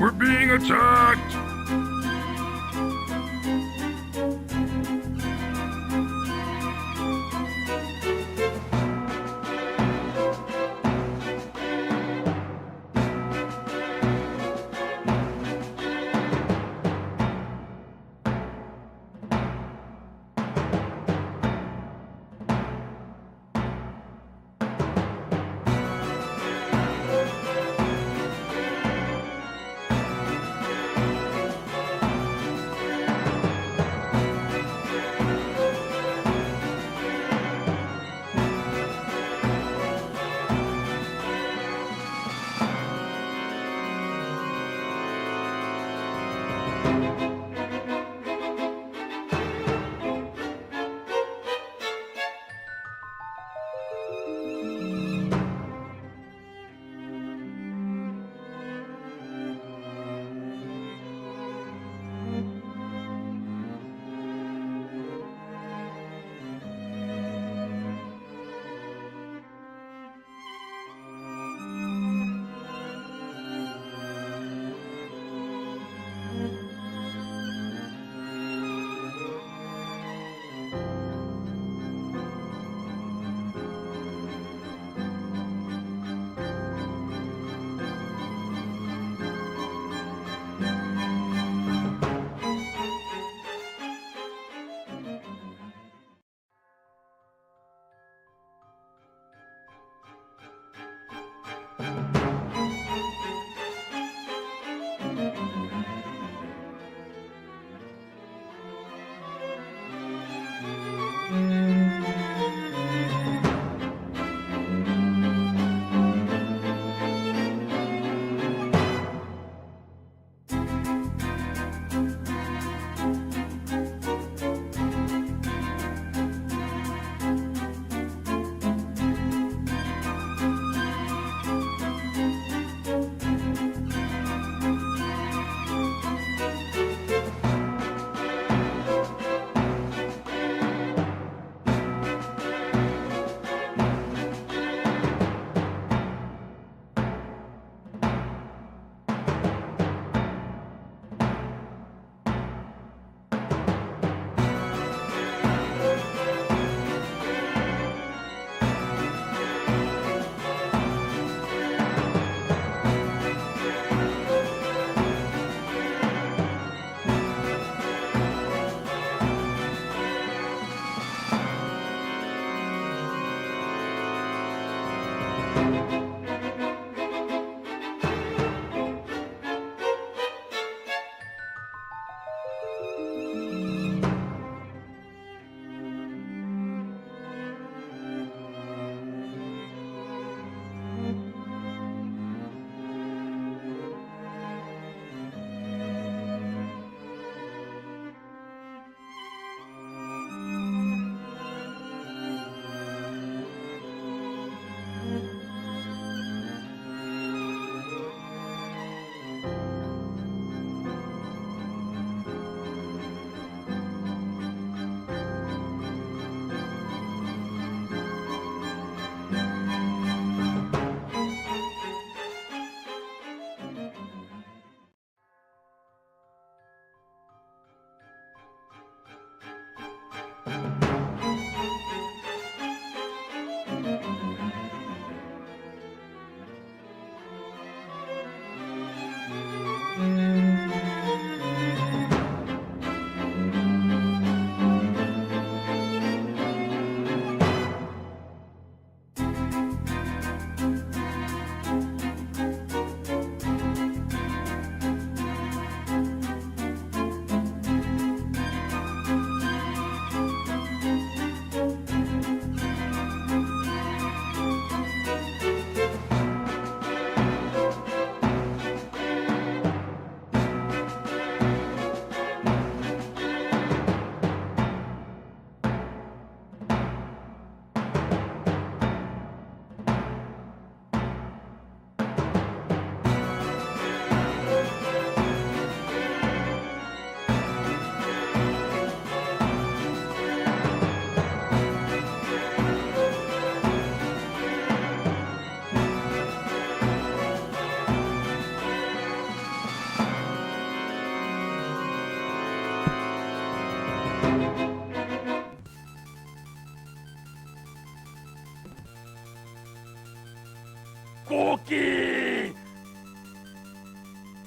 We're being attacked!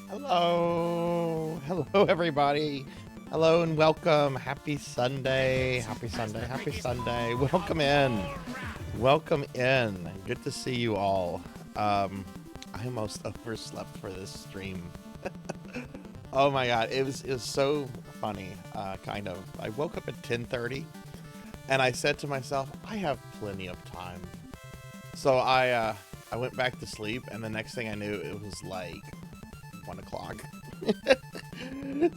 Hello. Hello, everybody. Hello and welcome. Happy Sunday. Happy Sunday. Happy Sunday. Welcome in. Welcome in. Good to see you all. I almost overslept for this stream. Oh my god, it was so funny. Kind of. I woke up at 10:30 and I said to myself, I have plenty of time. So I went back to sleep, and the next thing I knew, it was like 1 o'clock.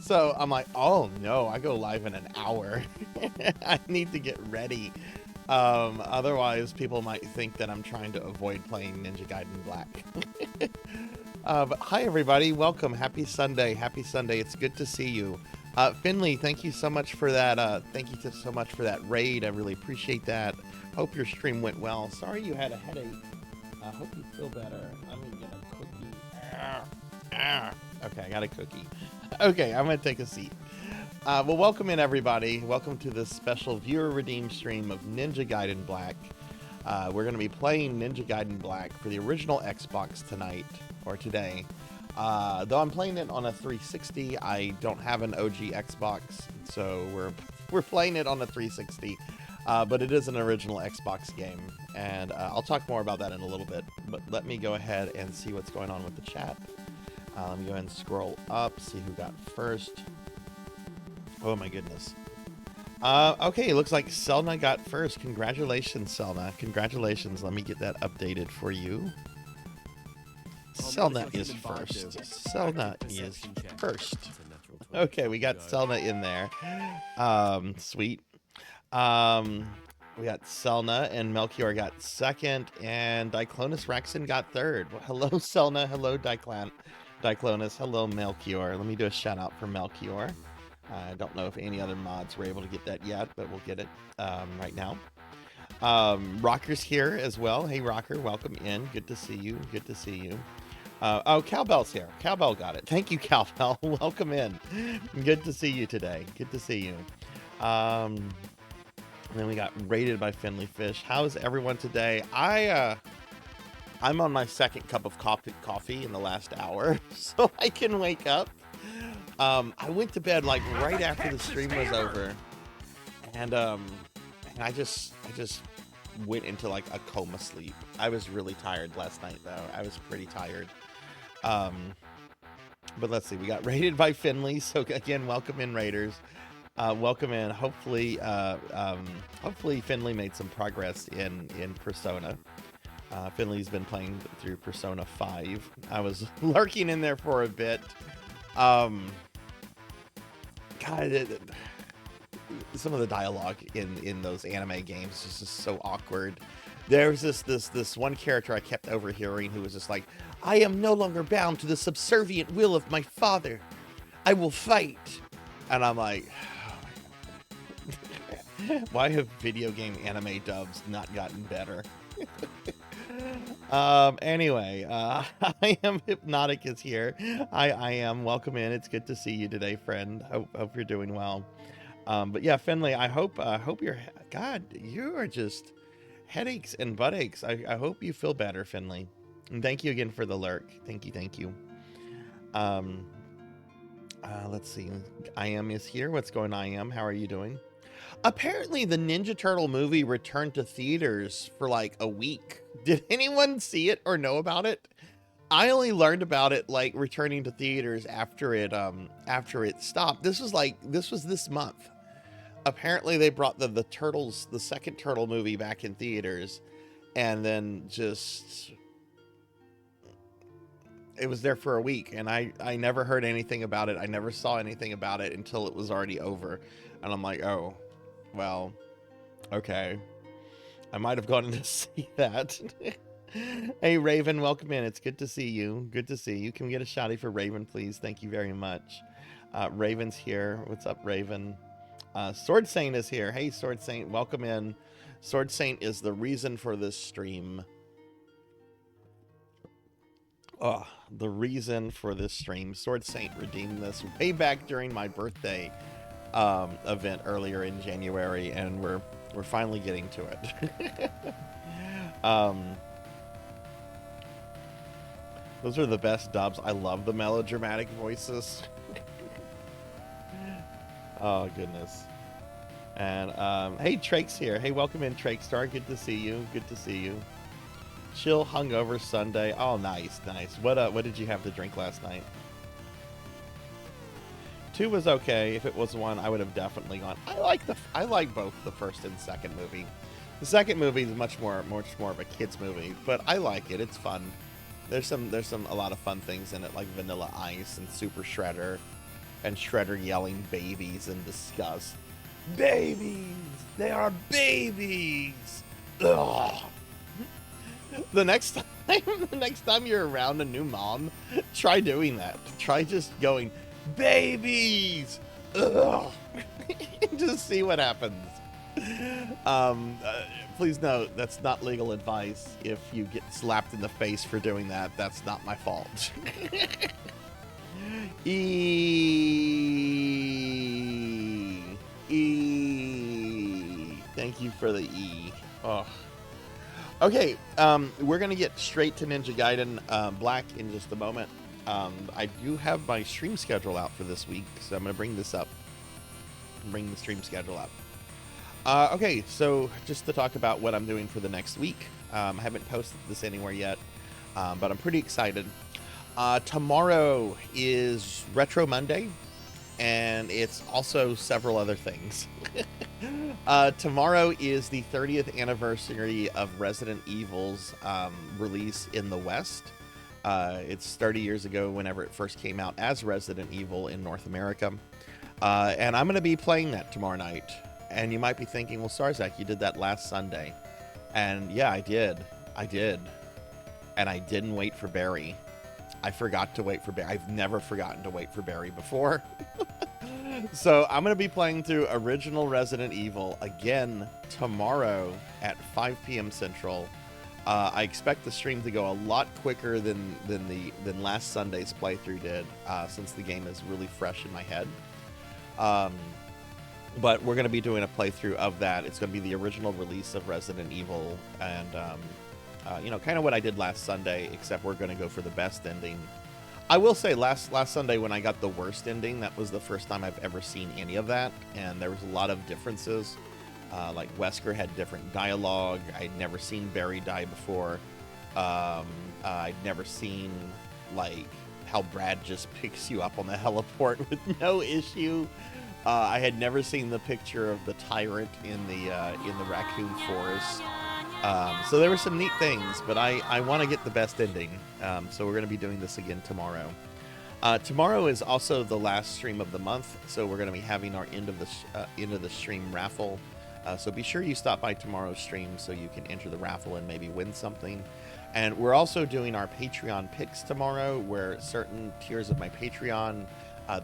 So I'm like, oh no, I go live in an hour. I need to get ready. Otherwise, people might think that I'm trying to avoid playing Ninja Gaiden Black. But hi everybody, welcome. Happy Sunday. Happy Sunday. It's good to see you. Finley, thank you so much for that. Thank you so much for that raid. I really appreciate that. Hope your stream went well. Sorry you had a headache. I hope you feel better. I'm gonna get a cookie. Okay, I got a cookie. Okay, I'm gonna take a seat. Well, welcome in everybody. Welcome to this special viewer redeemed stream of Ninja Gaiden Black. We're gonna be playing Ninja Gaiden Black for the original Xbox tonight, or today. Though I'm playing it on a 360, I don't have an OG Xbox, so we're playing it on a 360. But it is an original Xbox game, and I'll talk more about that in a little bit. But let me go ahead and see what's going on with the chat. Let me go ahead and scroll up, see who got first. Oh my goodness. Okay, it looks like Selna got first. Congratulations, Selna. Congratulations. Let me get that updated for you. Selna is first. Selna is first. Okay, we got Selna in there. Sweet. We got Selna and Melchior got second, and Diclonus Rexon got third. Well, hello, Selna. Hello, Diclonus. Hello, Melchior. Let me do a shout out for Melchior. I don't know if any other mods were able to get that yet, but we'll get it right now. Rocker's here as well. Hey, Rocker, welcome in. Good to see you. Good to see you. Oh, Cowbell's here. Cowbell got it. Thank you, Cowbell. Welcome in. Good to see you today. Good to see you. Then we got rated by Finley Fish. How's everyone today? I'm on my second cup of coffee in the last hour, so I can wake up. I went to bed like right after the stream was over, and I just went into like a coma sleep. I was really tired last night though. I was pretty tired. But let's see. We got rated by Finley. So again, welcome in, Raiders. Welcome in. Hopefully Finley made some progress in Persona. Finley's been playing through Persona 5. I was lurking in there for a bit. God, some of the dialogue in those anime games is just so awkward. There's this one character I kept overhearing who was just like, "I am no longer bound to the subservient will of my father. I will fight." And I'm like, why have video game anime dubs not gotten better? Anyway, I am Hypnotic is here. I am. Welcome in. It's good to see you today, friend. Hope you're doing well. But yeah, Finley, I hope you're, God, you are just headaches and butt aches. I hope you feel better, Finley. And thank you again for the lurk. Thank you. Let's see. I am is here. What's going on, I am? How are you doing? Apparently, the Ninja Turtle movie returned to theaters for like a week. Did anyone see it or know about it? I only learned about it like returning to theaters after it stopped. This was this month. Apparently, they brought the Turtles, the second Turtle movie, back in theaters, and then just it was there for a week, and I never heard anything about it. I never saw anything about it until it was already over, and I'm like, oh. Well, okay. I might have gone in to see that. Hey, Raven, welcome in. It's good to see you. Good to see you. Can we get a shouty for Raven, please? Thank you very much. Raven's here. What's up, Raven? Sword Saint is here. Hey, Sword Saint, welcome in. Sword Saint is the reason for this stream. Oh, the reason for this stream. Sword Saint redeemed this way back during my birthday event earlier in January, and we're finally getting to it. Those are the best dubs. I love the melodramatic voices. Oh, goodness. And, hey, Trake's here. Hey, welcome in, Trake Star. Good to see you. Good to see you. Chill hungover Sunday. Oh, nice, nice. What did you have to drink last night? 2 was okay. If it was 1, I would have definitely gone. I like both the first and second movie. The second movie is much more of a kids movie, but I like it. It's fun. There's a lot of fun things in it, like Vanilla Ice and Super Shredder, and Shredder yelling babies in disgust. Babies! They are babies! Ugh. The next time you're around a new mom, try doing that. Try just going, babies! Ugh. Just see what happens. Please note, that's not legal advice. If you get slapped in the face for doing that, that's not my fault. Thank you for the E. Oh. Okay, we're going to get straight to Ninja Gaiden Black in just a moment. I do have my stream schedule out for this week, so I'm going to bring this up. Bring the stream schedule up. Okay, so just to talk about what I'm doing for the next week. I haven't posted this anywhere yet, but I'm pretty excited. Tomorrow is Retro Monday, and it's also several other things. Tomorrow is the 30th anniversary of Resident Evil's release in the West. It's 30 years ago whenever it first came out as Resident Evil in North America. And I'm going to be playing that tomorrow night. And you might be thinking, well, Sarzac, you did that last Sunday. And yeah, I did. And I didn't wait for Barry. I forgot to wait for Barry. I've never forgotten to wait for Barry before. So I'm going to be playing through original Resident Evil again tomorrow at 5 p.m. Central. I expect the stream to go a lot quicker than last Sunday's playthrough did, since the game is really fresh in my head. But we're going to be doing a playthrough of that. It's going to be the original release of Resident Evil, and kind of what I did last Sunday, except we're going to go for the best ending. I will say, last Sunday when I got the worst ending, that was the first time I've ever seen any of that, and there was a lot of differences. Like Wesker had different dialogue. I'd never seen Barry die before. I'd never seen like how Brad just picks you up on the heliport with no issue. I had never seen the picture of the tyrant in the raccoon forest. So there were some neat things, but I want to get the best ending. So we're going to be doing this again tomorrow. Tomorrow is also the last stream of the month, so we're going to be having our end of the stream raffle. So be sure you stop by tomorrow's stream so you can enter the raffle and maybe win something. And we're also doing our Patreon picks tomorrow, where certain tiers of my Patreon,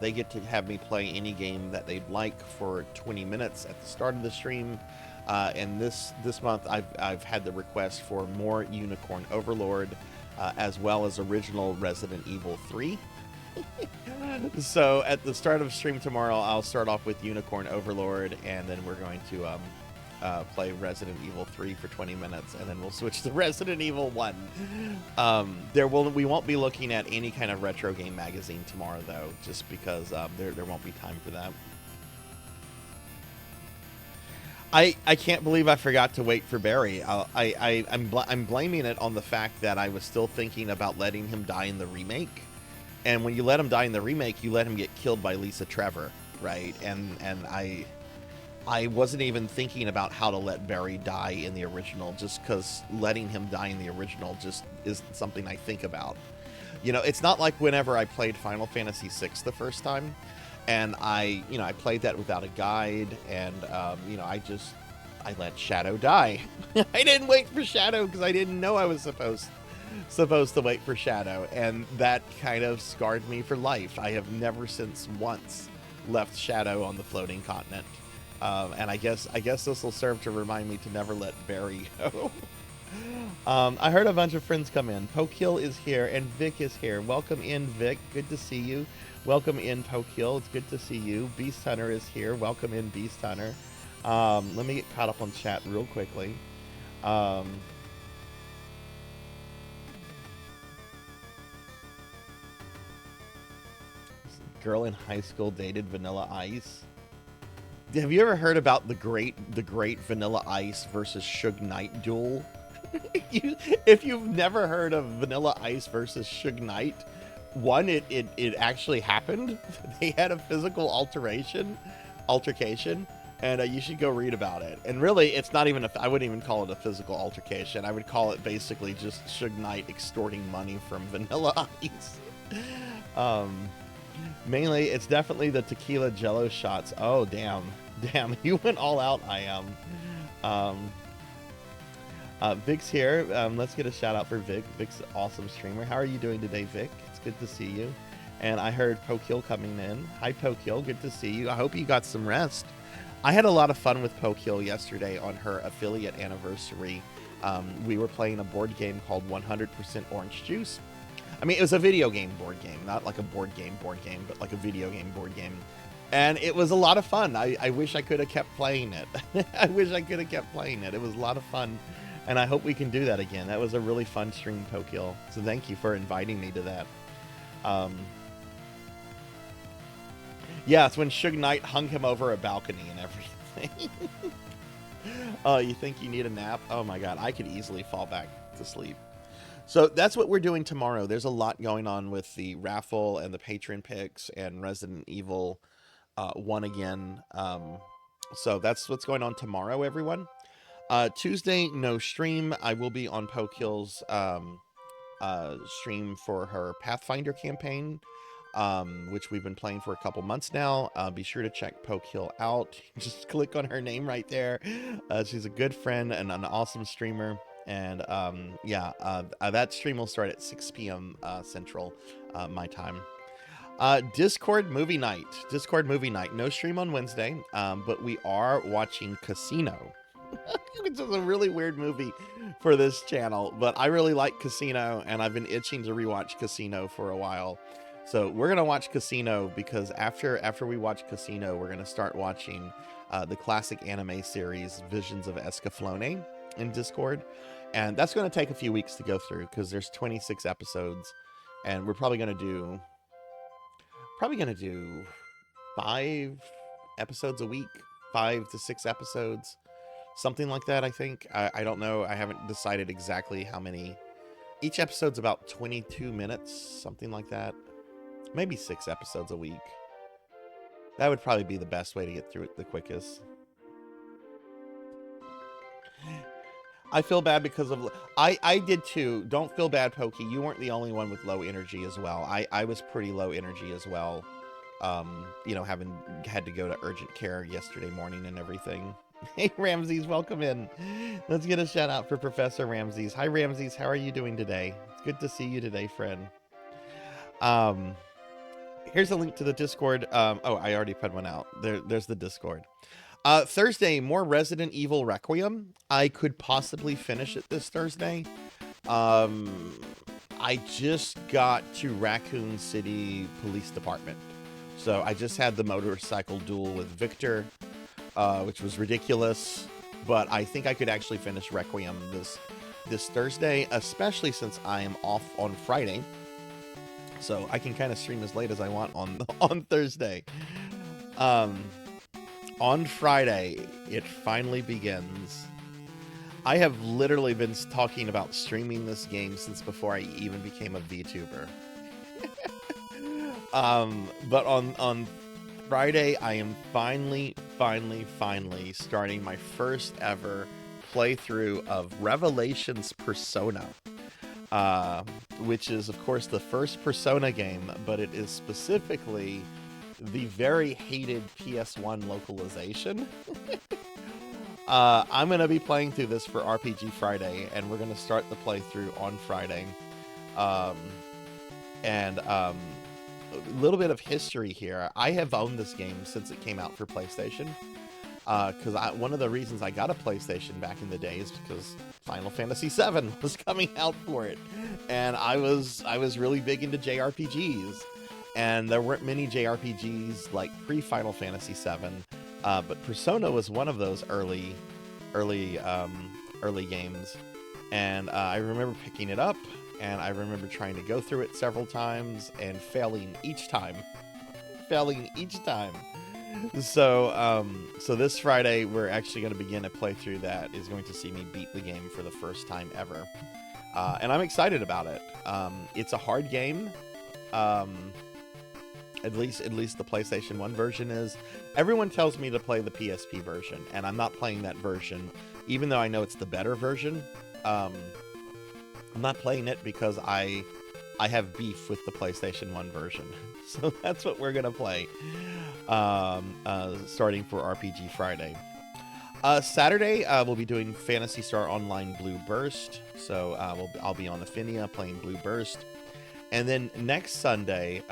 they get to have me play any game that they'd like for 20 minutes at the start of the stream. And this month, I've had the request for more Unicorn Overlord, as well as original Resident Evil 3. So at the start of stream tomorrow, I'll start off with Unicorn Overlord, and then we're going to play Resident Evil 3 for 20 minutes, and then we'll switch to Resident Evil 1. We won't be looking at any kind of retro game magazine tomorrow, though, just because there won't be time for that. I can't believe I forgot to wait for Barry. I'm blaming it on the fact that I was still thinking about letting him die in the remake. And when you let him die in the remake, you let him get killed by Lisa Trevor, right? And I wasn't even thinking about how to let Barry die in the original, just because letting him die in the original just isn't something I think about. You know, it's not like whenever I played Final Fantasy VI the first time, and I played that without a guide, and I let Shadow die. I didn't wait for Shadow because I didn't know I was supposed to wait for Shadow, and that kind of scarred me for life. I have never since once left Shadow on the floating continent, and I guess this will serve to remind me to never let Barry go. I heard a bunch of friends come in. Pokehill is here, and Vic is here. Welcome in, Vic. Good to see you. Welcome in, Pokehill. It's good to see you. Beast Hunter is here. Welcome in, Beast Hunter. Let me get caught up on chat real quickly. girl in high school dated Vanilla Ice. Have you ever heard about the great Vanilla Ice versus Suge Knight duel? If you've never heard of Vanilla Ice versus Suge Knight, one, it actually happened. They had a physical altercation, and you should go read about it. And really, it's not even I wouldn't even call it a physical altercation. I would call it basically just Suge Knight extorting money from Vanilla Ice. Mainly, it's definitely the tequila jello shots. Oh, damn, you went all out. I am. Vic's here. Let's get a shout out for Vic. Vic's an awesome streamer. How are you doing today, Vic? It's good to see you. And I heard Pokiel coming in. Hi, Pokiel. Good to see you. I hope you got some rest. I had a lot of fun with Pokiel yesterday on her affiliate anniversary. We were playing a board game called 100% Orange Juice. I mean, it was a video game board game, not like a board game, but like a video game board game. And it was a lot of fun. I wish I could have kept playing it. It was a lot of fun. And I hope we can do that again. That was a really fun stream, Pokiel. So thank you for inviting me to that. Yeah, it's when Suge Knight hung him over a balcony and everything. Oh, you think you need a nap? Oh my god, I could easily fall back to sleep. So that's what we're doing tomorrow. There's a lot going on with the raffle and the patron picks and Resident Evil 1 again. So that's what's going on tomorrow, everyone. Tuesday, no stream. I will be on Pokiel's stream for her Pathfinder campaign, which we've been playing for a couple months now. Be sure to check Pokiel out. Just click on her name right there. She's a good friend and an awesome streamer. And that stream will start at 6 p.m. Central, my time. Discord movie night. No stream on Wednesday, but we are watching Casino. Which is a really weird movie for this channel, but I really like Casino, and I've been itching to rewatch Casino for a while. So we're gonna watch Casino because after we watch Casino, we're gonna start watching the classic anime series Visions of Escaflowne in Discord, and that's gonna take a few weeks to go through because there's 26 episodes, and we're probably gonna do 5 episodes a week, 5 to 6 episodes. Something like that, I think. I don't know. I haven't decided exactly how many. Each episode's about 22 minutes, something like that. Maybe 6 episodes a week. That would probably be the best way to get through it the quickest. I feel bad because of... I did too. Don't feel bad, Pokey. You weren't the only one with low energy as well. I was pretty low energy as well. Having had to go to urgent care yesterday morning and everything. Hey, Ramses, welcome in. Let's get a shout out for Professor Ramses. Hi, Ramses. How are you doing today? It's good to see you today, friend. Here's a link to the Discord. I already put one out. There's the Discord. Thursday, more Resident Evil Requiem. I could possibly finish it this Thursday. I just got to Raccoon City Police Department. So I just had the motorcycle duel with Victor. Which was ridiculous, but I think I could actually finish Requiem this Thursday, especially since I am off on Friday, so I can kind of stream as late as I want on Thursday. On Friday, it finally begins. I have literally been talking about streaming this game since before I even became a VTuber. But on Friday, I am finally starting my first ever playthrough of Revelations Persona, which is, of course, the first Persona game, but it is specifically the very hated PS1 localization. I'm going to be playing through this for RPG Friday, and we're going to start the playthrough on Friday. A little bit of history here. I have owned this game since it came out for PlayStation. Because one of the reasons I got a PlayStation back in the day is because Final Fantasy VII was coming out for it. And I was really big into JRPGs. And there weren't many JRPGs like pre-Final Fantasy VII. But Persona was one of those early games. And I remember picking it up, and I remember trying to go through it several times and failing each time. failing each time. So, so this Friday, we're actually going to begin a playthrough that is going to see me beat the game for the first time ever. And I'm excited about it. It's a hard game. At least the PlayStation 1 version is. Everyone tells me to play the PSP version, and I'm not playing that version, even though I know it's the better version. I'm not playing it because I have beef with the PlayStation 1 version. So that's what we're gonna play, starting for RPG Friday. Saturday, we'll be doing Phantasy Star Online Blue Burst. So I'll be on Affinia playing Blue Burst. And then next Sunday,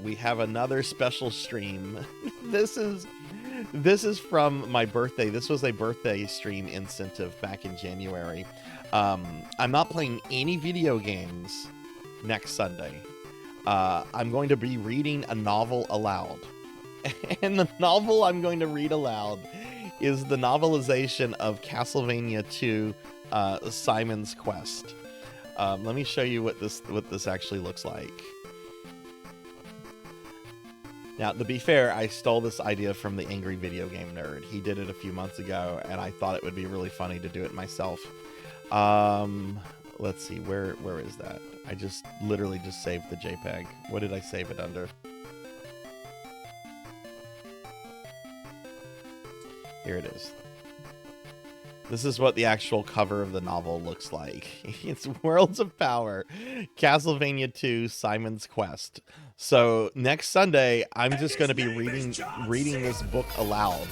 we have another special stream. This is from my birthday. This was a birthday stream incentive back in January. I'm not playing any video games next Sunday. I'm going to be reading a novel aloud. And the novel I'm going to read aloud is the novelization of Castlevania 2, Simon's Quest. Let me show you what this actually looks like. Now, to be fair, I stole this idea from the Angry Video Game Nerd. He did it a few months ago, and I thought it would be really funny to do it myself. Let's see, where is that? I just literally just saved the JPEG. What did I save it under? Here it is. This is what the actual cover of the novel looks like. It's Worlds of Power, Castlevania 2, Simon's Quest. So next Sunday, I'm just going to be reading this book aloud.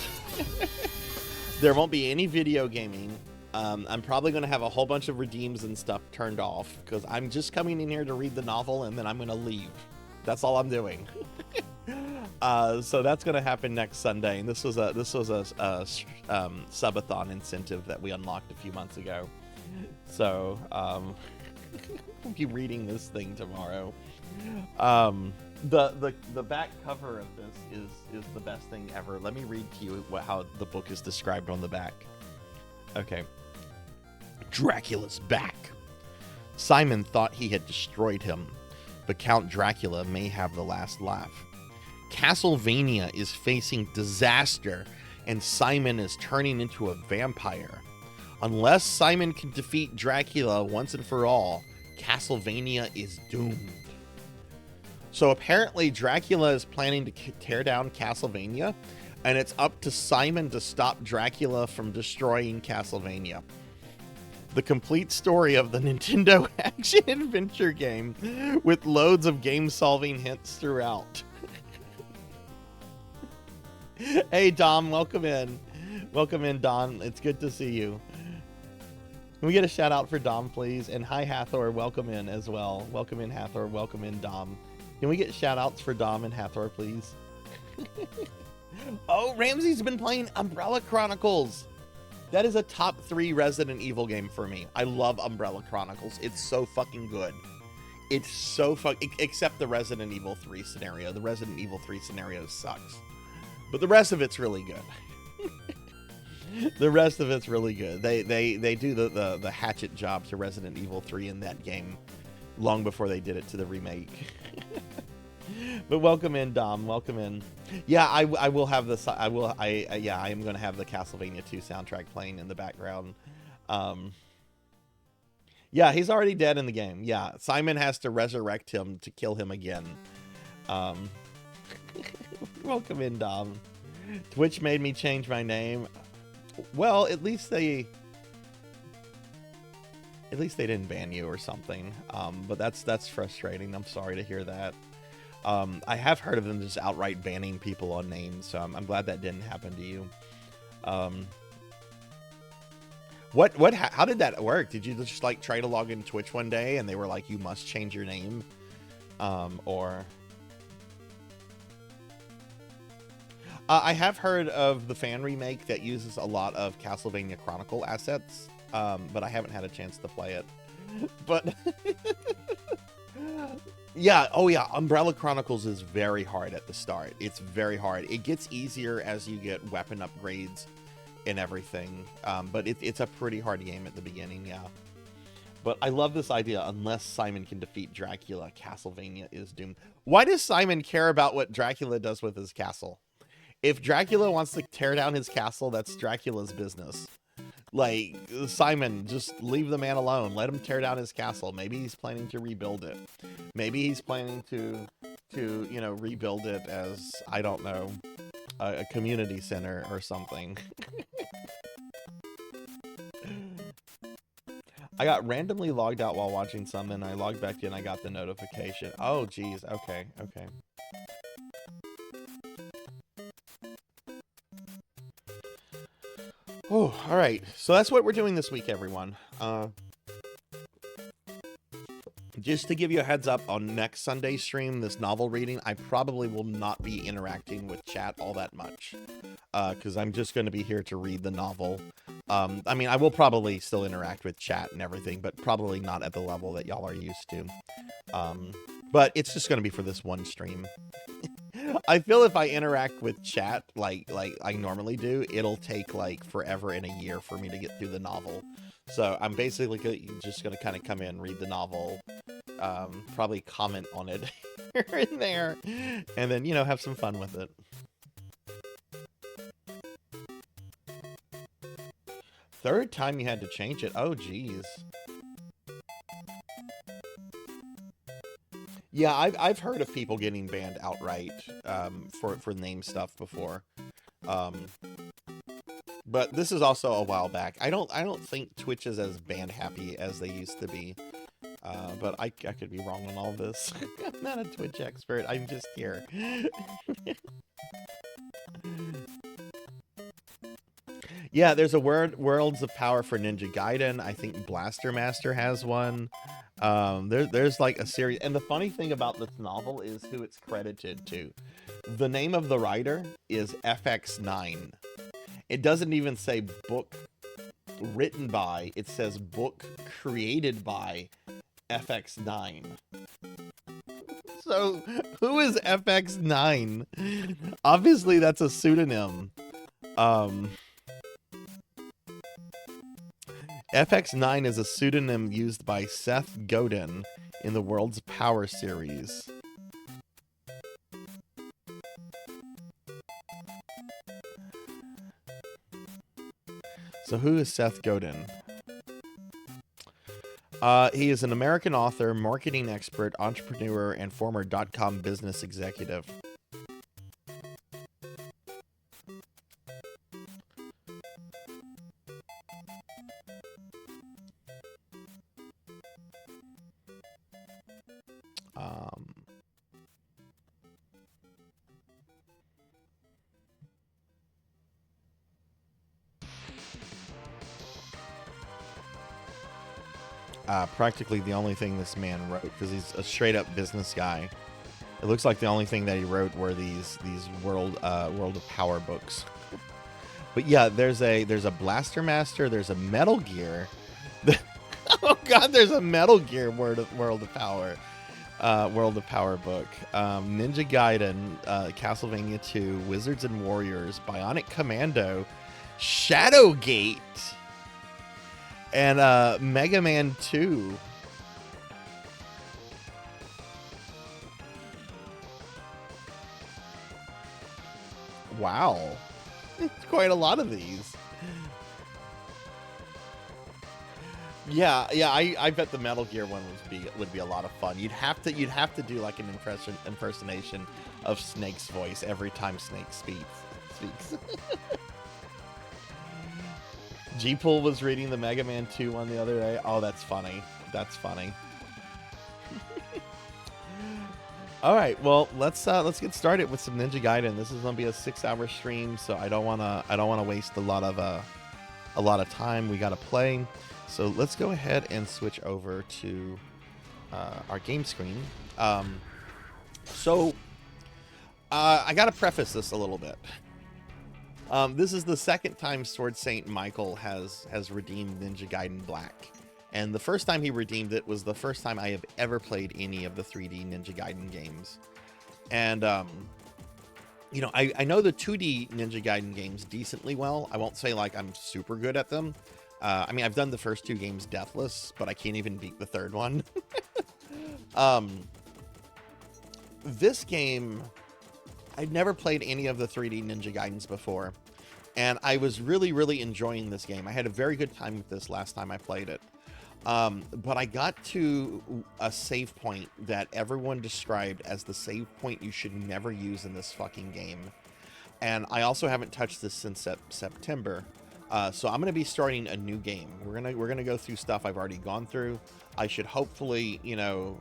There won't be any video gaming. I'm probably going to have a whole bunch of redeems and stuff turned off because I'm just coming in here to read the novel and then I'm going to leave. That's all I'm doing. So that's going to happen next Sunday, and this was a subathon incentive that we unlocked a few months ago. So we'll be reading this thing tomorrow. The back cover of this is the best thing ever. Let me read to you how the book is described on the back. Okay. Dracula's back. Simon thought he had destroyed him, but Count Dracula may have the last laugh. Castlevania is facing disaster, and Simon is turning into a vampire. Unless Simon can defeat Dracula once and for all, Castlevania is doomed. So apparently Dracula is planning to tear down Castlevania, and it's up to Simon to stop Dracula from destroying Castlevania. The complete story of the Nintendo action-adventure game with loads of game-solving hints throughout. Hey, Dom, welcome in. Welcome in, Don. It's good to see you. Can we get a shout out for Dom, please? And hi, Hathor. Welcome in as well. Welcome in, Hathor. Welcome in, Dom. Can we get shout outs for Dom and Hathor, please? Oh, Ramsey's been playing Umbrella Chronicles. That is a top 3 Resident Evil game for me. I love Umbrella Chronicles. It's so fucking good. It's so except the Resident Evil 3 scenario. The Resident Evil 3 scenario sucks. But the rest of it's really good. The rest of it's really good. They do the hatchet job to Resident Evil 3 in that game long before they did it to the remake. But welcome in, Dom. Welcome in. Yeah, I will have this. I am going to have the Castlevania 2 soundtrack playing in the background. Yeah, he's already dead in the game. Yeah, Simon has to resurrect him to kill him again. Welcome in, Dom. Twitch made me change my name. Well, at least they didn't ban you or something. But that's frustrating. I'm sorry to hear that. I have heard of them just outright banning people on names, so I'm glad that didn't happen to you. How did that work? Did you just like try to log in Twitch one day and they were like, you must change your name? Or I have heard of the fan remake that uses a lot of Castlevania Chronicle assets, but I haven't had a chance to play it. But yeah, oh yeah, Umbrella Chronicles is very hard at the start. It's very hard. It gets easier as you get weapon upgrades and everything, but it's a pretty hard game at the beginning, yeah. But I love this idea. Unless Simon can defeat Dracula, Castlevania is doomed. Why does Simon care about what Dracula does with his castle? If Dracula wants to tear down his castle, that's Dracula's business. Like, Simon, just leave the man alone. Let him tear down his castle. Maybe he's planning to rebuild it. Maybe he's planning to you know, rebuild it as, I don't know, a community center or something. I got randomly logged out while watching something, and I logged back in, I got the notification. Oh, geez. Okay, okay. Oh, all right. So that's what we're doing this week, everyone. Just to give you a heads up, on next Sunday's stream, this novel reading, I probably will not be interacting with chat all that much. Because I'm just going to be here to read the novel. I mean, I will probably still interact with chat and everything, but probably not at the level that y'all are used to. But it's just going to be for this one stream. I feel if I interact with chat like I normally do, it'll take like forever and a year for me to get through the novel. So I'm basically just going to kind of come in, read the novel, probably comment on it here and there, and then, you know, have some fun with it. Third time you had to change it. Oh, geez. Yeah, I've heard of people getting banned outright for name stuff before. But this is also a while back. I don't think Twitch is as band happy as they used to be. But I could be wrong on all this. I'm not a Twitch expert. I'm just here. Yeah, there's a Worlds of Power for Ninja Gaiden. I think Blaster Master has one. There's like a series. And the funny thing about this novel is who it's credited to. The name of the writer is FX9. It doesn't even say book written by. It says book created by FX9. So, who is FX9? Obviously, that's a pseudonym. FX9 is a pseudonym used by Seth Godin in the World's Power series. So who is Seth Godin? He is an American author, marketing expert, entrepreneur, and former .com business executive. Practically the only thing this man wrote, because he's a straight up business guy. It looks like the only thing that he wrote were these World of Power books. But yeah, there's a Blaster Master, there's a Metal Gear. Oh god, there's a Metal Gear World of Power book. Ninja Gaiden, Castlevania 2, Wizards and Warriors, Bionic Commando, Shadowgate, and Mega Man 2. Wow. It's quite a lot of these. Yeah, I bet the Metal Gear one would be a lot of fun. You'd have to do like an impersonation of Snake's voice every time Snake speaks. G-Pool was reading the Mega Man 2 one the other day. Oh, that's funny. That's funny. All right, well, let's get started with some Ninja Gaiden. This is gonna be a 6-hour stream, so I don't wanna waste a lot of time. We gotta play, so let's go ahead and switch over to our game screen. I gotta preface this a little bit. This is the second time Sword Saint Michael has redeemed Ninja Gaiden Black. And the first time he redeemed it was the first time I have ever played any of the 3D Ninja Gaiden games. And, you know, I know the 2D Ninja Gaiden games decently well. I won't say like I'm super good at them, I mean, I've done the first 2 games deathless, but I can't even beat the 3rd one. This game, I'd never played any of the 3D Ninja Gaidens before, and I was really, really enjoying this game. I had a very good time with this last time I played it. But I got to a save point that everyone described as the save point you should never use in this fucking game. And I also haven't touched this since September. So I'm going to be starting a new game. We're gonna go through stuff I've already gone through. I should hopefully, you know,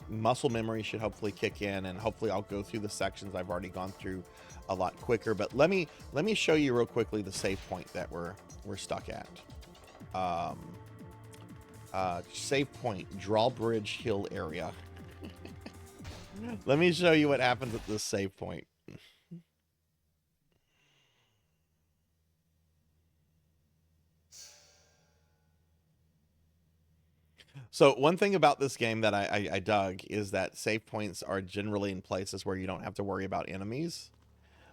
muscle memory should hopefully kick in, and hopefully I'll go through the sections I've already gone through a lot quicker. But let me show you real quickly the save point that we're stuck at. Save point, Drawbridge Hill area. Let me show you what happens at this save point. So one thing about this game that I dug is that save points are generally in places where you don't have to worry about enemies.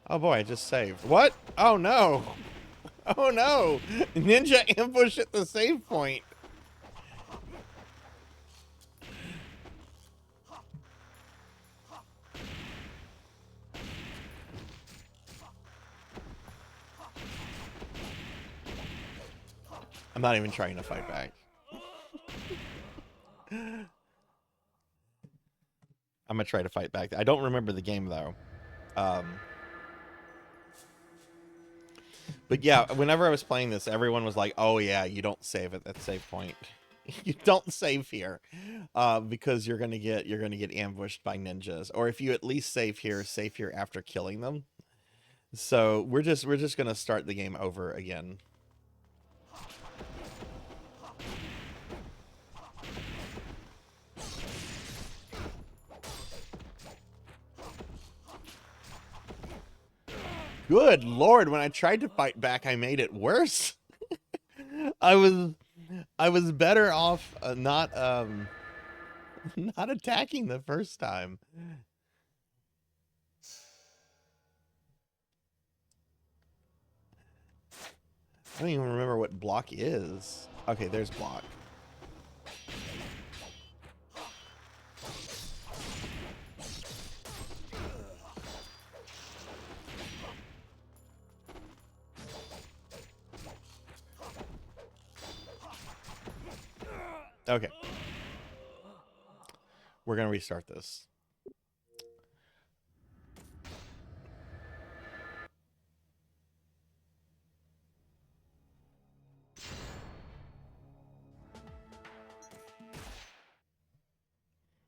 Oh boy, I just saved. What? Oh no. Oh no. Ninja ambush at the save point. I'm not even trying to fight back. I'm gonna try to fight back. I don't remember the game though. But yeah, whenever I was playing this, everyone was like, "Oh yeah, you don't save at that save point. You don't save here, because you're gonna get ambushed by ninjas. Or if you at least save here after killing them." So we're just gonna start the game over again. Good Lord, when I tried to fight back, I made it worse. I was better off not attacking the first time. I don't even remember what block is. Okay, there's block. Okay. We're going to restart this.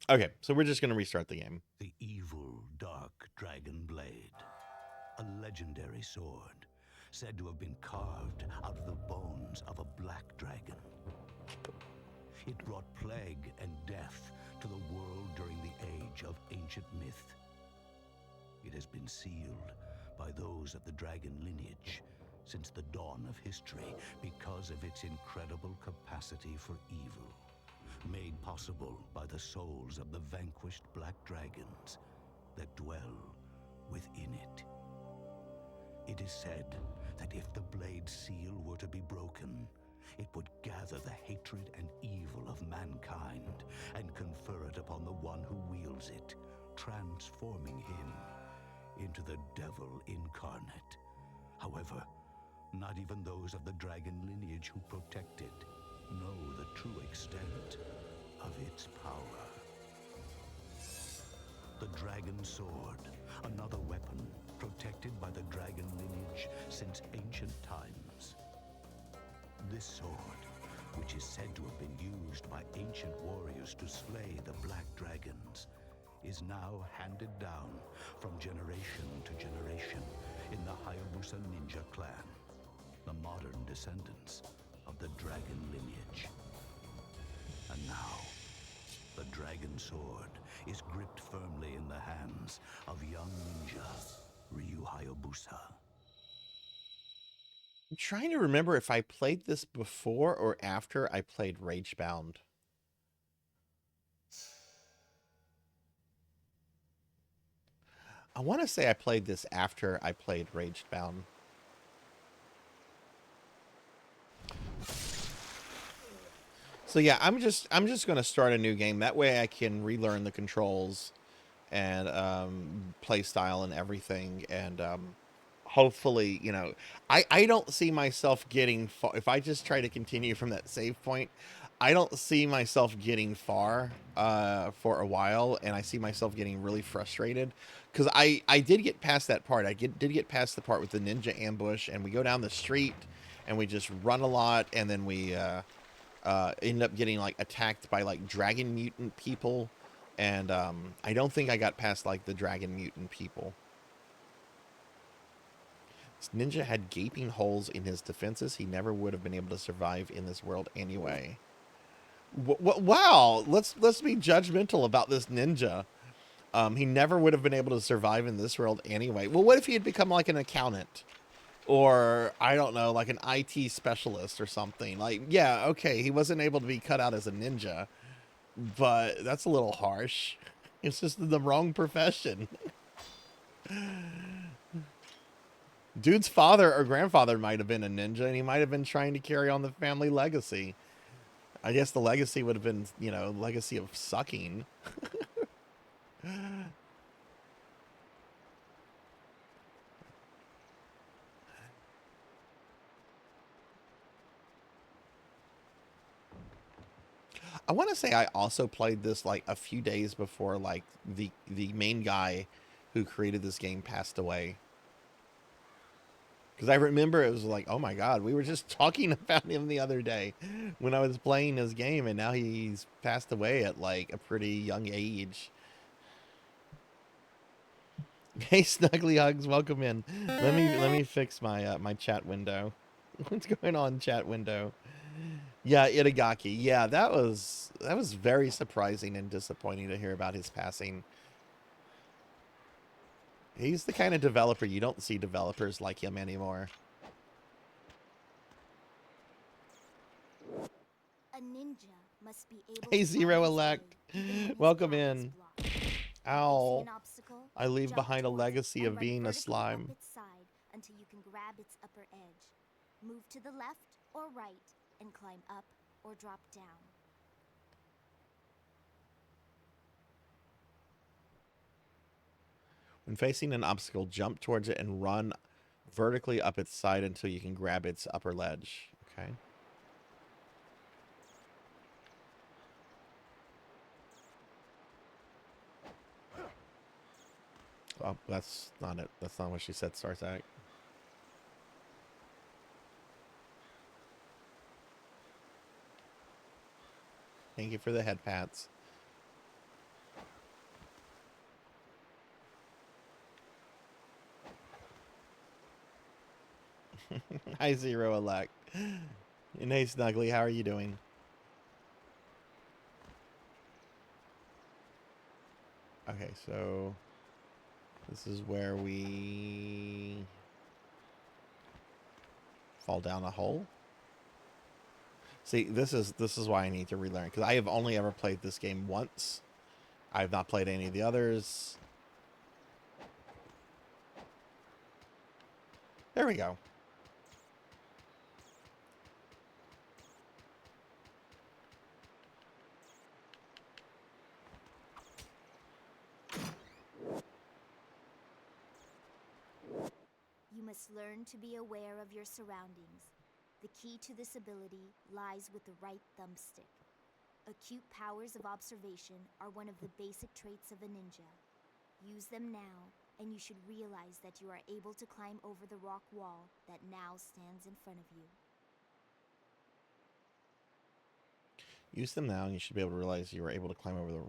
Okay, so we're just going to restart the game. The evil, dark dragon blade. A legendary sword, said to have been carved out of the bones of a black dragon. It brought plague and death to the world during the age of ancient myth. It has been sealed by those of the dragon lineage since the dawn of history because of its incredible capacity for evil, made possible by the souls of the vanquished black dragons that dwell within it. It is said that if the blade's seal were to be broken, it would gather the hatred and evil of mankind and confer it upon the one who wields it, transforming him into the devil incarnate. However, not even those of the dragon lineage who protect it know the true extent of its power. The dragon sword, another weapon protected by the dragon lineage since ancient times. This sword, which is said to have been used by ancient warriors to slay the black dragons, is now handed down from generation to generation in the Hayabusa ninja clan, the modern descendants of the dragon lineage. And now, the dragon sword is gripped firmly in the hands of young ninja Ryu Hayabusa. I'm trying to remember if I played this before or after I played Ragebound. I want to say I played this after I played Ragebound. So yeah, I'm just gonna start a new game. That way I can relearn the controls and play style and everything, and hopefully, I don't see myself getting far if I just try to continue from that save point. I don't see myself getting far for a while, and I see myself getting really frustrated because I did get past that part. Did get past the part with the ninja ambush, and we go down the street and we just run a lot, and then we ended up getting like attacked by like dragon mutant people, and I don't think I got past like the dragon mutant people. This ninja had gaping holes in his defenses. He never would have been able to survive in this world anyway. Wow, let's be judgmental about this ninja. He never would have been able to survive in this world anyway. Well, what if he had become like an accountant? Or, I don't know, like an IT specialist or something. Like, yeah, okay, he wasn't able to be cut out as a ninja, but that's a little harsh. It's just the wrong profession. Dude's father or grandfather might have been a ninja, and he might have been trying to carry on the family legacy. I guess the legacy would have been, legacy of sucking. I want to say I also played this like a few days before like the main guy who created this game passed away. Because I remember it was like, oh my god, we were just talking about him the other day when I was playing his game, and now he's passed away at like a pretty young age. Hey, Snuggly Hugs, welcome in. Let me fix my my chat window. What's going on, chat window? Yeah, Itagaki. Yeah, that was very surprising and disappointing to hear about his passing. He's the kind of developer you don't see developers like him anymore. A ninja must be able Hey, to Zero find his Elect. way even when his Welcome path is in. blocked. When Ow. facing an obstacle, I leave jump behind a towards it legacy and of run being a vertically up slime. its side until you can grab its upper edge. Move to the left or right and climb up or drop down. When facing an obstacle, jump towards it and run vertically up its side until you can grab its upper ledge. Okay. Oh, that's not it. That's not what she said, Sarzac. Thank you for the head pats. Hi, Zero Elect. And hey, Snuggly, how are you doing? Okay, so this is where we fall down a hole. See, this is why I need to relearn, because I have only ever played this game once. I have not played any of the others. There we go. You must learn to be aware of your surroundings. The key to this ability lies with the right thumbstick. Acute powers of observation are one of the basic traits of a ninja. Use them now, and you should realize that you are able to climb over the rock wall that now stands in front of you. Use them now, and you should be able to realize you were able to climb over the...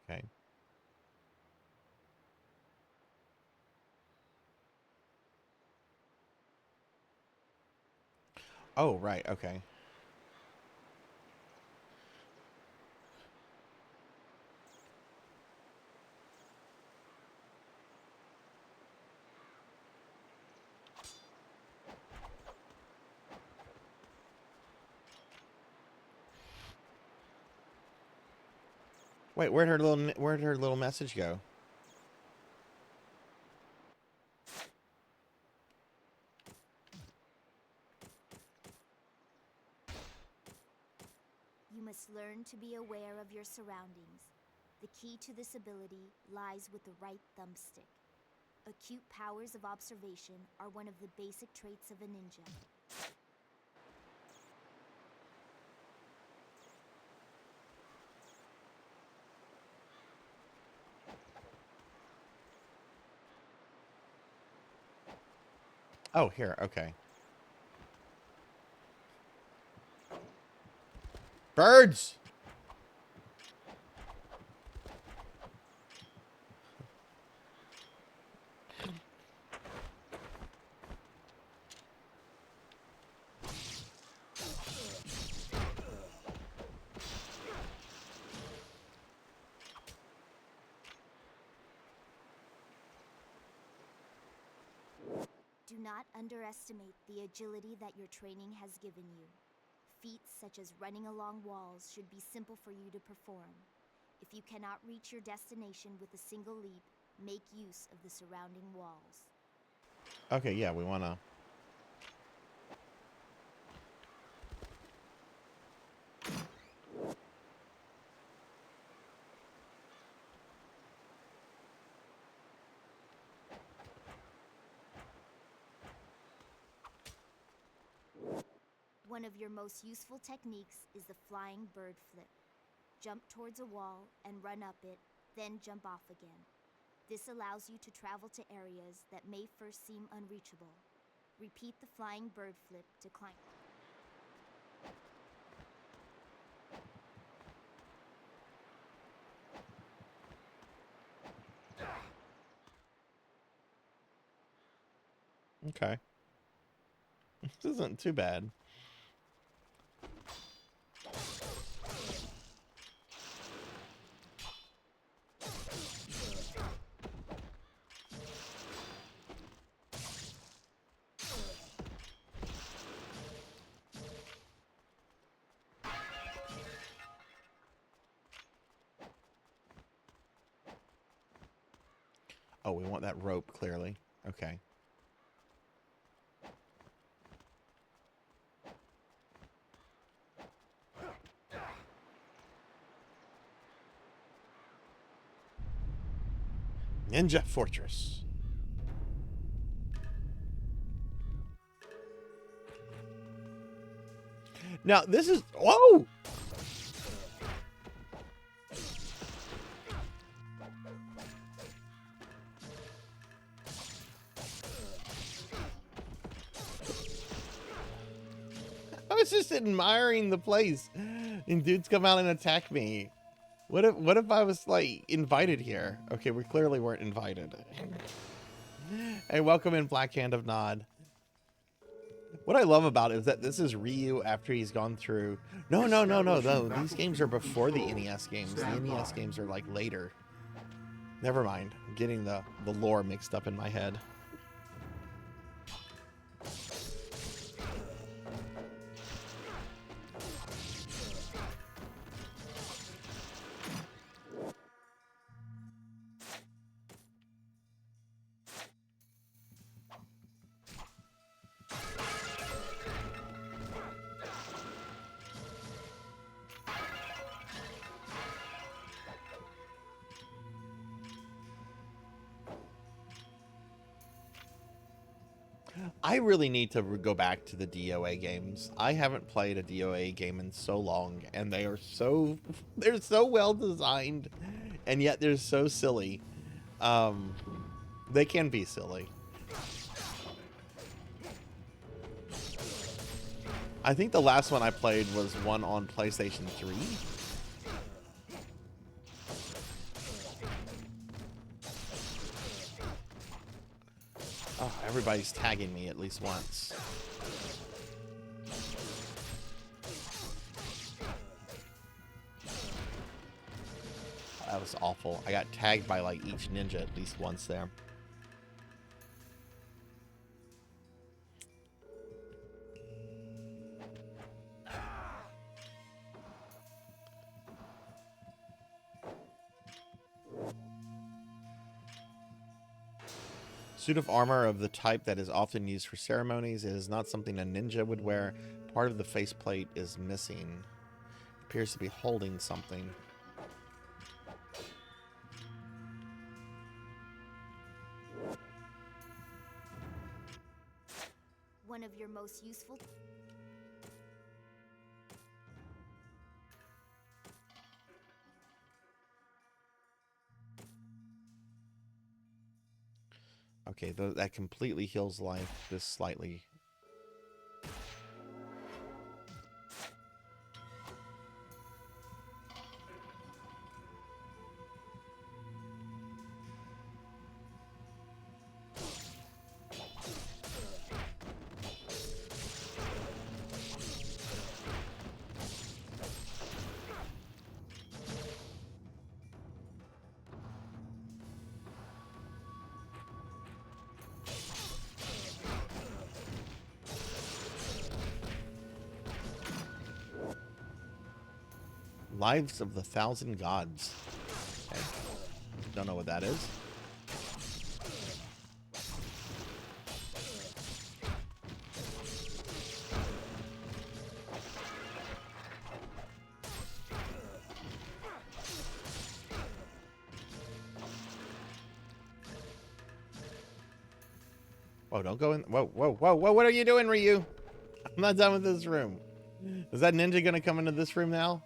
Okay. Oh, right, okay. Wait, where'd her little message go? You must learn to be aware of your surroundings. The key to this ability lies with the right thumbstick. Acute powers of observation are one of the basic traits of a ninja. Oh, here. Okay. Birds! Do not underestimate the agility that your training has given you. Feats such as running along walls should be simple for you to perform. If you cannot reach your destination with a single leap, make use of the surrounding walls. Okay, yeah, we want to... One of your most useful techniques is the flying bird flip. Jump towards a wall and run up it, then jump off again. This allows you to travel to areas that may first seem unreachable. Repeat the flying bird flip to climb. Okay. This isn't too bad. Oh, we want that rope, clearly. Okay. Ninja Fortress. Now, this is... Whoa! I was just admiring the place, and dudes come out and attack me. What if I was, like, invited here? Okay, we clearly weren't invited. Hey, welcome in, Black Hand of Nod. What I love about it is that this is Ryu after he's gone through... No. These games are before the NES games. The NES games are, like, later. Never mind. I'm getting the lore mixed up in my head. I really need to go back to the DOA games. I haven't played a DOA game in so long, and they're so well designed, and yet they're so silly. They can be silly. I think the last one I played was one on PlayStation 3. Oh, everybody's tagging me at least once. That was awful. I got tagged by like each ninja at least once there. Suit of armor of the type that is often used for ceremonies. It is not something a ninja would wear. Part of the faceplate is missing. appears to be holding something. One of your most useful. Okay, that completely heals life. This slightly. Lives of the Thousand Gods. Okay. Don't know what that is. Whoa, don't go in. Whoa, whoa, whoa, whoa. What are you doing, Ryu? I'm not done with this room. Is that ninja going to come into this room now?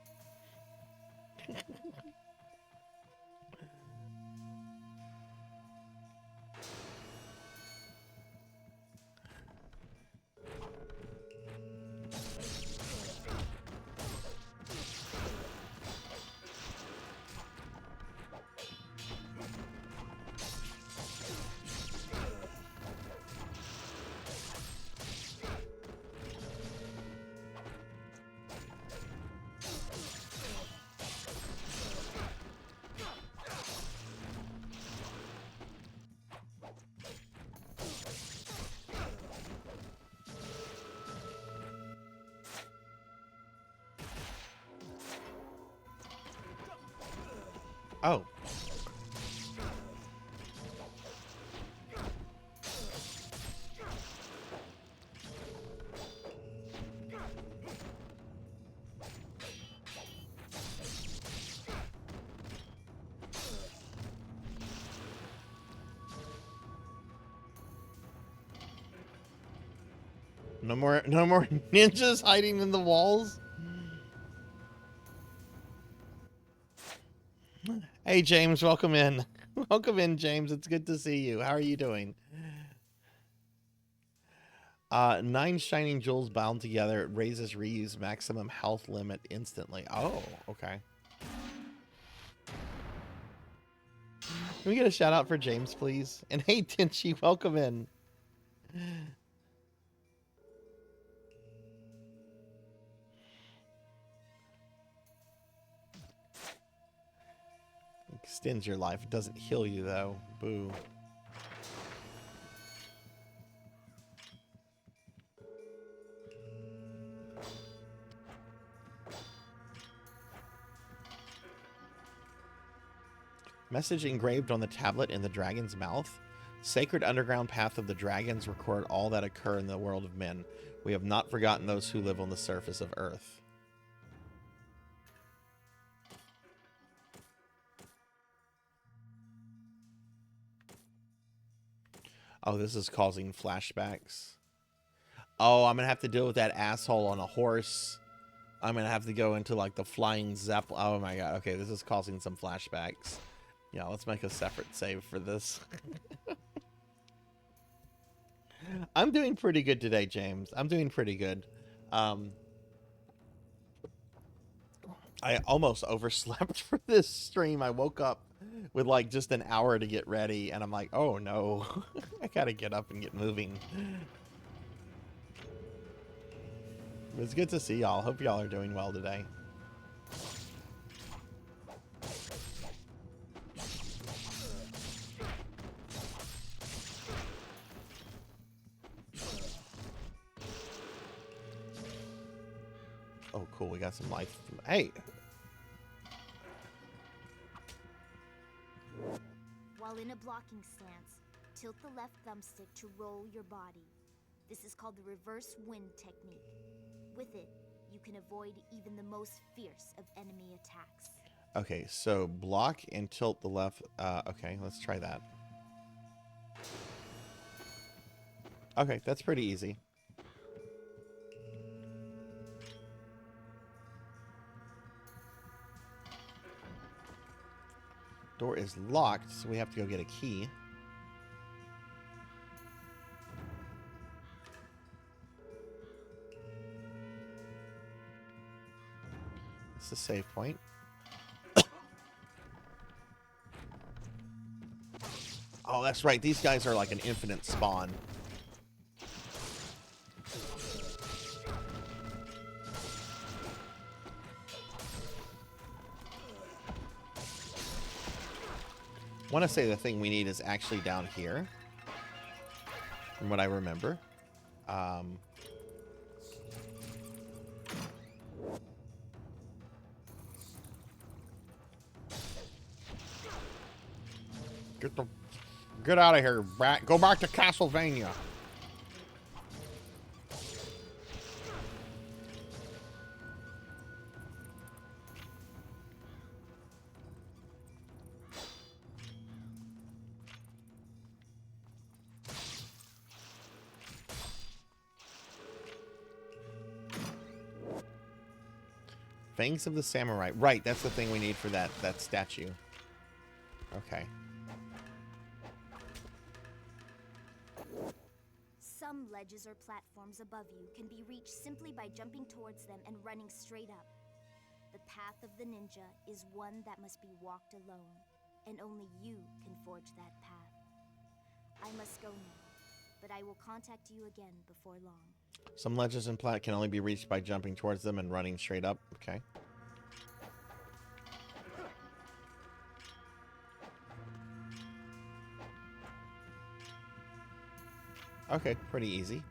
Oh. No more ninjas hiding in the walls. Hey James, welcome in. Welcome in, James. It's good to see you. How are you doing? 9 shining jewels bound together. It raises Ryu's maximum health limit instantly. Oh, okay. Can we get a shout out for James, please? And hey, Tenchi, welcome in. Extends your life. It doesn't heal you, though. Boo. Message engraved on the tablet in the dragon's mouth. Sacred underground path of the dragons record all that occur in the world of men. We have not forgotten those who live on the surface of Earth. Oh, this is causing flashbacks. Oh, I'm going to have to deal with that asshole on a horse. I'm going to have to go into like the flying zeppelin. Oh my god. Okay, this is causing some flashbacks. Yeah, let's make a separate save for this. I'm doing pretty good today, James. I'm doing pretty good. I almost overslept for this stream. I woke up with like just an hour to get ready, and I'm like, oh no, I gotta get up and get moving. It's good to see y'all. Hope y'all are doing well today. Oh, cool. We got some life. Hey. While in a blocking stance, tilt the left thumbstick to roll your body. This is called the reverse wind technique. With it, you can avoid even the most fierce of enemy attacks. Okay, so block and tilt the left. Okay, let's try that. Okay, that's pretty easy. Door is locked, so we have to go get a key. It's the save point. Oh, that's right. These guys are like an infinite spawn. I want to say the thing we need is actually down here, from what I remember. Get out of here, brat. Go back to Castlevania. Fangs of the Samurai. Right, that's the thing we need for that statue. Okay. Some ledges or platforms above you can be reached simply by jumping towards them and running straight up. The path of the ninja is one that must be walked alone, and only you can forge that path. I must go now, but I will contact you again before long. Some ledges and plat can only be reached by jumping towards them and running straight up. Okay. Okay, pretty easy.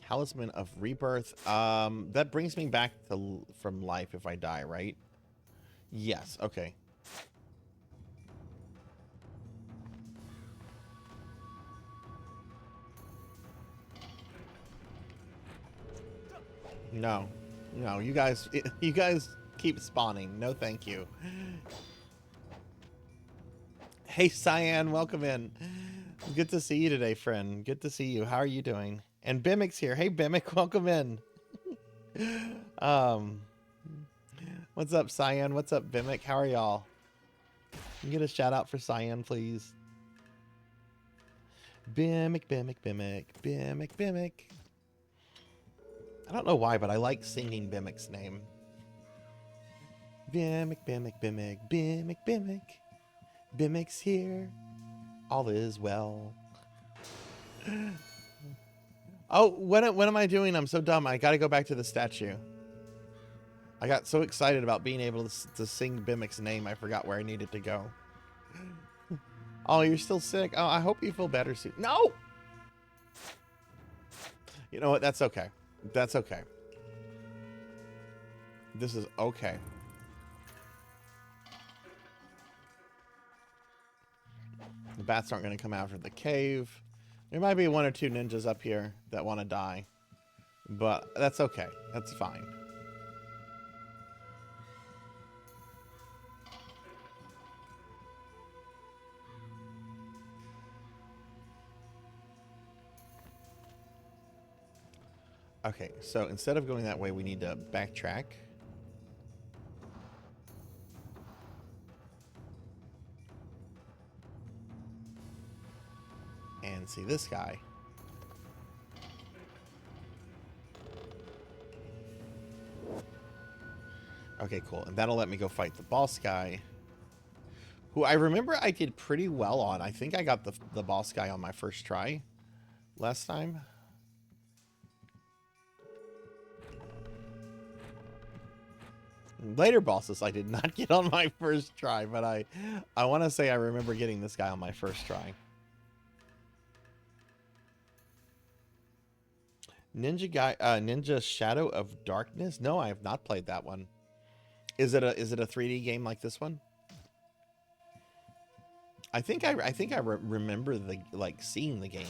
Talisman of Rebirth. That brings me back to from life if I die, right? Yes, okay. No. No, you guys keep spawning. No, thank you. Hey, Cyan, welcome in. Good to see you today, friend. Good to see you. How are you doing? And Bimic's here. Hey, Bimic, welcome in. What's up, Cyan? What's up, Bimic? How are y'all? Can you get a shout out for Cyan, please? Bimic, Bimic, Bimic, Bimic, Bimic. I don't know why, but I like singing Bimic's name. Bimic, Bimic, Bimic, Bimic, Bimic. Bimic's here. All is well. Oh, what am I doing? I'm so dumb. I gotta go back to the statue. I got so excited about being able to sing Bimic's name, I forgot where I needed to go. Oh, you're still sick? Oh, I hope you feel better soon. No! You know what? That's okay. That's okay. This is okay. The bats aren't going to come after the cave. There might be one or two ninjas up here that want to die. But that's okay. That's fine. Okay, so instead of going that way, we need to backtrack. And see this guy. Okay, cool. And that'll let me go fight the boss guy, who I remember I did pretty well on. I think I got the boss guy on my first try last time. Later bosses I did not get on my first try, but I want to say I remember getting this guy on my first try. Ninja Shadow of Darkness? No, I have not played that one. Is it a 3D game like this one? I think I remember seeing the game.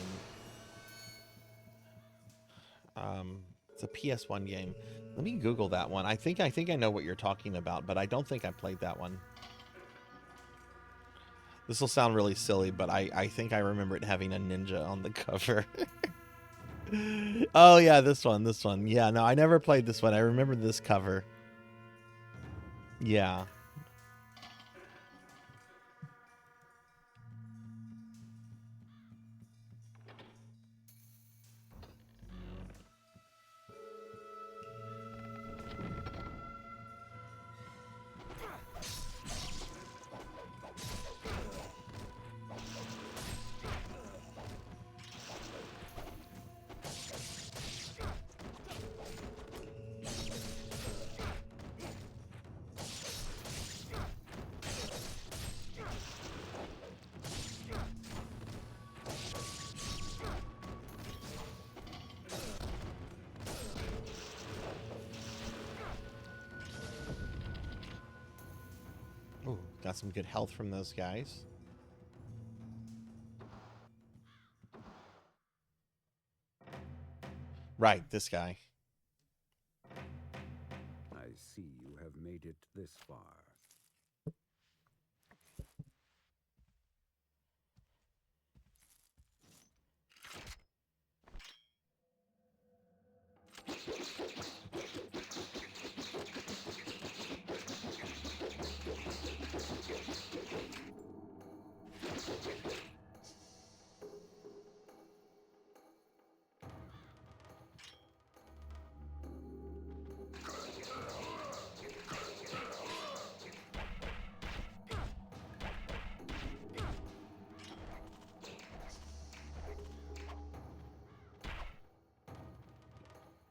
It's a PS1 game. Let me Google that one. I think I know what you're talking about, but I don't think I played that one. This will sound really silly, but I think I remember it having a ninja on the cover. Oh yeah, this one. Yeah, no, I never played this one. I remember this cover. Yeah. Ooh, got some good health from those guys. Right, this guy. I see you have made it this far.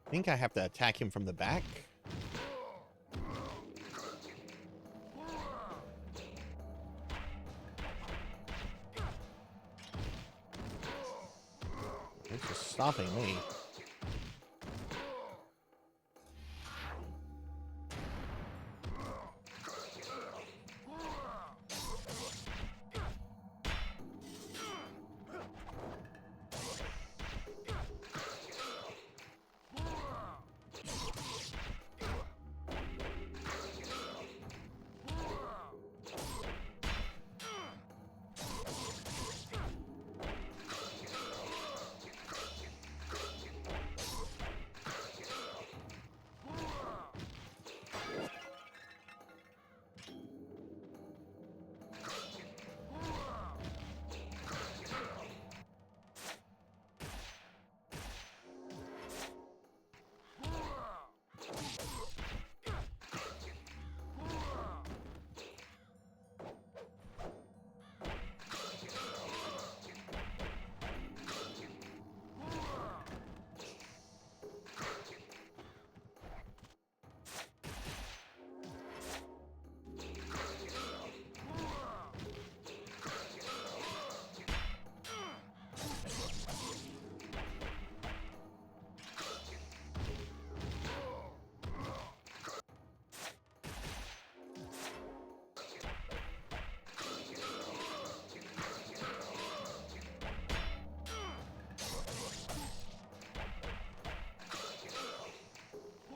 I think I have to attack him from the back. It's just stopping me.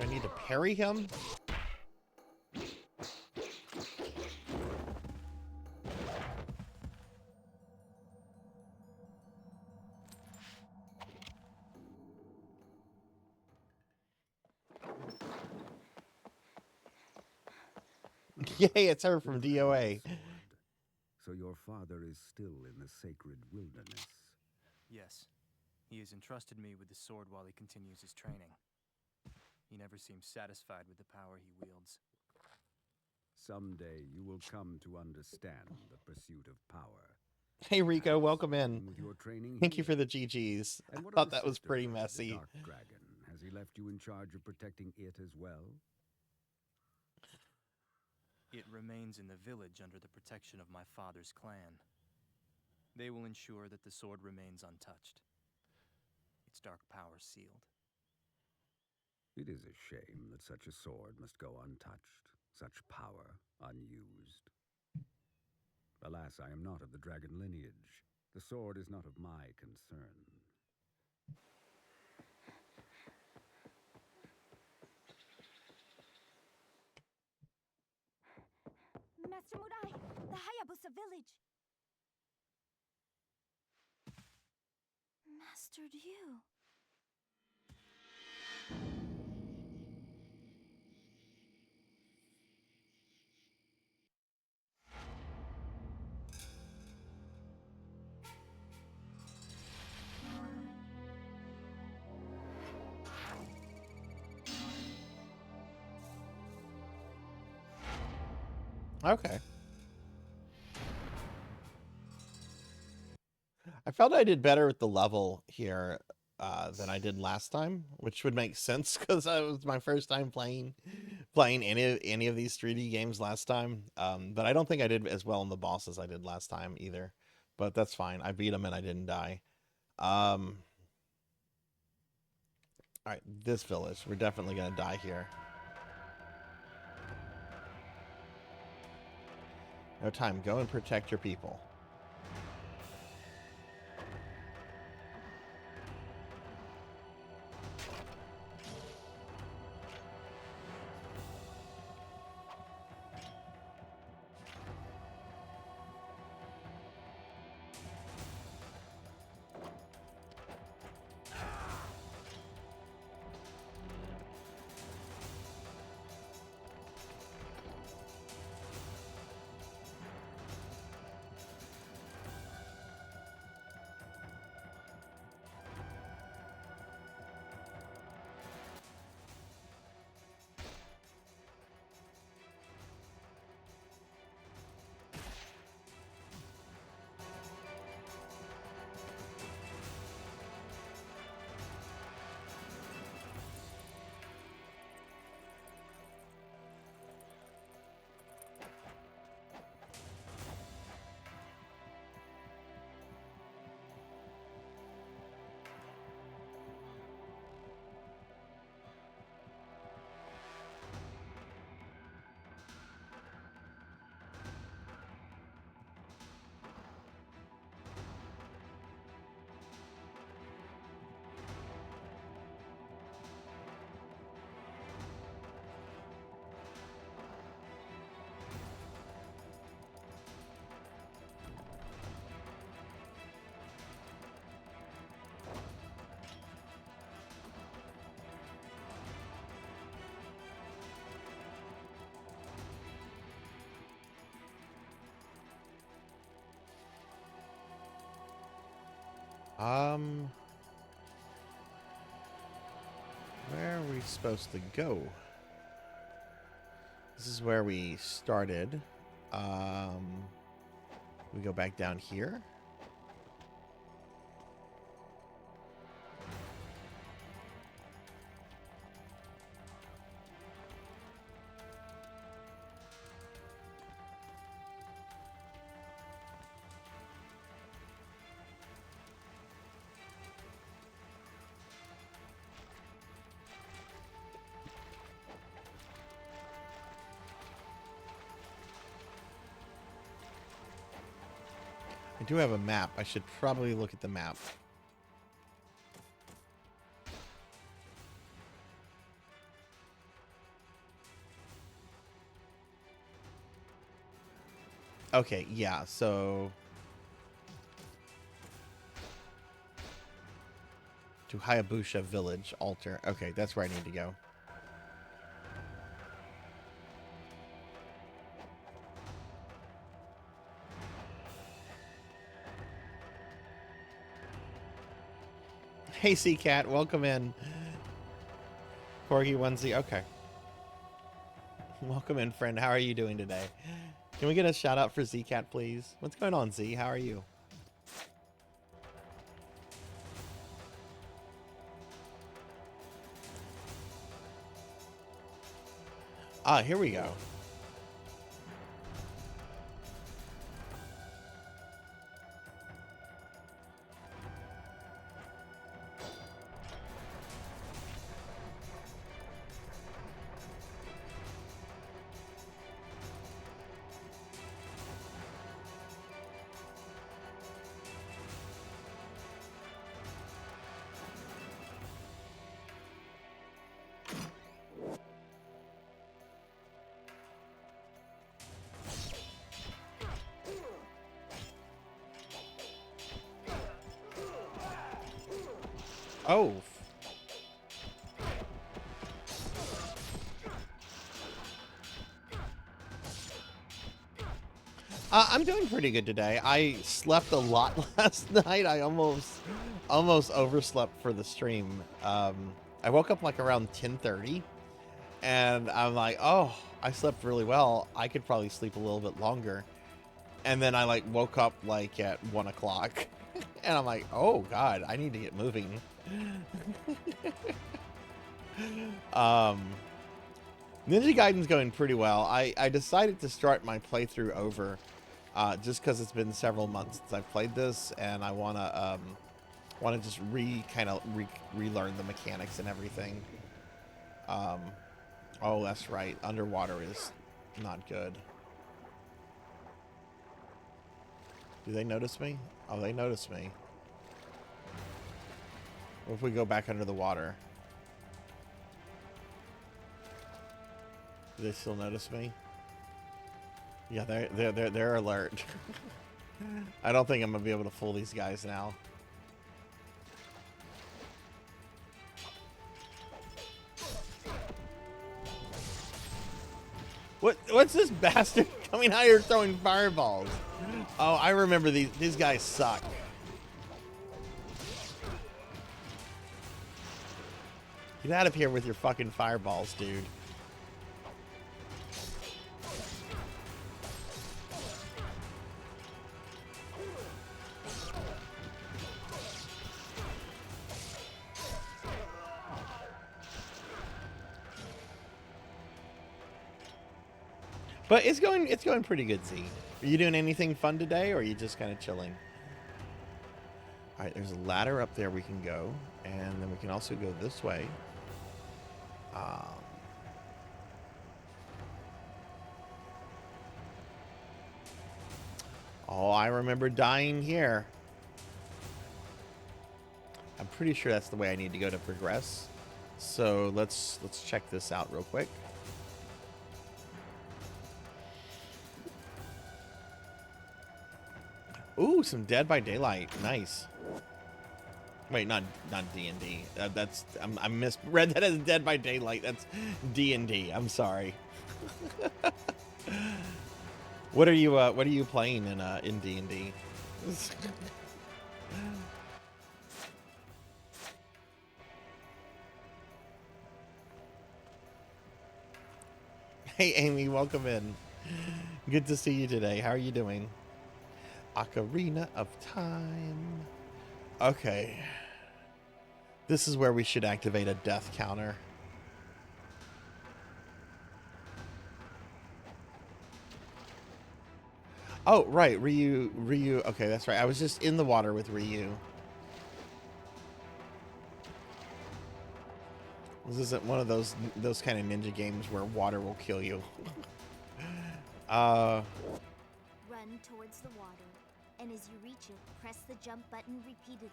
Do I need to parry him? Yay, it's her from DOA. So your father is still in the sacred wilderness. Yes. He has entrusted me with the sword while he continues his training. He never seems satisfied with the power he wields. Someday you will come to understand the pursuit of power. Hey Rico, welcome in. With your training Thank you here. for the GGs. And I what of thought the that was pretty sisterhood, the messy. Dark Dragon? Has he left you in charge of protecting it as well? It remains in the village under the protection of my father's clan. They will ensure that the sword remains untouched. Its dark power sealed. It is a shame that such a sword must go untouched, such power unused. Alas, I am not of the dragon lineage. The sword is not of my concern. Master Murai, the Hayabusa village. Master Ryu. Okay. I felt I did better with the level here than I did last time, which would make sense because it was my first time playing any of these 3D games last time. But I don't think I did as well in the boss as I did last time either. But that's fine. I beat him and I didn't die. All right, this village. We're definitely gonna die here. No time. Go and protect your people. Where are we supposed to go? This is where we started. We go back down here. I do have a map. I should probably look at the map. Okay, yeah, so to Hayabusa Village altar. Okay, that's where I need to go. Hey, C-Cat, welcome in. Corgi onesie, okay. Welcome in, friend. How are you doing today? Can we get a shout out for Z-Cat, please? What's going on, Z? How are you? Ah, here we go. Oh. I'm doing pretty good today. I slept a lot last night. I almost overslept for the stream. I woke up like around 10:30, and I'm like, oh, I slept really well. I could probably sleep a little bit longer. And then I like woke up like at 1 o'clock, and I'm like, oh God, I need to get moving. Ninja Gaiden's going pretty well. I decided to start my playthrough over. Just because it's been several months since I've played this, and I wanna just relearn the mechanics and everything. Oh, that's right. Underwater is not good. Do they notice me? Oh, they notice me. What if we go back under the water? Do they still notice me? Yeah, they're alert. I don't think I'm gonna be able to fool these guys now. What's this bastard coming out here throwing fireballs? Oh, I remember these guys suck. Get out of here with your fucking fireballs, dude. But it's going pretty good, Z. Are you doing anything fun today, or are you just kind of chilling? All right, there's a ladder up there we can go, and then we can also go this way. Oh, I remember dying here. I'm pretty sure that's the way I need to go to progress. So let's check this out real quick. Ooh, some Dead by Daylight. Nice. Wait, not D&D. That's I misread that as Dead by Daylight. That's D&D. I'm sorry. What are you playing in D&D? Hey Amy, welcome in. Good to see you today. How are you doing? Ocarina of Time. Okay. This is where we should activate a death counter. Oh, right. Ryu. Okay, that's right. I was just in the water with Ryu. This isn't one of those kind of ninja games where water will kill you. Run towards the water, and as you reach it, press the jump button repeatedly.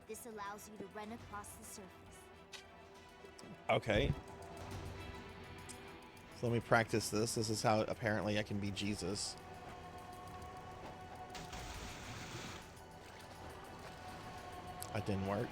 This allows you to run across the surface. Okay. So let me practice this. This is how apparently I can be Jesus. That didn't work.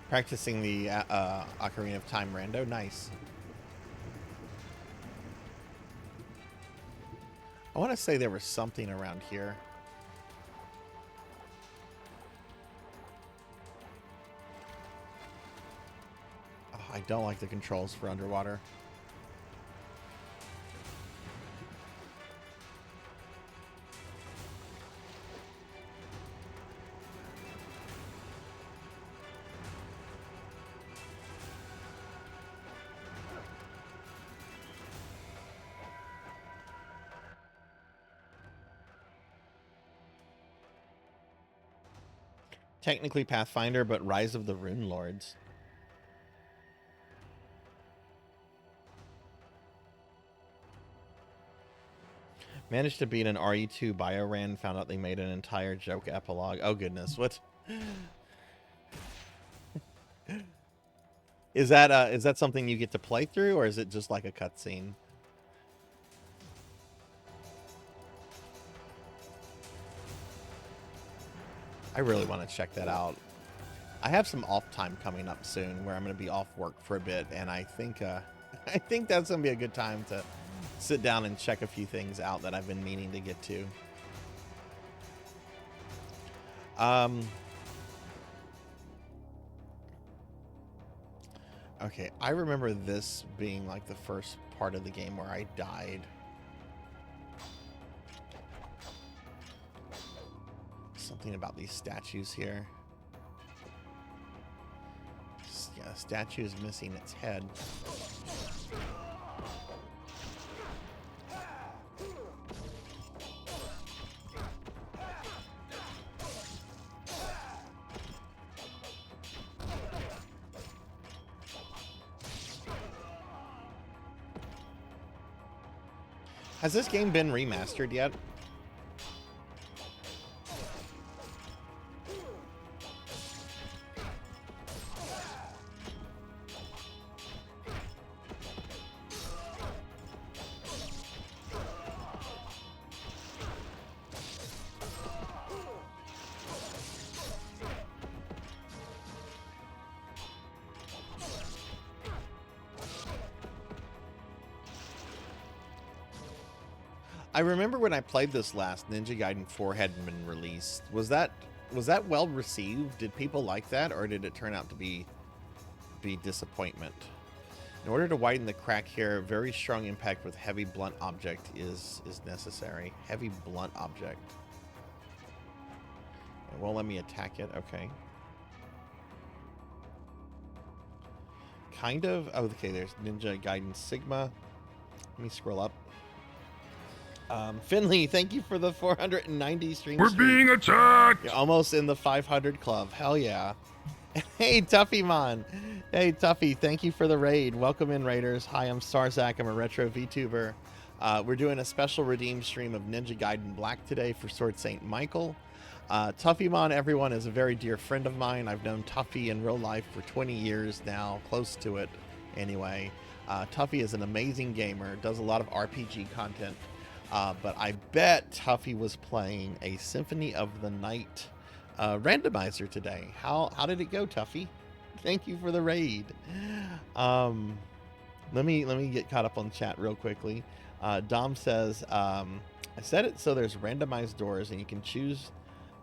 Practicing the Ocarina of Time rando. Nice. I want to say there was something around here. Oh, I don't like the controls for underwater. Technically Pathfinder, but Rise of the Rune Lords. Managed to beat an RE2 Bioran, found out they made an entire joke epilogue. Oh goodness, what? Is that something you get to play through, or is it just like a cutscene? I really want to check that out. I have some off time coming up soon where I'm going to be off work for a bit, and I think I think that's going to be a good time to sit down and check a few things out that I've been meaning to get to. Okay, I remember this being like the first part of the game where I died. Something about these statues here. Yeah, the statue is missing its head. Has this game been remastered yet? I remember when I played this last, Ninja Gaiden 4 hadn't been released. Was that well received? Did people like that, or did it turn out to be disappointment? In order to widen the crack here, very strong impact with heavy blunt object is necessary. Heavy blunt object. It won't let me attack it. Okay. Kind of. Oh, okay, there's Ninja Gaiden Sigma. Let me scroll up. Finley, thank you for the 490 stream. We're being attacked! You're almost in the 500 club. Hell yeah. Hey, Tuffy Mon. Hey, Tuffy, thank you for the raid. Welcome in, Raiders. Hi, I'm Sarzac. I'm a retro VTuber. We're doing a special redeem stream of Ninja Gaiden Black today for Sword St. Michael. Tuffy Mon, everyone, is a very dear friend of mine. I've known Tuffy in real life for 20 years now, close to it anyway. Tuffy is an amazing gamer, does a lot of RPG content. But I bet Tuffy was playing a Symphony of the Night randomizer today. How did it go, Tuffy? Thank you for the raid. Let me get caught up on chat real quickly. Dom says, I set it so there's randomized doors and you can choose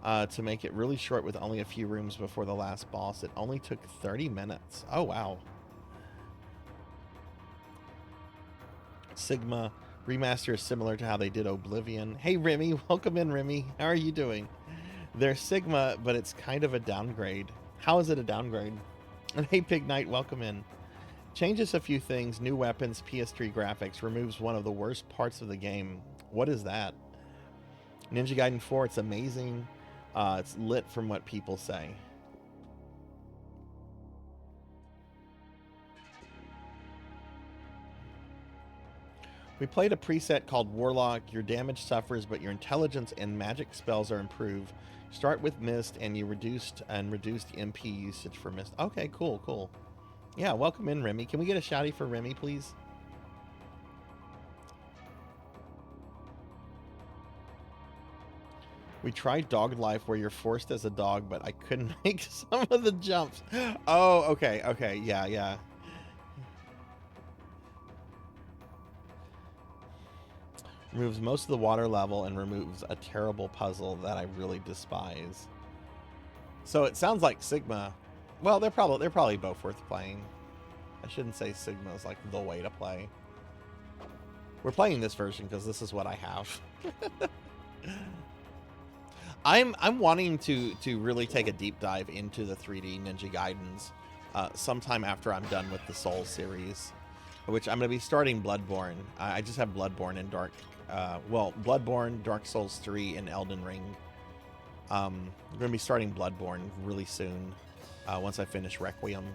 to make it really short with only a few rooms before the last boss. It only took 30 minutes. Oh, wow. Sigma remaster is similar to how they did Oblivion. Hey, Remy. Welcome in, Remy. How are you doing? They're Sigma, but it's kind of a downgrade. How is it a downgrade? And hey, Pig Knight, welcome in. Changes a few things. New weapons, PS3 graphics. Removes one of the worst parts of the game. What is that? Ninja Gaiden 4, it's amazing. It's lit from what people say. We played a preset called Warlock. Your damage suffers, but your intelligence and magic spells are improved. Start with Mist, and you reduced MP usage for Mist. Okay, cool. Yeah, welcome in, Remy. Can we get a shouty for Remy, please? We tried Dog Life, where you're forced as a dog, but I couldn't make some of the jumps. Oh, okay, yeah. Removes most of the water level and removes a terrible puzzle that I really despise. So it sounds like Sigma. Well, they're probably both worth playing. I shouldn't say Sigma is like the way to play. We're playing this version because this is what I have. I'm wanting to really take a deep dive into the 3D Ninja Gaidens sometime after I'm done with the Soul series, which I'm going to be starting Bloodborne. I just have Bloodborne and Bloodborne, Dark Souls 3, and Elden Ring. I'm going to be starting Bloodborne really soon once I finish Requiem.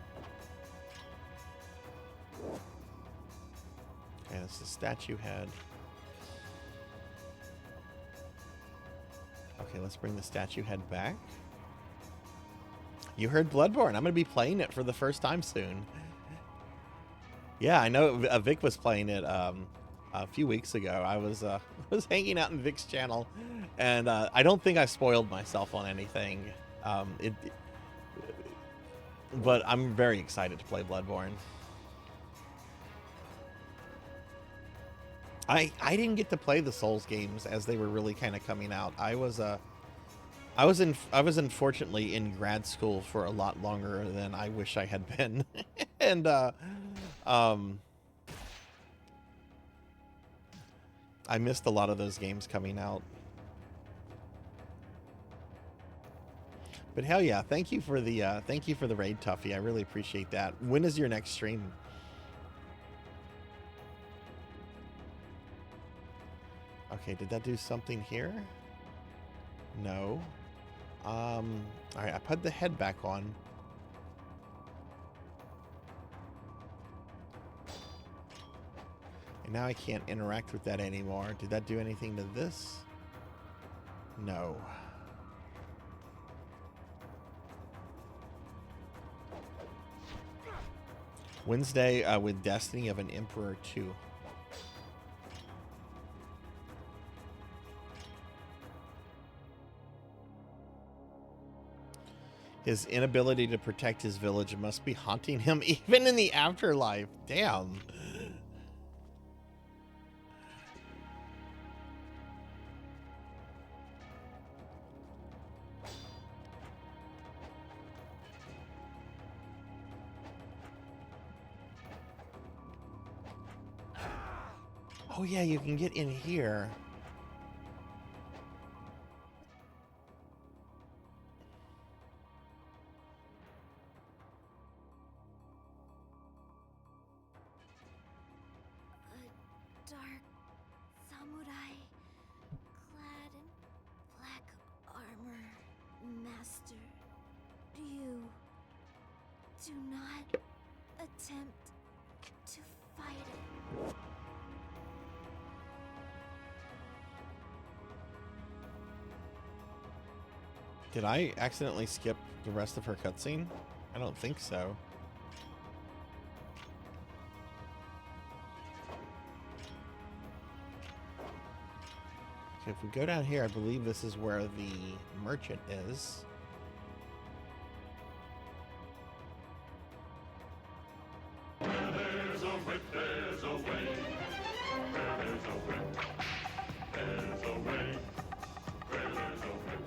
Okay, that's the statue head. Okay, let's bring the statue head back. You heard Bloodborne. I'm going to be playing it for the first time soon. Yeah, I know Vic was playing it a few weeks ago. I was hanging out in Vic's channel, and I don't think I spoiled myself on anything. But I'm very excited to play Bloodborne. I didn't get to play the Souls games as they were really kind of coming out. I was unfortunately in grad school for a lot longer than I wish I had been. And I missed a lot of those games coming out. But hell yeah, thank you for the raid, Tuffy. I really appreciate that. When is your next stream? Okay, did that do something here? No. All right, I put the head back on. And now I can't interact with that anymore. Did that do anything to this? No. Wednesday with Destiny of an Emperor 2. His inability to protect his village must be haunting him even in the afterlife. Damn. Oh yeah, you can get in here. A dark samurai clad in black armor. Master, you do not attempt to fight it. Did I accidentally skip the rest of her cutscene? I don't think so. Okay, if we go down here, I believe this is where the merchant is. There's a way, there's a way. There's a way. There's a way. There's a way.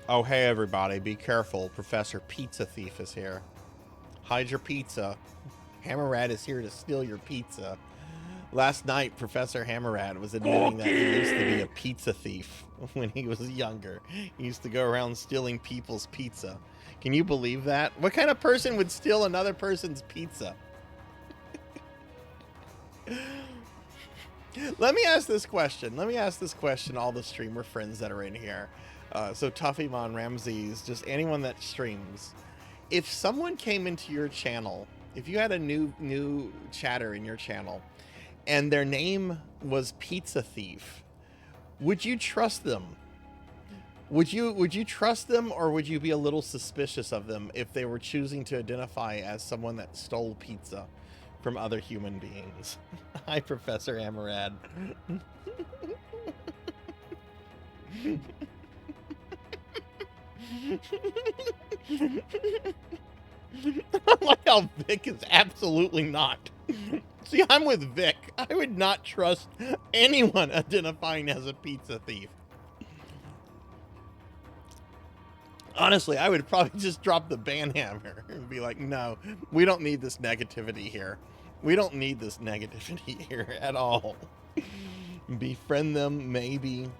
Oh, hey everybody, be careful. Professor Pizza Thief is here. Hide your pizza. Hammerrad is here to steal your pizza. Last night, Professor Hammerrad was admitting that he used to be a pizza thief when he was younger. He used to go around stealing people's pizza. Can you believe that? What kind of person would steal another person's pizza? Let me ask this question. Let me ask this question all the streamer friends that are in here. So Tuffymon, Ramses, just anyone that streams. If someone came into your channel, if you had a new chatter in your channel, and their name was Pizza Thief, would you trust them? Would you trust them, or would you be a little suspicious of them if they were choosing to identify as someone that stole pizza from other human beings? Hi, Professor Hammerrad. I like how Vic is absolutely not. See, I'm with Vic. I would not trust anyone identifying as a pizza thief. Honestly, I would probably just drop the banhammer and be like, no, we don't need this negativity here. We don't need this negativity here at all. Befriend them, maybe.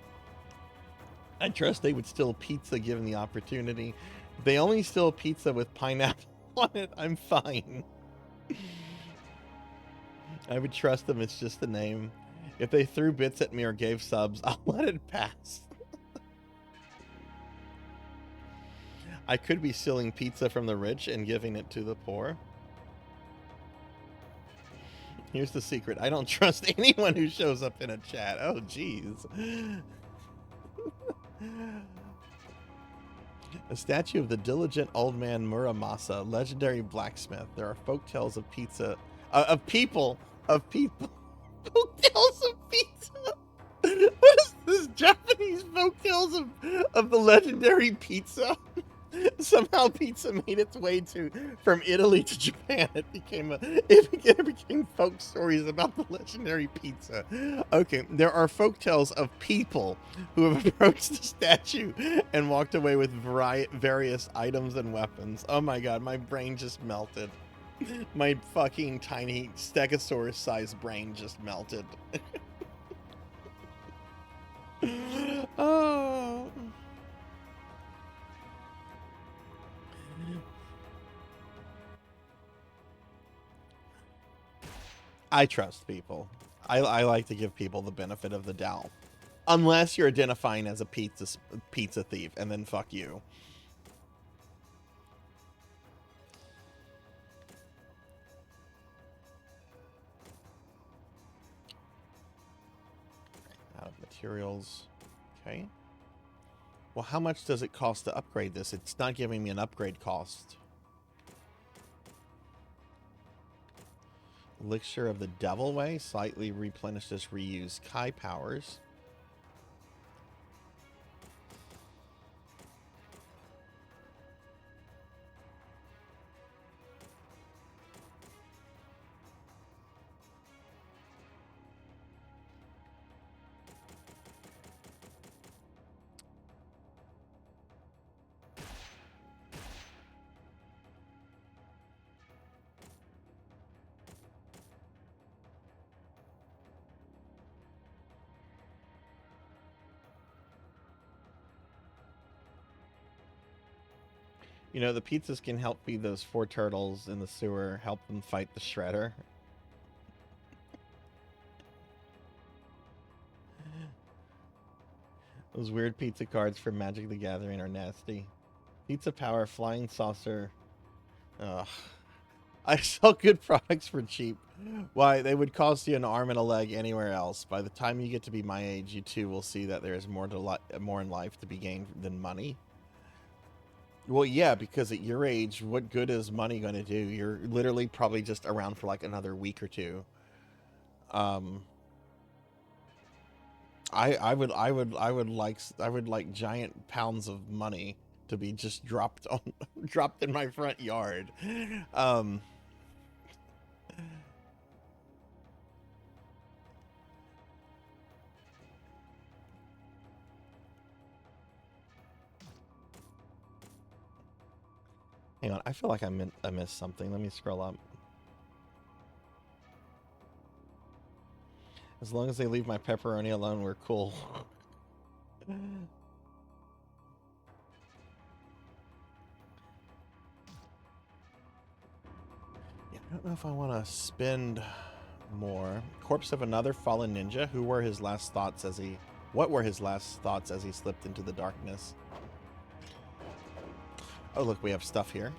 I trust they would steal pizza given the opportunity. If they only steal pizza with pineapple on it, I'm fine. I would trust them, it's just a name. If they threw bits at me or gave subs, I'll let it pass. I could be stealing pizza from the rich and giving it to the poor. Here's the secret. I don't trust anyone who shows up in a chat. Oh, jeez. A statue of the diligent old man Muramasa, legendary blacksmith. There are folk tales of pizza, of people, folk tales of pizza. What is this Japanese folk tales of the legendary pizza? Somehow pizza made its way from Italy to Japan. It became folk stories about the legendary pizza. Okay, there are folk tales of people who have approached the statue and walked away with various items and weapons. Oh my god, my brain just melted. My fucking tiny stegosaurus-sized brain just melted. Oh. I trust people. I like to give people the benefit of the doubt. Unless you're identifying as a pizza thief, and then fuck you. Out of materials. Okay. Well, how much does it cost to upgrade this? It's not giving me an upgrade cost. Elixir of the Devil Way. Slightly replenishes reuse Kai powers. You know, the pizzas can help feed those 4 turtles in the sewer, help them fight the shredder. Those weird pizza cards from Magic the Gathering are nasty. Pizza Power, Flying Saucer. Ugh. I sell good products for cheap. Why, they would cost you an arm and a leg anywhere else. By the time you get to be my age, you too will see that there is more in life to be gained than money. Well, yeah, because at your age, what good is money going to do? You're literally probably just around for like another week or two. I would like giant pounds of money to be just dropped in my front yard. Hang on, I feel like I missed something. Let me scroll up. As long as they leave my pepperoni alone, we're cool. Yeah, I don't know if I want to spend more. Corpse of another fallen ninja. What were his last thoughts as he slipped into the darkness? Oh, look, we have stuff here.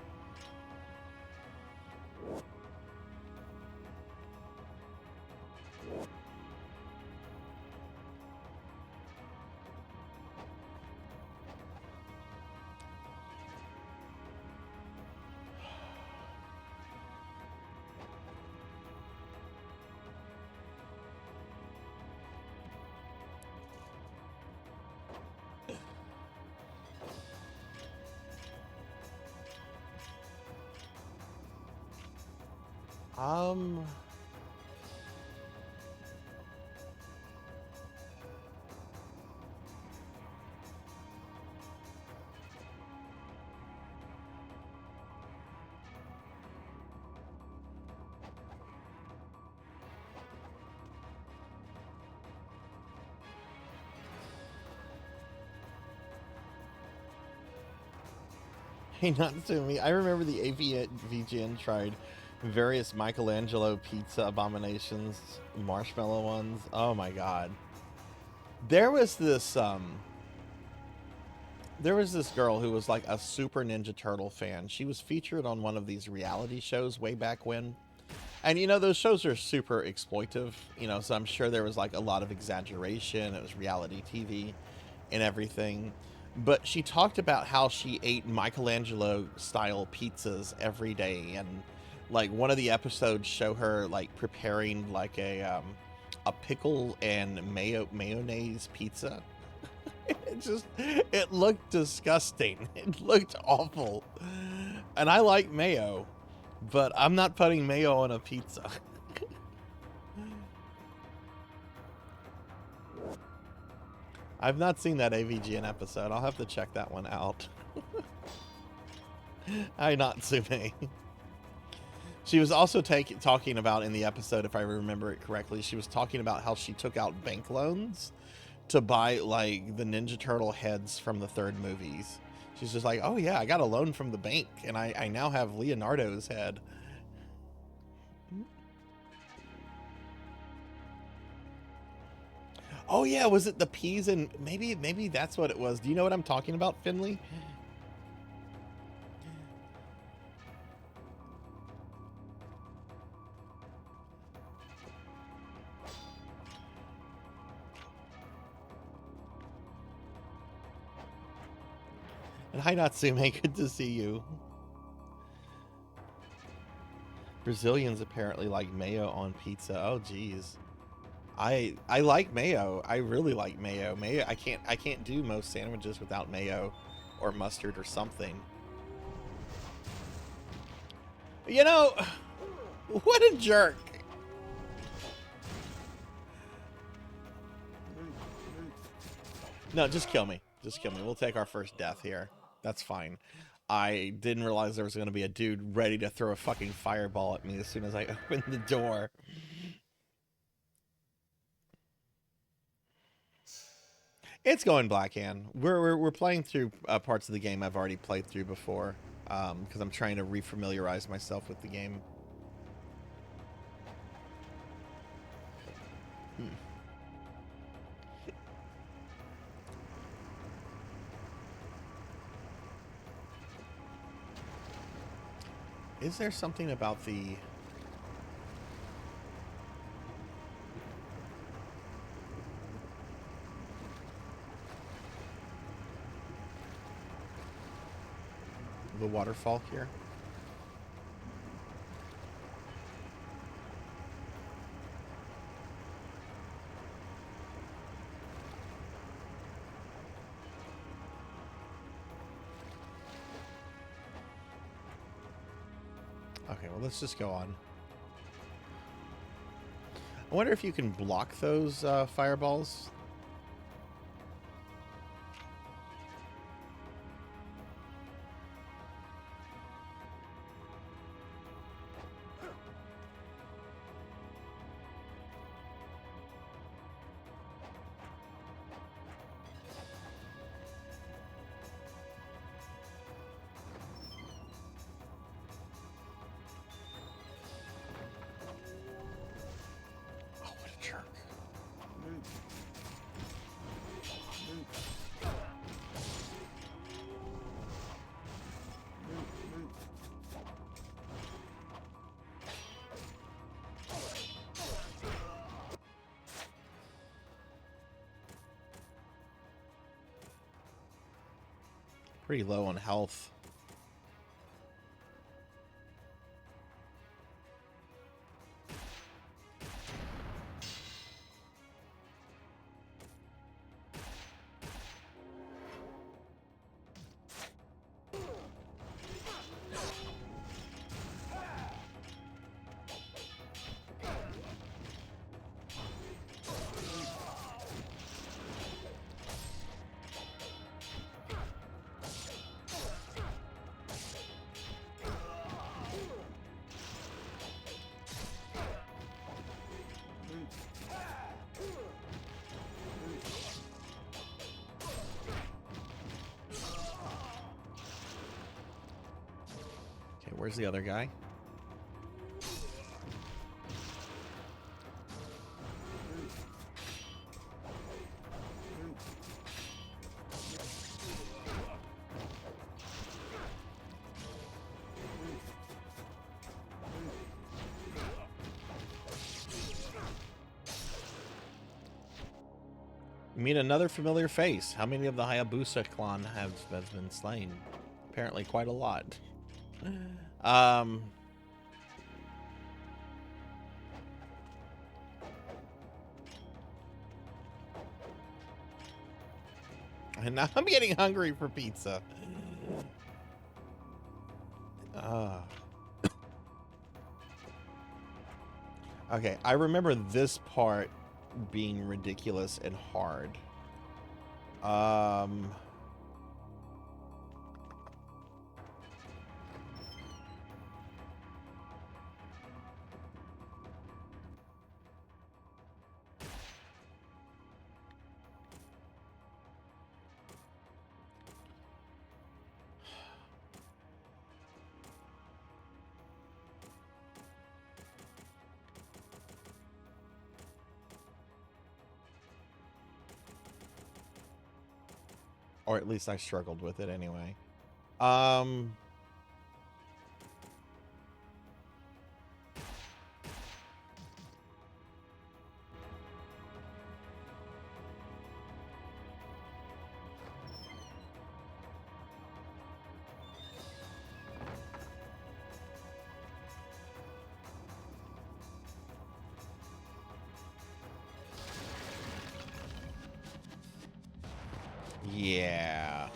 Hey, Natsumi, I remember the AVGN tried various Michelangelo pizza abominations, marshmallow ones. Oh my god. There was this girl who was like a super Ninja Turtle fan. She was featured on one of these reality shows way back when. And you know, those shows are super exploitive, you know, so I'm sure there was like a lot of exaggeration. It was reality TV. and everything. But she talked about how she ate Michelangelo style pizzas every day, and like one of the episodes show her like preparing like a pickle and mayonnaise pizza. It looked disgusting. It looked awful. And I like mayo, but I'm not putting mayo on a pizza. I've not seen that AVGN episode. I'll have to check that one out. Hi, Natsume. She was also talking about in the episode, if I remember it correctly, she was talking about how she took out bank loans to buy like the Ninja Turtle heads from the third movies. She's just like, oh yeah, I got a loan from the bank and I now have Leonardo's head. Oh yeah, was it the peas and maybe that's what it was. Do you know what I'm talking about, Finley? And hi Natsume, good to see you. Brazilians apparently like mayo on pizza. Oh geez. I like mayo. I really like mayo. Mayo I can't do most sandwiches without mayo or mustard or something. You know, what a jerk. No, just kill me. Just kill me. We'll take our first death here. That's fine. I didn't realize there was going to be a dude ready to throw a fucking fireball at me as soon as I opened the door. It's going Blackhand. We're playing through parts of the game I've already played through before, because I'm trying to refamiliarize myself with the game. Is there something about the... waterfall here? Okay, well, let's just go on. I wonder if you can block those fireballs. Pretty low on health. Where's the other guy? meet another familiar face. How many of the Hayabusa clan have been slain? Apparently quite a lot. And now I'm getting hungry for pizza. Okay, I remember this part being ridiculous and hard. Or at least I struggled with it anyway. Yeah.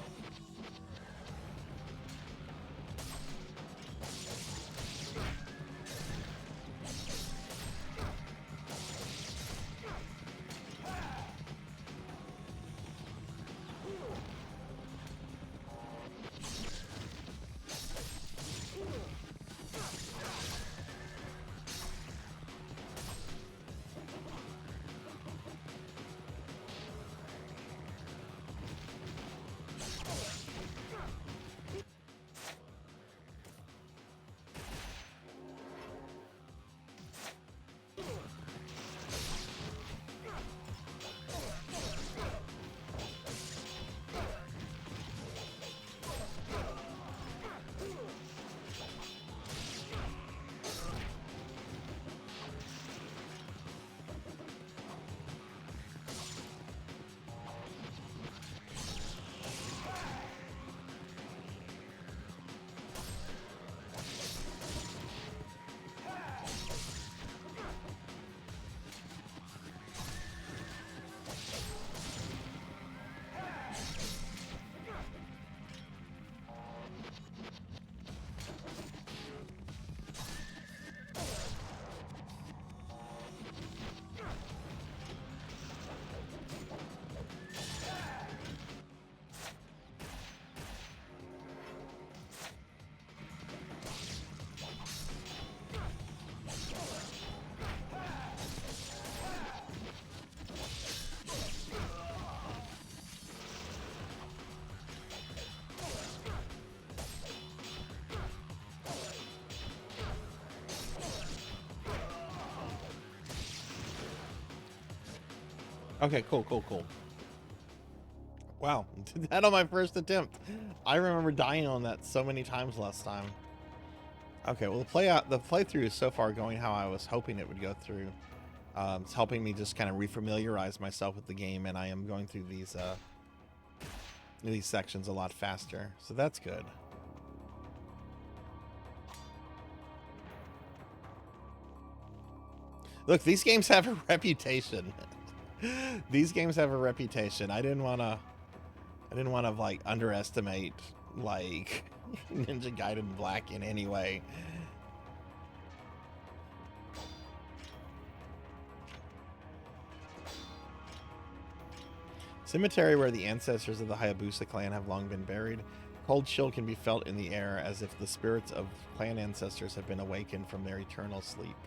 Okay, cool. Wow, did that on my first attempt. I remember dying on that so many times last time. Okay, well, the playthrough is so far going how I was hoping it would go through. It's helping me just kind of refamiliarize myself with the game, and I am going through these sections a lot faster, so that's good. Look, these games have a reputation. These games have a reputation. I didn't want to like underestimate like Ninja Gaiden Black in any way. Cemetery where the ancestors of the Hayabusa clan have long been buried. Cold chill can be felt in the air as if the spirits of clan ancestors have been awakened from their eternal sleep.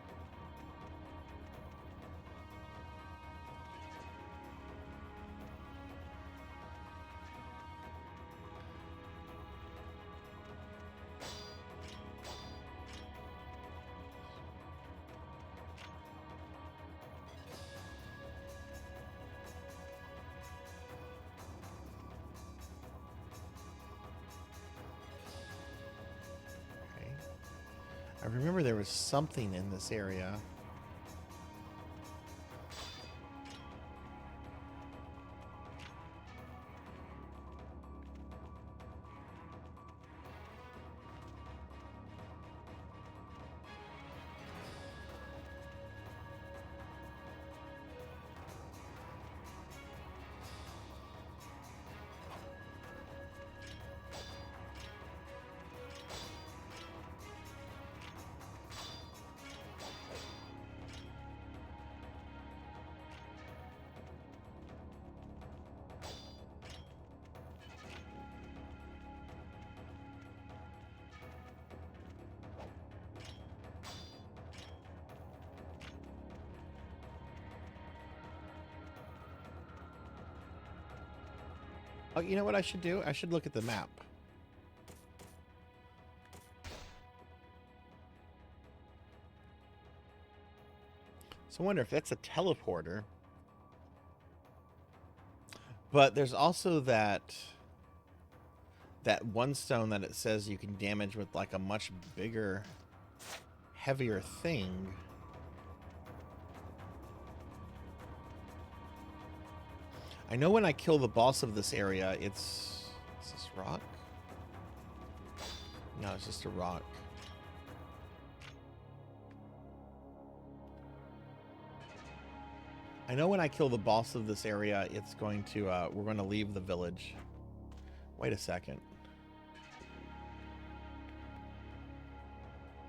I remember there was something in this area. Oh, you know what I should do? I should look at the map. So I wonder if that's a teleporter. But there's also that one stone that it says you can damage with like a much bigger, heavier thing. I know when I kill the boss of this area, it's... Is this rock? No, it's just a rock. I know when I kill the boss of this area, it's going to, we're going to leave the village. Wait a second.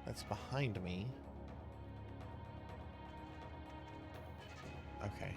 That's behind me. Okay.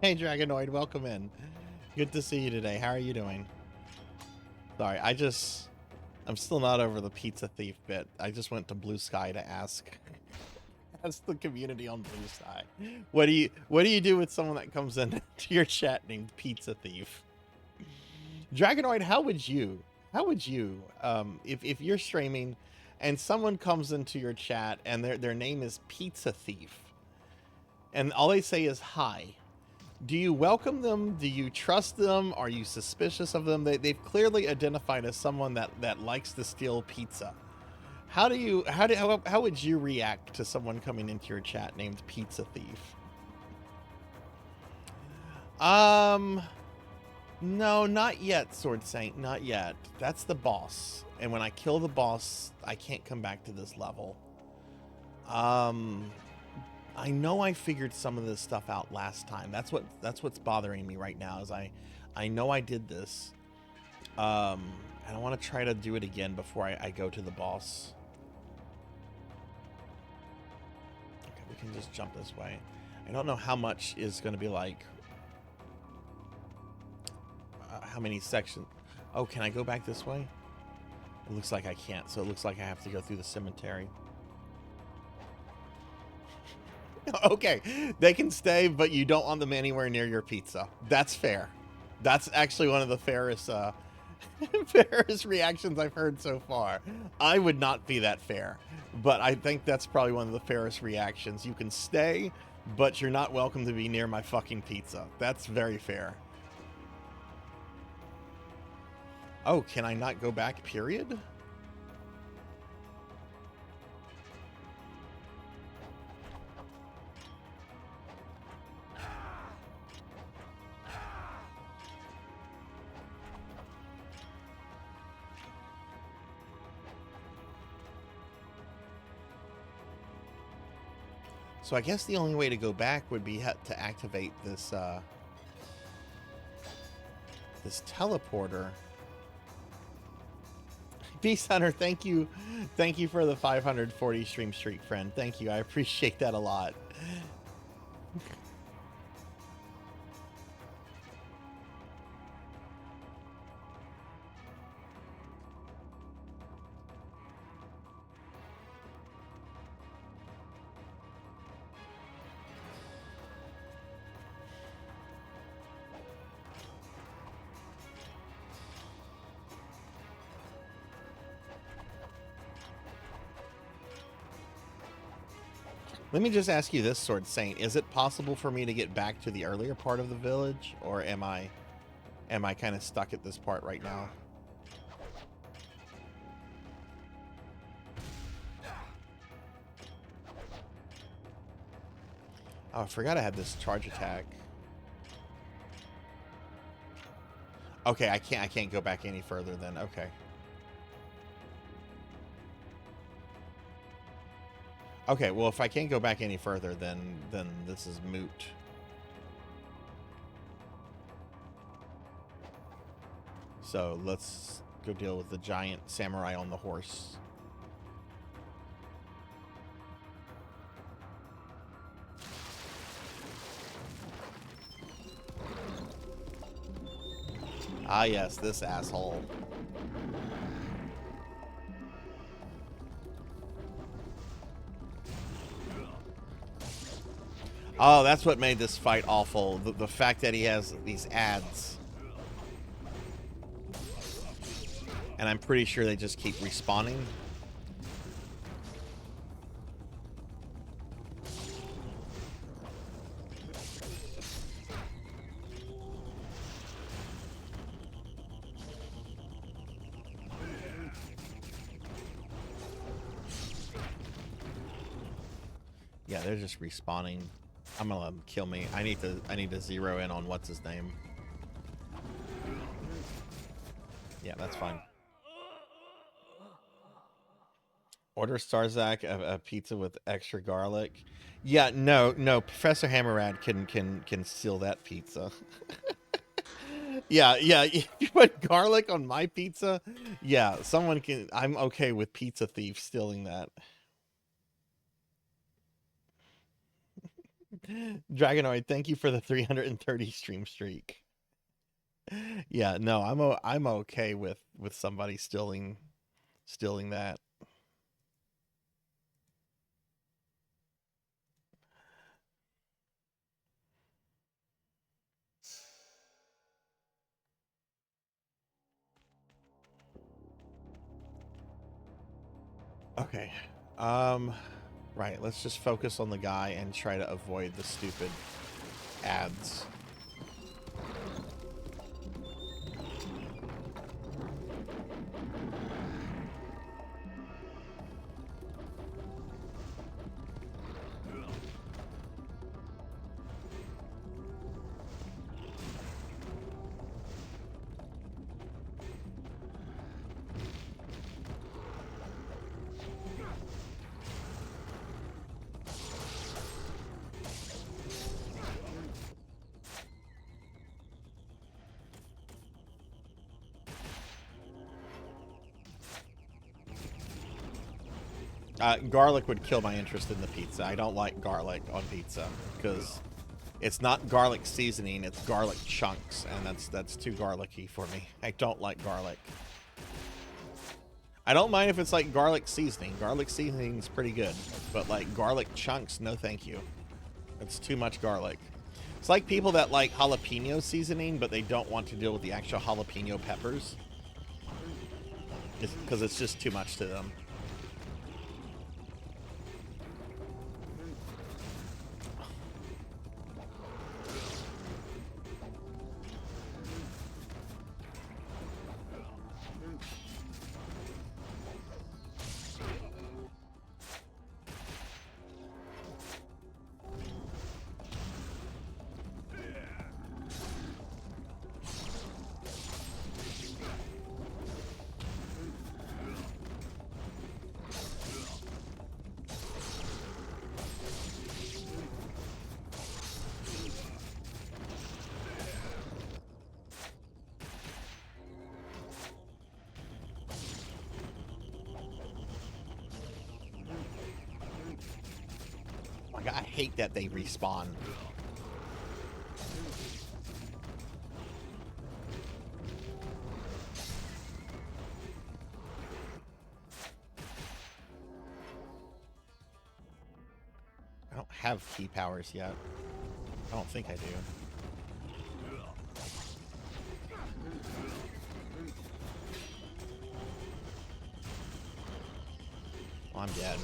Hey, Dragonoid, welcome in. Good to see you today. How are you doing? Sorry, I'm still not over the pizza thief bit. I just went to Blue Sky to ask. That's the community on Blue Sky. What do you do with someone that comes into your chat named Pizza Thief? Dragonoid, how would you, if you're streaming and someone comes into your chat and their name is Pizza Thief and all they say is hi, do you welcome them? Do you trust them? Are you suspicious of them? They've clearly identified as someone that likes to steal pizza. How would you react to someone coming into your chat named Pizza Thief? No, not yet, Sword Saint, not yet. That's the boss. And when I kill the boss, I can't come back to this level. I know I figured some of this stuff out last time. That's what's bothering me right now is I know I did this. And I want to try to do it again before I go to the boss. Okay, we can just jump this way. I don't know how much is going to be like how many sections. Oh, can I go back this way? It looks like I can't, so it looks like I have to go through the cemetery. Okay, they can stay, but you don't want them anywhere near your pizza. That's fair. That's actually one of the fairest fairest reactions I've heard so far. I would not be that fair, but I think that's probably one of the fairest reactions. You can stay, but you're not welcome to be near my fucking pizza. That's very fair. Oh, can I not go back, period? So I guess the only way to go back would be to activate this this teleporter. Beast Hunter, thank you for the 540 stream streak, friend. Thank you, I appreciate that a lot. Let me just ask you this, Sword Saint. Is it possible for me to get back to the earlier part of the village, or am I kind of stuck at this part right now? Oh, I forgot I had this charge attack. Okay, I can't go back any further then. Okay. Okay, well, if I can't go back any further, then this is moot. So let's go deal with the giant samurai on the horse. Ah, yes, this asshole. Oh, that's what made this fight awful. The fact that he has these ads. And I'm pretty sure they just keep respawning. Yeah, they're just respawning. I'm gonna let them kill me. I need to zero in on what's his name. Yeah, that's fine. Order Sarzac a pizza with extra garlic. Yeah, no, Professor Hammerad can steal that pizza. yeah, if you put garlic on my pizza, yeah, someone can. I'm okay with Pizza Thief stealing that. Dragonoid, thank you for the 330 stream streak. Yeah, no, I'm okay with somebody stealing that. Okay. Right, let's just focus on the guy and try to avoid the stupid ads. Garlic would kill my interest in the pizza. I don't like garlic on pizza because it's not garlic seasoning, it's garlic chunks, and that's too garlicky for me. I don't like garlic. I don't mind if it's like garlic seasoning. Garlic seasoning is pretty good, but like garlic chunks, no thank you. It's too much garlic. It's like people that like jalapeno seasoning, but they don't want to deal with the actual jalapeno peppers because it's just too much to them. I hate that they respawn. I don't have key powers yet. I don't think I do. Well, I'm dead.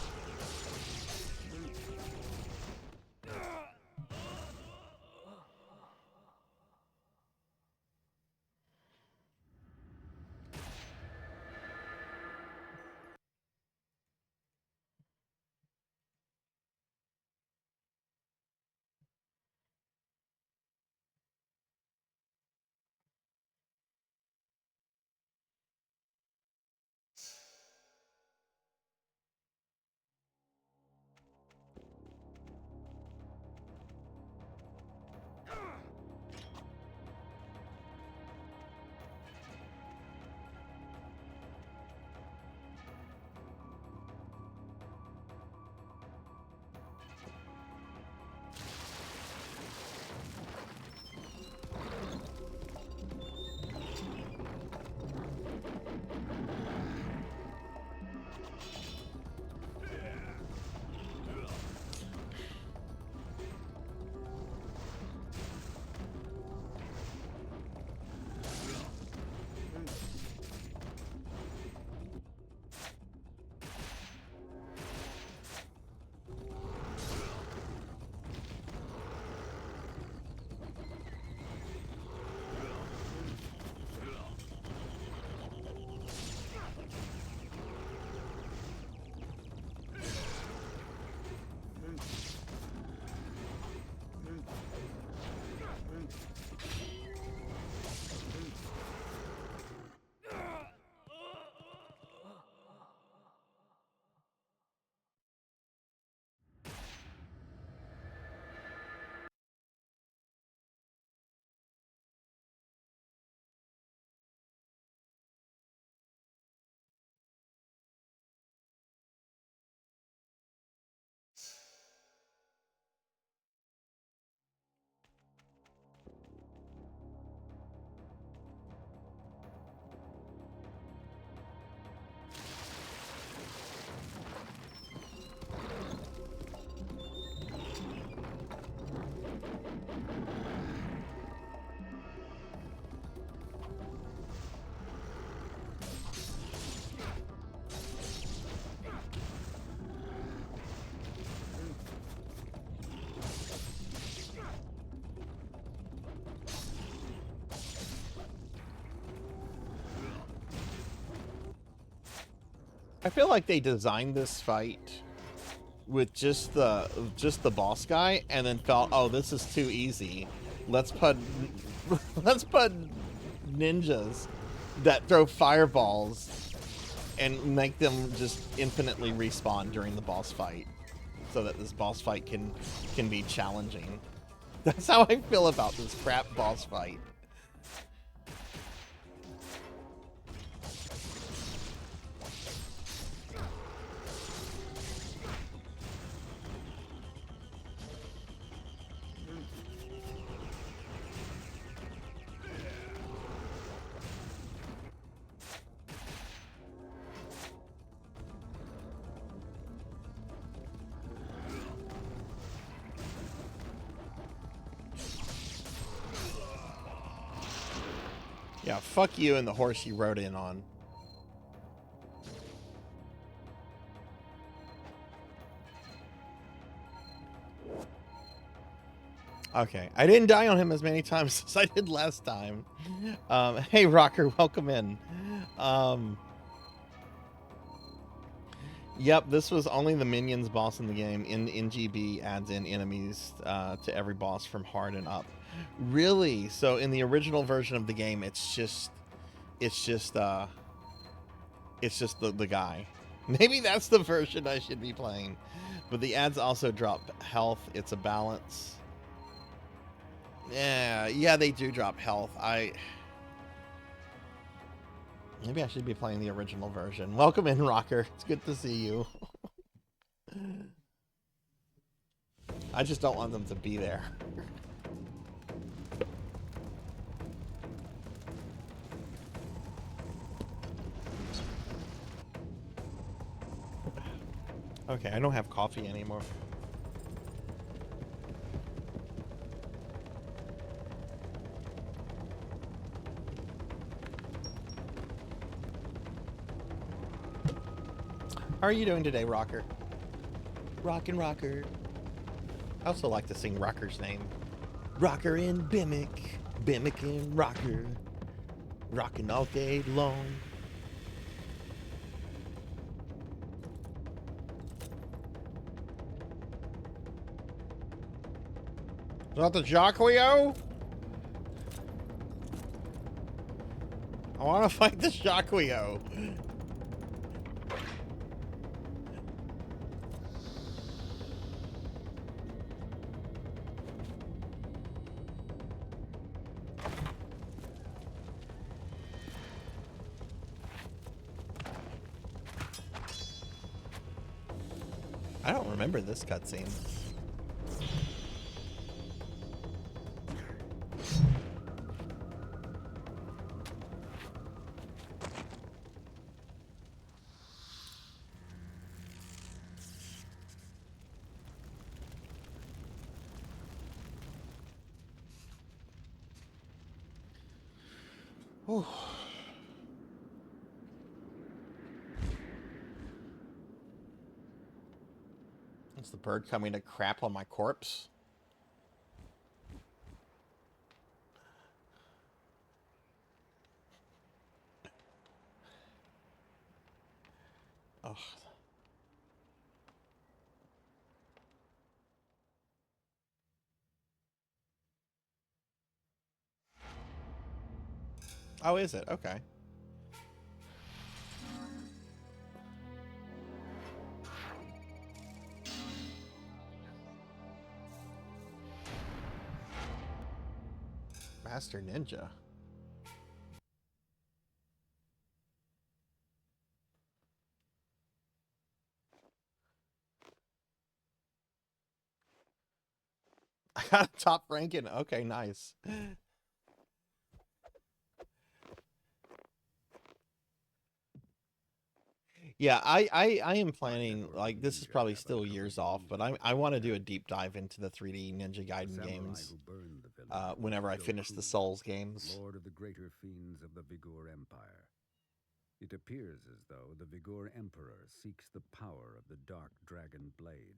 I feel like they designed this fight with just the boss guy, and then felt, oh, this is too easy. Let's put let's put ninjas that throw fireballs and make them just infinitely respawn during the boss fight, so that this boss fight can be challenging. That's how I feel about this crap boss fight. Yeah, fuck you and the horse you rode in on. Okay, I didn't die on him as many times as I did last time. Hey, Rocker, welcome in. Yep, this was only the minions boss in the game. In NGB adds in enemies to every boss from hard and up. Really? So in the original version of the game, it's just the guy. Maybe that's the version I should be playing. But the ads also drop health. It's a balance. Yeah, they do drop health. Maybe I should be playing the original version. Welcome in, Rocker. It's good to see you. I just don't want them to be there. Okay, I don't have coffee anymore. How are you doing today, Rocker? Rockin' Rocker. I also like to sing Rocker's name. Rocker and Bimic. Bimic and Rocker. Rockin' all day long. Is that the Jacquio? I want to fight the Jacquio. I don't remember this cutscene. Whew. Is the bird coming to crap on my corpse? Oh. Oh, is it? Okay. Master Ninja. I got a top ranking. Okay, nice. Yeah, I am planning, like, this is probably still years off, but I want to do a deep dive into the 3D Ninja Gaiden games whenever I finish the Souls games. Lord of the greater fiends of the Vigor Empire. It appears as though the Vigor Emperor seeks the power of the Dark Dragon Blade.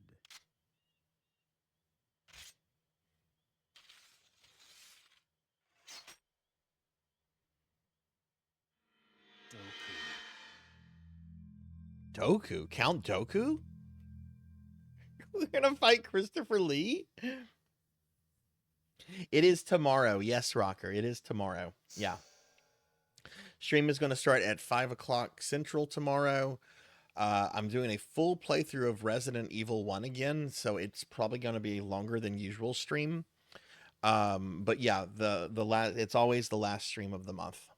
Doku? Count Doku? We're gonna fight Christopher Lee? It is tomorrow. Yes, Rocker. It is tomorrow. Yeah. Stream is going to start at 5 o'clock Central tomorrow. I'm doing a full playthrough of Resident Evil 1 again, so it's probably going to be a longer than usual stream. But yeah, it's always the last stream of the month.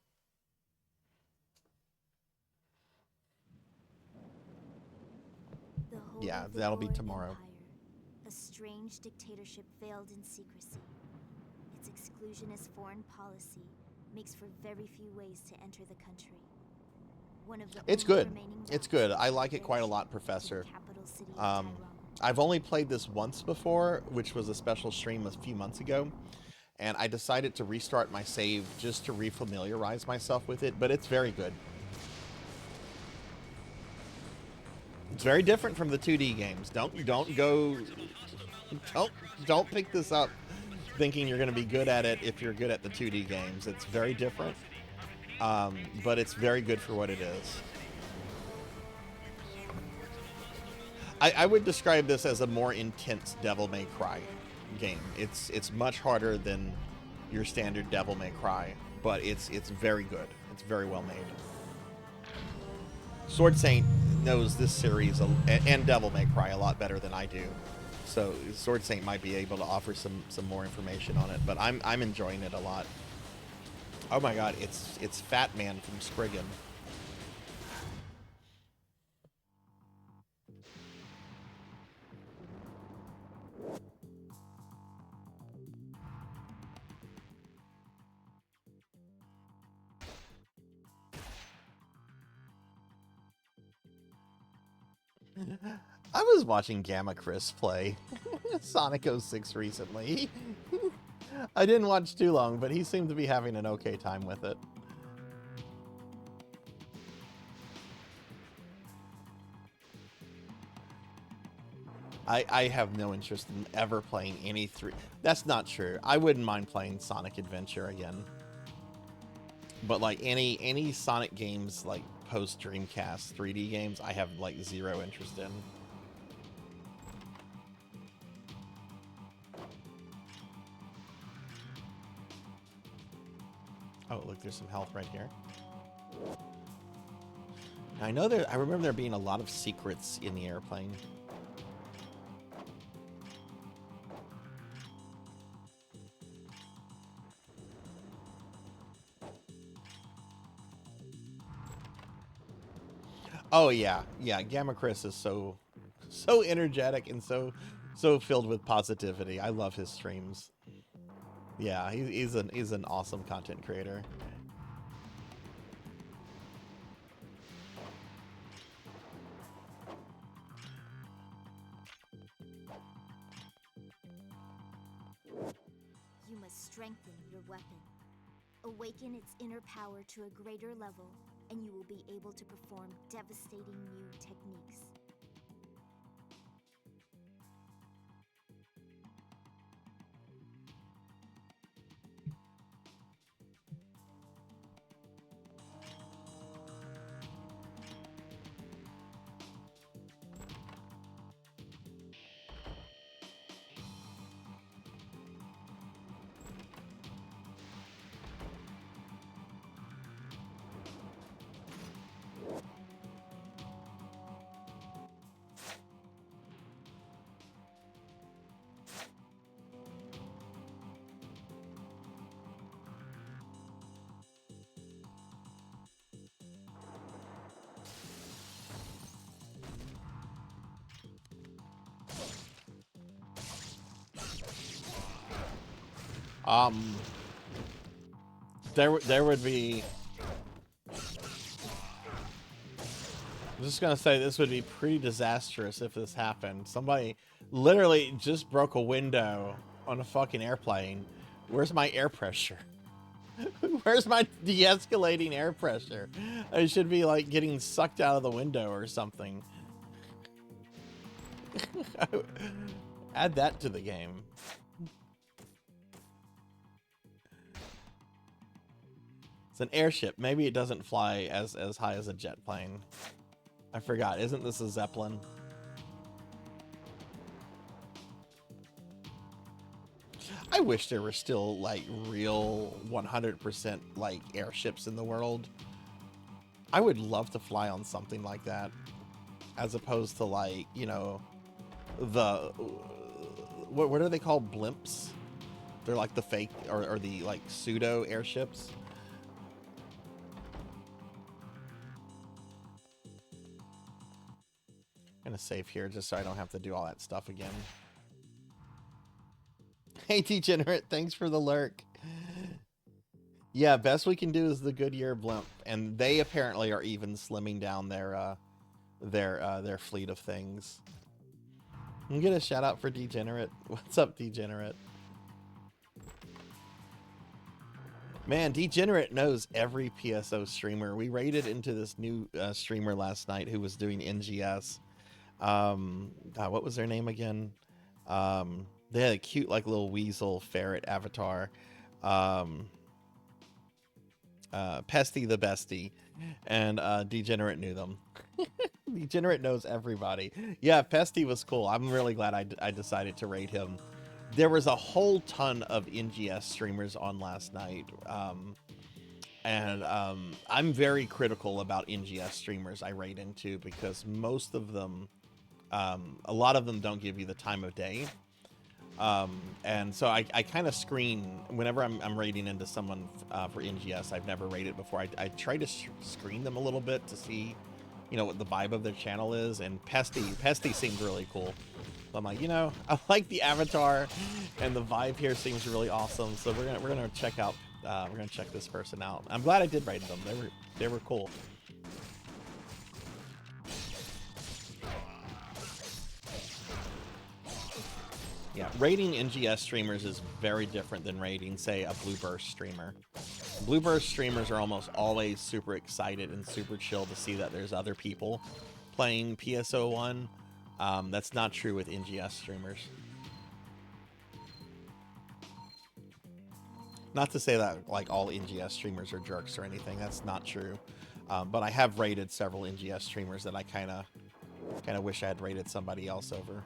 Yeah, that'll be tomorrow. Empire, a strange dictatorship veiled in secrecy. Its exclusionist foreign policy makes for very few ways to enter the country. One of the It's only good. remaining It's routes good. is I like it the quite a lot, airship to Professor. the capital city of Tyrone. I've only played this once before, which was a special stream a few months ago, and I decided to restart my save just to refamiliarize myself with it, but it's very good. It's very different from the 2D games. Don't pick this up thinking you're going to be good at it if you're good at the 2D games. It's very different, but it's very good for what it is. I would describe this as a more intense Devil May Cry game. It's much harder than your standard Devil May Cry, but it's very good. It's very well made. Sword Saint knows this series and Devil May Cry a lot better than I do, so Sword Saint might be able to offer some more information on it. But I'm enjoying it a lot. Oh my God, it's Fat Man from Spriggan. I was watching Gamma Chris play Sonic 06 recently. I didn't watch too long, but he seemed to be having an okay time with it. I have no interest in ever playing any three. That's not true. I wouldn't mind playing Sonic Adventure again. But like any Sonic games, like post Dreamcast 3D games, I have like zero interest in. Oh, look, there's some health right here. Now, I remember there being a lot of secrets in the airplane. Oh yeah, yeah. Gamma Chris is so energetic and so filled with positivity. I love his streams. Yeah, he's an awesome content creator. You must strengthen your weapon. Awaken its inner power to a greater level, and you will be able to perform devastating new techniques. There would be. I'm just gonna say this would be pretty disastrous if this happened. Somebody literally just broke a window on a fucking airplane. Where's my air pressure? Where's my de-escalating air pressure? I should be like getting sucked out of the window or something. Add that to the game. It's an airship. Maybe it doesn't fly as high as a jet plane. I forgot. Isn't this a Zeppelin? I wish there were still like real 100% like airships in the world. I would love to fly on something like that, as opposed to like, you know, the what are they called? Blimps? They're like the fake or the like pseudo airships. I'm gonna save here just so I don't have to do all that stuff again. Hey Degenerate, thanks for the lurk. Yeah, best we can do is the Goodyear blimp, and they apparently are even slimming down their fleet of things. I'm gonna shout out for Degenerate. What's up, Degenerate? Man, Degenerate knows every PSO streamer. We raided into this new streamer last night who was doing NGS. What was their name again? They had a cute like little weasel ferret avatar. Pesty the Bestie, and Degenerate knew them. Degenerate knows everybody. Yeah, Pesty was cool. I'm really glad I decided to raid him. There was a whole ton of NGS streamers on last night. I'm very critical about NGS streamers I raid into because most of them, a lot of them don't give you the time of day. And so I kind of screen whenever I'm raiding into someone for NGS I've never raided before. I try to screen them a little bit to see, you know, what the vibe of their channel is. And Pesty seemed really cool. So I'm like, you know, I like the avatar, and the vibe here seems really awesome. So we're gonna check out. We're gonna check this person out. I'm glad I did raid them. They were cool. Yeah, rating NGS streamers is very different than rating, say, a Blueburst streamer. Blueburst streamers are almost always super excited and super chill to see that there's other people playing PSO1. That's not true with NGS streamers. Not to say that like all NGS streamers are jerks or anything. That's not true. But I have rated several NGS streamers that I kind of wish I had rated somebody else over.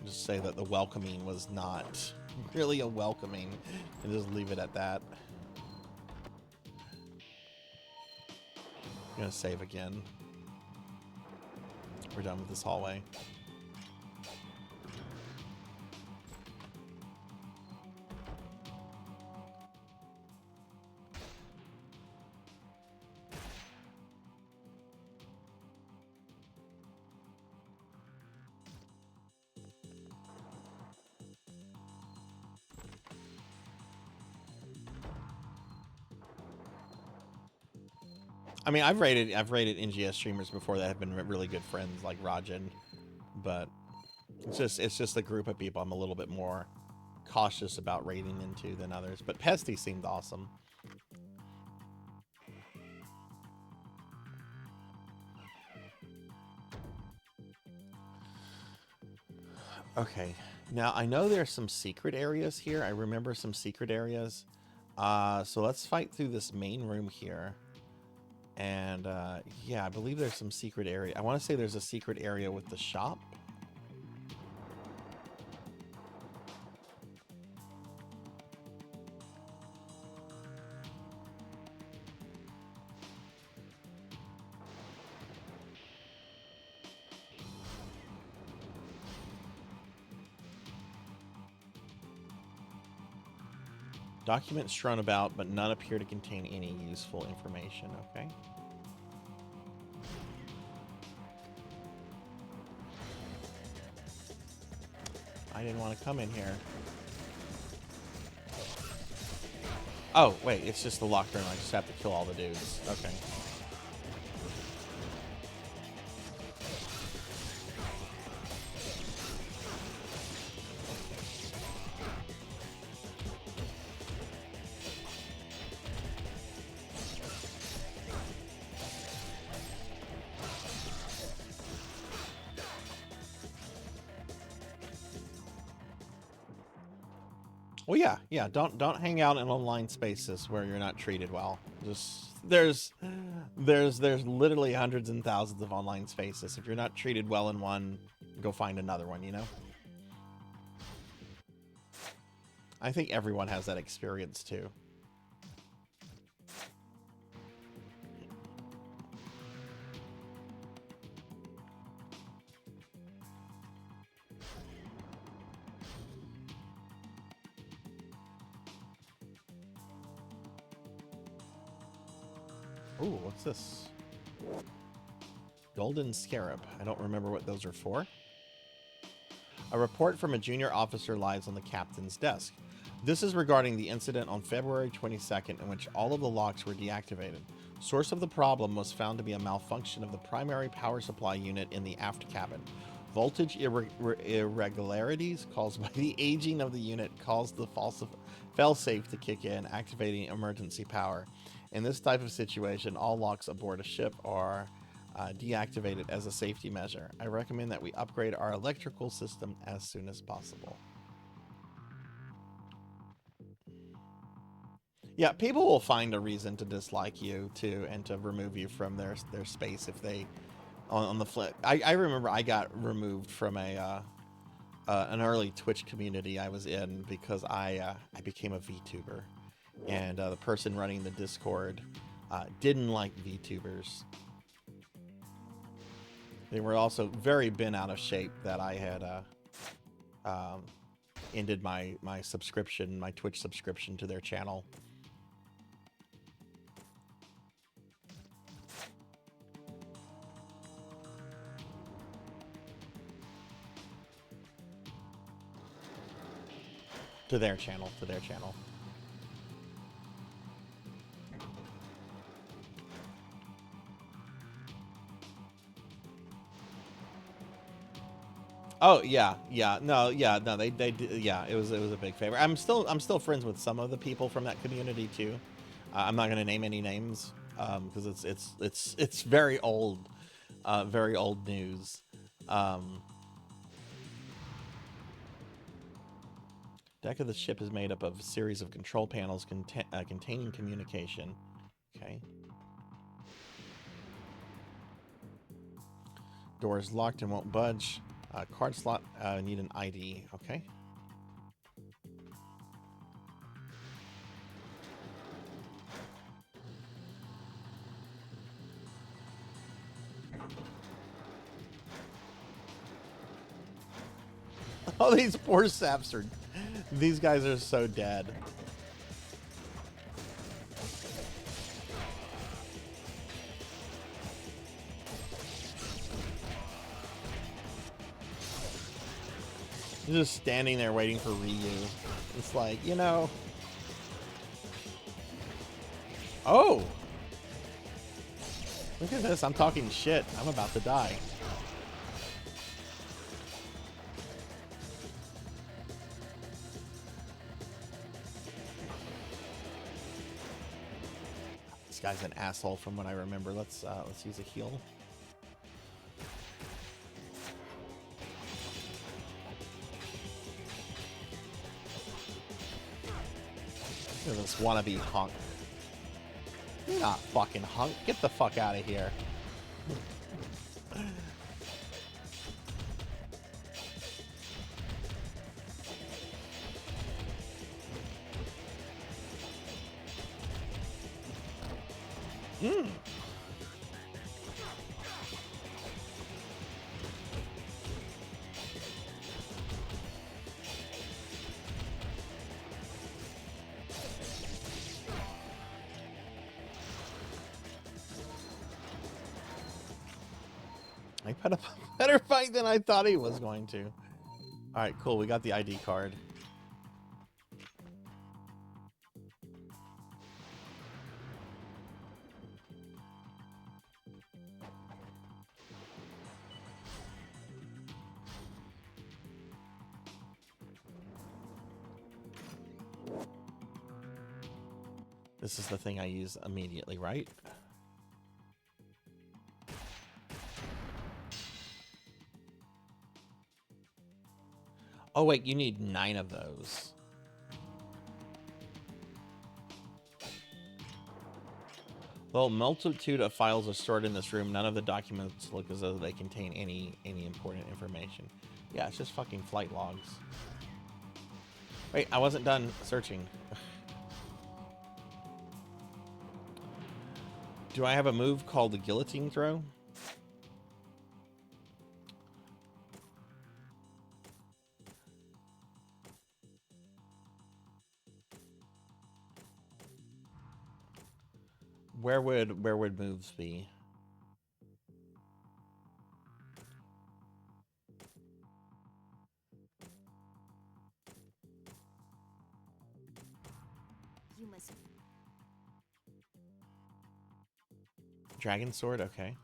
Just say that the welcoming was not really a welcoming, and just leave it at that. I'm gonna save again. We're done with this hallway. I mean, I've rated NGS streamers before that have been really good friends, like Rajan, but it's just a group of people I'm a little bit more cautious about rating into than others. But Pesty seemed awesome. Okay, now I know there's some secret areas here. I remember some secret areas. So let's fight through this main room here. And yeah, I believe there's some secret area. I want to say there's a secret area with the shop. Documents strewn about, but none appear to contain any useful information. Okay. I didn't want to come in here. Oh, wait, it's just the locked room. I just have to kill all the dudes. Okay. Well, yeah. Don't hang out in online spaces where you're not treated well. Just there's literally hundreds and thousands of online spaces. If you're not treated well in one, go find another one. You know. I think everyone has that experience too. Ooh, what's this? Golden Scarab. I don't remember what those are for. A report from a junior officer lies on the captain's desk. This is regarding the incident on February 22nd in which all of the locks were deactivated. Source of the problem was found to be a malfunction of the primary power supply unit in the aft cabin. Voltage irregularities caused by the aging of the unit caused the failsafe to kick in, activating emergency power. In this type of situation, all locks aboard a ship are deactivated as a safety measure. I recommend that we upgrade our electrical system as soon as possible. Yeah, people will find a reason to dislike you too, and to remove you from their space if they on the flip. I remember I got removed from an early Twitch community I was in because I became a VTuber, and the person running the Discord didn't like VTubers. They were also very bent out of shape that I had ended my subscription, my Twitch subscription to their channel. To their channel. Oh yeah, yeah, no, yeah, no, they did, yeah, it was a big favor. I'm still friends with some of the people from that community too. I'm not gonna name any names because it's very old news. Um, deck of the ship is made up of a series of control panels containing communication. Okay. Door is locked and won't budge. Card slot, need an ID. Okay. Oh, these poor saps are... These guys are so dead. You're just standing there waiting for Ryu. It's like, you know... Oh! Look at this, I'm talking shit. I'm about to die. This guy's an asshole from what I remember. Let's use a heal. Look at this wannabe hunk. You're not fucking hunk. Get the fuck out of here. Hmm. I had a better fight than I thought he was going to. Alright, cool. We got the ID card. This is the thing I use immediately, right? Oh wait, you need 9 of those. Well, multitude of files are stored in this room. None of the documents look as though they contain any important information. Yeah, it's just fucking flight logs. Wait, I wasn't done searching. Do I have a move called the guillotine throw? Where would moves be? You must. Dragon sword, okay.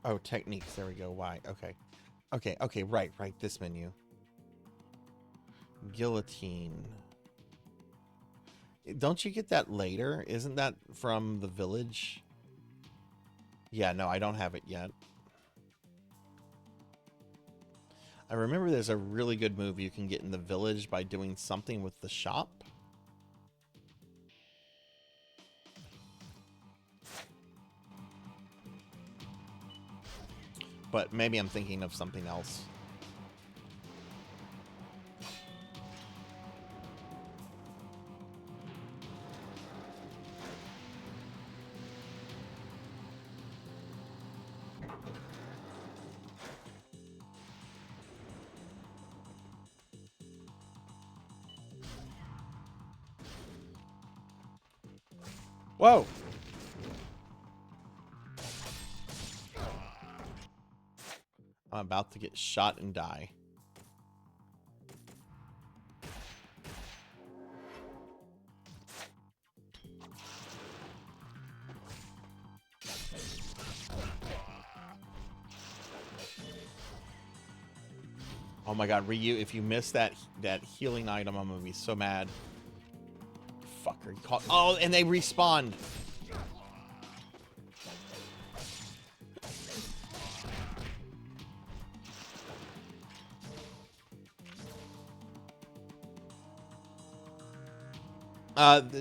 Oh, techniques, there we go. Why? Okay. Okay, right, this menu. Guillotine. Don't you get that later? Isn't that from the village? Yeah, no, I don't have it yet. I remember there's a really good move you can get in the village by doing something with the shop. But maybe I'm thinking of something else. Whoa! I'm about to get shot and die. Oh my god, Ryu, if you miss that healing item, I'm gonna be so mad. Fucker, he caught. Oh, and they respawned.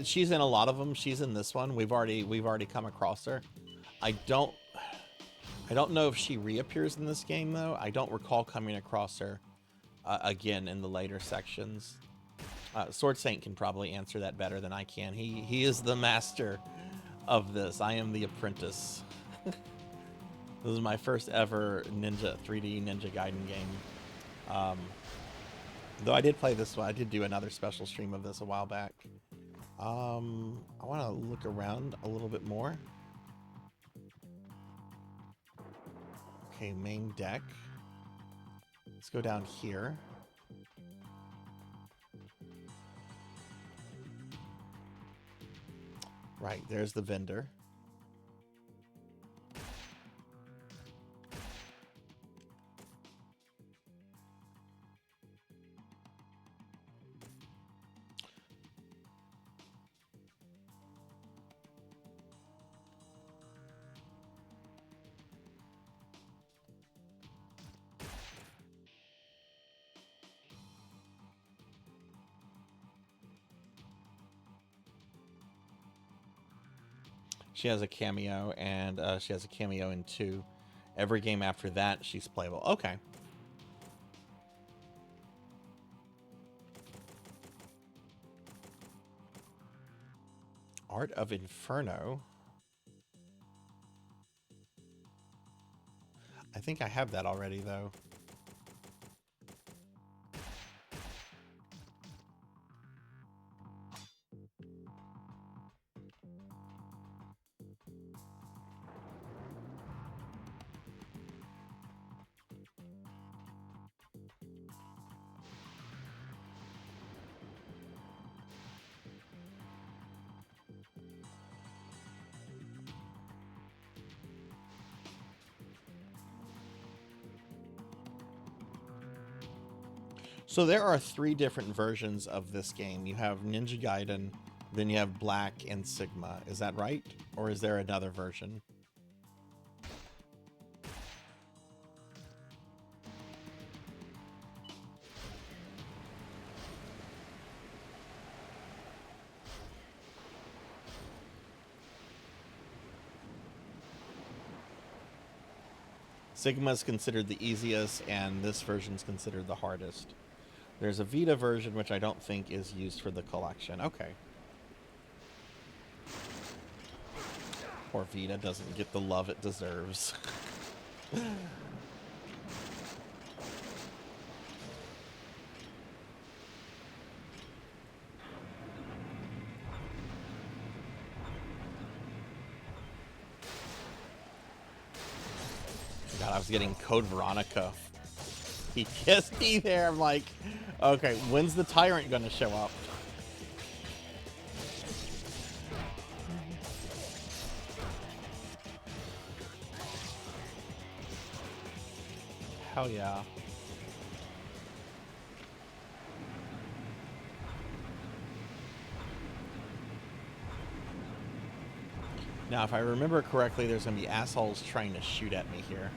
She's in a lot of them. She's in this one. We've already come across her. I don't know if she reappears in this game though. I don't recall coming across her again in the later sections. Sword Saint can probably answer that better than I can. He is the master of this. I am the apprentice. This is my first ever 3D Ninja Gaiden game. Though I did play this one. I did do another special stream of this a while back. I want to look around a little bit more. Okay, main deck. Let's go down here. Right, there's the vendor. She has a cameo, and she has a cameo in 2. Every game after that, she's playable. Okay. Art of Inferno. I think I have that already, though. So there are 3 different versions of this game. You have Ninja Gaiden, then you have Black and Sigma. Is that right? Or is there another version? Sigma is considered the easiest, and this version is considered the hardest. There's a Vita version, which I don't think is used for the collection. Okay. Poor Vita doesn't get the love it deserves. God, I was getting Code Veronica. He kissed me there. I'm like, okay, when's the tyrant gonna show up? Hell yeah. Now, if I remember correctly, there's gonna be assholes trying to shoot at me here.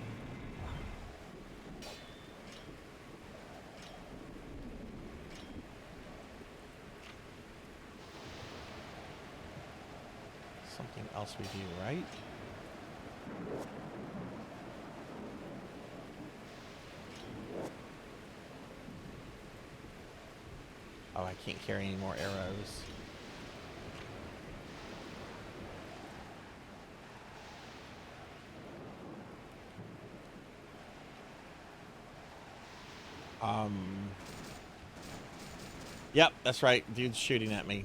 Something else we do, right? Oh, I can't carry any more arrows. Yep, that's right. Dude's shooting at me.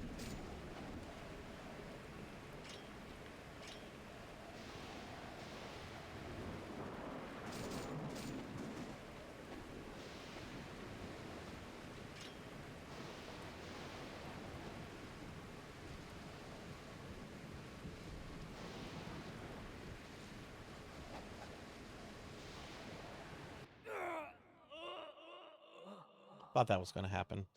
Thought that was going to happen.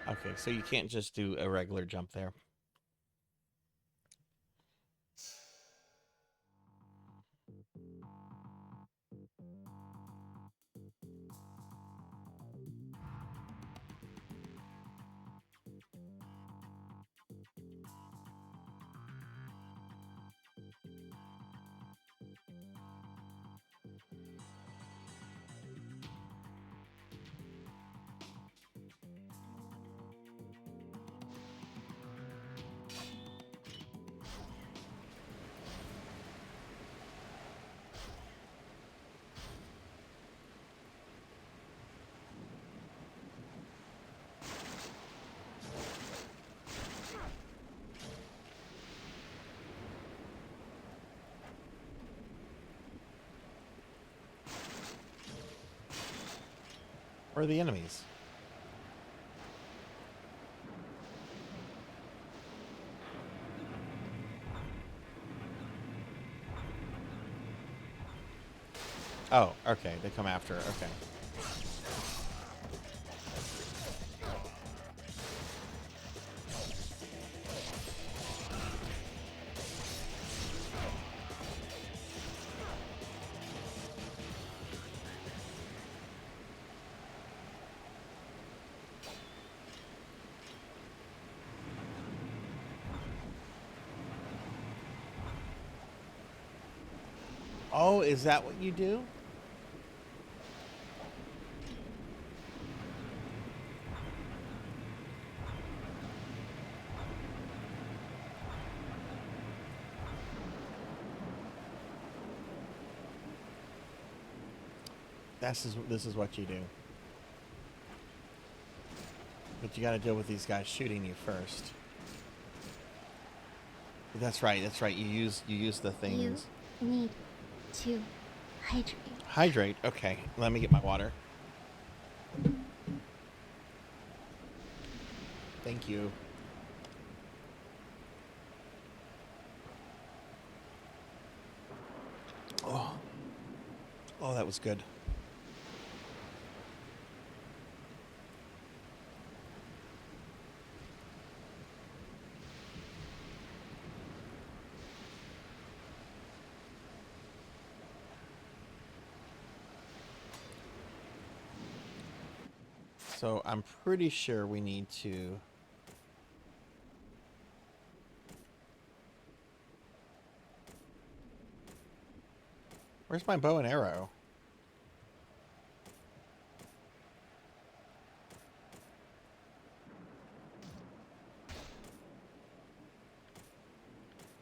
Okay, so you can't just do a regular jump there. Where are the enemies? Oh, okay. They come after. Okay. Oh, is that what you do? This is what you do. But you got to deal with these guys shooting you first. That's right. That's right. You use the things. You need to hydrate. Hydrate. Okay. Let me get my water. Thank you. Oh. Oh, that was good. So I'm pretty sure we need to... Where's my bow and arrow?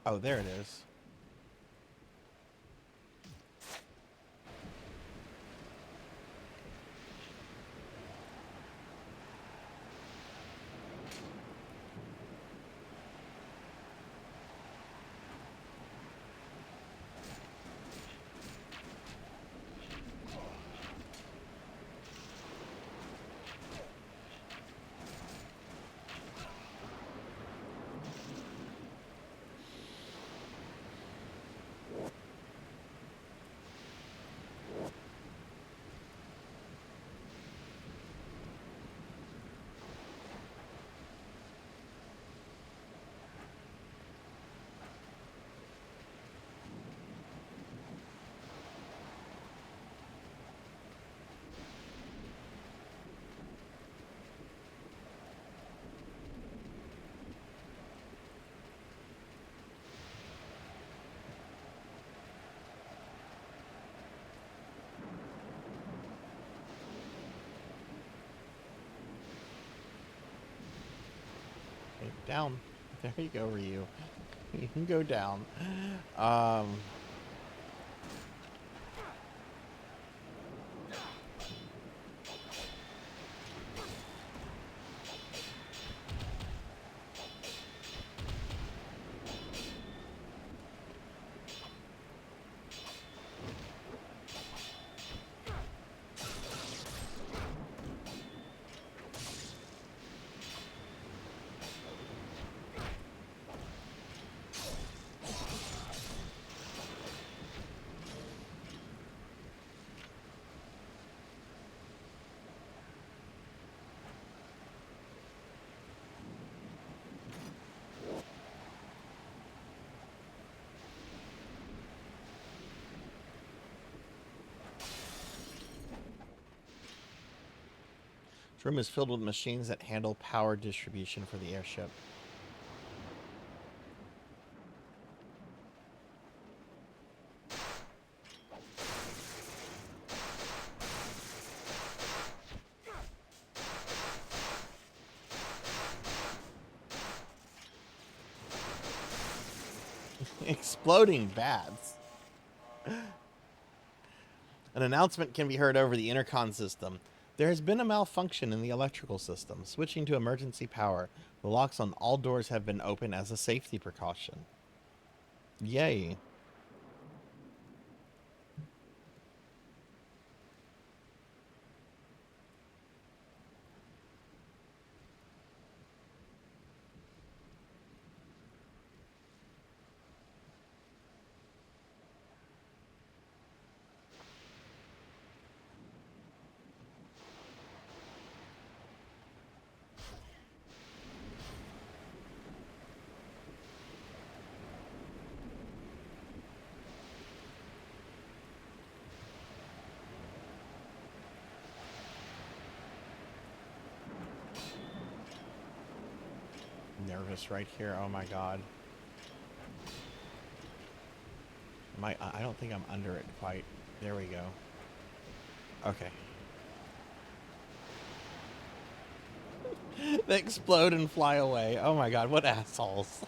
Oh, there it is. Okay, down. There you go, Ryu. You can go down. This room is filled with machines that handle power distribution for the airship. Exploding bats. An announcement can be heard over the intercom system. There has been a malfunction in the electrical system. Switching to emergency power. The locks on all doors have been opened as a safety precaution. Yay. Nervous right here. Oh my god. I don't think I'm under it quite. There we go. Okay. They explode and fly away. Oh my god, what assholes.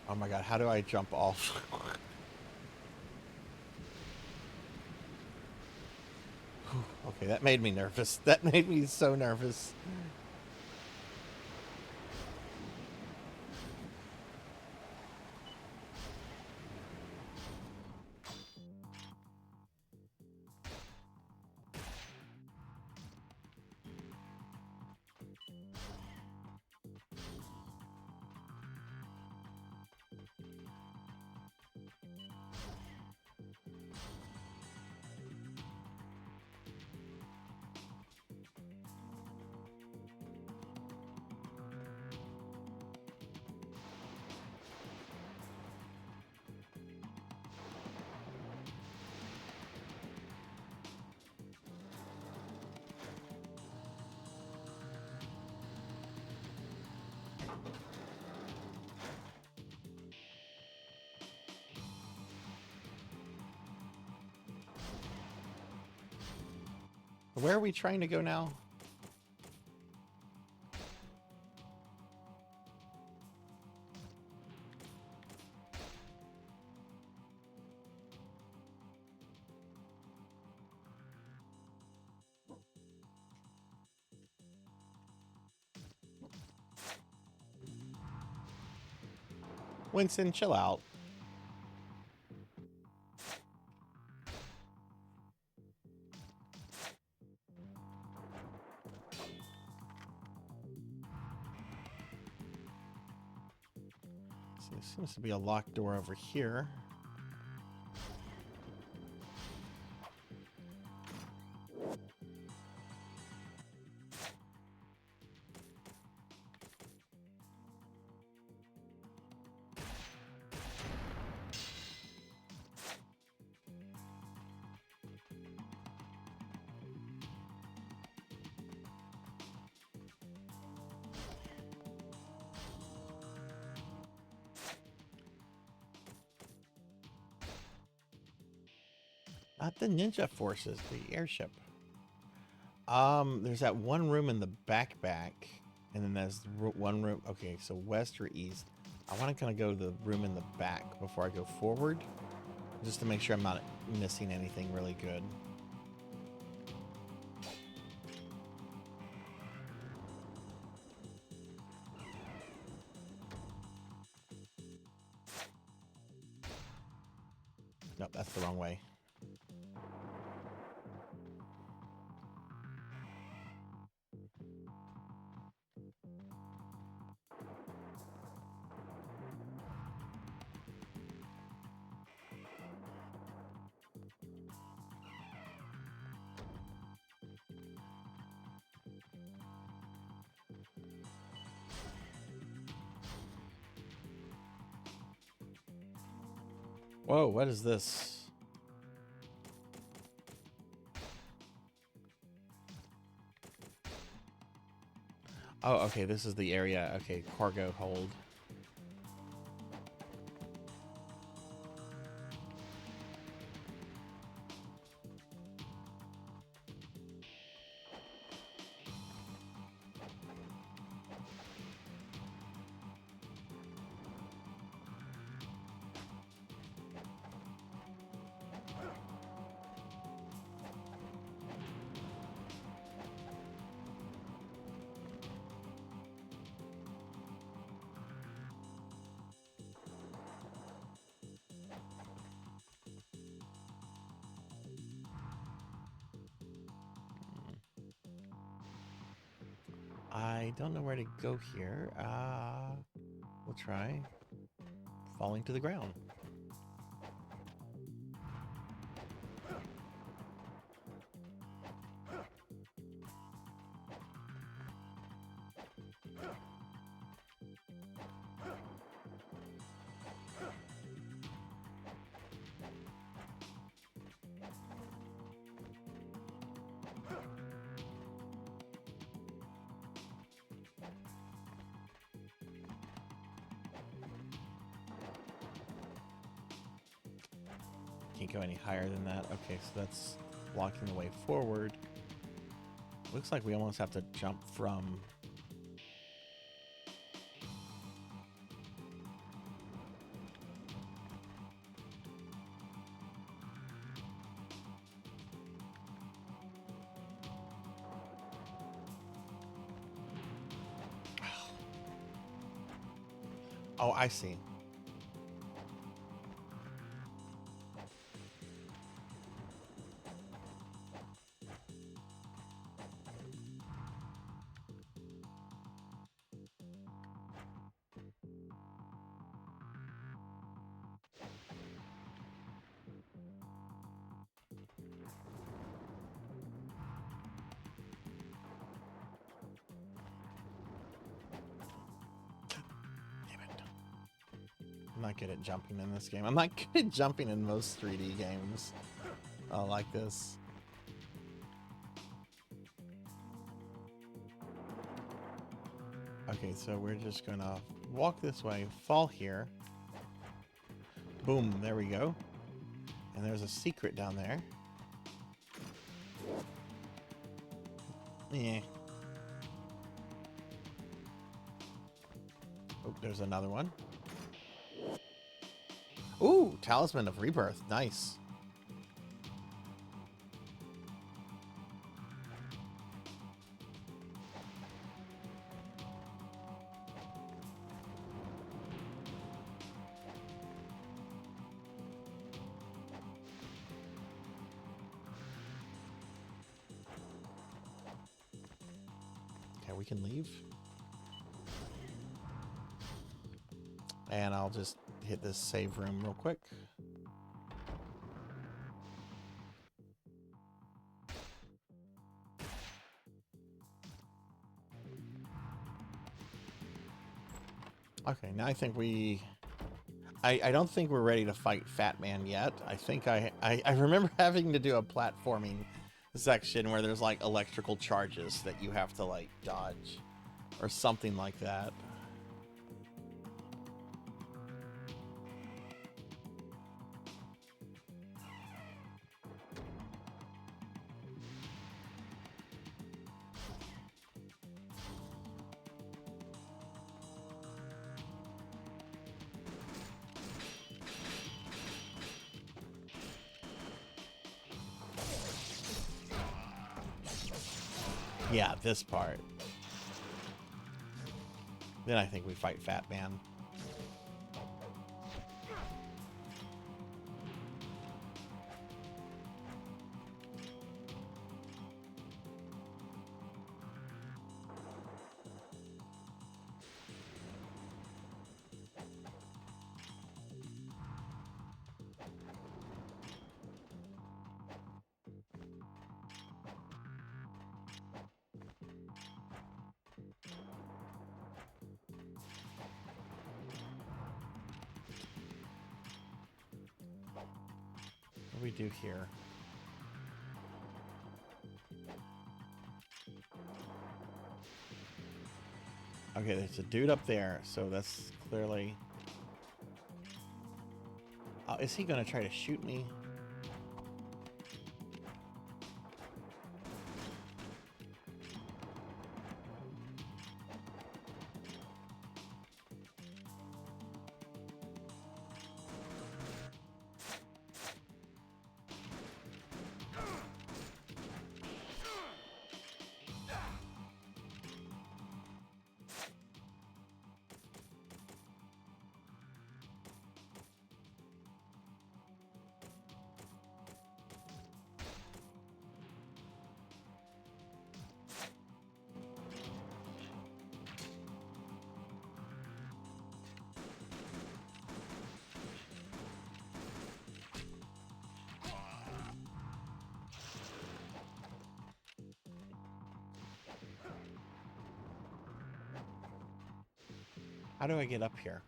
Oh my god, how do I jump off? Okay, that made me nervous. That made me so nervous. Where are we trying to go now? Winston, chill out. So there seems to be a locked door over here. Not the ninja forces, the airship. There's that one room in the back, and then there's one room. Okay, so west or east. I want to kind of go to the room in the back before I go forward, just to make sure I'm not missing anything really good. Nope, that's the wrong way. Whoa, what is this? Oh, okay, this is the area. Okay, cargo hold. I don't know where to go here. We'll try falling to the ground. Can't go any higher than that. Okay, so that's blocking the way forward. Looks like we almost have to jump from... Oh, I see. I'm not good at jumping in this game. I'm not good at jumping in most 3D games like this. Okay, so we're just gonna walk this way, fall here. Boom, there we go. And there's a secret down there. Yeah. Oh, there's another one. Ooh, Talisman of Rebirth. Nice. Okay, we can leave. And I'll just hit this save room real quick. Okay, now I think I don't think we're ready to fight Fat Man yet. I think I remember having to do a platforming section where there's like electrical charges that you have to like dodge or something like that. Yeah, this part. Then I think we fight Fat Man. we do here? Okay, there's a dude up there, so that's clearly... Oh, is he gonna try to shoot me? How do I get up here?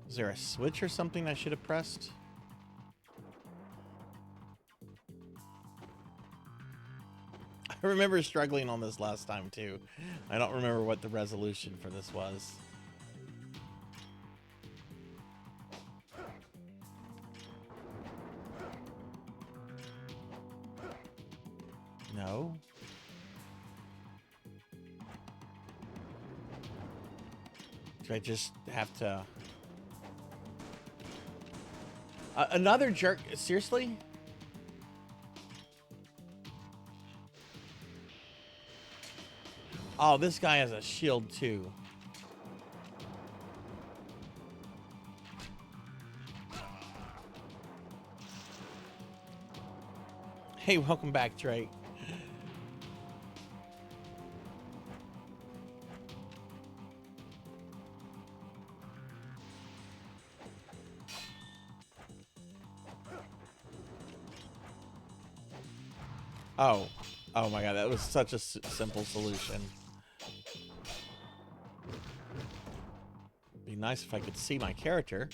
Is there a switch or something I should have pressed? I remember struggling on this last time too. I don't remember what the resolution for this was. No. Do I just have to... another jerk? Seriously? Oh, this guy has a shield too. Hey, welcome back, Drake. Oh. Oh my god, that was such a simple solution. Be nice if I could see my character.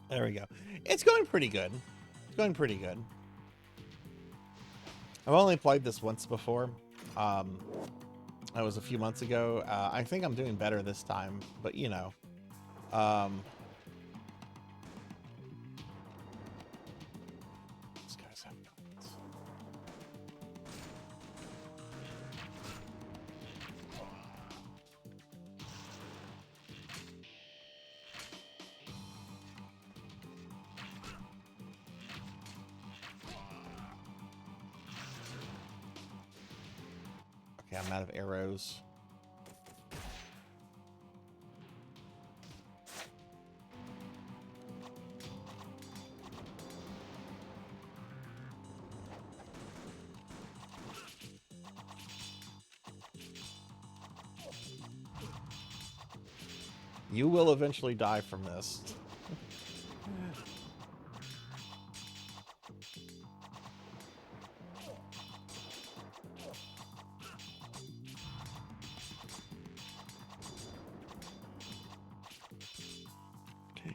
There we go. It's going pretty good. It's going pretty good. I've only played this once before. That was a few months ago. I think I'm doing better this time, but you know. These guys have guns. Okay, I'm out of arrows. You will eventually die from this.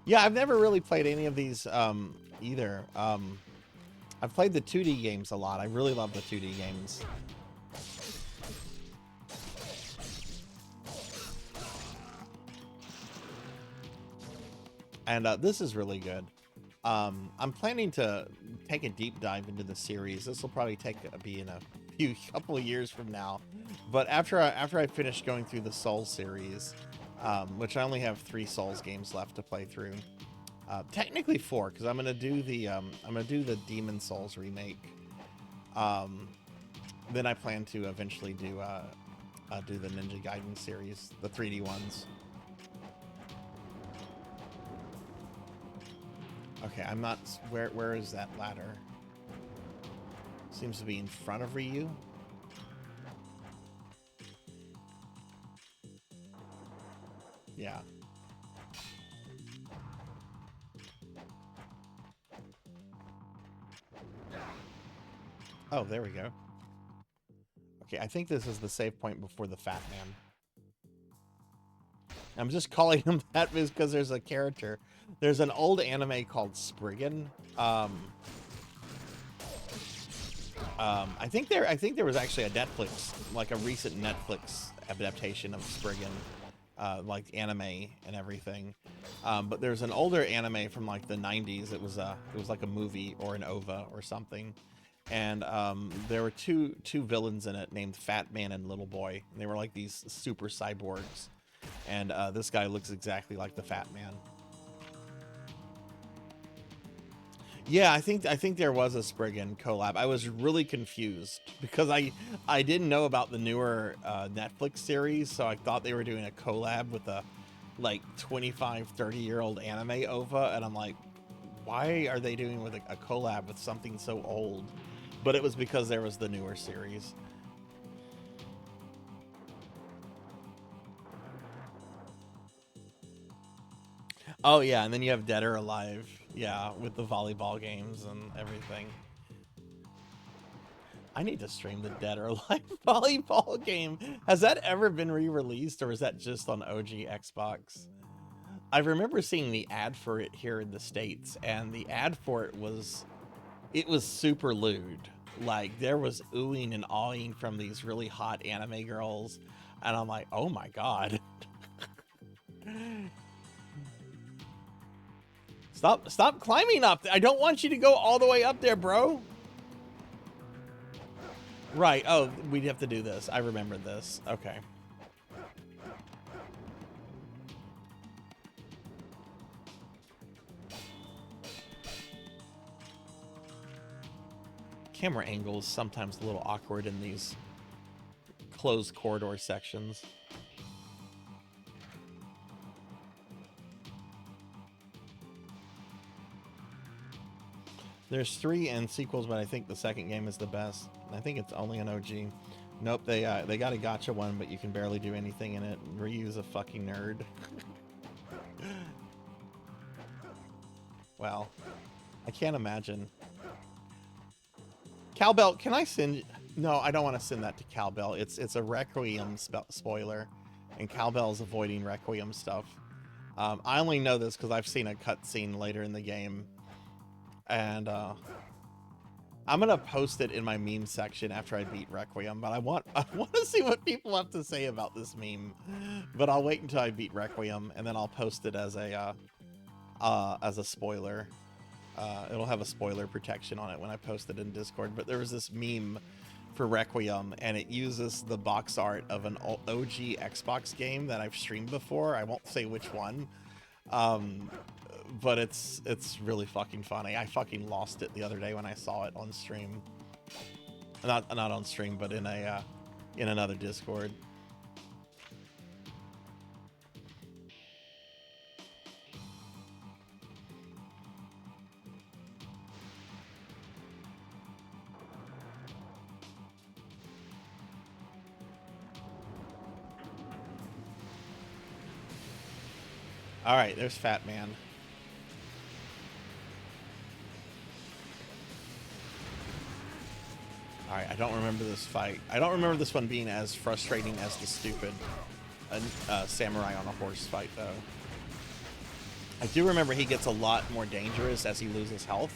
Yeah, I've never really played any of these either. I've played the 2D games a lot. I really love the 2D games. And this is really good. I'm planning to take a deep dive into the series. This will probably be in a couple of years from now. But after I finish going through the Souls series, which I only have 3 Souls games left to play through. Technically 4, because I'm gonna do the Demon Souls remake. Then I plan to eventually do the Ninja Gaiden series, the 3D ones. Okay, I'm not... Where is that ladder? Seems to be in front of Ryu. Yeah. Oh, there we go. Okay, I think this is the save point before the Fat Man. I'm just calling him that because there's a character. There's an old anime called Spriggan. I think there was actually a Netflix, like a recent Netflix adaptation of Spriggan, like anime and everything. But there's an older anime from like the 90s. It was like a movie or an OVA or something. And there were two villains in it named Fat Man and Little Boy. And they were like these super cyborgs. And this guy looks exactly like the Fat Man. Yeah, I think there was a Spriggan collab. I was really confused because I didn't know about the newer Netflix series, so I thought they were doing a collab with a like 25, 30-year-old anime OVA, and I'm like, why are they doing with a collab with something so old? But it was because there was the newer series. Oh yeah, and then you have Dead or Alive, yeah, with the volleyball games and everything. I need to stream the Dead or Alive volleyball game. Has that ever been re-released, or is that just on OG Xbox? I remember seeing the ad for it here in the States, and the ad for it was super lewd. Like, there was oohing and awing from these really hot anime girls, and I'm like, oh my god. Stop climbing up. I don't want you to go all the way up there, bro. Right. Oh, we'd have to do this. I remember this. Okay. Camera angles sometimes a little awkward in these closed corridor sections. There's 3 and sequels, but I think the second game is the best. I think it's only an OG. Nope, they got a gotcha one, but you can barely do anything in it. Ryu's a fucking nerd. Wow. I can't imagine. Cowbell, can I send... No, I don't want to send that to Cowbell. It's a Requiem spoiler, and Cowbell's avoiding Requiem stuff. I only know this because I've seen a cutscene later in the game. And I'm gonna post it in my meme section after I beat Requiem, but I want to see what people have to say about this meme. But I'll wait until I beat Requiem, and then I'll post it as a spoiler. It'll have a spoiler protection on it when I post it in Discord. But there was this meme for Requiem, and it uses the box art of an OG Xbox game that I've streamed before. I won't say which one. But it's really fucking funny. I fucking lost it the other day when I saw it on stream. Not on stream, but in another Discord. All right, there's Fat Man. Alright, I don't remember this fight. I don't remember this one being as frustrating as the stupid samurai on a horse fight, though. I do remember he gets a lot more dangerous as he loses health.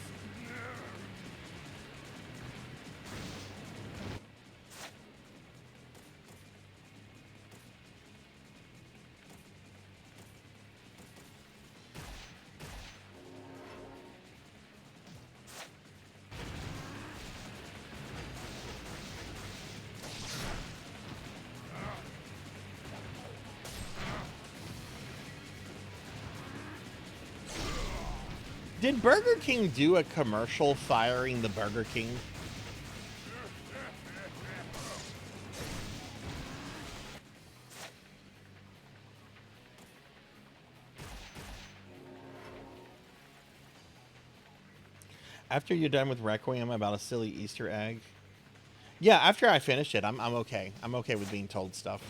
Did Burger King do a commercial firing the Burger King? After you're done with Requiem about a silly Easter egg? Yeah, after I finish it, I'm okay. I'm okay with being told stuff.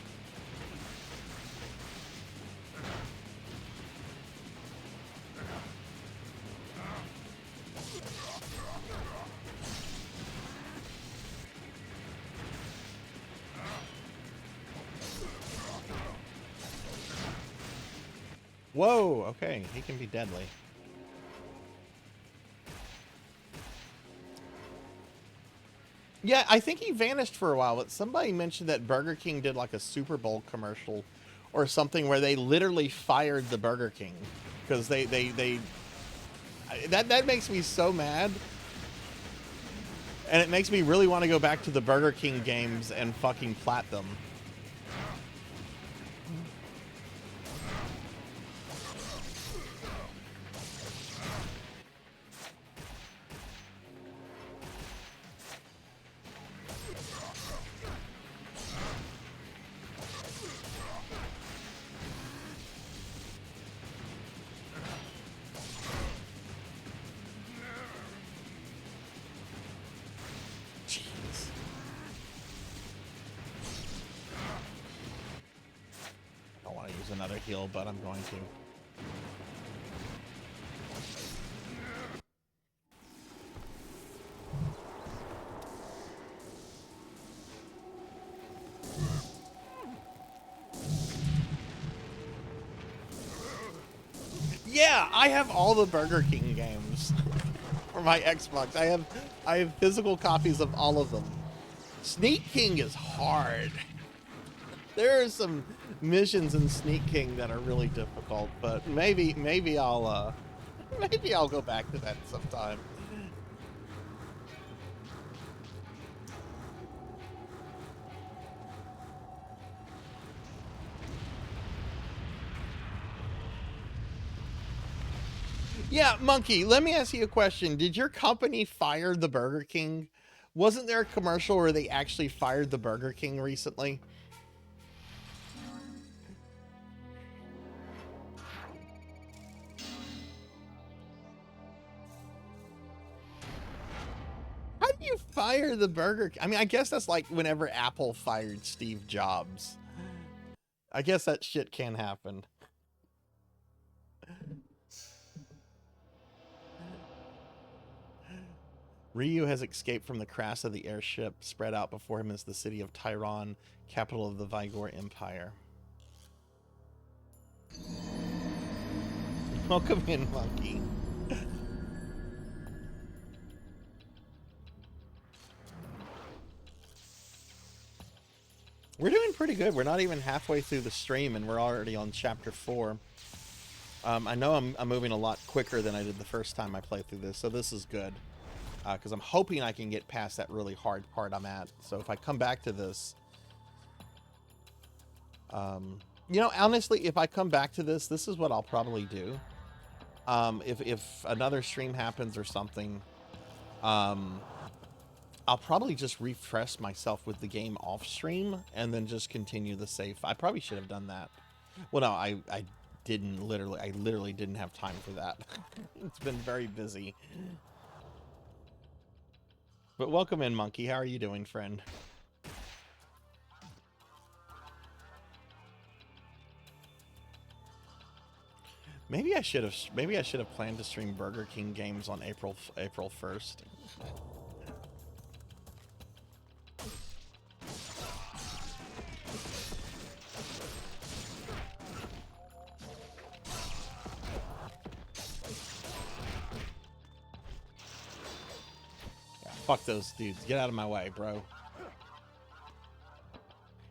Whoa, okay, he can be deadly. Yeah, I think he vanished for a while, but somebody mentioned that Burger King did like a Super Bowl commercial or something where they literally fired the Burger King because that makes me so mad. And it makes me really want to go back to the Burger King games and fucking plat them. Another heal, but I'm going to. Yeah, I have all the Burger King games for my Xbox. I have physical copies of all of them. Sneak King is hard. There are some missions in Sneak King that are really difficult, but maybe I'll go back to that sometime. Yeah, Monkey, let me ask you a question. Did your company fire the Burger King? Wasn't there a commercial where they actually fired the Burger King recently? How do you fire the Burger King? I mean, I guess that's like whenever Apple fired Steve Jobs. I guess that shit can happen. Ryu has escaped from the crash of the airship. Spread out before him is the city of Tyron, capital of the Vigor Empire. Welcome in, Monkey. We're doing pretty good. We're not even halfway through the stream, and we're already on chapter 4. I know I'm moving a lot quicker than I did the first time I played through this, so this is good. Because I'm hoping I can get past that really hard part I'm at. So if I come back to this... you know, honestly, if I come back to this, this is what I'll probably do. If another stream happens or something, I'll probably just refresh myself with the game off stream and then just continue the save. I probably should have done that. Well, no, I literally didn't have time for that. It's been very busy. But welcome in, Monkey. How are you doing, friend? Maybe I should have planned to stream Burger King games on April 1st. Fuck those dudes. Get out of my way, bro.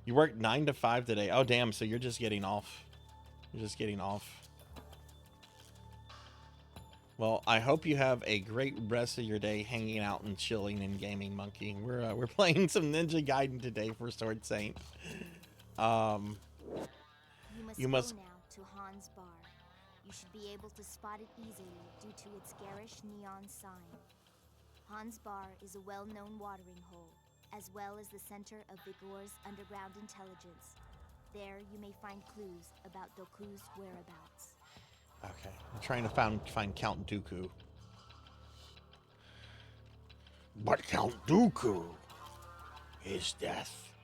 You worked 9 to 5 today. Oh, damn. So you're just getting off. You're just getting off. Well, I hope you have a great rest of your day hanging out and chilling and gaming, Monkey. We're playing some Ninja Gaiden today for Sword Saint. You must go now to Han's Bar. You should be able to spot it easily due to its garish neon sign. Han's Bar is a well-known watering hole, as well as the center of Vigor's underground intelligence. There you may find clues about Doku's whereabouts. Okay, I'm trying to find Count Dooku. But Count Dooku, his death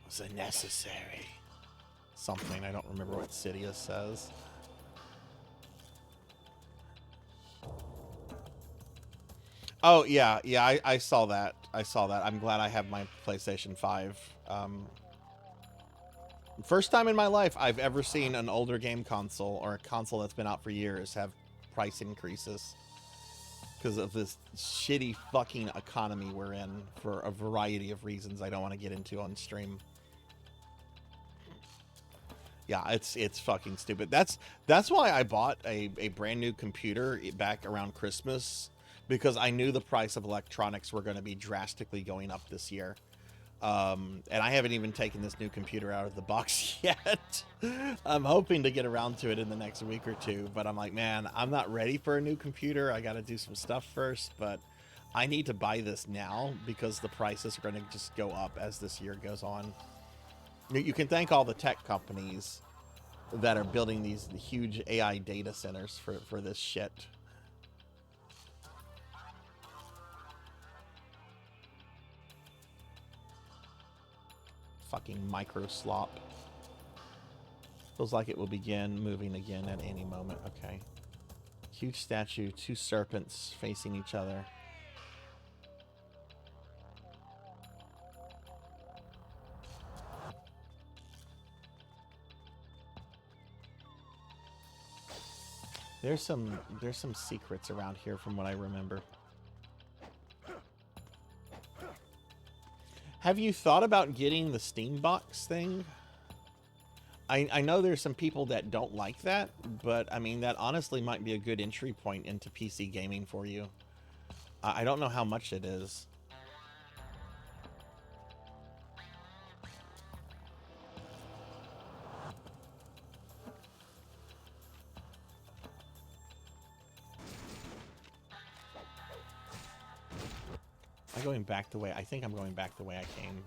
was unnecessary. Something, I don't remember what Sidious says. Oh, yeah, I saw that. I'm glad I have my PlayStation 5. First time in my life I've ever seen an older game console or a console that's been out for years have price increases because of this shitty fucking economy we're in for a variety of reasons I don't want to get into on stream. Yeah, it's fucking stupid. That's why I bought a brand new computer back around Christmas, because I knew the price of electronics were going to be drastically going up this year. And I haven't even taken this new computer out of the box yet. I'm hoping to get around to it in the next week or two, but I'm like, man, I'm not ready for a new computer. I got to do some stuff first, but I need to buy this now because the prices are going to just go up as this year goes on. You can thank all the tech companies that are building these huge AI data centers for this shit. Fucking micro slop. Feels like it will begin moving again at any moment. Okay. Huge statue, two serpents facing each other. There's some secrets around here from what I remember. Have you thought about getting the Steam box thing? I know there's some people that don't like that, but I mean, that honestly might be a good entry point into PC gaming for you. I don't know how much it is. Am I going back the way? I think I'm going back the way I came.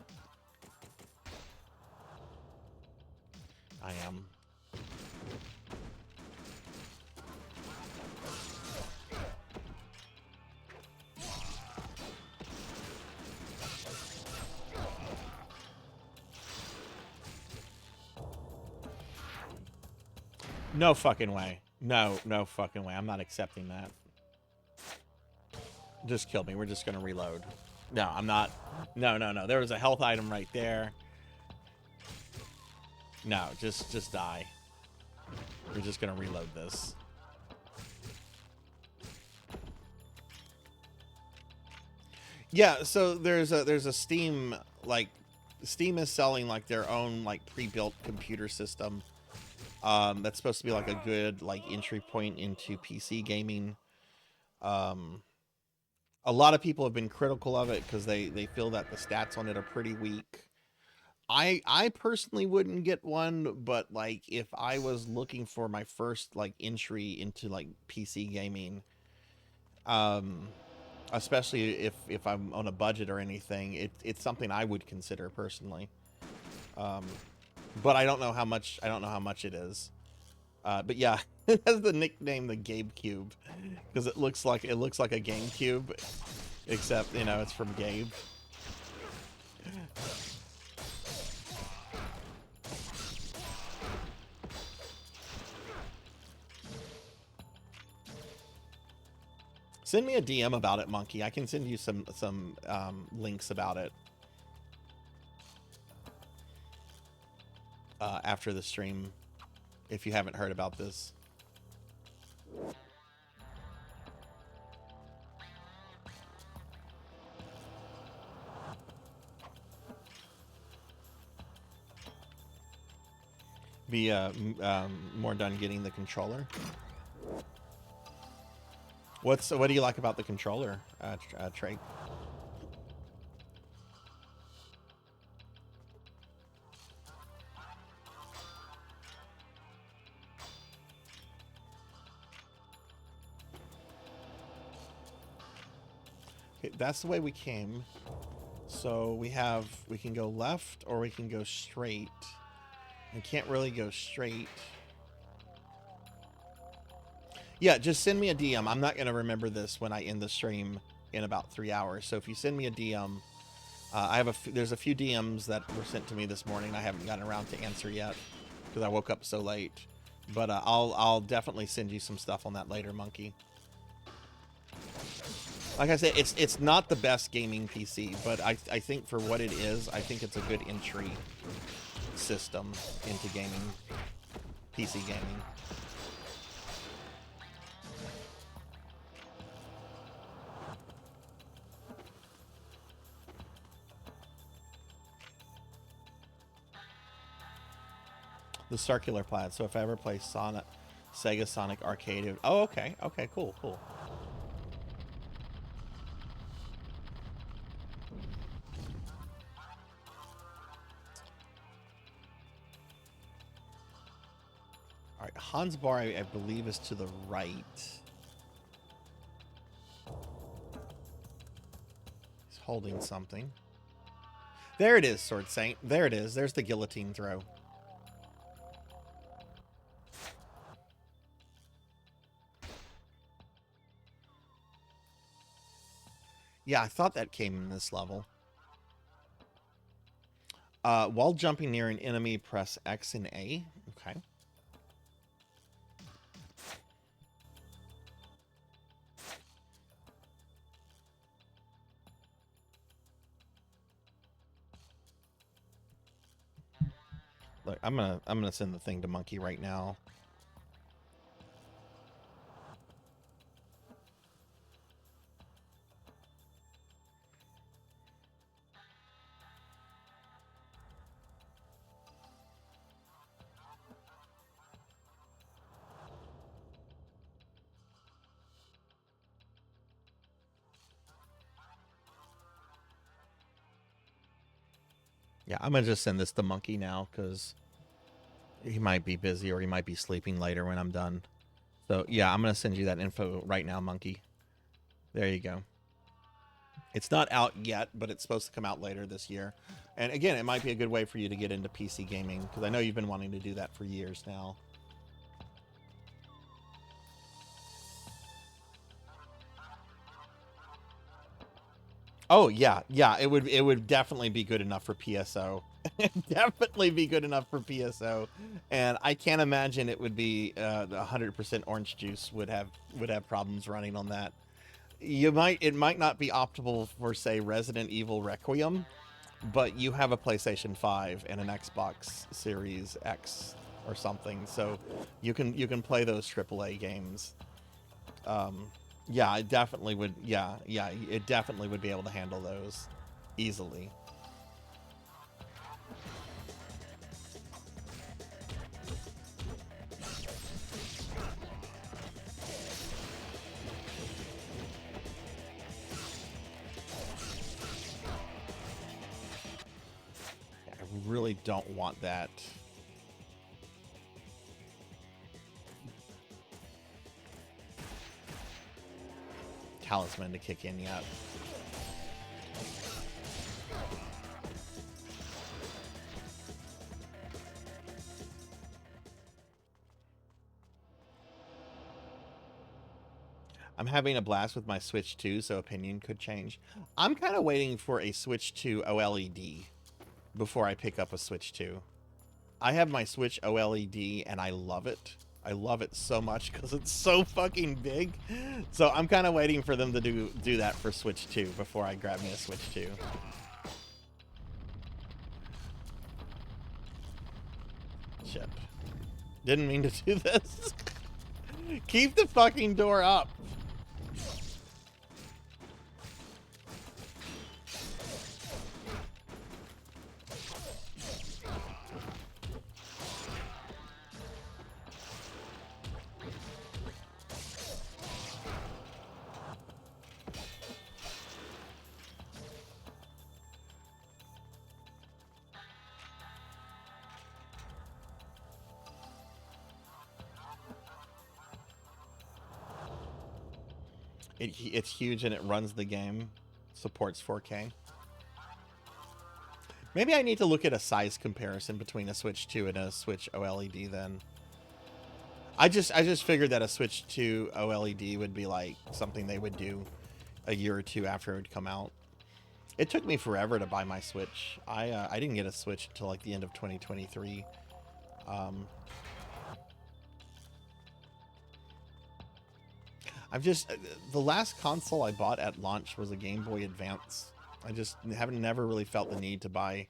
I am. No fucking way. No fucking way. I'm not accepting that. Just kill me. We're just gonna reload. No, I'm not. No. There was a health item right there. No, just die. We're just gonna reload this. Yeah, so there's a Steam, like, Steam is selling like their own like pre-built computer system. That's supposed to be like a good like entry point into PC gaming. A lot of people have been critical of it because they feel that the stats on it are pretty weak. I personally wouldn't get one, but like if I was looking for my first like entry into like PC gaming, especially if I'm on a budget or anything, it's something I would consider personally. But I don't know how much it is. But yeah, it has the nickname the Gabe Cube because it looks like a GameCube, except you know it's from Gabe. Send me a DM about it, Monkey. I can send you some links about it after the stream if you haven't heard about this. Be more done getting the controller. What do you like about the controller, Trey? Okay, that's the way we came. So we can go left or we can go straight. I can't really go straight. Yeah, just send me a DM. I'm not going to remember this when I end the stream in about 3 hours. So if you send me a DM, there's a few DMs that were sent to me this morning I haven't gotten around to answer yet because I woke up so late. But I'll definitely send you some stuff on that later, Monkey. Like I said, it's not the best gaming PC, but I think for what it is, I think it's a good entry system into gaming, PC gaming. The circular plat. So if I ever play Sega Sonic Arcade, oh, okay, okay, cool, cool. All right, Hans Bar, I believe, is to the right. He's holding something. There it is, Sword Saint. There it is. There's the guillotine throw. Yeah, I thought that came in this level. While jumping near an enemy, press X and A. Okay. Look, I'm gonna send the thing to Monkey right now. Yeah, I'm gonna just send this to Monkey now because he might be busy or he might be sleeping later when I'm done. So yeah, I'm gonna send you that info right now, Monkey. There you go. It's not out yet, but it's supposed to come out later this year. And again, it might be a good way for you to get into PC gaming because I know you've been wanting to do that for years now. Oh yeah, yeah, it would definitely be good enough for PSO. Definitely be good enough for PSO, and I can't imagine it would be 100% orange juice would have problems running on that. It might not be optimal for, say, Resident Evil Requiem, but you have a PlayStation 5 and an Xbox Series X or something, so you can play those AAA games. Yeah, it definitely would. Yeah, it definitely would be able to handle those easily. I really don't want that. Talisman to kick in yet. I'm having a blast with my Switch 2, so opinion could change. I'm kind of waiting for a Switch 2 OLED before I pick up a Switch 2. I have my Switch OLED and I love it. I love it so much because it's so fucking big. So I'm kind of waiting for them to do that for Switch 2 before I grab me a Switch 2. Shit. Didn't mean to do this. Keep the fucking door up. It's huge and it runs the game. Supports 4K. Maybe I need to look at a size comparison between a Switch 2 and a Switch OLED then. I just figured that a Switch 2 OLED would be like something they would do a year or two after it would come out. It took me forever to buy my Switch. I didn't get a Switch until like the end of 2023. The last console I bought at launch was a Game Boy Advance. I just never really felt the need to buy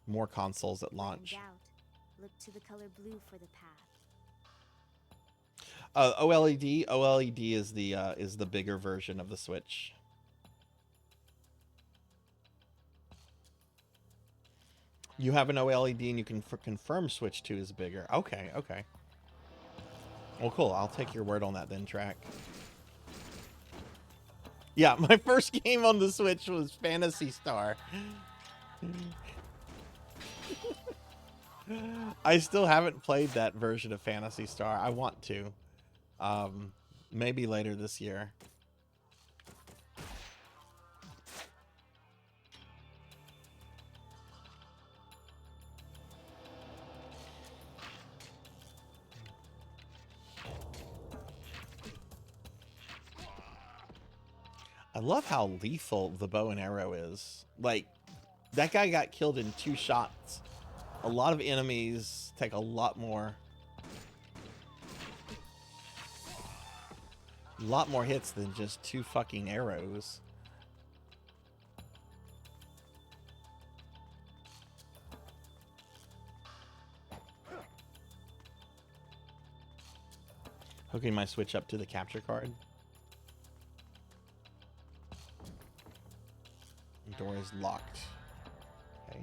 more consoles at launch. No doubt. Look to the color blue for the path. OLED. OLED is the bigger version of the Switch. You have an OLED and you can confirm Switch 2 is bigger. Okay, okay. Well, cool. I'll take your word on that then, Track. Yeah, my first game on the Switch was Phantasy Star. I still haven't played that version of Phantasy Star. I want to. Maybe later this year. I love how lethal the bow and arrow is. Like, that guy got killed in 2 shots. A lot of enemies take a lot more hits than just 2 fucking arrows. Hooking my Switch up to the capture card. Door is locked. Okay.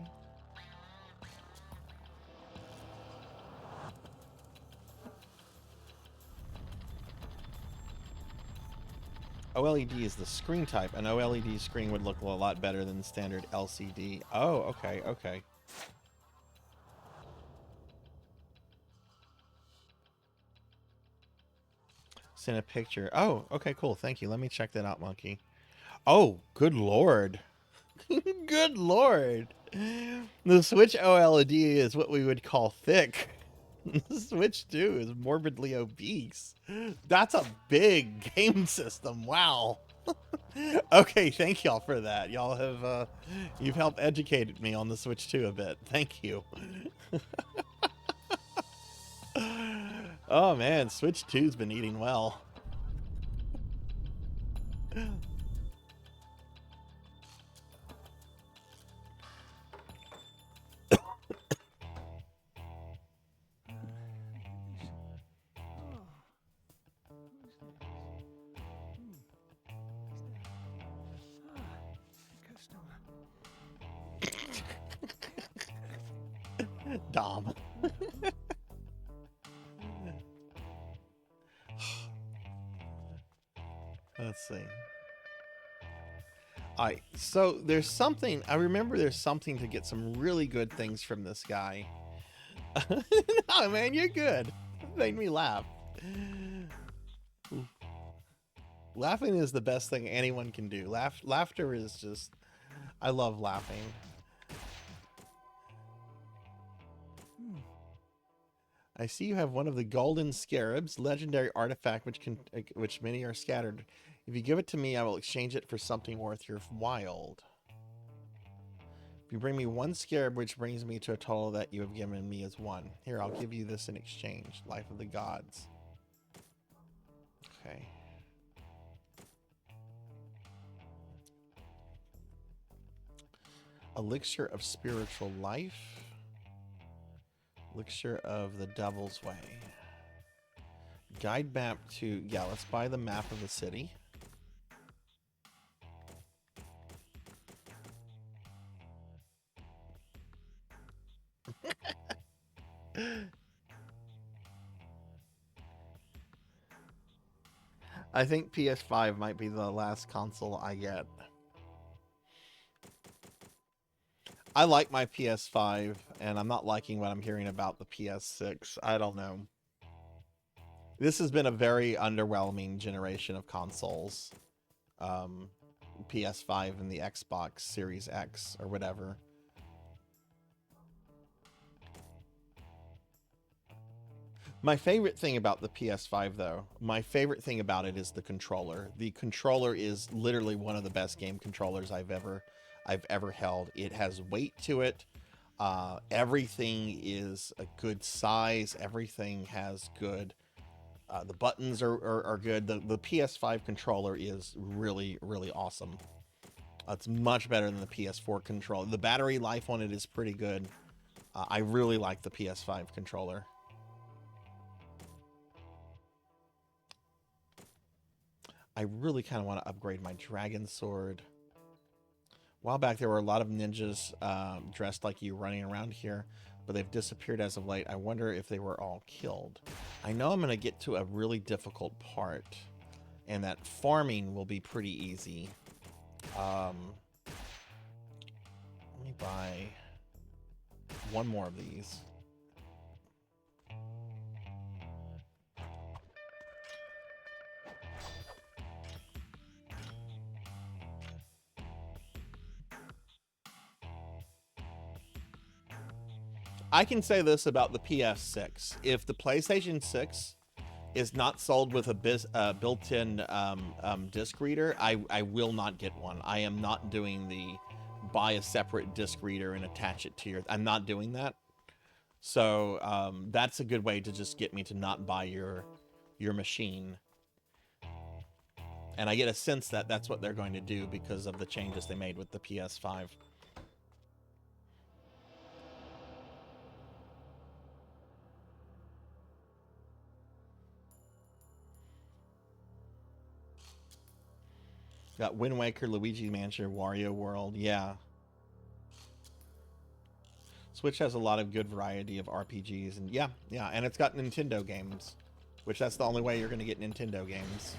OLED is the screen type. An OLED screen would look a lot better than standard LCD. Oh, okay, okay. Send a picture. Oh, okay, cool. Thank you. Let me check that out, Monkey. Oh, good lord. Good lord. The Switch OLED is what we would call thick. The Switch 2 is morbidly obese. That's a big game system. Wow. Okay, thank y'all for that. Y'all have you've helped educate me on the Switch 2 a bit. Thank you. Oh man, Switch 2's been eating well. Dom. Let's see. Alright, so there's something, I remember there's something to get some really good things from this guy. No, man, you're good. It made me laugh. Laughing is the best thing anyone can do. Laughter is just, I love laughing. I see you have one of the golden scarabs, legendary artifact which many are scattered. If you give it to me, I will exchange it for something worth your while. If you bring me 1 scarab, which brings me to a total that you have given me as 1. Here, I'll give you this in exchange. Life of the Gods. Okay. Elixir of Spiritual Life. Elixir of the Devil's Way. Guide map to... Yeah, let's buy the map of the city. I think PS5 might be the last console I get. I like my PS5, and I'm not liking what I'm hearing about the PS6. I don't know. This has been a very underwhelming generation of consoles. PS5 and the Xbox Series X or whatever. My favorite thing about the PS5, though, my favorite thing about it is the controller. The controller is literally one of the best game controllers I've ever held. It has weight to it. Everything is a good size. Everything has good. The buttons are good. The PS5 controller is really, really awesome. It's much better than the PS4 controller. The battery life on it is pretty good. I really like the PS5 controller. I really kind of want to upgrade my dragon sword. A while back, there were a lot of ninjas dressed like you running around here, but they've disappeared as of late. I wonder if they were all killed. I know I'm going to get to a really difficult part, and that farming will be pretty easy. Let me buy one more of these. I can say this about the PS6. If the PlayStation 6 is not sold with a built-in disc reader, I will not get one. I am not doing the buy a separate disc reader and attach it to your... I'm not doing that. So that's a good way to just get me to not buy your machine. And I get a sense that that's what they're going to do because of the changes they made with the PS5. Got Wind Waker, Luigi Mansion, Wario World. Yeah. Switch has a lot of good variety of RPGs. And yeah. And it's got Nintendo games, which that's the only way you're going to get Nintendo games.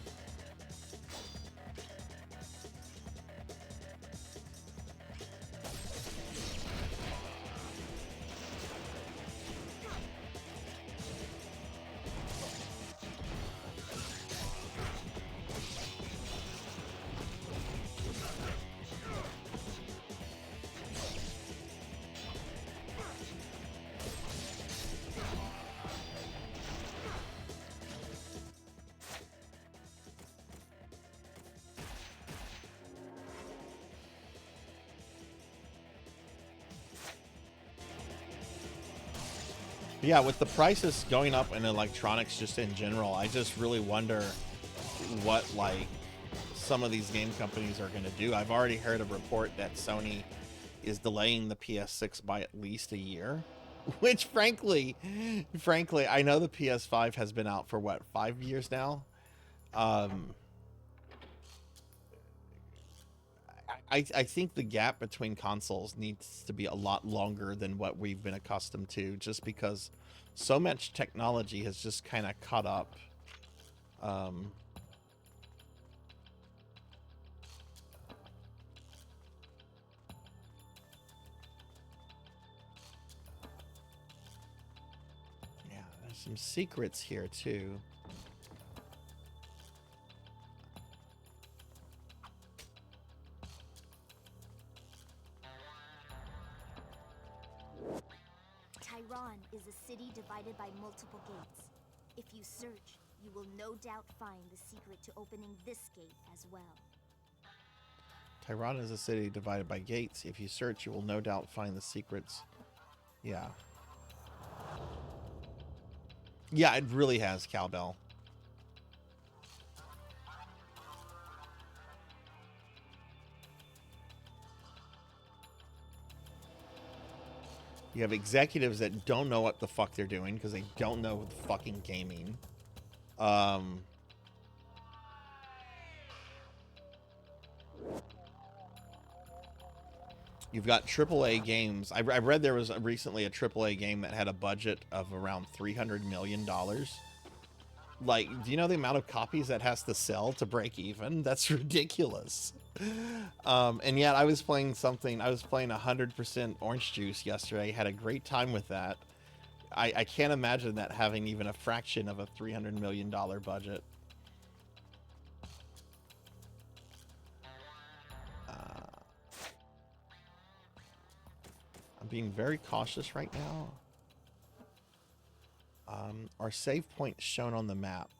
Yeah, with the prices going up in electronics just in general, I just really wonder what, like, some of these game companies are going to do. I've already heard a report that Sony is delaying the PS6 by at least a year, which frankly, I know the PS5 has been out for, what, 5 years now? I think the gap between consoles needs to be a lot longer than what we've been accustomed to, just because so much technology has just kind of caught up. Yeah, there's some secrets here too. Tyron is a city divided by multiple gates. If you search, you will no doubt find the secret to opening this gate as well. Tyron is a city divided by gates. If you search, you will no doubt find the secrets. Yeah. Yeah, it really has, Cowbell. You have executives that don't know what the fuck they're doing because they don't know the fucking gaming. You've got AAA games. I read there was recently a AAA game that had a budget of around $300 million. Like, do you know the amount of copies that has to sell to break even? That's ridiculous. And yet I was playing 100% Orange Juice yesterday. Had a great time with that. I can't imagine that having even a fraction of a $300 million budget. I'm being very cautious right now. Are save points shown on the map?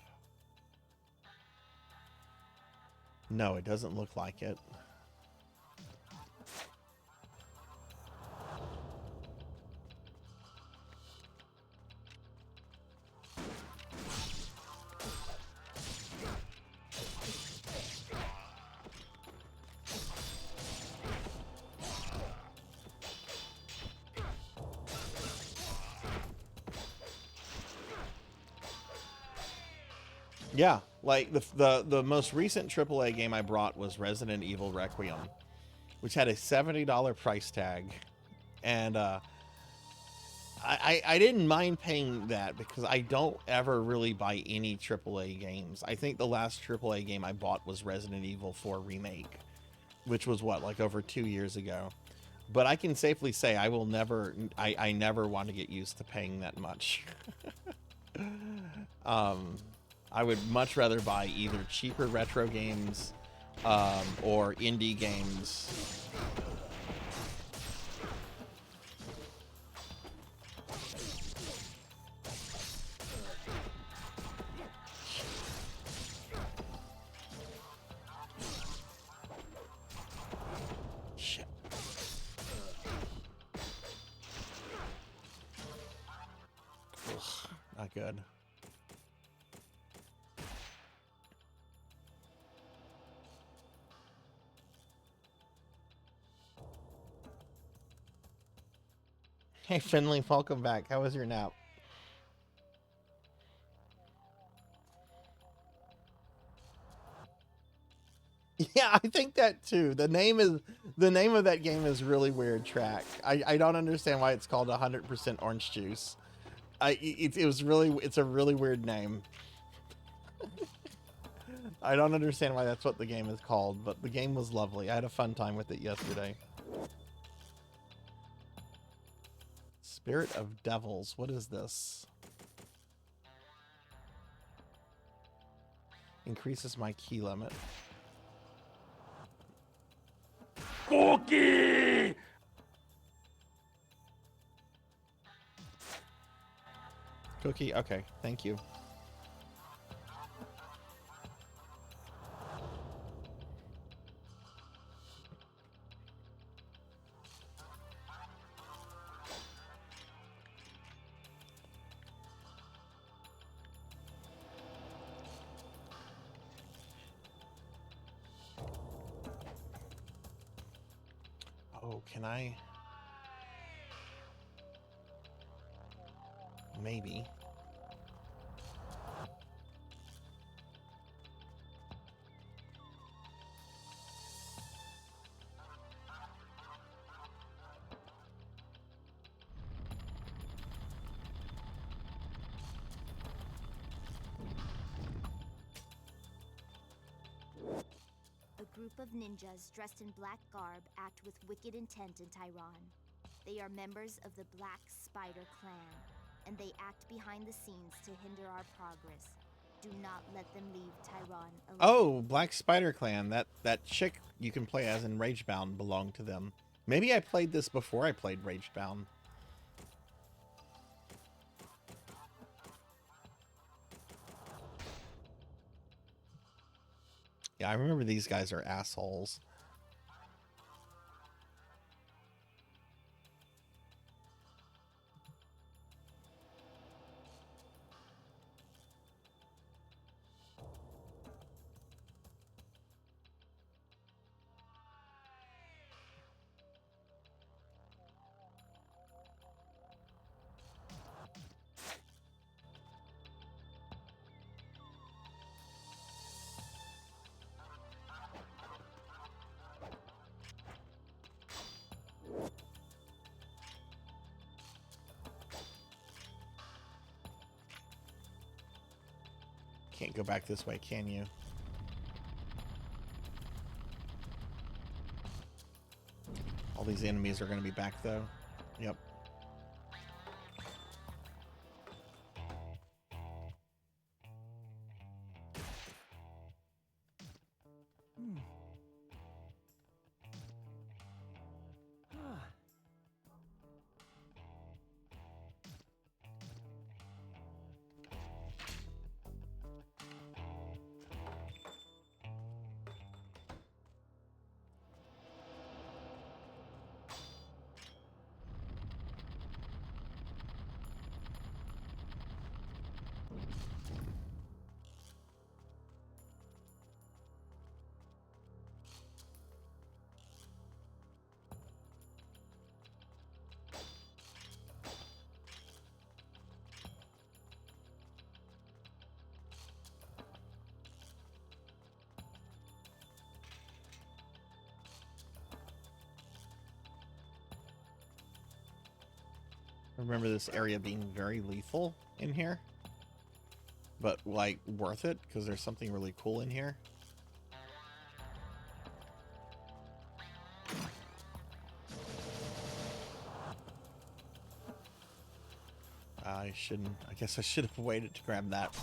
No, it doesn't look like it. Yeah, like the most recent AAA game I brought was Resident Evil Requiem, which had a $70 price tag, and I didn't mind paying that because I don't ever really buy any AAA games. I think the last AAA game I bought was Resident Evil 4 Remake, which was what, like over 2 years ago. But I can safely say I will never, I never want to get used to paying that much. I would much rather buy either cheaper retro games or indie games. Shit. Ugh, not good. Hey Finley, welcome back. How was your nap? Yeah, I think that too. The name of that game is really weird. Track. I don't understand why it's called 100% orange juice. It's a really weird name. I don't understand why that's what the game is called, but the game was lovely. I had a fun time with it yesterday. Spirit of Devils. What is this? Increases my key limit. Cookie! Cookie? Okay, thank you. Oh, can I? Maybe. A group of ninjas dressed in black garb act with wicked intent in Tyron. They are members of the Black Spider Clan, and they act behind the scenes to hinder our progress. Do not let them leave Tyron alone. Oh, Black Spider Clan. That chick you can play as in Ragebound belonged to them. Maybe I played this before I played Ragebound. Yeah, I remember these guys are assholes. Can't go back this way, can you? All these enemies are going to be back, though. Yep. remember this area being very lethal in here. But, like, worth it, because there's something really cool in here. I guess I should have waited to grab that.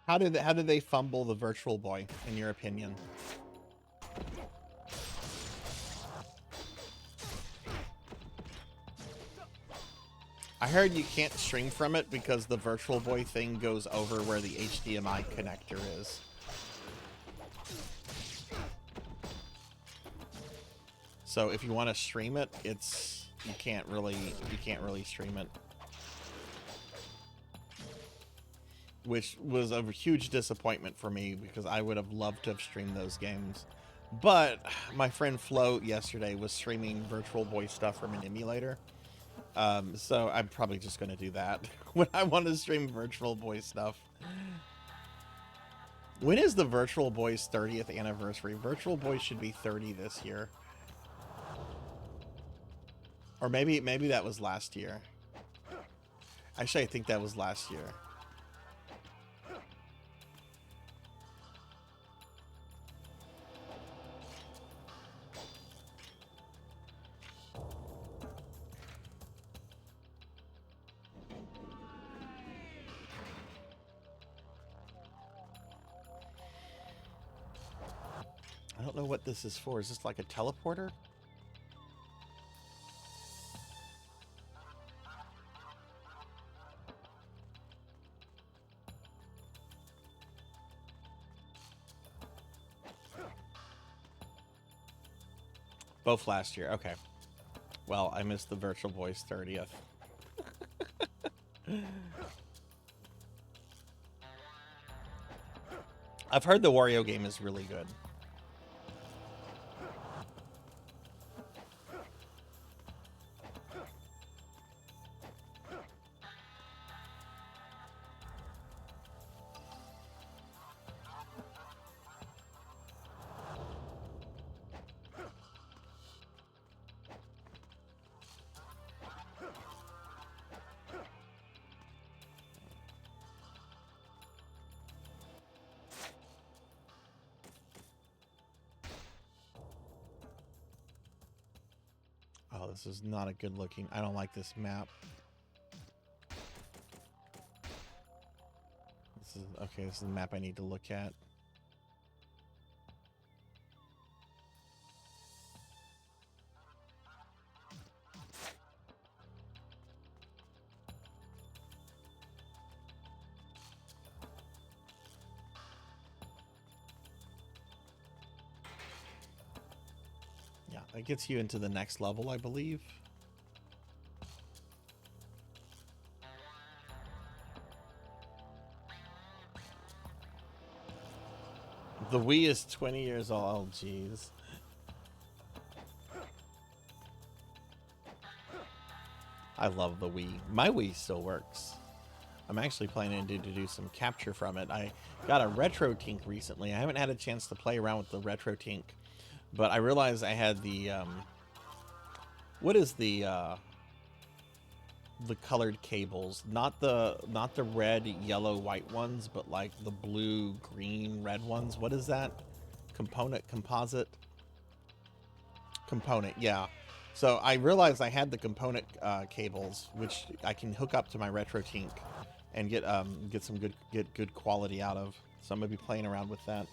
How did they fumble the Virtual Boy, in your opinion? I heard you can't stream from it because the Virtual Boy thing goes over where the HDMI connector is. So if you want to stream it, you can't really stream it. Which was a huge disappointment for me because I would have loved to have streamed those games. But my friend Flo yesterday was streaming Virtual Boy stuff from an emulator. So I'm probably just going to do that when I want to stream Virtual Boy stuff. When is the Virtual Boy's 30th anniversary? Virtual Boy should be 30 this year. Or maybe that was last year. Actually, I think that was last year. I don't know what this is for. Is this like a teleporter? Both last year. Okay. Well, I missed the Virtual Boy's 30th. I've heard the Wario game is really good. Oh, this is not a good looking. I don't like this map. This is okay. This is the map I need to look at. Yeah, that gets you into the next level, I believe. The Wii is 20 years old. Oh, jeez. I love the Wii. My Wii still works. I'm actually planning to do some capture from it. I got a Retro Tink recently. I haven't had a chance to play around with the Retro Tink, but I realized I had the what is the colored cables? Not the red, yellow, white ones, but like the blue, green, red ones. What is that? Composite? Component, yeah. So I realized I had the component cables, which I can hook up to my Retro Tink and get some good quality out of. So I'm gonna be playing around with that.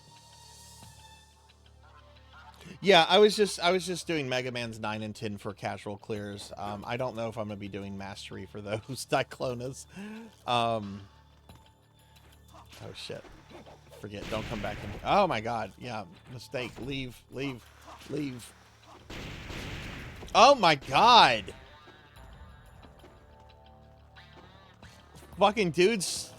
Yeah, I was just doing Mega Man's 9 and 10 for casual clears. I don't know if I'm gonna be doing mastery for those Diclonas. Oh shit! Forget. Don't come back in. Oh my god! Yeah, mistake. Leave. Oh my god! fucking dudes.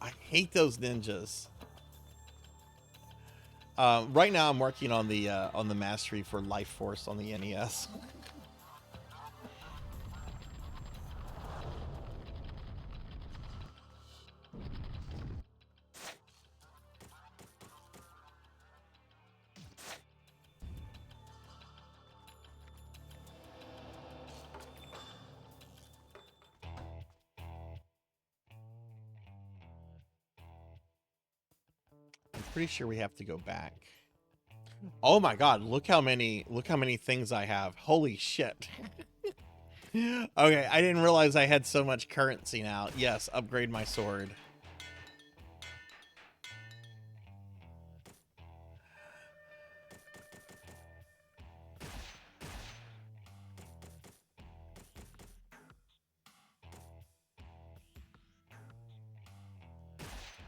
I hate those ninjas. Right now I'm working on the mastery for Life Force on the NES. I'm pretty sure we have to go back. Oh my god, look how many things I have. Holy shit. Okay, I didn't realize I had so much currency now. Yes, upgrade my sword.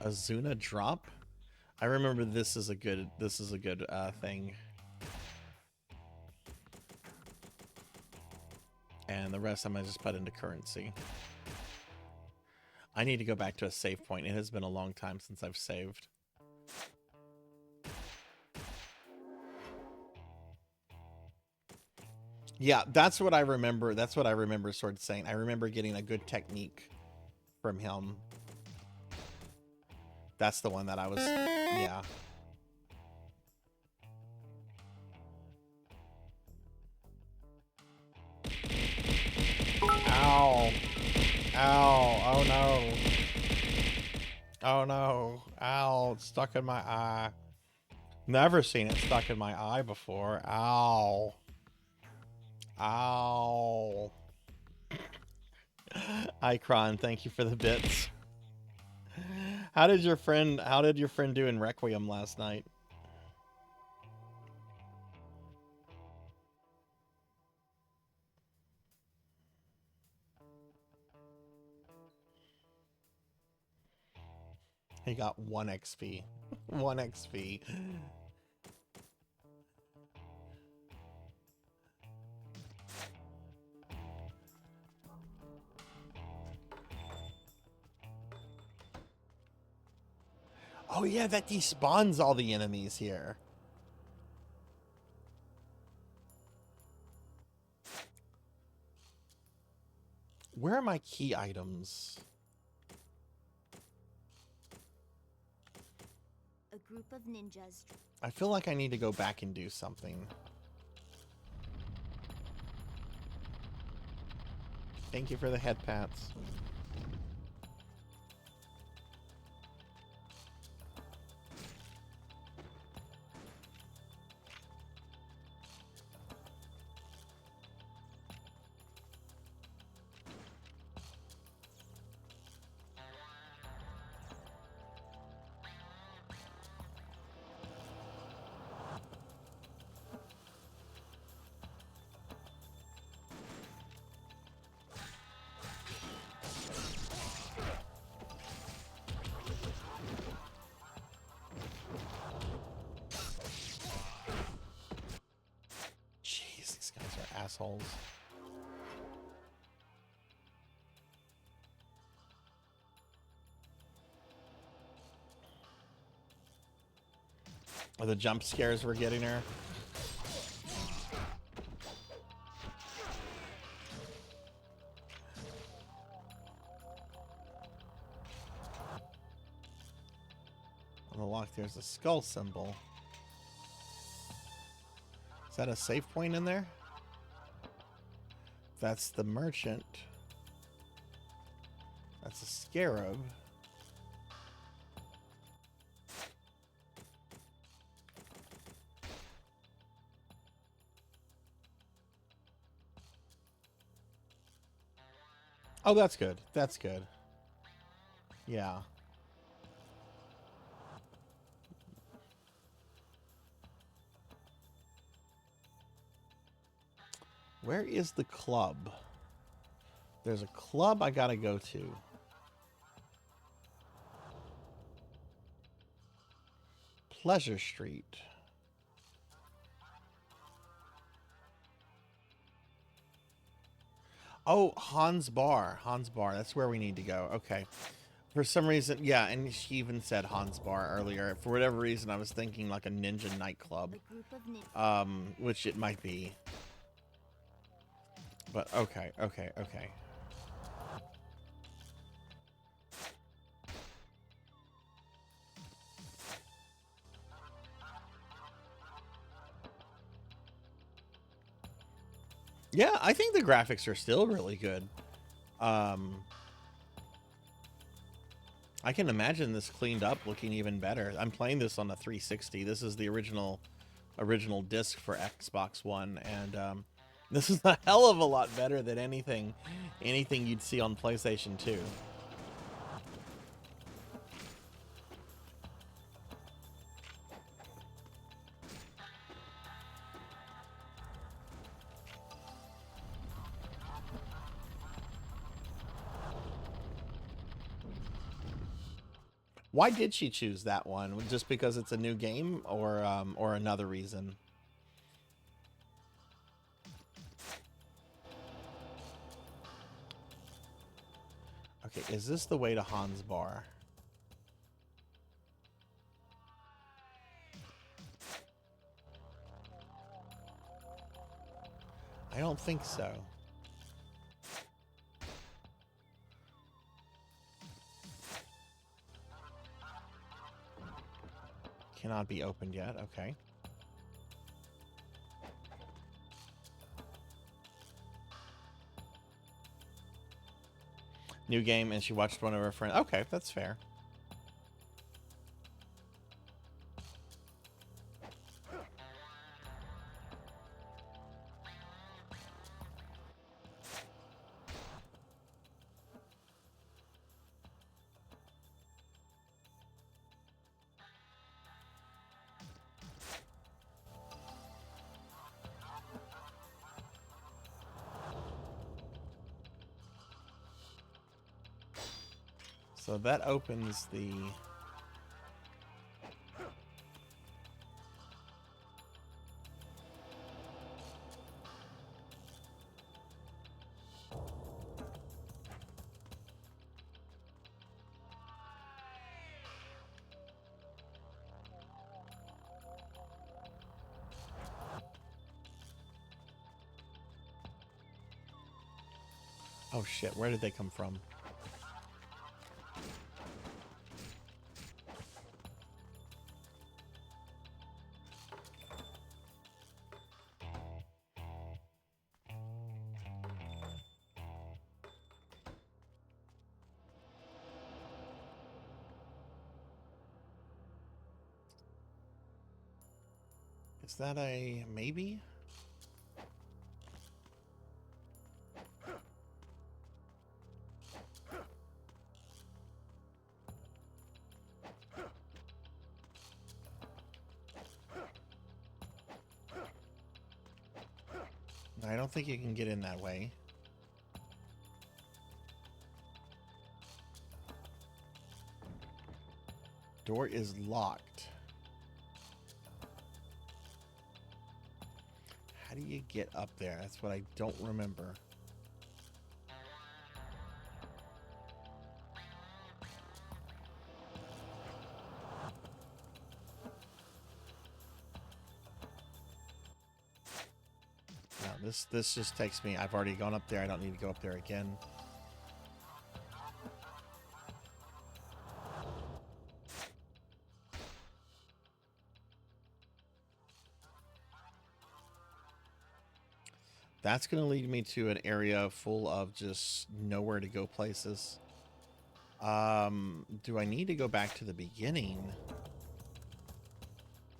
Azuna drop? I remember this is a good thing. And the rest I'm gonna just put into currency. I need to go back to a save point. It has been a long time since I've saved. Yeah, that's what I remember. That's what I remember Sword saying. I remember getting a good technique from him. That's the one that I was, yeah. Ow. Ow. Oh no. Oh no. Ow. It's stuck in my eye. Never seen it stuck in my eye before. Ow. Ow. Icron, thank you for the bits. How did your friend do in Requiem last night? He got 1 XP. 1 XP. Oh yeah, that despawns all the enemies here. Where are my key items? A group of ninjas. I feel like I need to go back and do something. Thank you for the head pats. Assholes. Or the jump scares we're getting her. On the lock there's a skull symbol. Is that a save point in there? That's the merchant. That's a scarab. Oh, that's good. That's good. Yeah. Where is the club? There's a club I gotta go to. Pleasure Street. Oh, Hans Bar. Hans Bar. That's where we need to go. Okay. For some reason, yeah, and she even said Hans Bar earlier. For whatever reason, I was thinking like a ninja nightclub. A group of ninjas. Which it might be. But okay, okay, okay. Yeah, I think the graphics are still really good. I can imagine this cleaned up looking even better. I'm playing this on a 360. This is the original disc for Xbox One, and this is a hell of a lot better than anything you'd see on PlayStation 2. Why did she choose that one? Just because it's a new game, or another reason? Okay, is this the way to Hans Bar? I don't think so. Cannot be opened yet. Okay. New game, and she watched one of her friends. Okay, that's fair. So that opens the... Oh shit, where did they come from? Is that a maybe? I don't think you can get in that way. Door is locked. How do you get up there? That's what I don't remember. No, this just takes me. I've already gone up there. I don't need to go up there again. That's going to lead me to an area full of just nowhere to go places. Do I need to go back to the beginning?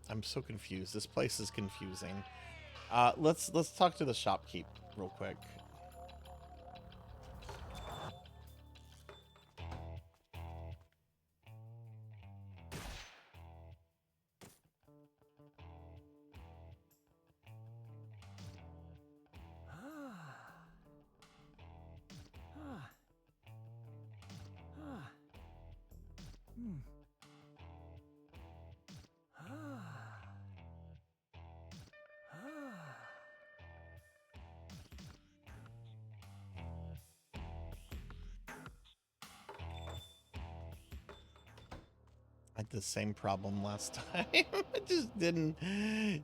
I'm so confused. This place is confusing. Let's talk to the shopkeep real quick. I had the same problem last time. I just didn't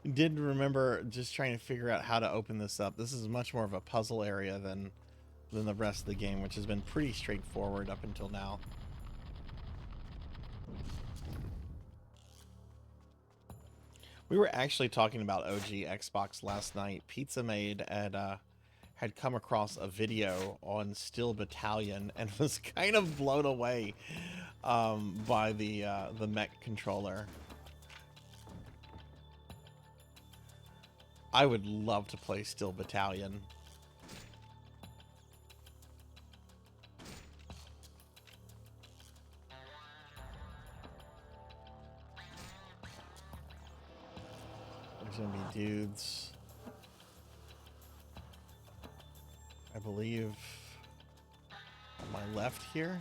remember just trying to figure out how to open this up. This is much more of a puzzle area than the rest of the game, which has been pretty straightforward up until now. We were actually talking about OG Xbox last night. Pizza Maid had come across a video on Steel Battalion and was kind of blown away by the mech controller. I would love to play Steel Battalion. There's gonna be dudes, I believe, on my left here.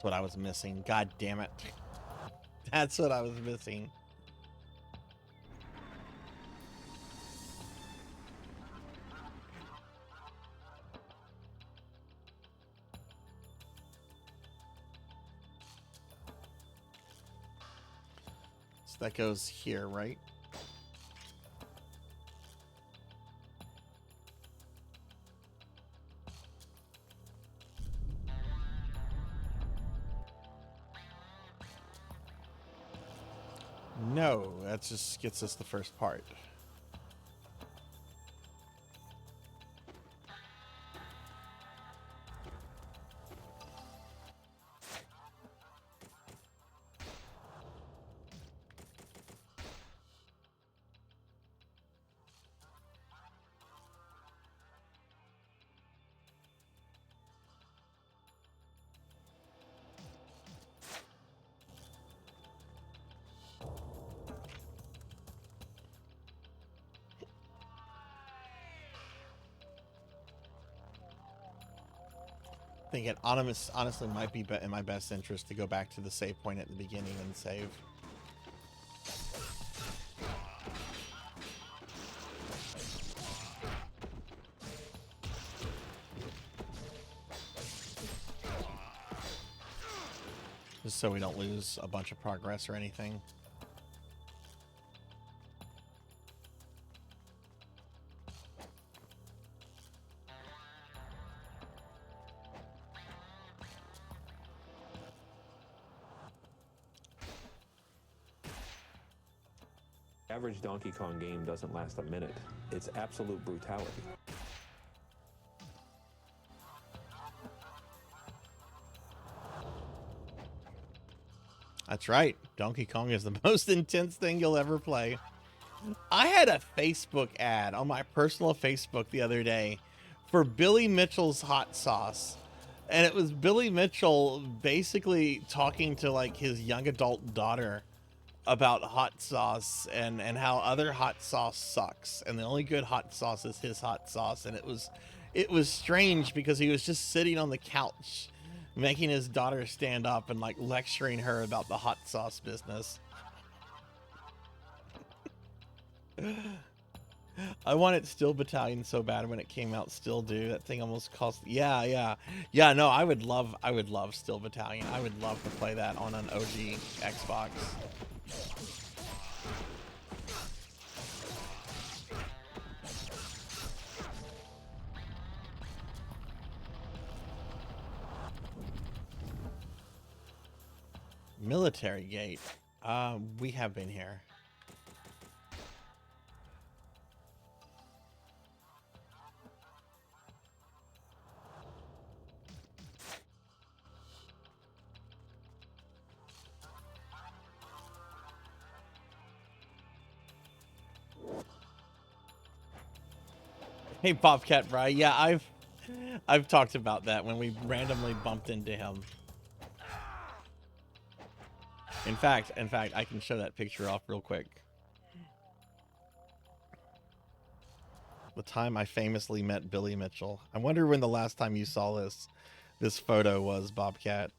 What I was missing. God damn it. That's what I was missing. So that goes here, right? No, that just gets us the first part. I think it honestly might be in my best interest to go back to the save point at the beginning and save. Just so we don't lose a bunch of progress or anything. Average Donkey Kong game doesn't last a minute. It's absolute brutality. That's right. Donkey Kong is the most intense thing you'll ever play. I had a Facebook ad on my personal Facebook the other day for Billy Mitchell's hot sauce. And it was Billy Mitchell basically talking to like his young adult daughter about hot sauce and how other hot sauce sucks, and the only good hot sauce is his hot sauce. And it was strange because he was just sitting on the couch making his daughter stand up and like lecturing her about the hot sauce business. I wanted Steel Battalion so bad when it came out. Still do. That thing almost cost. Yeah. No, I would love Steel Battalion. I would love to play that on an OG Xbox. Military gate. We have been here. Hey, Bobcat Bry. Yeah, I've talked about that when we randomly bumped into him. In fact, I can show that picture off real quick. The time I famously met Billy Mitchell. I wonder when the last time you saw this photo was, Bobcat.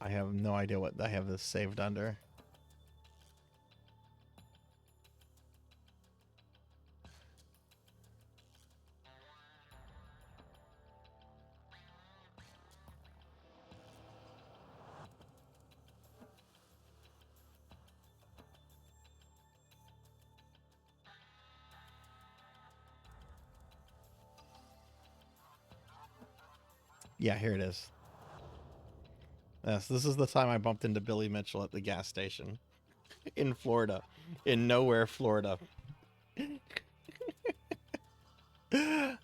I have no idea what I have this saved under. Yeah, here it is. Yes, this is the time I bumped into Billy Mitchell at the gas station in Florida, in nowhere, Florida. It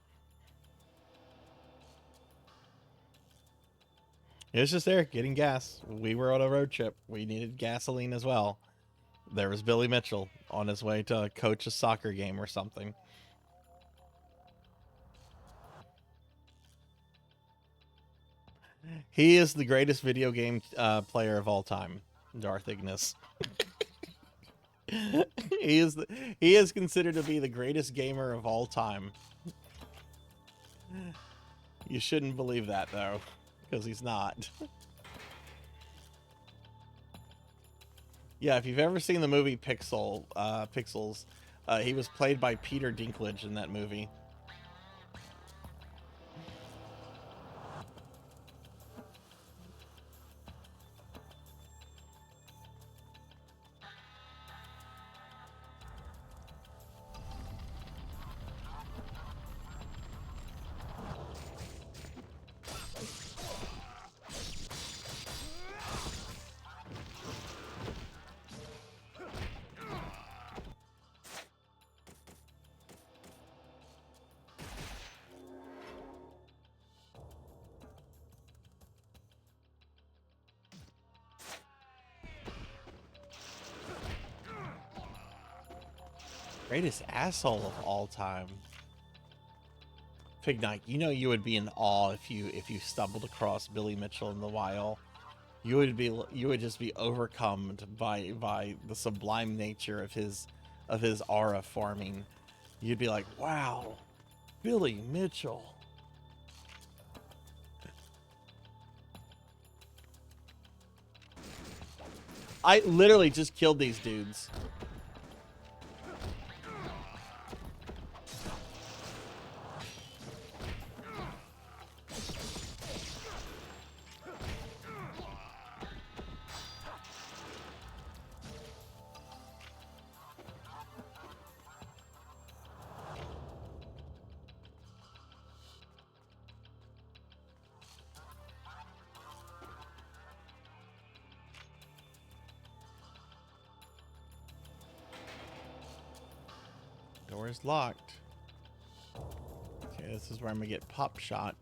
was just there getting gas. We were on a road trip. We needed gasoline as well. There was Billy Mitchell on his way to coach a soccer game or something. He is the greatest video game player of all time, Darth Ignis. he is considered to be the greatest gamer of all time. You shouldn't believe that though, because he's not. Yeah, if you've ever seen the movie Pixels, he was played by Peter Dinklage in that movie. Greatest asshole of all time. Pig Knight, you know you would be in awe if you stumbled across Billy Mitchell in the wild. You would just be overcome by the sublime nature of his aura forming. You'd be like, wow, Billy Mitchell. I literally just killed these dudes. Door's locked. Okay, this is where I'm gonna get pop shot.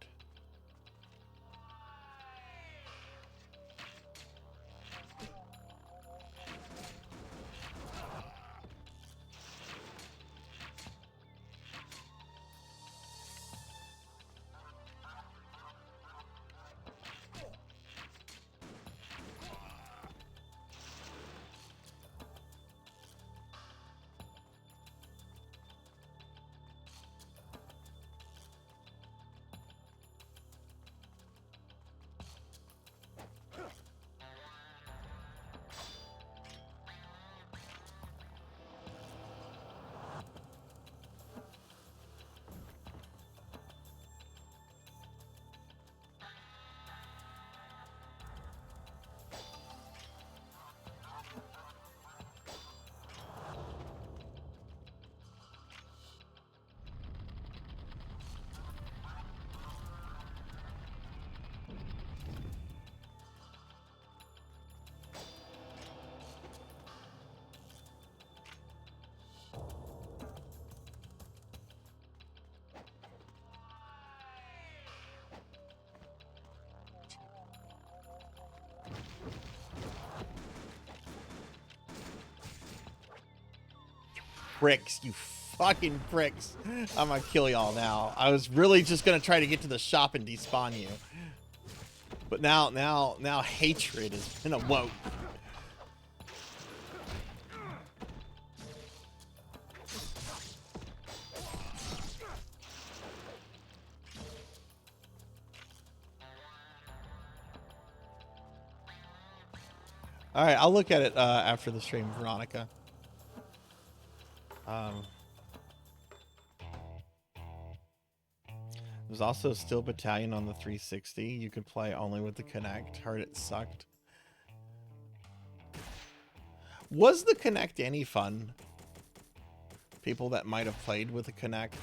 Pricks, you fucking pricks. I'm gonna kill y'all now. I was really just gonna try to get to the shop and despawn you. But now hatred has been awoke. All right, I'll look at it after the stream, Veronica. There's also Steel Battalion on the 360. You could play only with the Kinect. Heard it sucked. Was the Kinect any fun? People that might have played with the Kinect.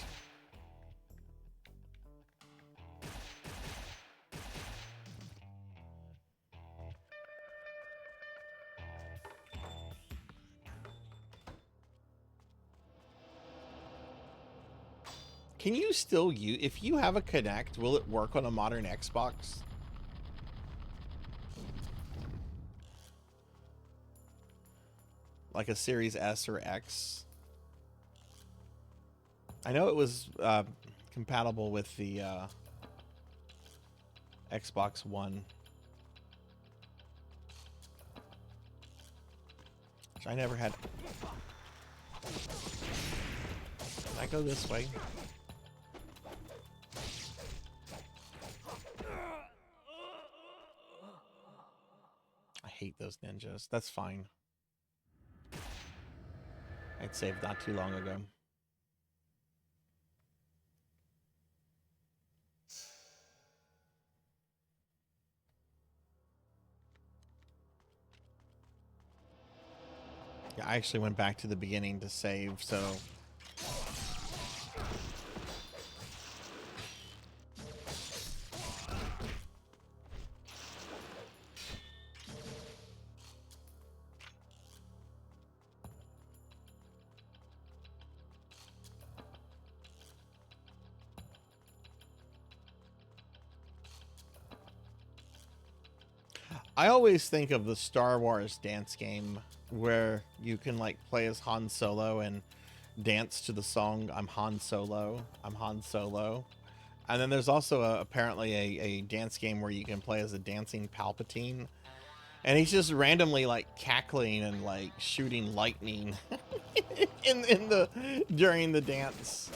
Can you still use, if you have a Kinect, will it work on a modern Xbox? Like a Series S or X? I know it was compatible with the Xbox One. Which I never had. Can I go this way? I hate those ninjas. That's fine. I'd saved not too long ago. Yeah, I actually went back to the beginning to save, so... I always think of the Star Wars dance game where you can like play as Han Solo and dance to the song I'm Han Solo, I'm Han Solo. And then there's also apparently a dance game where you can play as a dancing Palpatine. And he's just randomly like cackling and like shooting lightning during the dance.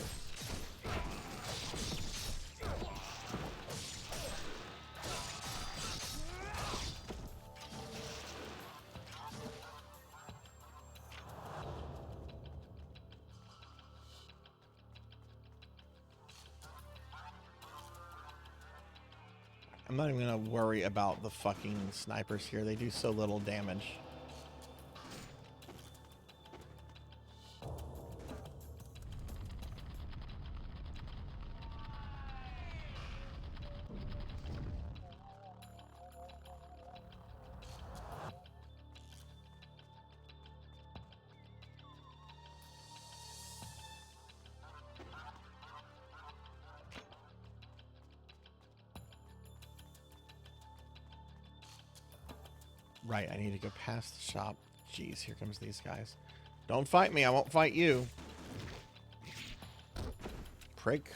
I'm not even gonna worry about the fucking snipers here. They do so little damage. Right, I need to go past the shop. Jeez, here comes these guys. Don't fight me, I won't fight you. Prick.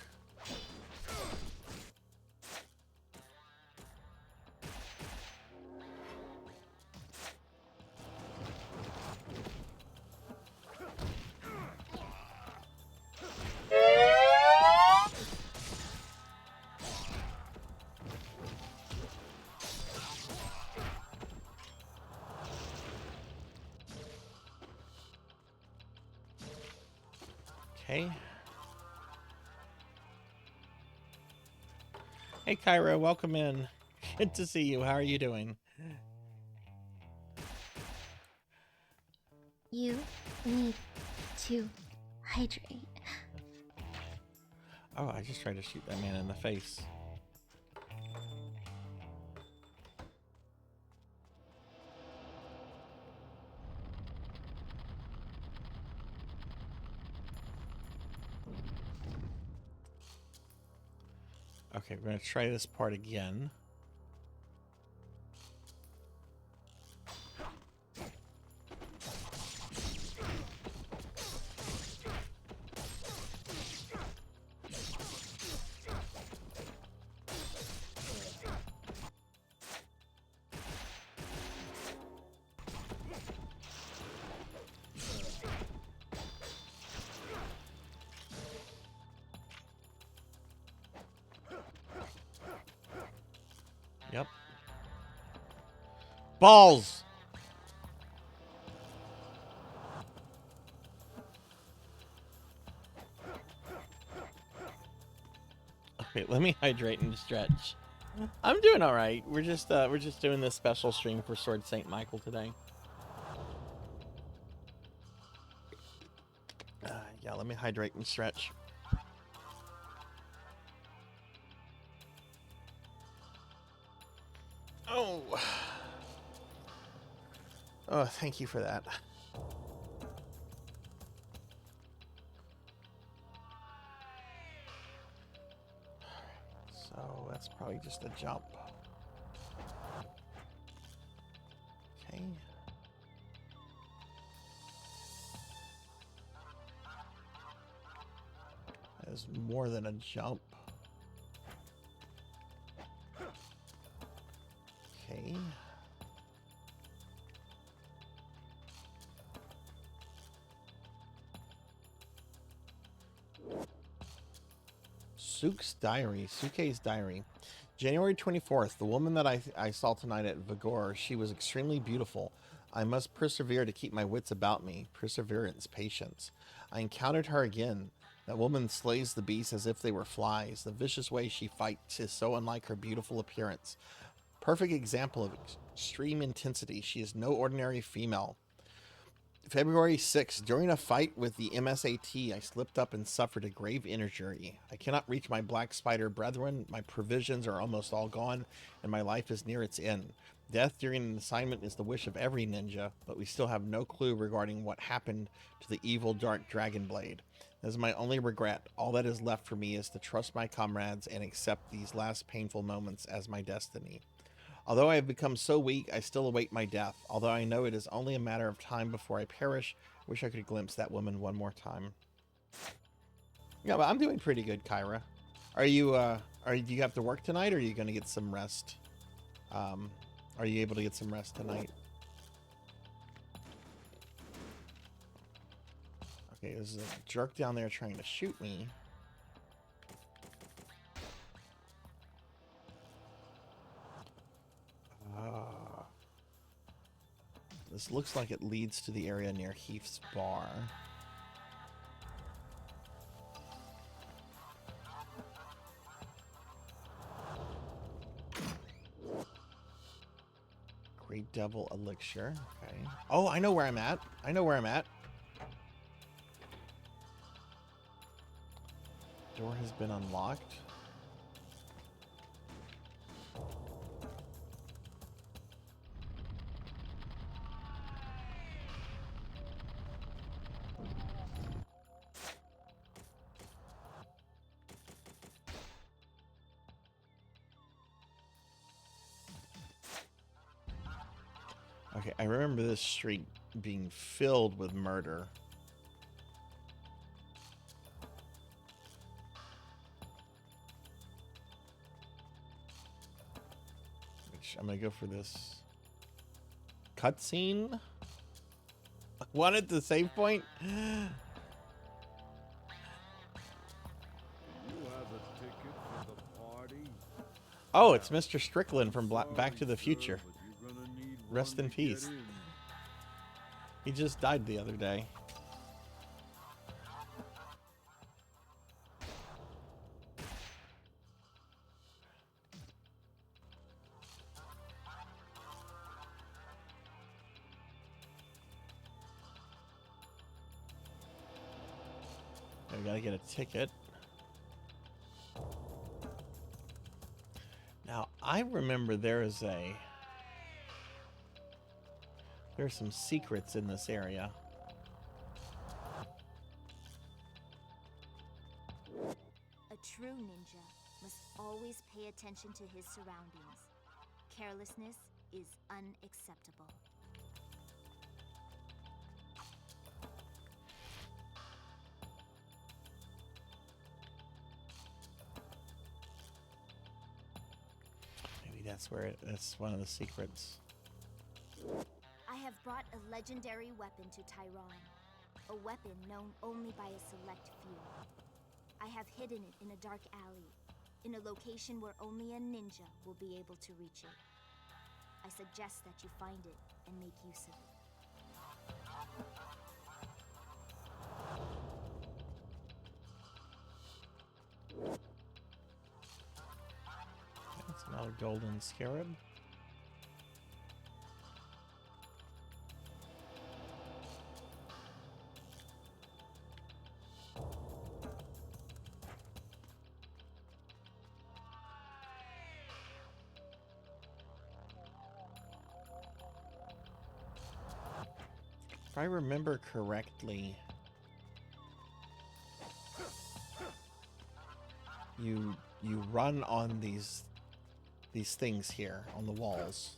Okay. Hey, Cairo, welcome in. Good to see you. How are you doing? You need to hydrate. Oh, I just tried to shoot that man in the face. Okay, we're going to try this part again. Balls! Okay, let me hydrate and stretch. I'm doing all right. We're just doing this special stream for Sword Saint Michael today. Yeah, let me hydrate and stretch. Oh. Oh, thank you for that. So that's probably just a jump. Okay. That is more than a jump. Okay. Suke's diary. January 24th, the woman that I saw tonight at Vigor, she was extremely beautiful. I must persevere to keep my wits about me. Perseverance, patience. I encountered her again. That woman slays the beasts as if they were flies. The vicious way she fights is so unlike her beautiful appearance. Perfect example of extreme intensity. She is no ordinary female. February 6th, during a fight with the MSAT, I slipped up and suffered a grave injury. I cannot reach my black spider brethren. My provisions are almost all gone, and my life is near its end. Death during an assignment is the wish of every ninja, but we still have no clue regarding what happened to the evil dark dragon blade. That is my only regret. All that is left for me is to trust my comrades and accept these last painful moments as my destiny. Although I have become so weak, I still await my death. Although I know it is only a matter of time before I perish, wish I could glimpse that woman one more time. Yeah, but I'm doing pretty good, Kyra. Do you have to work tonight, or are you going to get some rest? Are you able to get some rest tonight? Okay, there's a jerk down there trying to shoot me. This looks like it leads to the area near Heath's bar. Great Devil Elixir. Okay. Oh, I know where I'm at. Door has been unlocked. Okay, I remember this street being filled with murder. Which I'm gonna go for this cutscene. Wanted the save point? You have a ticket for the party? Oh, it's Mr. Strickland from Back to the Future. Rest in peace. He just died the other day. I gotta get a ticket. Now, I remember there's some secrets in this area. A true ninja must always pay attention to his surroundings. Carelessness is unacceptable. Maybe that's one of the secrets. I have brought a legendary weapon to Tyrone. A weapon known only by a select few. I have hidden it in a dark alley, in a location where only a ninja will be able to reach it. I suggest that you find it and make use of it. That's not a golden scarab. If I remember correctly, you run on these things here on the walls.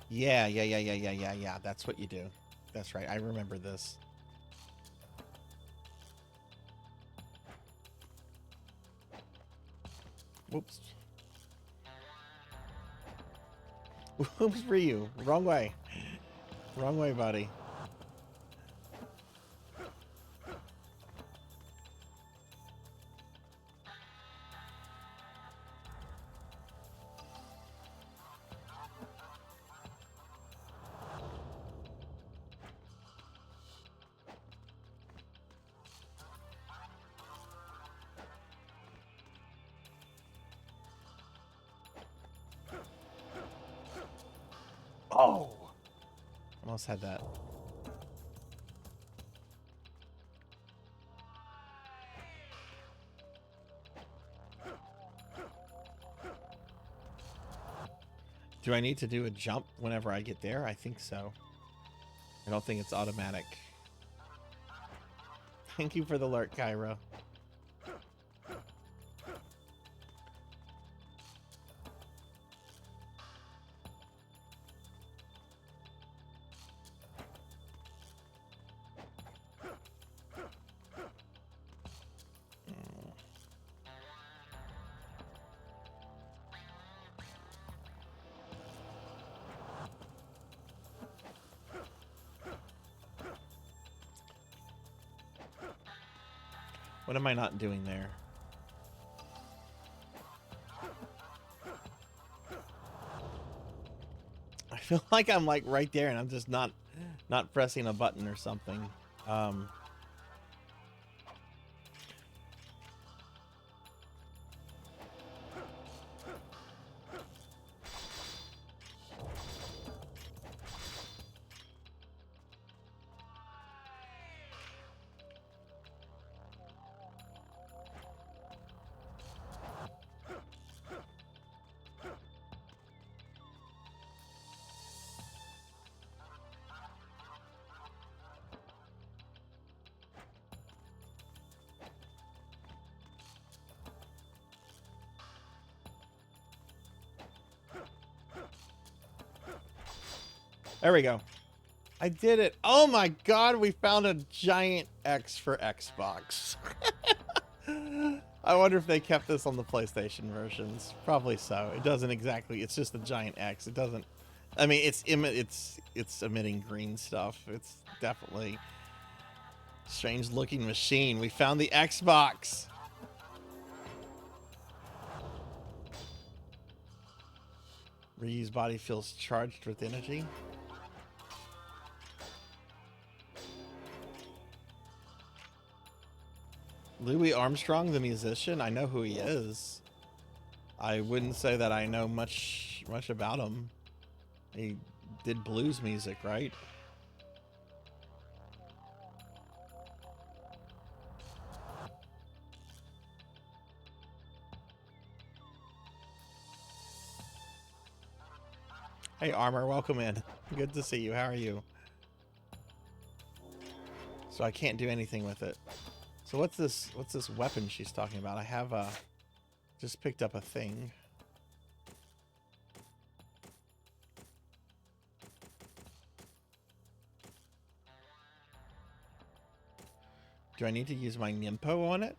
Yeah. That's what you do. That's right. I remember this. Whoops. Whoops for you. Wrong way. Wrong way, buddy. Oh! Almost had that. Do I need to do a jump whenever I get there? I think so. I don't think it's automatic. Thank you for the alert, Kyra. What am I not doing there? I feel like I'm like right there and I'm just not pressing a button or something. There we go. I did it. Oh my god, we found a giant X for Xbox. I wonder if they kept this on the PlayStation versions. Probably so. It doesn't exactly. It's just a giant X. It doesn't. I mean, it's emitting green stuff. It's definitely strange looking machine. We found the Xbox. Ryu's body feels charged with energy. Louis Armstrong, the musician, I know who he is. I wouldn't say that I know much about him. He did blues music, right? Hey, Armor, welcome in. Good to see you. How are you? So I can't do anything with it. So what's this weapon she's talking about? I have just picked up a thing. Do I need to use my Nimpo on it?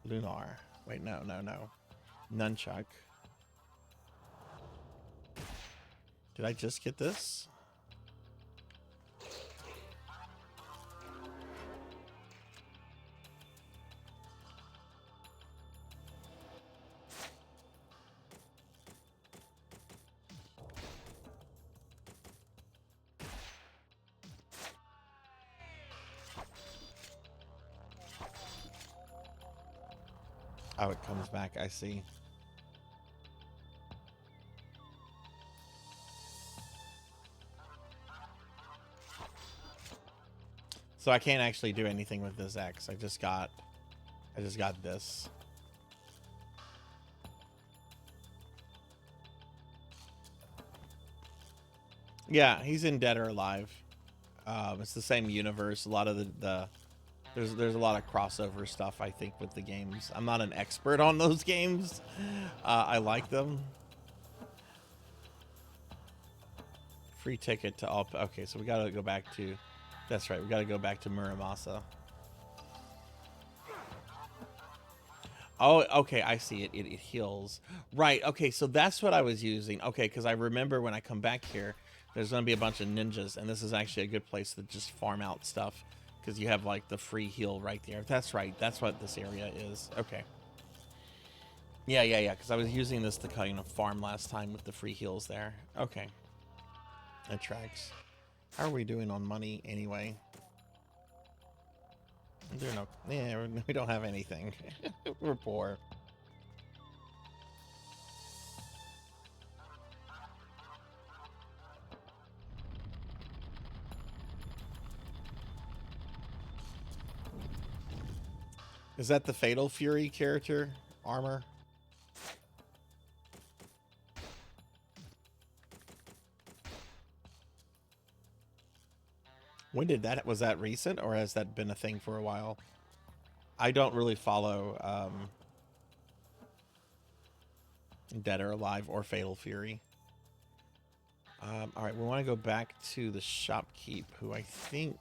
Lunar. Wait, no. Nunchuck. Did I just get this? Oh, it comes back. I see. So I can't actually do anything with this X. I just got this. Yeah, he's in Dead or Alive. It's the same universe. A lot of there's a lot of crossover stuff, I think, with the games. I'm not an expert on those games. I like them. Free ticket to all. Okay, so we gotta go back to. That's right. We gotta go back to Muramasa. Oh, okay. I see it. It heals. Right. Okay. So that's what I was using. Okay, because I remember when I come back here, there's gonna be a bunch of ninjas, and this is actually a good place to just farm out stuff because you have like the free heal right there. That's right. That's what this area is. Okay. Yeah. Because I was using this to kind of farm last time with the free heals there. Okay. That tracks. How are we doing on money anyway? We don't have anything. We're poor. Is that the Fatal Fury character armor? When did that, was that recent or has that been a thing for a while? I don't really follow Dead or Alive or Fatal Fury. All right, we want to go back to the shopkeep, who I think...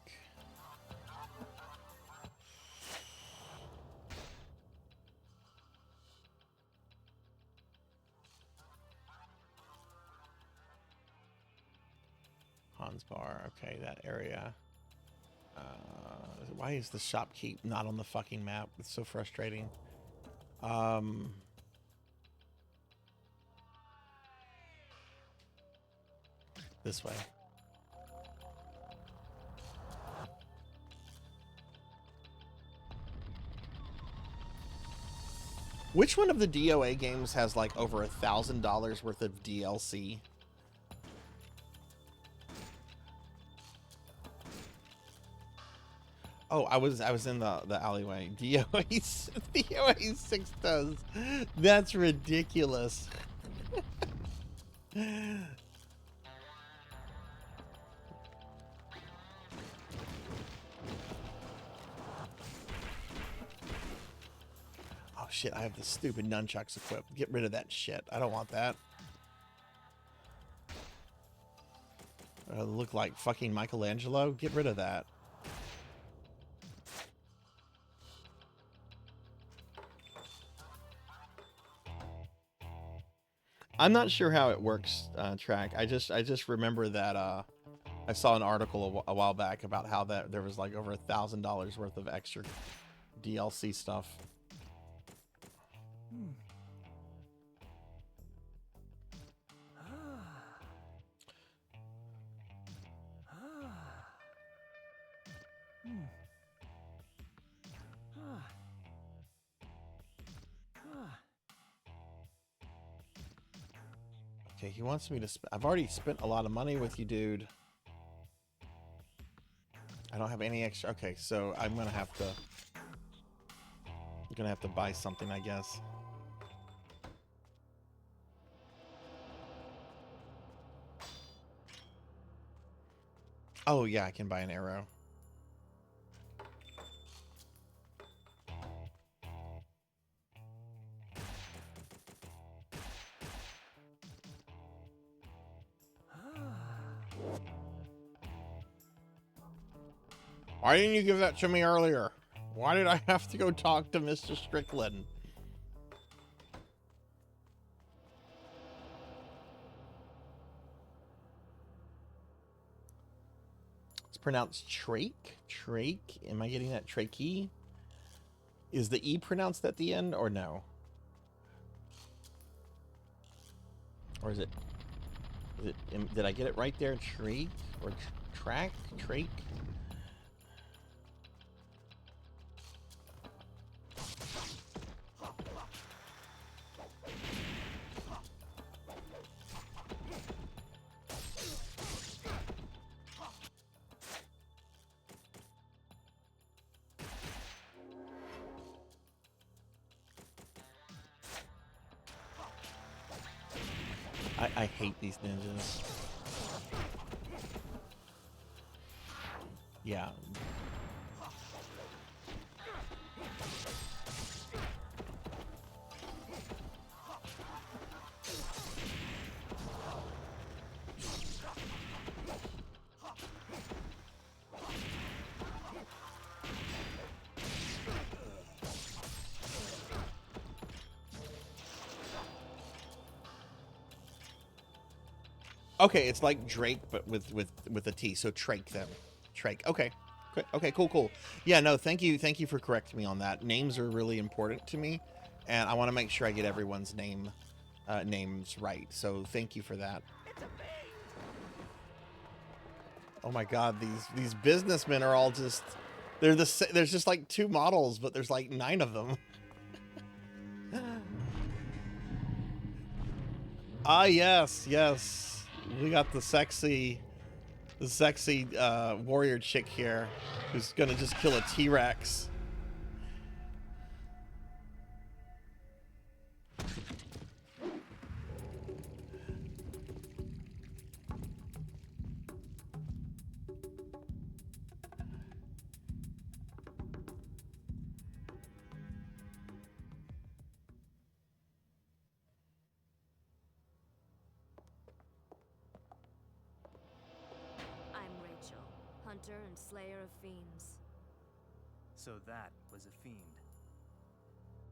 Hans Bar, okay, that area. Why is the shopkeep not on the fucking map? It's so frustrating. This way. Which one of the DOA games has like over $1,000 worth of DLC? Oh, I was in the alleyway. DOA 6 does. That's ridiculous. Oh shit, I have the stupid nunchucks equipped. Get rid of that shit. I don't want that. Look like fucking Michelangelo. Get rid of that. I'm not sure how it works, Track. I just remember that I saw an article a while back about how that there was like over $1,000 worth of extra DLC stuff. Okay, he wants me to I've already spent a lot of money with you, dude. I don't have any extra. Okay, so I'm gonna have to buy something, I guess. Oh yeah, I can buy an arrow. Why didn't you give that to me earlier? Why did I have to go talk to Mr. Strickland? It's pronounced trach? Trach? Am I getting that trachea? Is the E pronounced at the end or no? Or is it did I get it right there? Trach? Or track? Trach? I hate these ninjas. Yeah. Okay, it's like Drake, but with a T. So Trake them, Trake. Okay, okay, cool. Yeah, no, thank you for correcting me on that. Names are really important to me, and I want to make sure I get everyone's names right. So thank you for that. Oh my God, these businessmen are all just there's just like 2 models, but there's like 9 of them. Ah, yes. We got the sexy warrior chick here who's gonna just kill a T-Rex. I'm Rachel, hunter and slayer of fiends. So that was a fiend.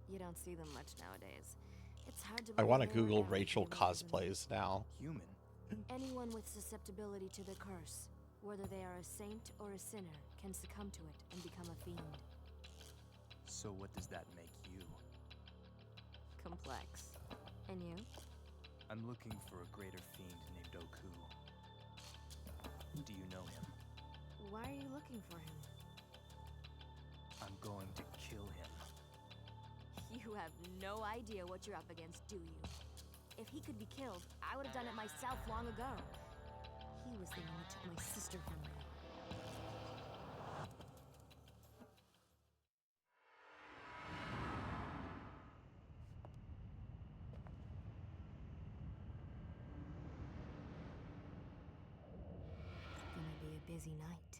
You don't see them much nowadays. It's hard to I want to believe they were Google ever Rachel heroes and cosplays now. Human? anyone with susceptibility to the curse, whether they are a saint or a sinner, can succumb to it and become a fiend. So what does that make you? Complex. And you? I'm looking for a greater fiend named Oku. Do you know him? Why are you looking for him? I'm going to kill him. You have no idea what you're up against, do you? If he could be killed, I would have done it myself long ago. He was the one that took my sister from me. It's gonna be a busy night.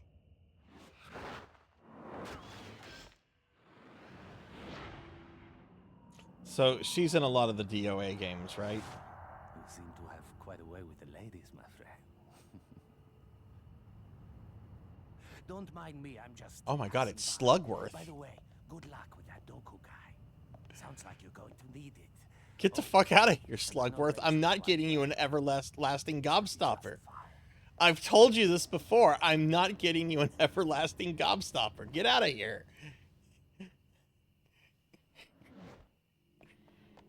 So she's in a lot of the DOA games, right? You seem to have quite a way with the ladies, my friend. Don't mind me, I'm just... Oh my God, it's passing by. Slugworth. By the way, good luck with that Doku guy. Sounds like you're going to need it. Get the fuck out of here, Slugworth. I'm not getting you an everlasting gobstopper. I've told you this before. I'm not getting you an everlasting gobstopper. Get out of here.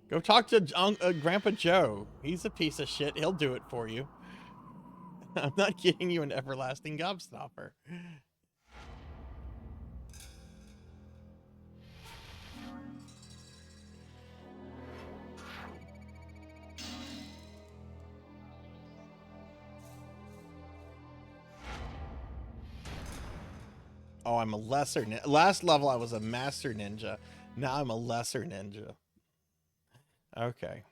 Go talk to Grandpa Joe. He's a piece of shit. He'll do it for you. I'm not getting you an everlasting gobstopper. Oh, I'm a lesser ninja. Last level, I was a master ninja. Now I'm a lesser ninja. Okay.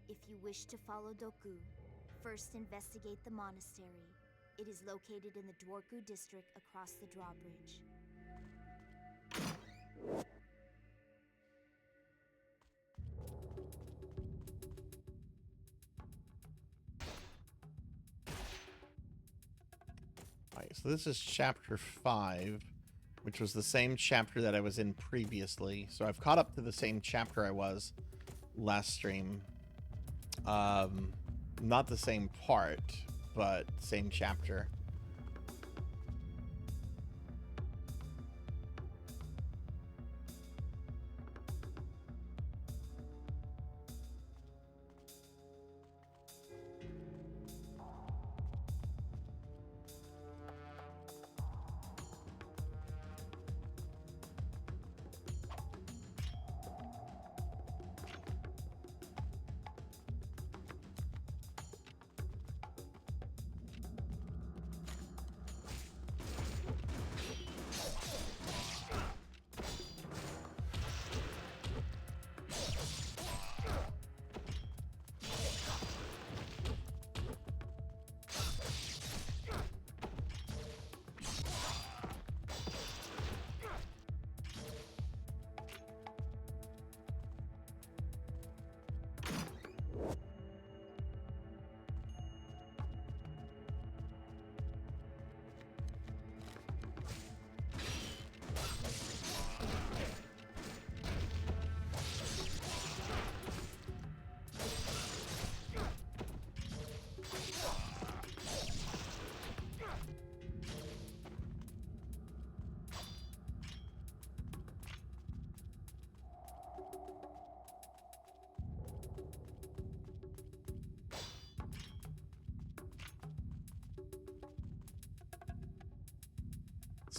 If you wish to follow Doku, first investigate the monastery. It is located in the Dwarku district across the drawbridge. Alright, so this is chapter 5, which was the same chapter that I was in previously. So I've caught up to the same chapter I was last stream. Not the same part, but same chapter.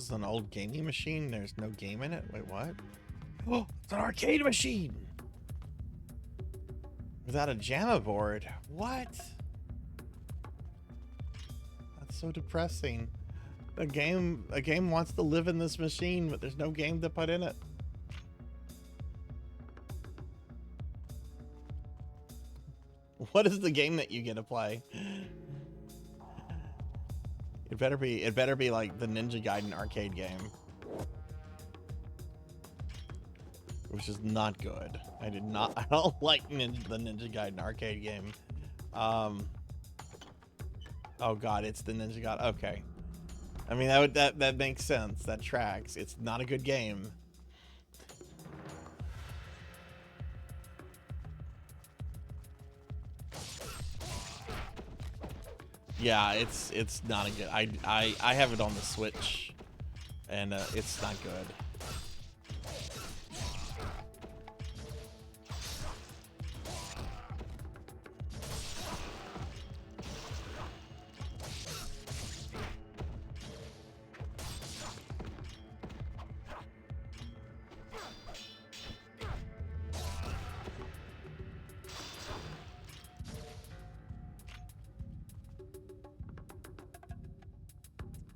is an old gaming machine. There's no game in it. Wait, what? Oh, it's an arcade machine without a JAMA board. What? That's so depressing. A game wants to live in this machine, but there's no game to put in it. What is the game that you get to play? It better be like the Ninja Gaiden arcade game, which is not good. I don't like the Ninja Gaiden arcade game. Oh god, it's the Ninja Gaiden. Okay. I mean, that makes sense. That tracks. It's not a good game. Yeah, it's not a good. I have it on the Switch, and it's not good.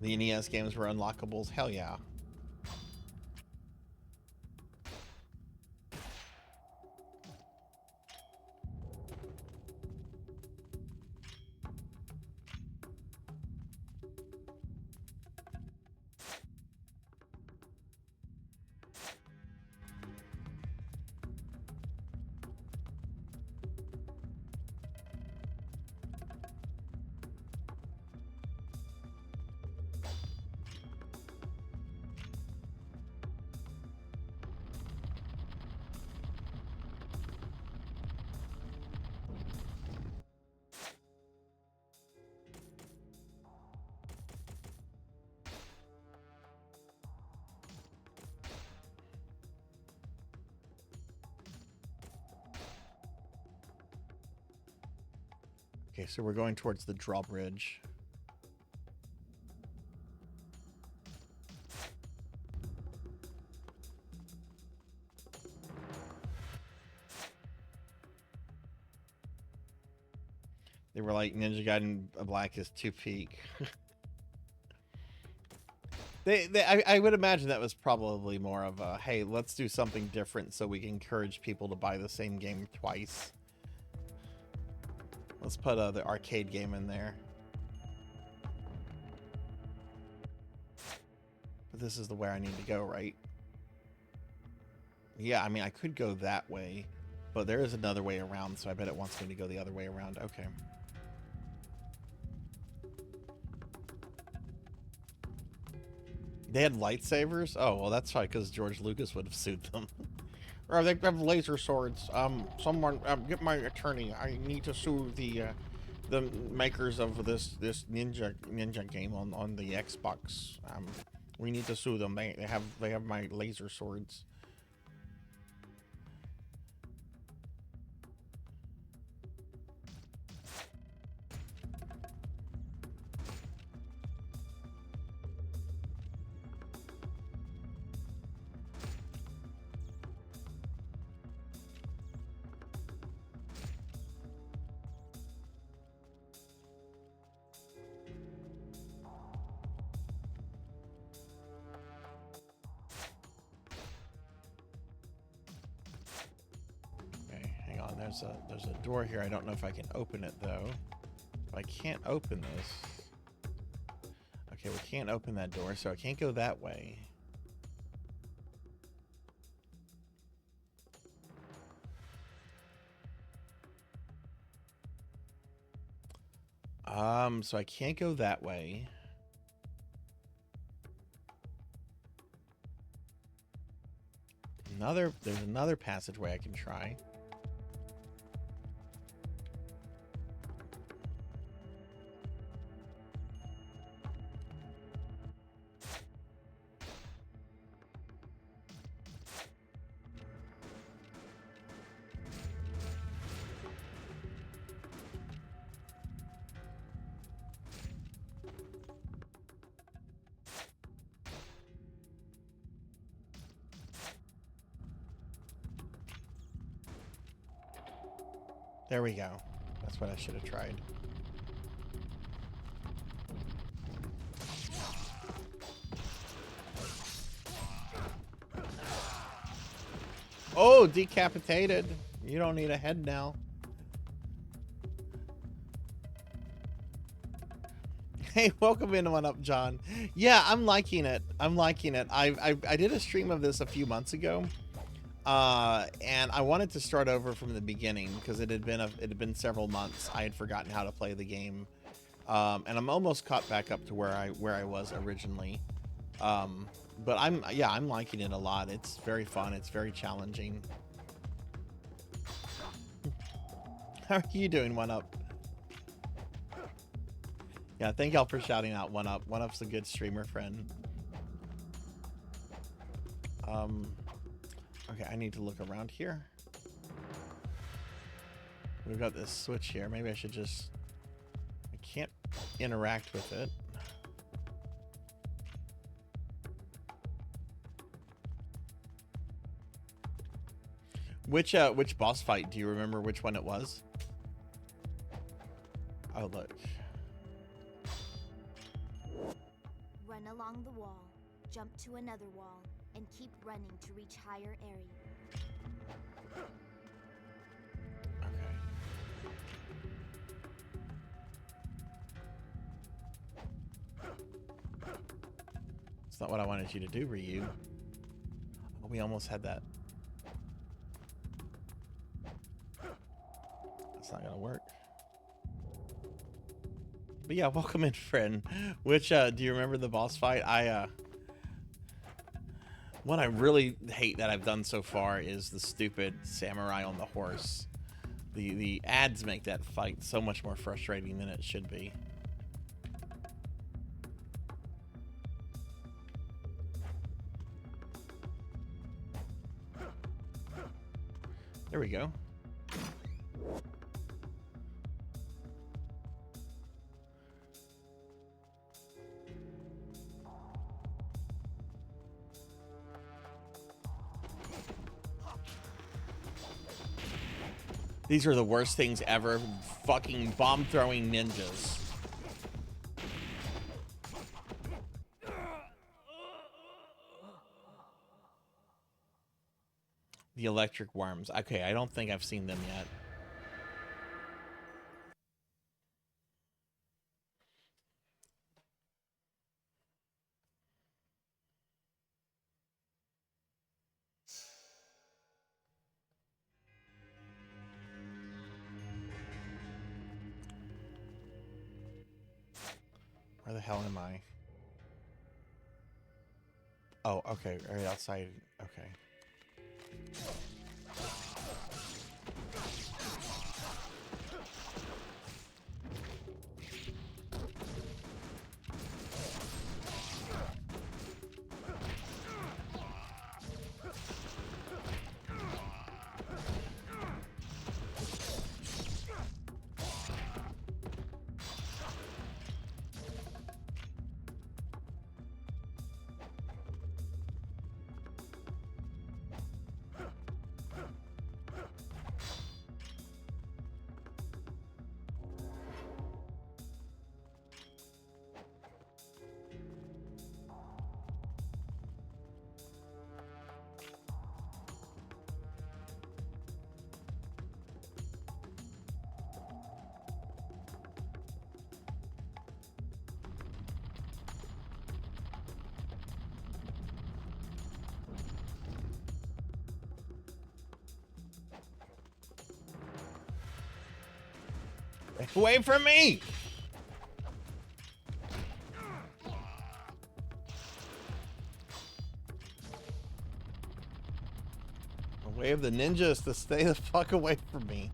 The NES games were unlockables. Hell yeah. Okay, so we're going towards the drawbridge. They were like, Ninja Gaiden Black is too peak. I would imagine that was probably more of a, hey, let's do something different so we can encourage people to buy the same game twice. Let's put the arcade game in there. But this is the way I need to go, right? Yeah, I mean, I could go that way, but there is another way around, so I bet it wants me to go the other way around. Okay. They had lightsabers? Oh, well, that's probably because George Lucas would have sued them. Or they have laser swords. Someone, get my attorney. I need to sue the makers of this ninja game on the Xbox. We need to sue them. They have my laser swords. There's a door here. I don't know if I can open it though. I can't open this. Okay, we can't open that door, so I can't go that way. So I can't go that way. There's another passageway I can try. There we go. That's what I should have tried. Oh, decapitated. You don't need a head now. Hey, welcome in. One up, John. Yeah, I'm liking it. I'm liking it. I did a stream of this a few months ago, and I wanted to start over from the beginning because it had been several months. I had forgotten how to play the game, and I'm almost caught back up to where I was originally. But I'm liking it a lot. It's very fun. It's very challenging. How are you doing, One Up? Yeah, thank y'all for shouting out One Up. One Up's a good streamer friend. Okay, I need to look around here. We've got this switch here. Maybe I should just... I can't interact with it. Which boss fight? Do you remember which one it was? Oh, look. Run along the wall, jump to another wall, and keep running to reach higher area. Okay. It's not what I wanted you to do, Ryu. Oh, we almost had that. That's not gonna work. But yeah, welcome in, friend. Which, do you remember the boss fight? One I really hate that I've done so far is the stupid samurai on the horse. The ads make that fight so much more frustrating than it should be. There we go. These are the worst things ever. Fucking bomb-throwing ninjas. The electric worms. Okay, I don't think I've seen them yet. Where the hell am I? Oh, okay, right outside. Okay. Away from me! The way of the ninja is to stay the fuck away from me.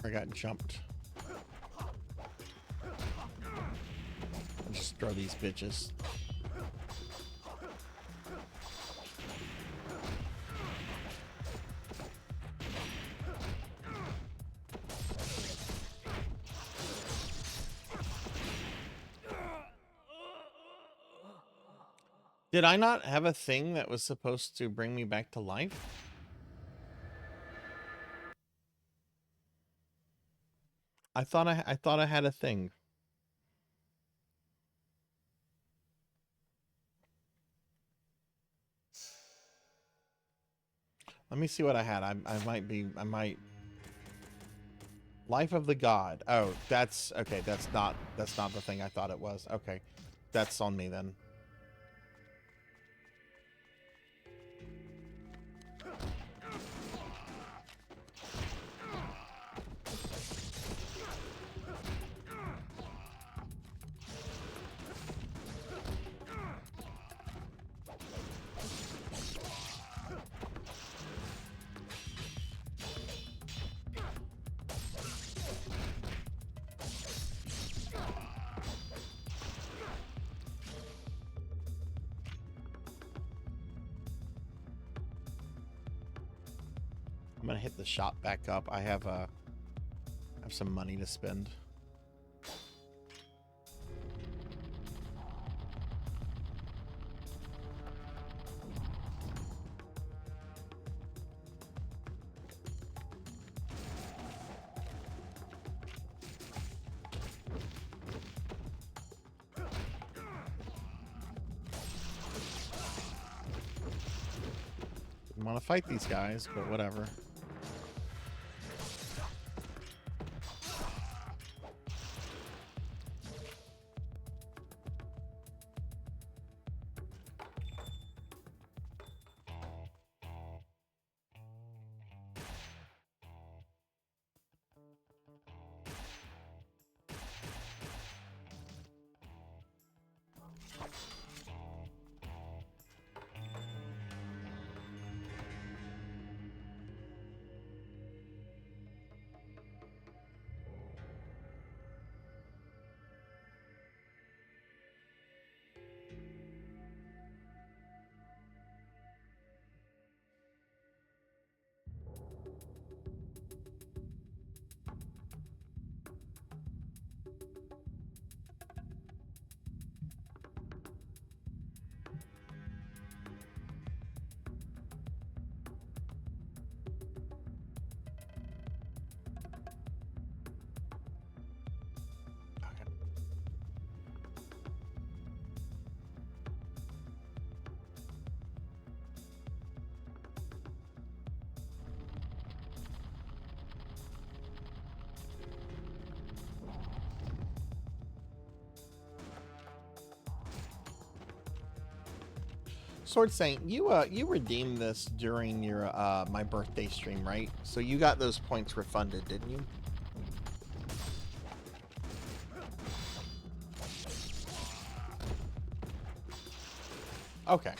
I got jumped. I'll just throw these bitches. Did I not have a thing that was supposed to bring me back to life? I thought I had a thing. Let me see what I had. I might. Life of the God. Oh, that's okay. That's not the thing I thought it was. Okay, that's on me then. I'm gonna hit the shop back up. I have some money to spend. Didn't want to fight these guys, but whatever. Sword Saint, you redeemed this during your my birthday stream, right? So you got those points refunded, didn't you? Okay.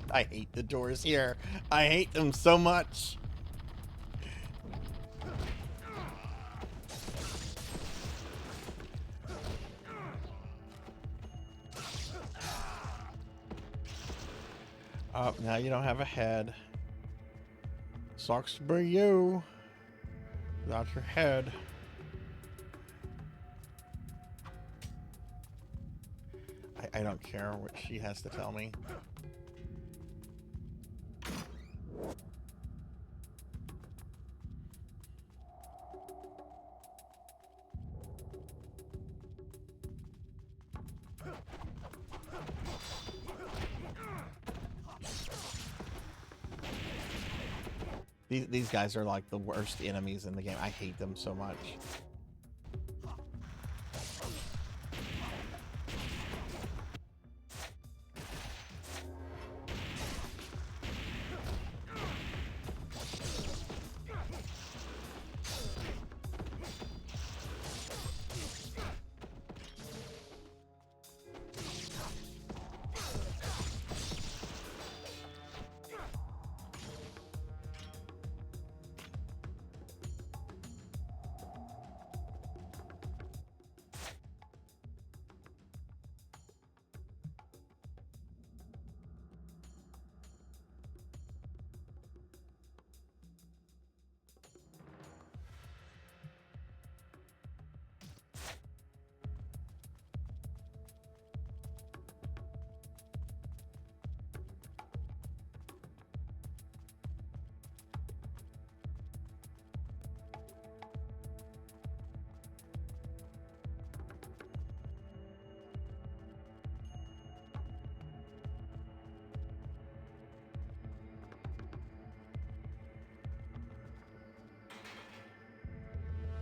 I hate the doors here. I hate them so much. Oh, now you don't have a head. Sucks to be you. Without your head. I don't care what she has to tell me. These guys are like the worst enemies in the game. I hate them so much.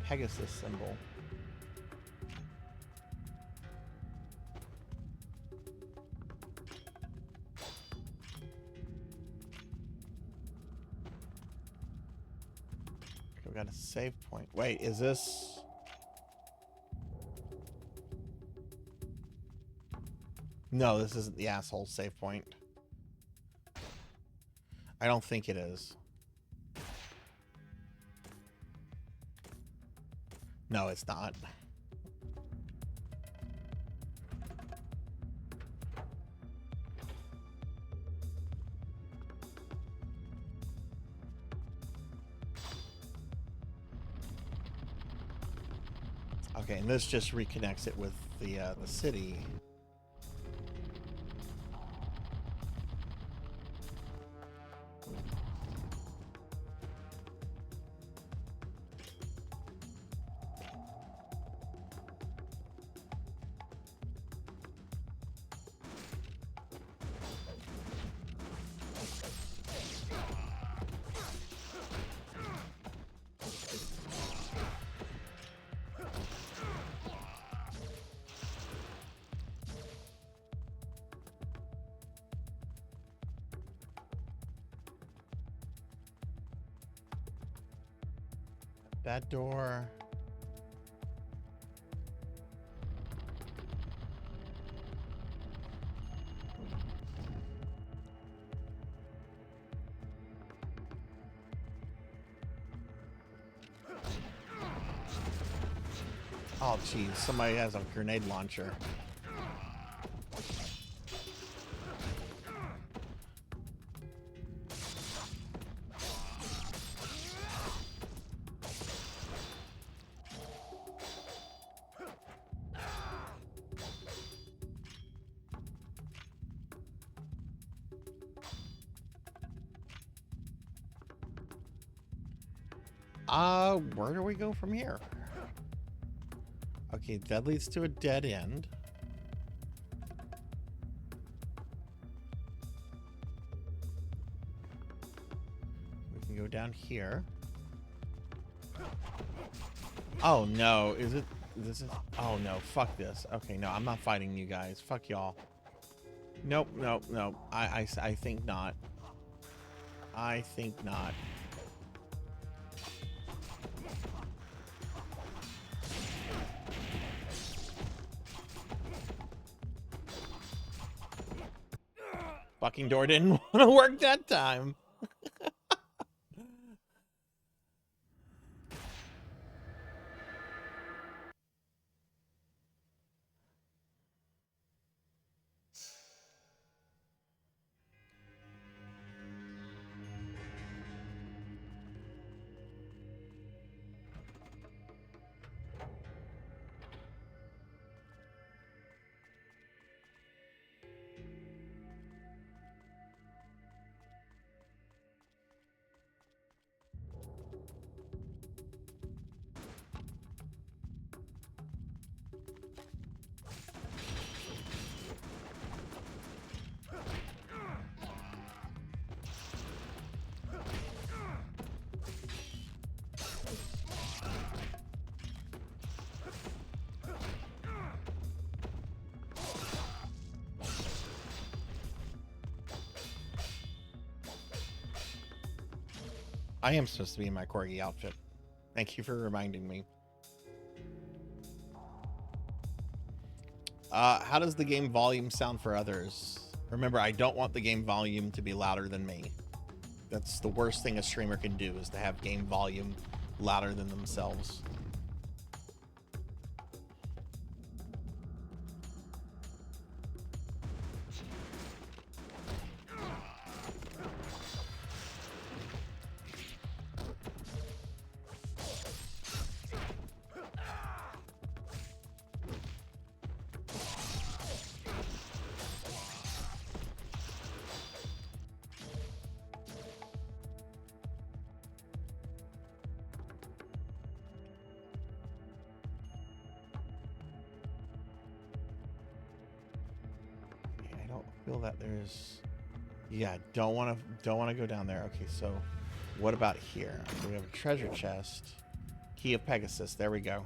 Pegasus symbol. We got a save point. Wait, is this? No, this isn't the asshole save point. I don't think it is. No, it's not. Okay, and this just reconnects it with the city. That door. Oh, geez. Somebody has a grenade launcher. Where do we go from here? Okay, that leads to a dead end. We can go down here. Oh no, is it? This is. Oh no, fuck this. Okay, no, I'm not fighting you guys. Fuck y'all. Nope, nope, nope. I think not. I think not. Fucking door didn't want to work that time. I am supposed to be in my corgi outfit. Thank you for reminding me. How does the game volume sound for others? Remember, I don't want the game volume to be louder than me. That's the worst thing a streamer can do, is to have game volume louder than themselves. Feel that there's, yeah, don't want to go down there. Okay, so what about here? So we have a treasure chest Key of Pegasus. There we go.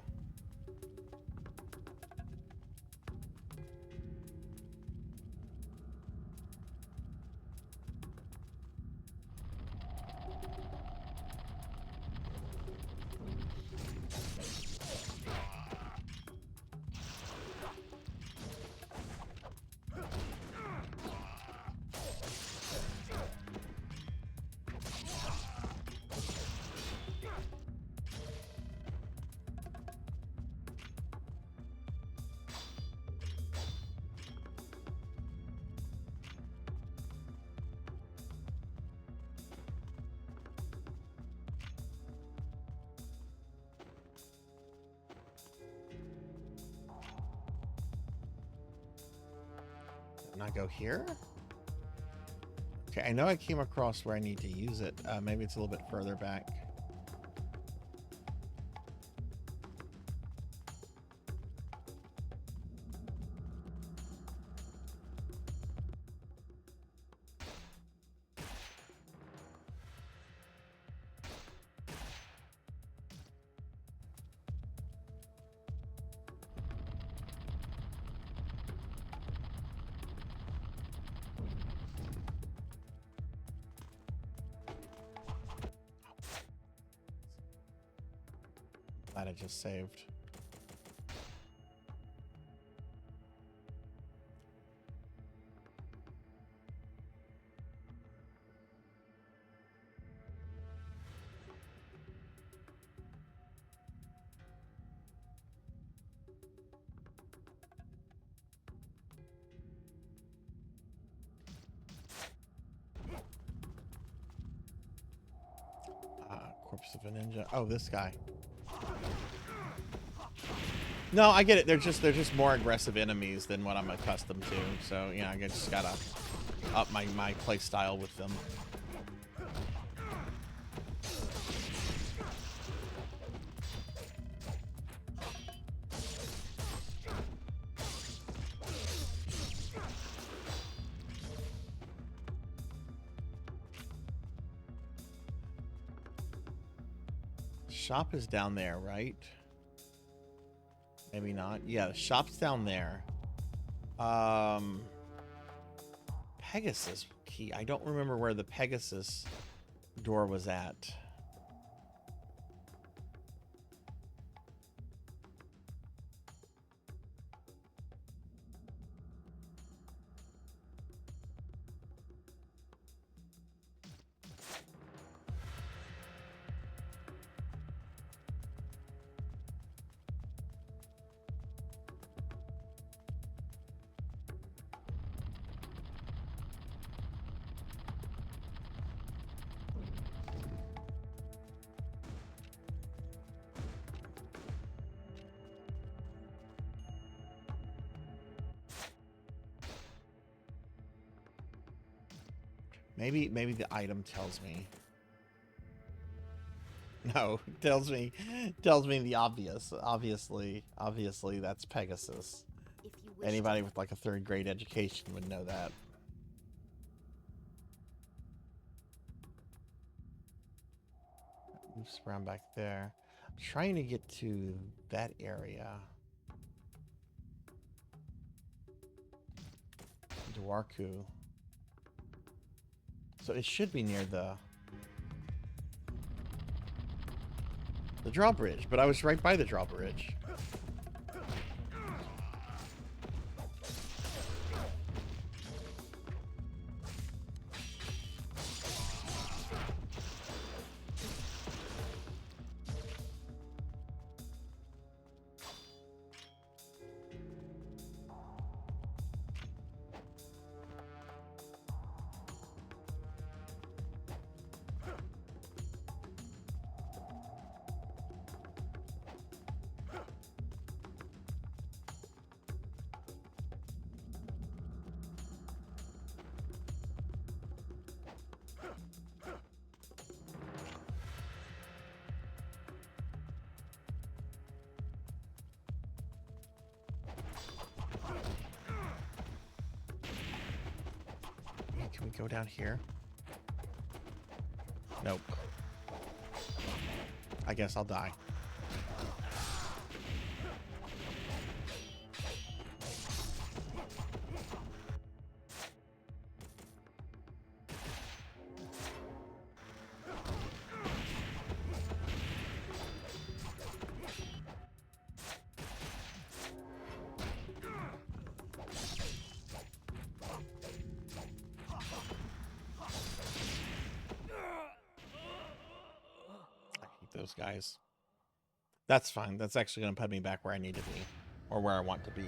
Not go here? Okay, I know I came across where I need to use it. Maybe it's a little bit further back. Glad I just saved. Corpse of a ninja. Oh, this guy. No, I get it. They're just more aggressive enemies than what I'm accustomed to. So, yeah, I just gotta up my play style with them. Shop is down there, right? Maybe not. Yeah, the shop's down there. Pegasus key. I don't remember where the Pegasus door was at. Maybe the item tells me. No, tells me the obvious. Obviously that's Pegasus. If you wish Anybody with like a 3rd grade education would know that. Moves around back there. I'm trying to get to that area. Dwarku. So it should be near the drawbridge, but I was right by the drawbridge. Can we go down here? Nope. I guess I'll die. those guys. That's fine. That's actually going to put me back where I need to be, or where I want to be.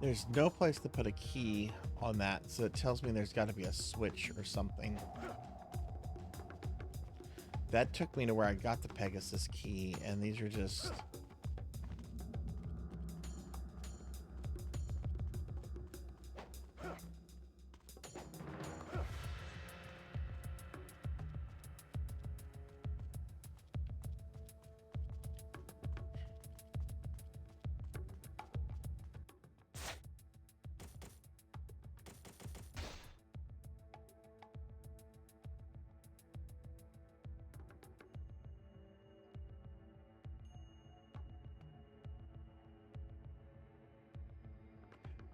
There's no place to put a key on that, so it tells me there's got to be a switch or something. That took me to where I got the Pegasus key, and these are just...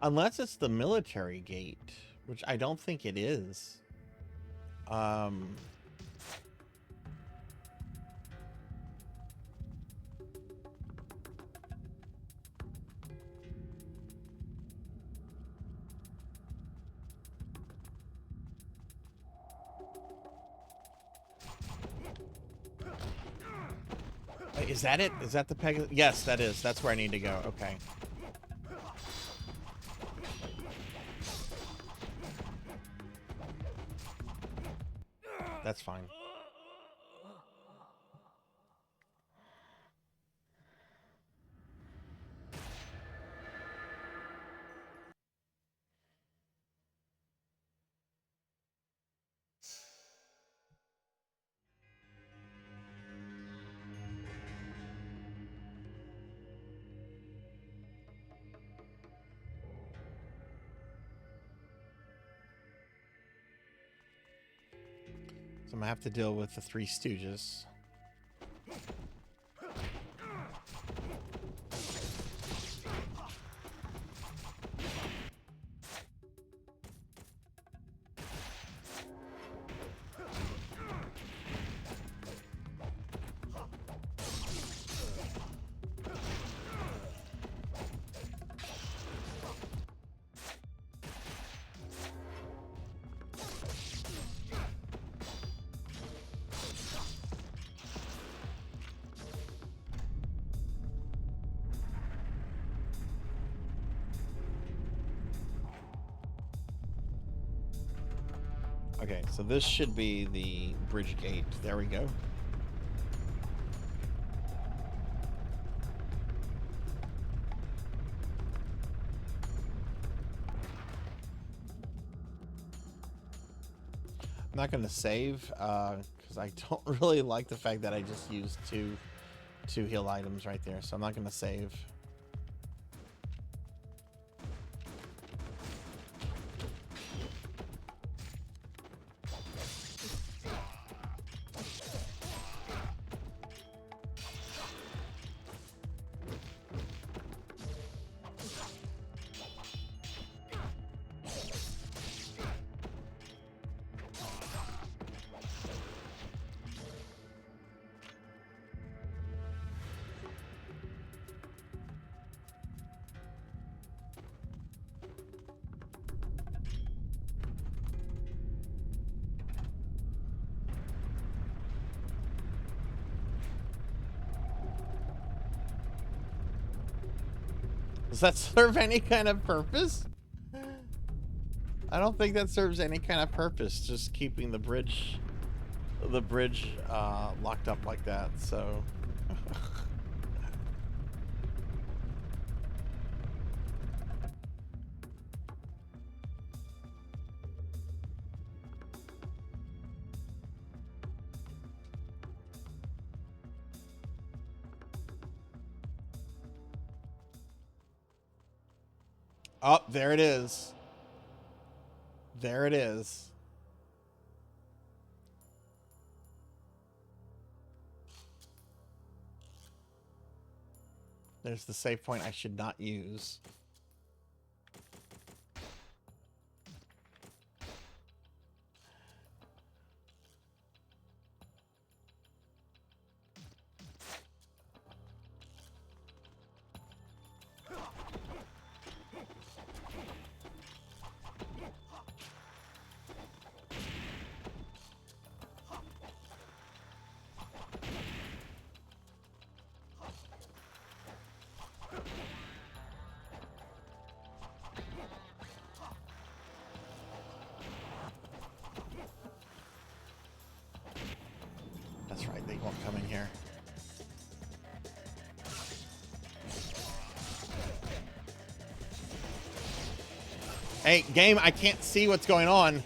Unless it's the military gate, which I don't think it is. Wait, is that it? Is that the Pegasus? Yes, that is. That's where I need to go. Okay. That's fine. So I'm gonna have to deal with the Three Stooges. Okay, so this should be the bridge gate. There we go. I'm not going to save because I don't really like the fact that I just used two heal items right there. So I'm not going to save. Does that serve any kind of purpose? I don't think that serves any kind of purpose, just keeping the bridge locked up like that, so. Oh, there it is. There it is. There's the save point I should not use. That's right, they won't come in here. Hey, game, I can't see what's going on.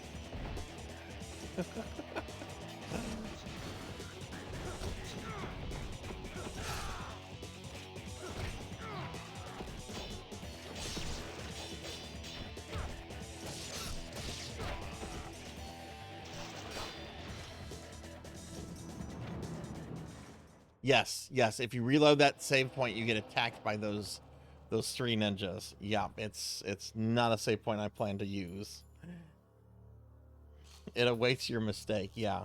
Yes, yes. If you reload that save point, you get attacked by those three ninjas. Yeah, it's not a save point I plan to use. It awaits your mistake. Yeah.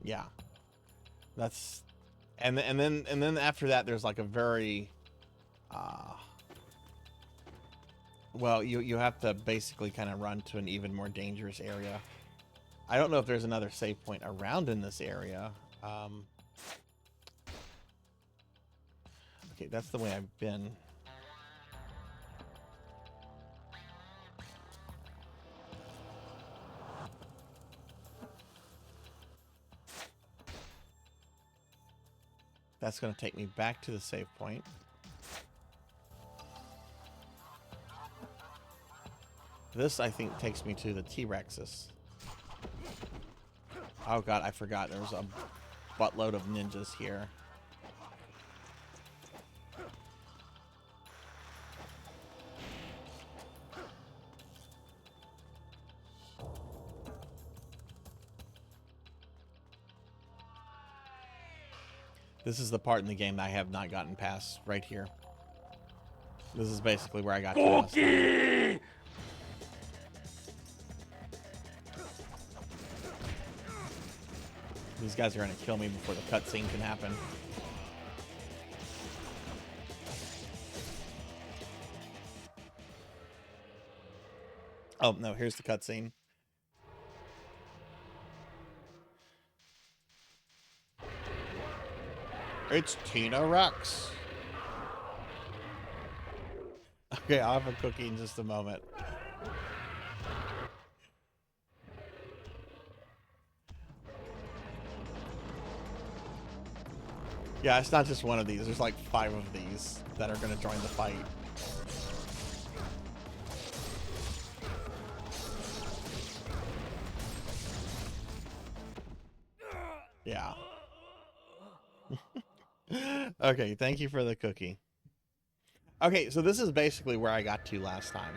Yeah. That's and then after that there's like a very well, you have to basically kind of run to an even more dangerous area. I don't know if there's another save point around in this area. Okay, that's the way I've been. That's going to take me back to the save point. This, I think, takes me to the T-Rexes. Oh god, I forgot. There was a buttload of ninjas here. This is the part in the game that I have not gotten past right here. This is basically where I got to last time. These guys are going to kill me before the cutscene can happen. Oh, no, here's the cutscene. It's Tina Rex. Okay, I'll have a cookie in just a moment. Yeah, it's not just one of these. There's like 5 of these that are going to join the fight. Yeah. Okay, thank you for the cookie. Okay, so this is basically where I got to last time.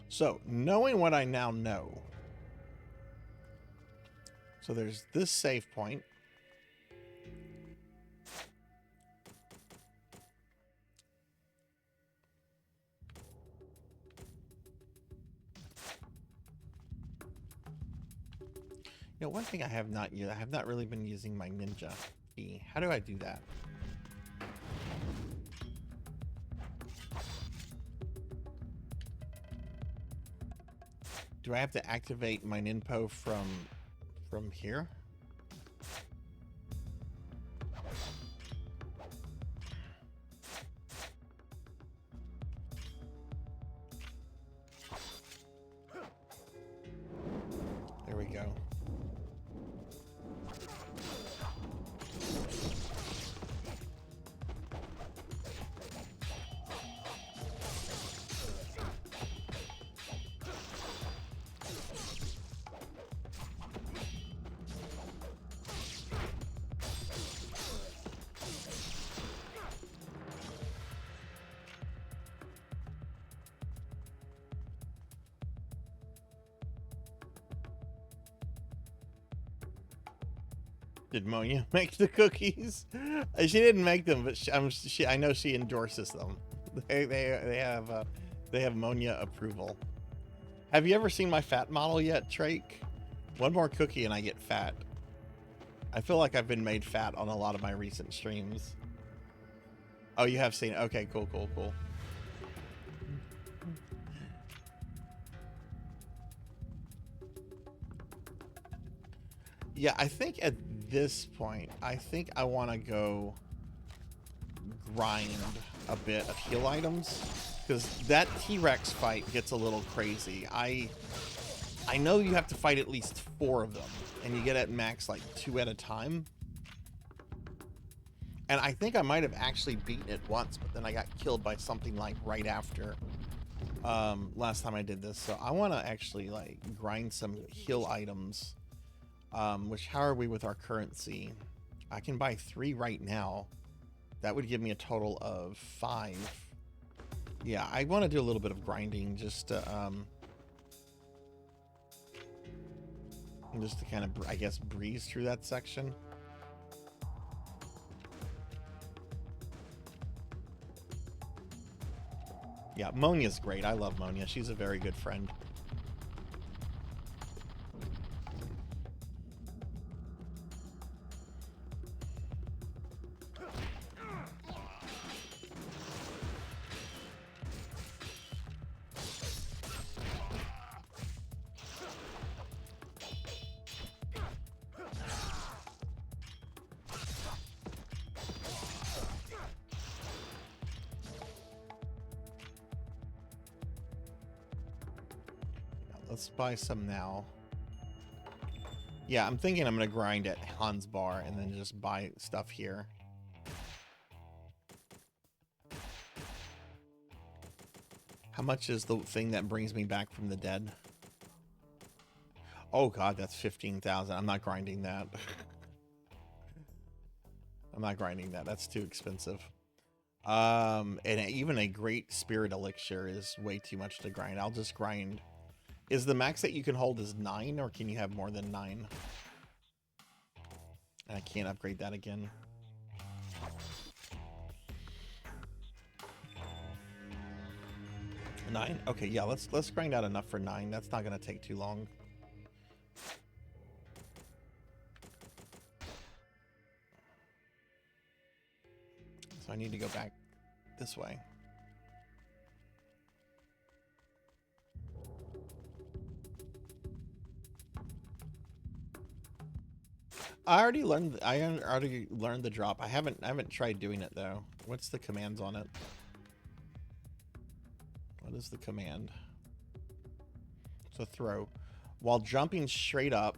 So, knowing what I now know. So there's this save point. You know, one thing I have not used, I have not really been using my ninja key. How do I do that? Do I have to activate my ninpo from here? There we go. Did Monia make the cookies? She didn't make them, but I know she endorses them. They have Monia approval. Have you ever seen my fat model yet, Drake? One more cookie and I get fat. I feel like I've been made fat on a lot of my recent streams. Oh, you have seen it. Okay, cool. Yeah, I think at this point, I think I want to go grind a bit of heal items, because that T-Rex fight gets a little crazy. I know you have to fight at least 4 of them, and you get at max like 2 at a time. And I think I might have actually beaten it once, but then I got killed by something like right after last time I did this. So I want to actually like grind some heal items. Which, how are we with our currency? I can buy 3 right now. That would give me a total of 5. Yeah, I want to do a little bit of grinding just to kind of, I guess, breeze through that section. Yeah, Monia's great. I love Monia. She's a very good friend. Let's buy some now. Yeah, I'm thinking I'm going to grind at Hans Bar and then just buy stuff here. How much is the thing that brings me back from the dead? Oh god, that's 15,000. I'm not grinding that. I'm not grinding that. That's too expensive. And even a great spirit elixir is way too much to grind. I'll just grind. Is the max that you can hold is 9, or can you have more than 9? I can't upgrade that again. Nine? Okay, yeah, let's grind out enough for 9. That's not gonna take too long. So I need to go back this way. I already learned the drop. I haven't tried doing it though. What's the commands on it? What is the command? So throw. While jumping straight up.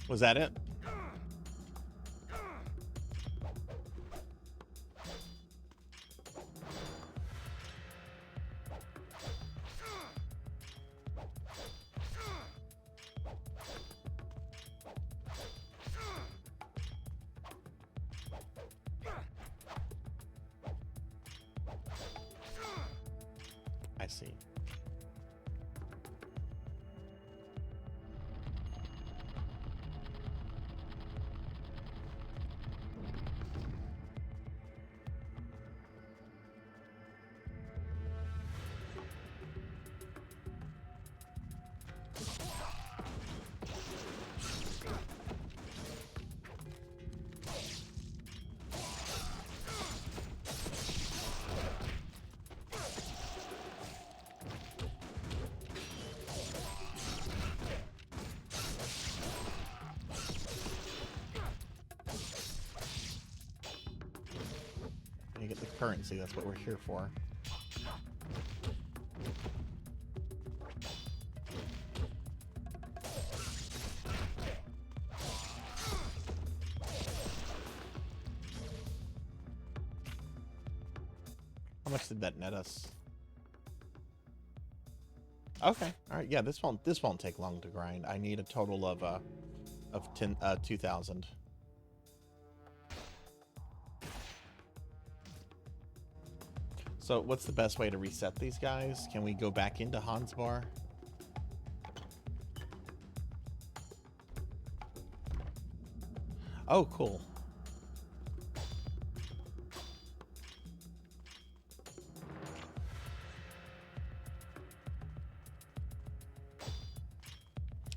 Was that it? see. You get the currency, that's what we're here for. How much did that net us? Okay, all right, yeah, this won't take long to grind. I need a total of 2,000. So what's the best way to reset these guys? Can we go back into Hans Bar? Oh, cool.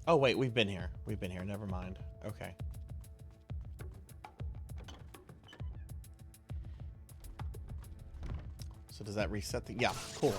Oh, wait, we've been here. We've been here. Never mind. Okay. So does that reset the... Yeah, cool.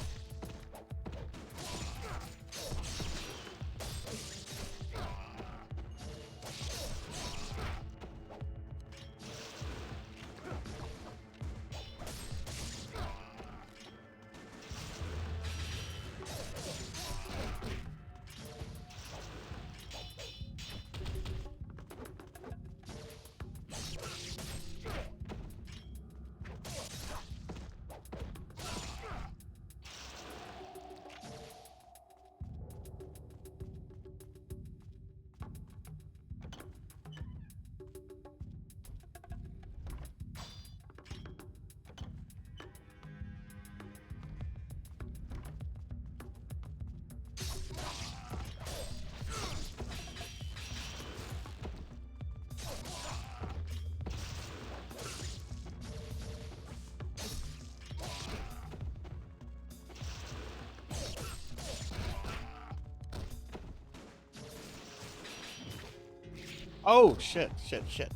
Oh, shit, shit, shit.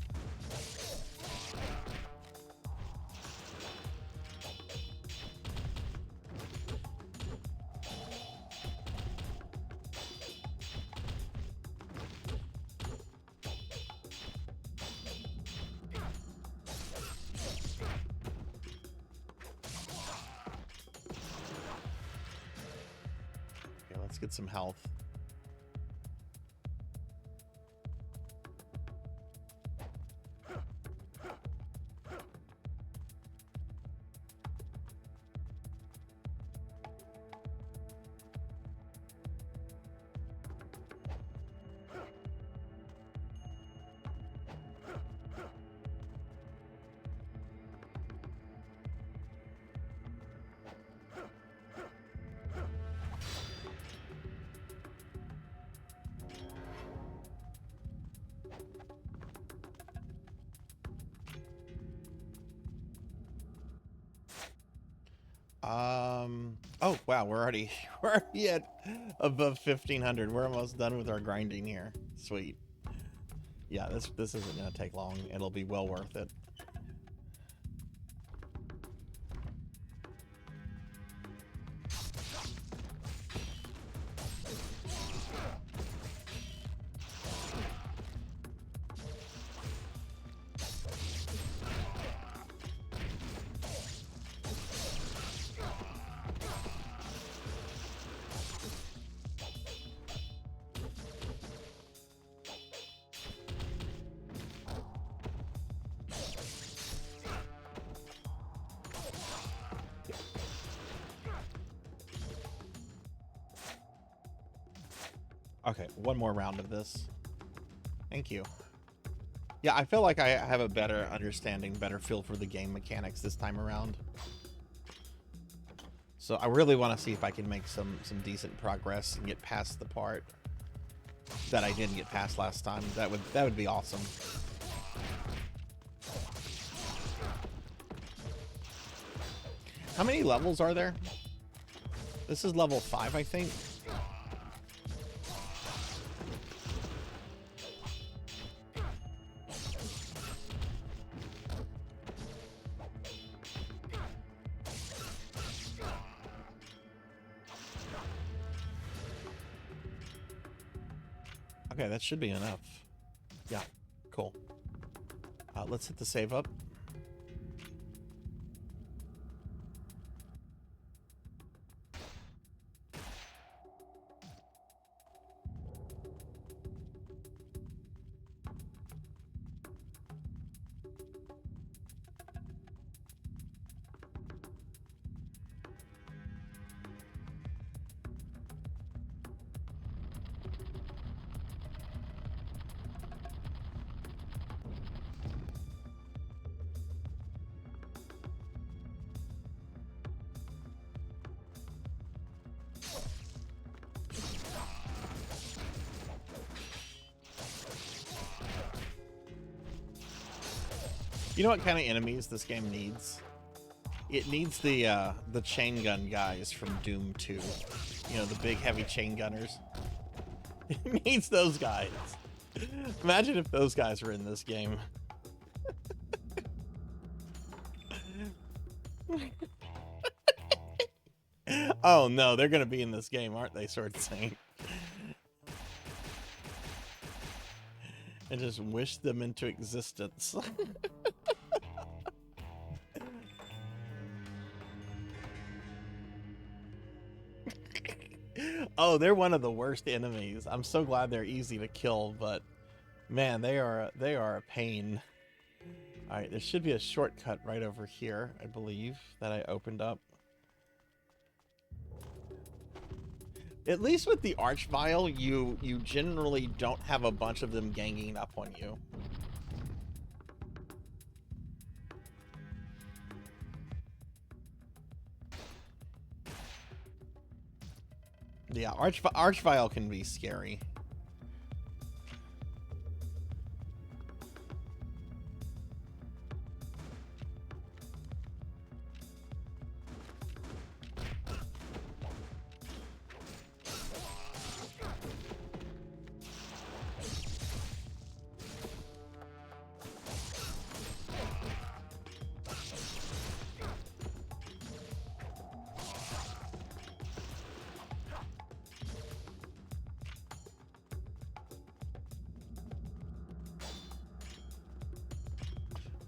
Okay, let's get some health. Oh wow, we're already at above 1,500. We're almost done with our grinding here. Sweet. Yeah, this isn't gonna take long. It'll be well worth it. Okay, one more round of this. Thank you. Yeah, I feel like I have a better understanding, better feel for the game mechanics this time around. So I really want to see if I can make some decent progress and get past the part that I didn't get past last time. That would be awesome. How many levels are there? This is level 5, I think. Okay, that should be enough. Yeah, cool. Let's hit the save up. You know what kind of enemies this game needs? It needs the chain gun guys from Doom 2. You know, the big heavy chain gunners. It needs those guys. Imagine if those guys were in this game. Oh no, they're gonna be in this game, aren't they, Sword Saint? And just wish them into existence. Oh, they're one of the worst enemies. I'm so glad they're easy to kill, but man, they are a pain. All right, there should be a shortcut right over here, I believe, that I opened up. At least with the Archvile, you generally don't have a bunch of them ganging up on you. Yeah, Archvile can be scary.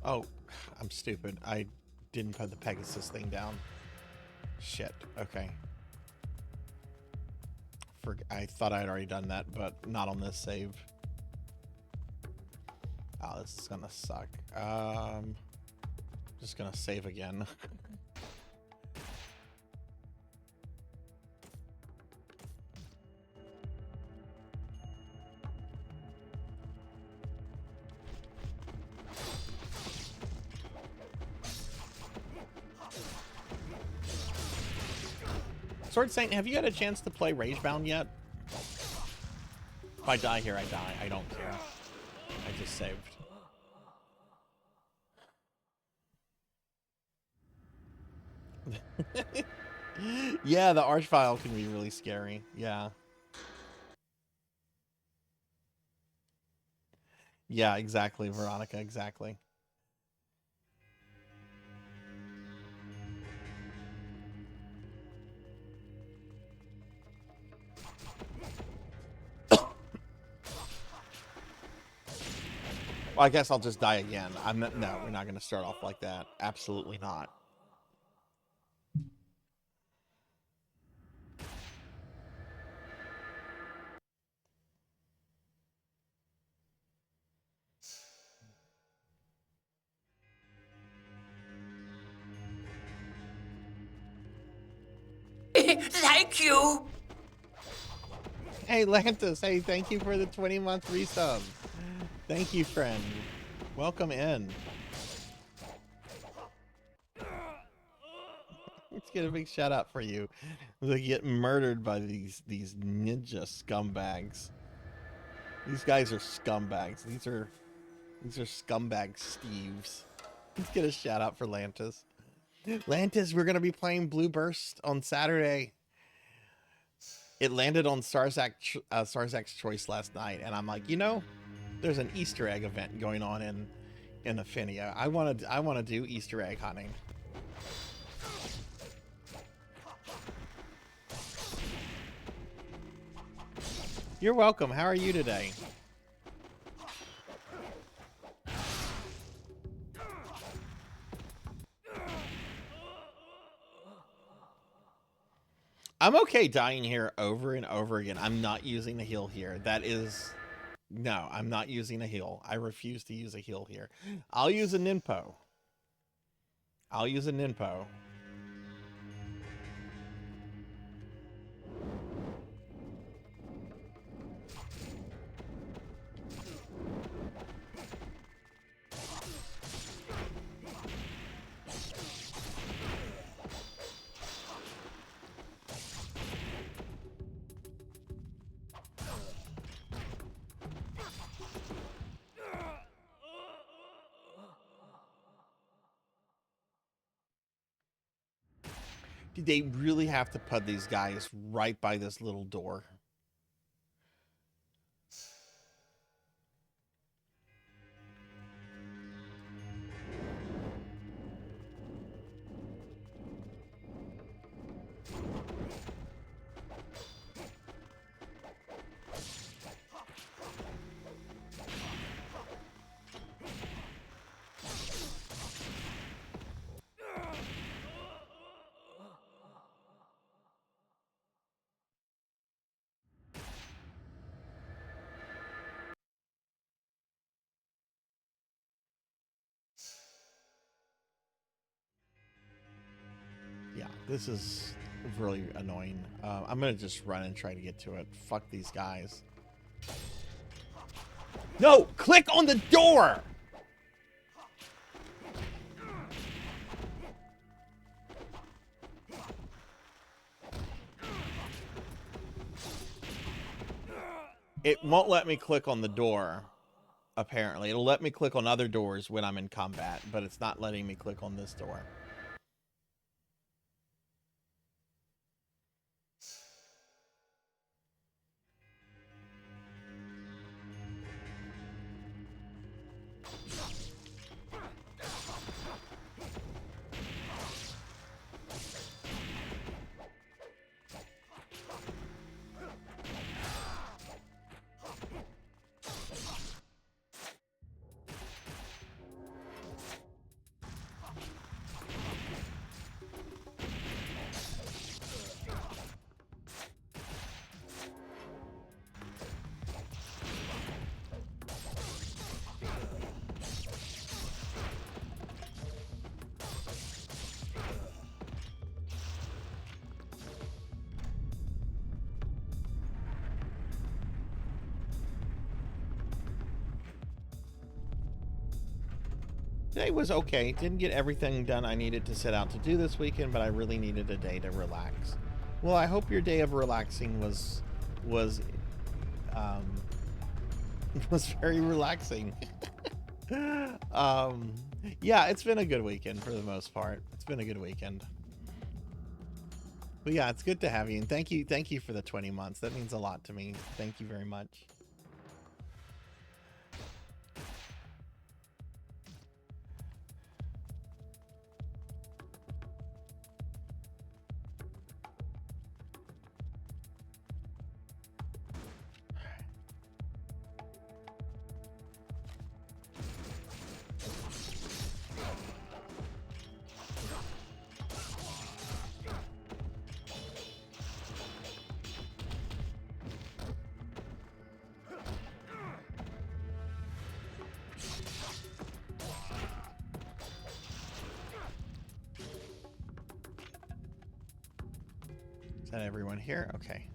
Oh, I'm stupid. I didn't put the Pegasus thing down. Shit. Okay. I thought I had already done that, but not on this save. Oh, this is gonna suck. Just gonna save again. Sword Saint, have you had a chance to play Ragebound yet? If I die here, I die. I don't care. I just saved. Yeah, the Archvile can be really scary. Yeah. Yeah, exactly, Veronica, exactly. Well, I guess I'll just die again. No, we're not going to start off like that. Absolutely not. Thank you! Hey, Lantus, hey, thank you for the 20-month resub. Thank you, friend. Welcome in. get a big shout out for you. They get murdered by these ninja scumbags. These guys are scumbags. These are scumbag Steves. Let's get a shout out for Lantis. Lantis, we're gonna be playing Blue Burst on Saturday. It landed on Sarzac's Choice last night, and I'm like, you know, there's an Easter egg event going on in Affinia. I wanna do Easter egg hunting. You're welcome. How are you today? I'm okay dying here over and over again. I'm not using a heal here. That is... No, I'm not using a heal. I refuse to use a heal here. I'll use a Ninpo. I'll use a Ninpo. Did they really have to put these guys right by this little door? Yeah, this is really annoying. I'm gonna just run and try to get to it. Fuck these guys. No! Click on the door! It won't let me click on the door, apparently. It'll let me click on other doors when I'm in combat, but it's not letting me click on this door. Today was okay. Didn't get everything done I needed to set out to do this weekend, but I really needed a day to relax. Well, I hope your day of relaxing was very relaxing. Yeah, it's been a good weekend for the most part. It's been a good weekend. But yeah, it's good to have you, and thank you for the 20 months. That means a lot to me. Thank you very much. Is that everyone here? Okay.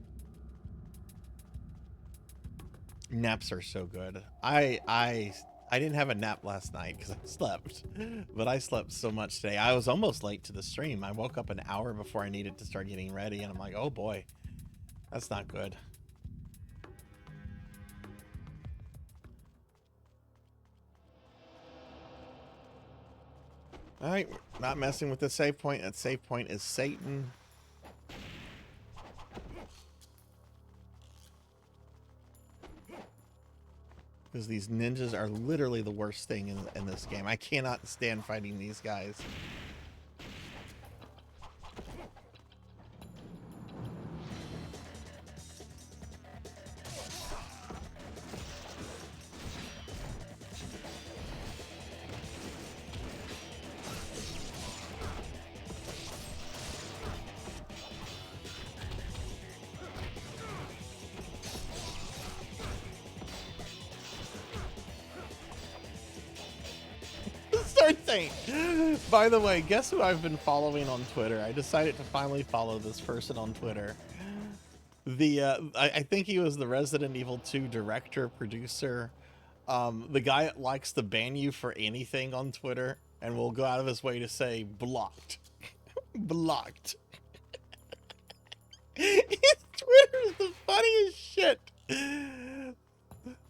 Naps are so good. I I didn't have a nap last night because I slept, but I slept so much today. I was almost late to the stream. I woke up an hour before I needed to start getting ready, and I'm like, oh boy, that's not good. All right, not messing with the save point. That save point is Satan. Because these ninjas are literally the worst thing in this game. I cannot stand fighting these guys. By the way, guess who I've been following on Twitter? I decided to finally follow this person on Twitter. I think he was the Resident Evil 2 director, producer. The guy that likes to ban you for anything on Twitter and will go out of his way to say blocked. Blocked. His Twitter is the funniest shit.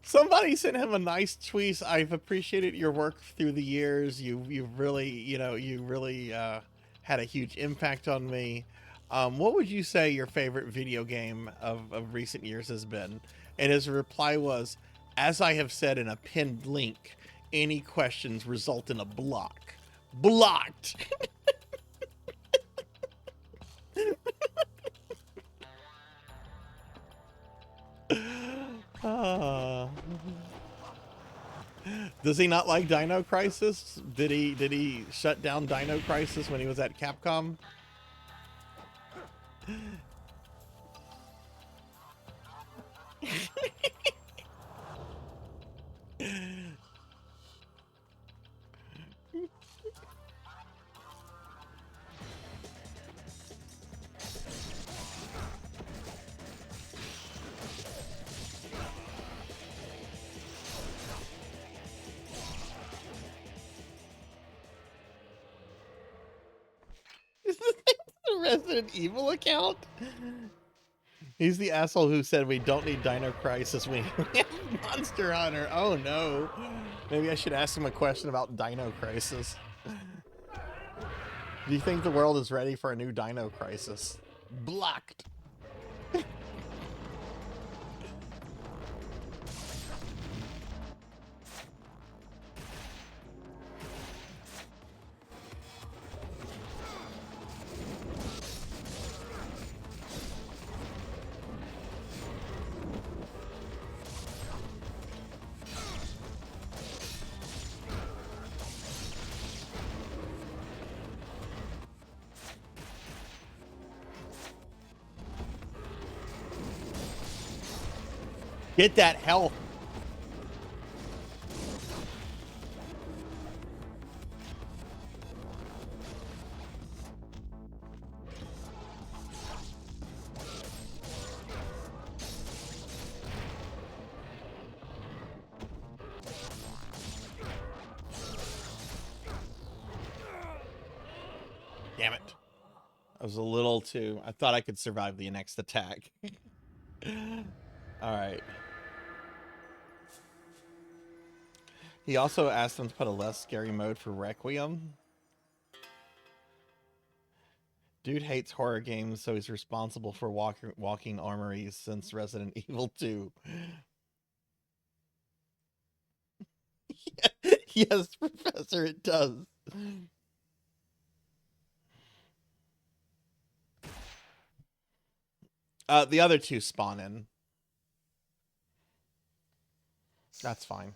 Somebody sent him a nice tweet. I've appreciated your work through the years. You've really, you really had a huge impact on me. What would you say your favorite video game of recent years has been? And his reply was, as I have said in a pinned link, any questions result in a block. Blocked! Does he not like Dino Crisis? Did he shut down Dino Crisis when he was at Capcom? Is this the Resident Evil account? He's the asshole who said we don't need Dino Crisis, we have Monster Hunter. Oh no. Maybe I should ask him a question about Dino Crisis. Do you think the world is ready for a new Dino Crisis? Blocked. Get that health. Damn it. I was a little too... I thought I could survive the next attack. All right. He also asked them to put a less scary mode for Requiem. Dude hates horror games, so he's responsible for walking armories since Resident Evil 2. Yes, Professor, it does. The other two spawn in. That's fine.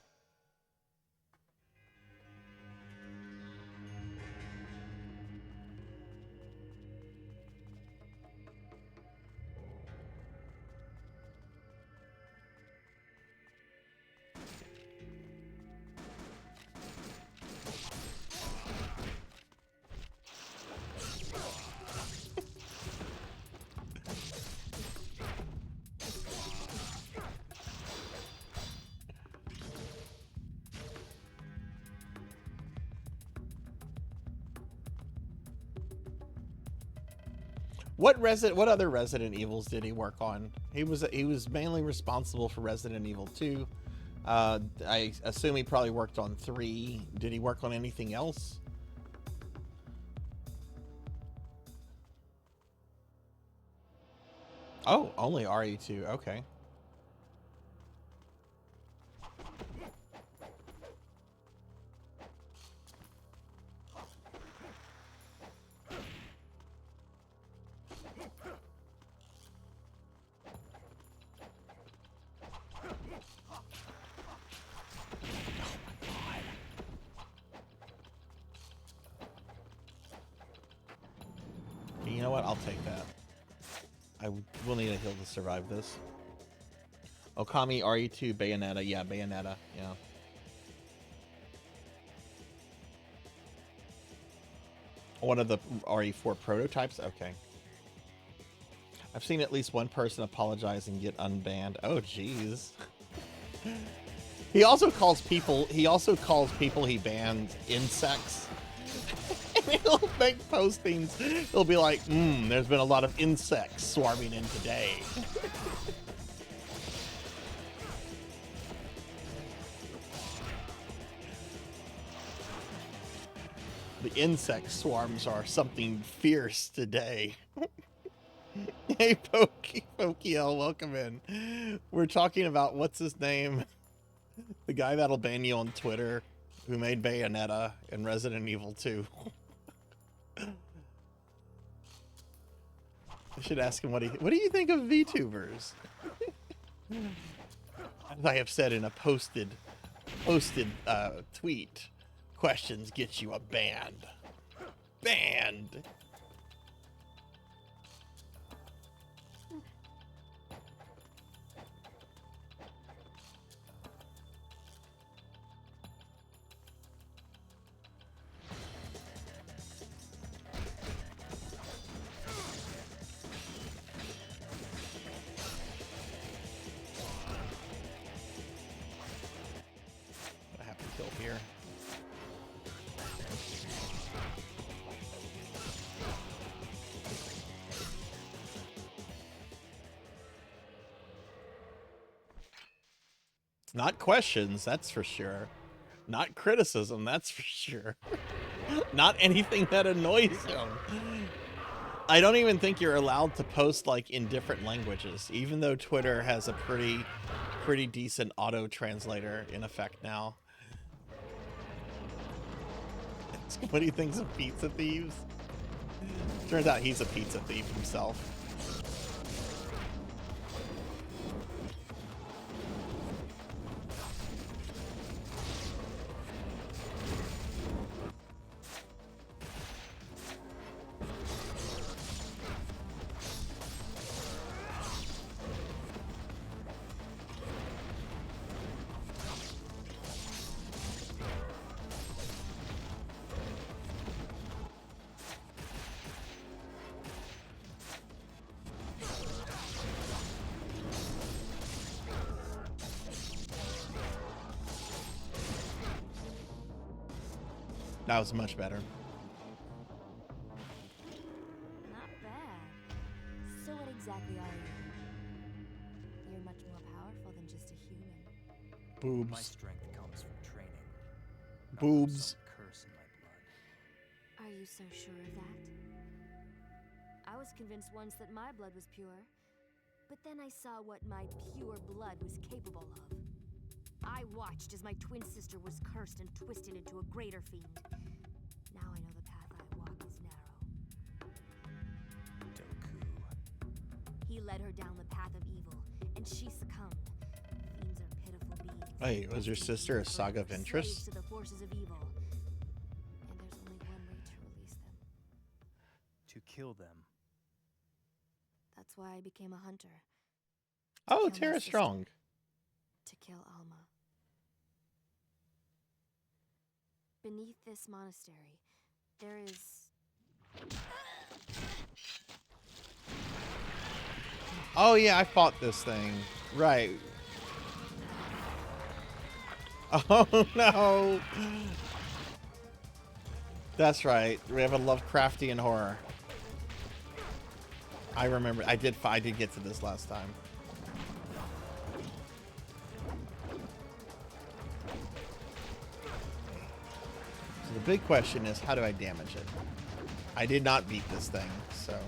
What other Resident Evils did he work on? He was mainly responsible for Resident Evil 2. I assume he probably worked on 3. Did he work on anything else? Oh, only RE2. Okay. You know what? I'll take that. I will need a heal to survive this. Okami, RE2, Bayonetta. Yeah, Bayonetta. Yeah. One of the RE4 prototypes? Okay. I've seen at least one person apologize and get unbanned. Oh, jeez. He also calls people he banned insects. He'll make postings. He'll be like, there's been a lot of insects swarming in today. The insect swarms are something fierce today. Hey, Pokiel, welcome in. We're talking about, what's his name? The guy that'll ban you on Twitter, who made Bayonetta and Resident Evil 2. I should ask him what do you think of VTubers? As I have said in a posted tweet, questions get you a banned. Banned. Here. Not questions, that's for sure. Not criticism, that's for sure. Not anything that annoys him. I don't even think you're allowed to post like in different languages, even though Twitter has a pretty decent auto translator in effect now. What do you think of pizza thieves? Turns out he's a pizza thief himself. That was much better. Not bad. So what exactly are you? You're much more powerful than just a human. My Boobs. strength comes from training. not from Boobs. some curse in my blood. Are you so sure of that? I was convinced once that my blood was pure, but then I saw what my pure blood was capable of. I watched as my twin sister was cursed and twisted into a greater fiend. Now I know the path I walk is narrow. Doku. He led her down the path of evil, and she succumbed. Fiends are pitiful beings. Hey, was your sister a saga of Slaves interest? to the forces of evil. And there's only one way to release them. To kill them. That's why I became a hunter. Oh, kill my Tara sister. Strong. To kill Alma. Beneath this monastery, there is... Oh yeah, I fought this thing. Right. Oh no. That's right. We have a Lovecraftian horror. I remember I did get to this last time. So the big question is, how do I damage it? I did not beat this thing, so...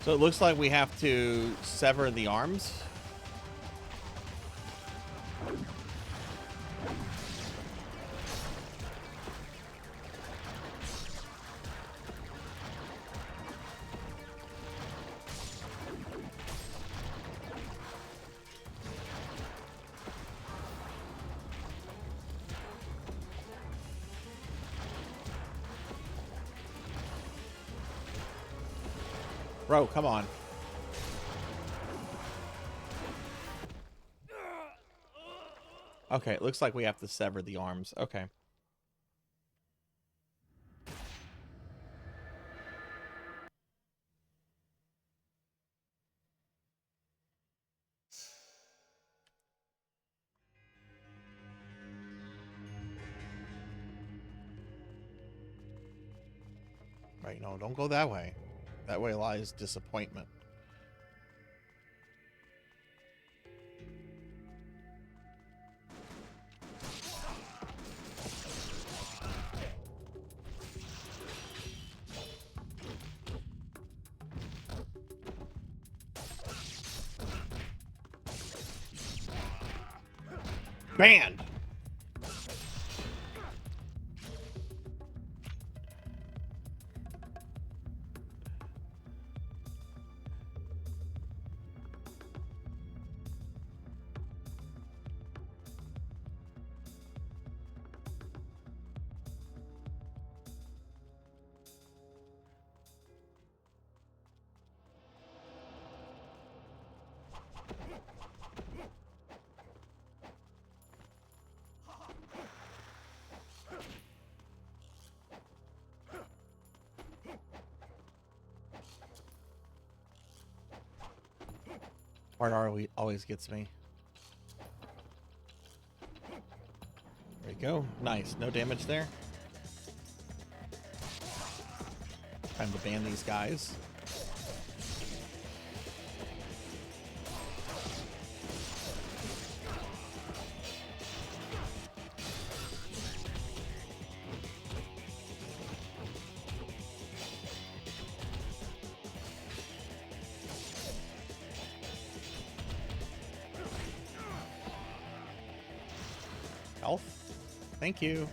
So it looks like we have to sever the arms. Bro, come on. Okay, it looks like we have to sever the arms. Okay. Right, no, don't go that way. That way lies disappointment. Banned! Part always gets me. There you go. Nice. No damage there. Time to ban these guys. Health. Thank you.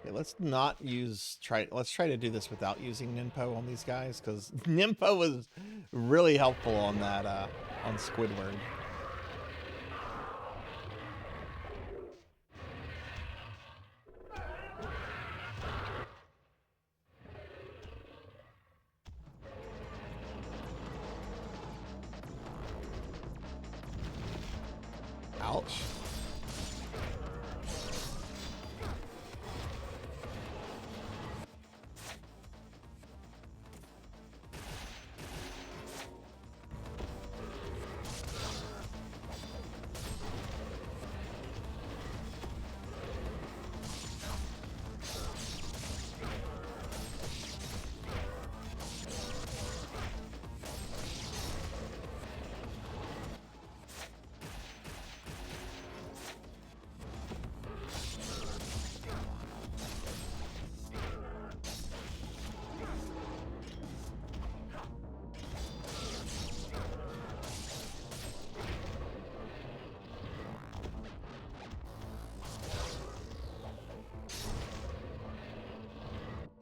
Let's not use let's try to do this without using Ninpo on these guys, because Ninpo was really helpful on that on Squidward. Ouch.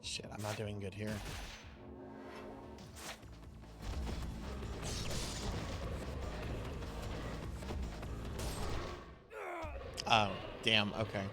Shit, I'm not doing good here. Oh, damn, okay.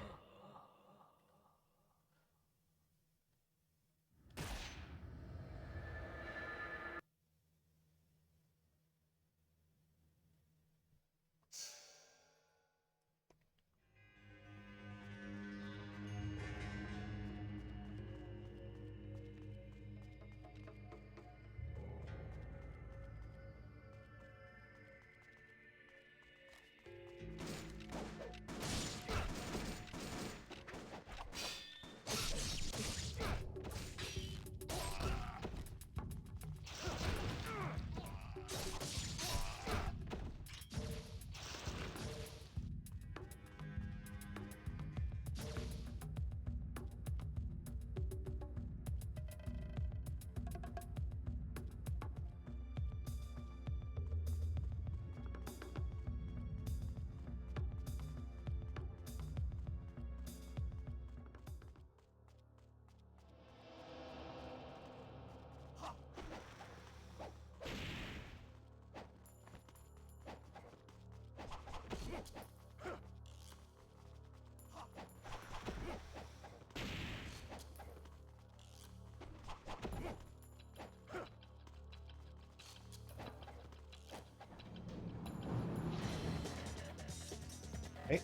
Right.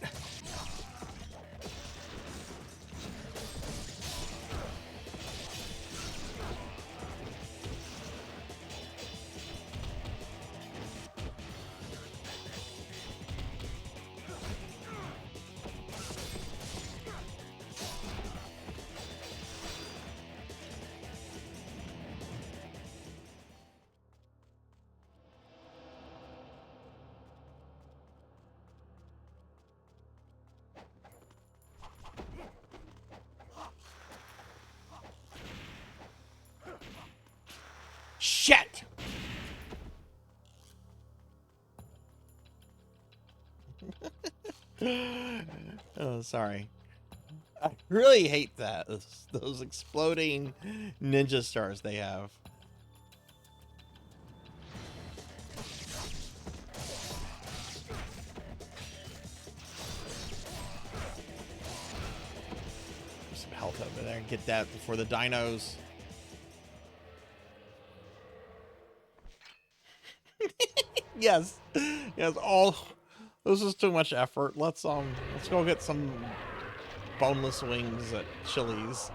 Shit! Oh, sorry. I really hate that. Those exploding ninja stars they have. There's some health over there. Get that before the dinos. Yes. Yes, all this is too much effort. Let's go get some boneless wings at Chili's.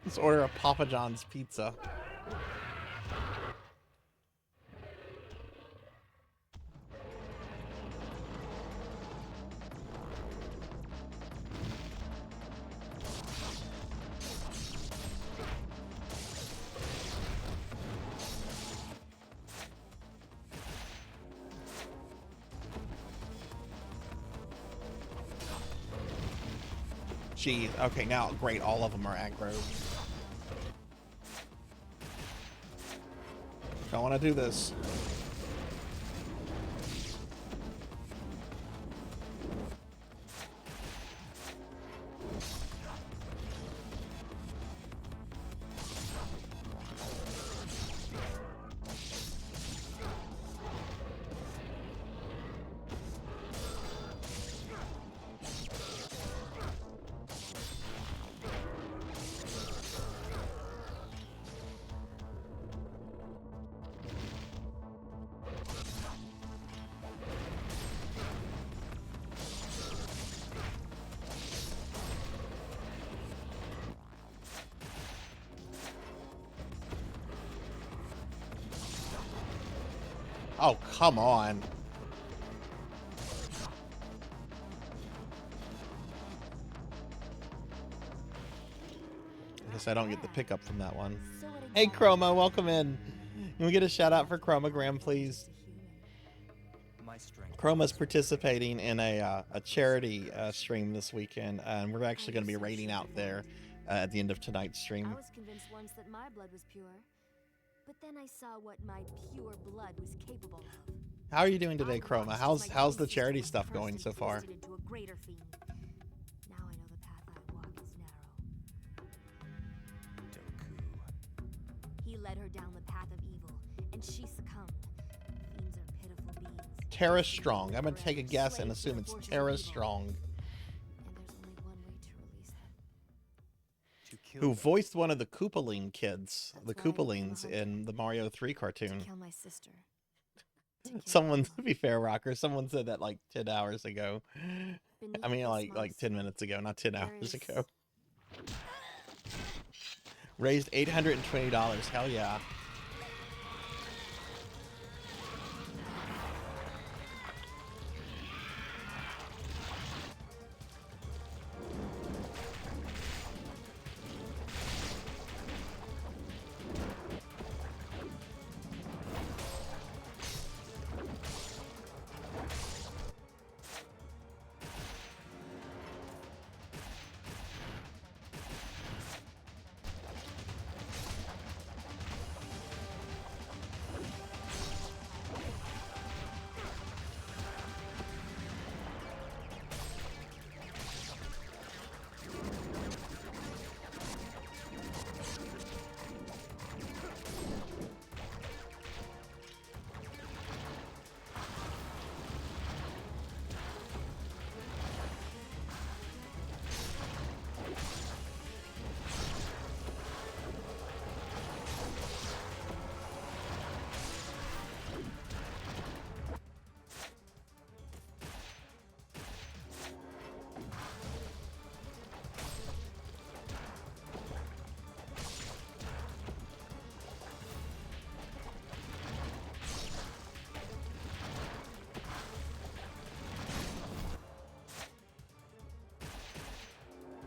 Let's order a Papa John's pizza. Jeez. Okay, now, great. All of them are aggro. Don't want to do this. Oh, come on. I guess I don't get the pickup from that one. Hey, Chroma, welcome in. Can we get a shout out for Chromagram, please? Chroma's participating in a charity stream this weekend, and we're actually going to be raiding out there at the end of tonight's stream. I was convinced once that my blood was pure, but then I saw what my pure blood was capable of. How are you doing today, Chroma? How's the charity stuff going so far? Into a greater fiend. Now I know the path I walk is narrow. He led her down the path of evil, and she succumbed. Fiends are pitiful beings. Terra Strong. I'm gonna take a guess and assume it's Terra Strong. And there's only one way to release them. Who voiced one of the Koopaling kids, the Koopalings in the Mario 3 cartoon. To kill my sister. Someone, to be fair, Rocker, someone said that like 10 hours ago. I mean, like 10 minutes ago, not 10 hours ago. Raised $820. Hell yeah.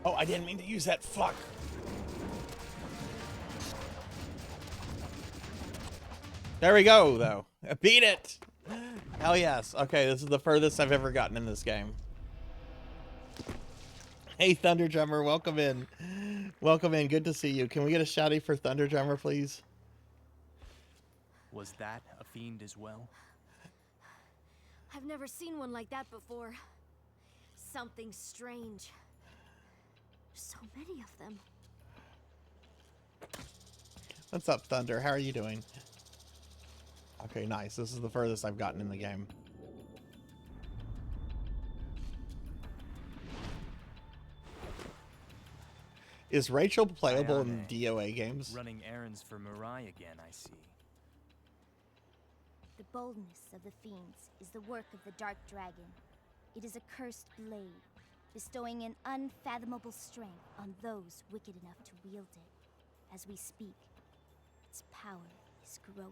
Oh, I didn't mean to use that. Fuck. There we go, though. I beat it. Hell yes. Okay, this is the furthest I've ever gotten in this game. Hey, Thunder Drummer, welcome in. Welcome in. Good to see you. Can we get a shouty for Thunder Drummer, please? Was that a fiend as well? I've never seen one like that before. Something strange. So many of them. What's up, Thunder? How are you doing? Okay, nice. This is the furthest I've gotten in the game. Is Rachel playable in DOA games? Running errands for Mirai again, I see. The boldness of the fiends is the work of the Dark Dragon. It is a cursed blade, bestowing an unfathomable strength on those wicked enough to wield it. As we speak, its power is growing.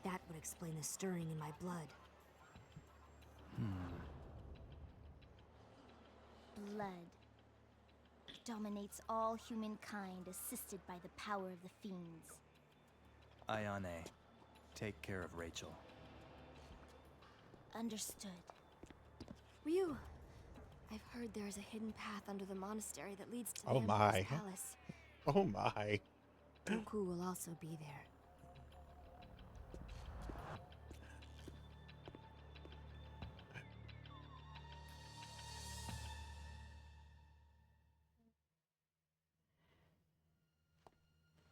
That would explain the stirring in my blood. Blood dominates all humankind, assisted by the power of the fiends. Ayane, take care of Rachel. Understood. Ryu, I've heard there's a hidden path under the monastery that leads to the Oh my. Emperor's palace. Oh my. Goku will also be there.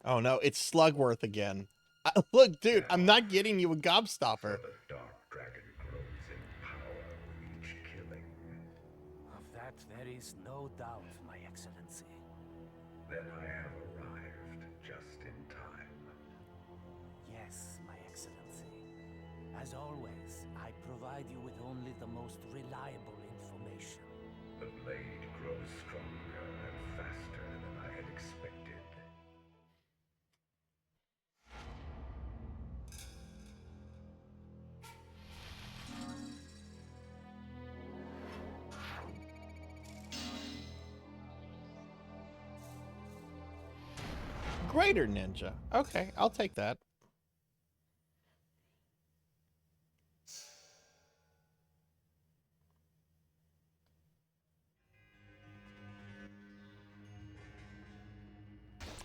Oh no, it's Slugworth again. Look, dude, I'm not getting you a gobstopper. The Dark Dragon grows in power with each killing. Of that there is no doubt, my excellency. Then I have arrived just in time. Yes, my excellency. As always, I provide you with only the most reliable information. The blade grows stronger and faster than I had expected. Greater ninja. Okay, I'll take that.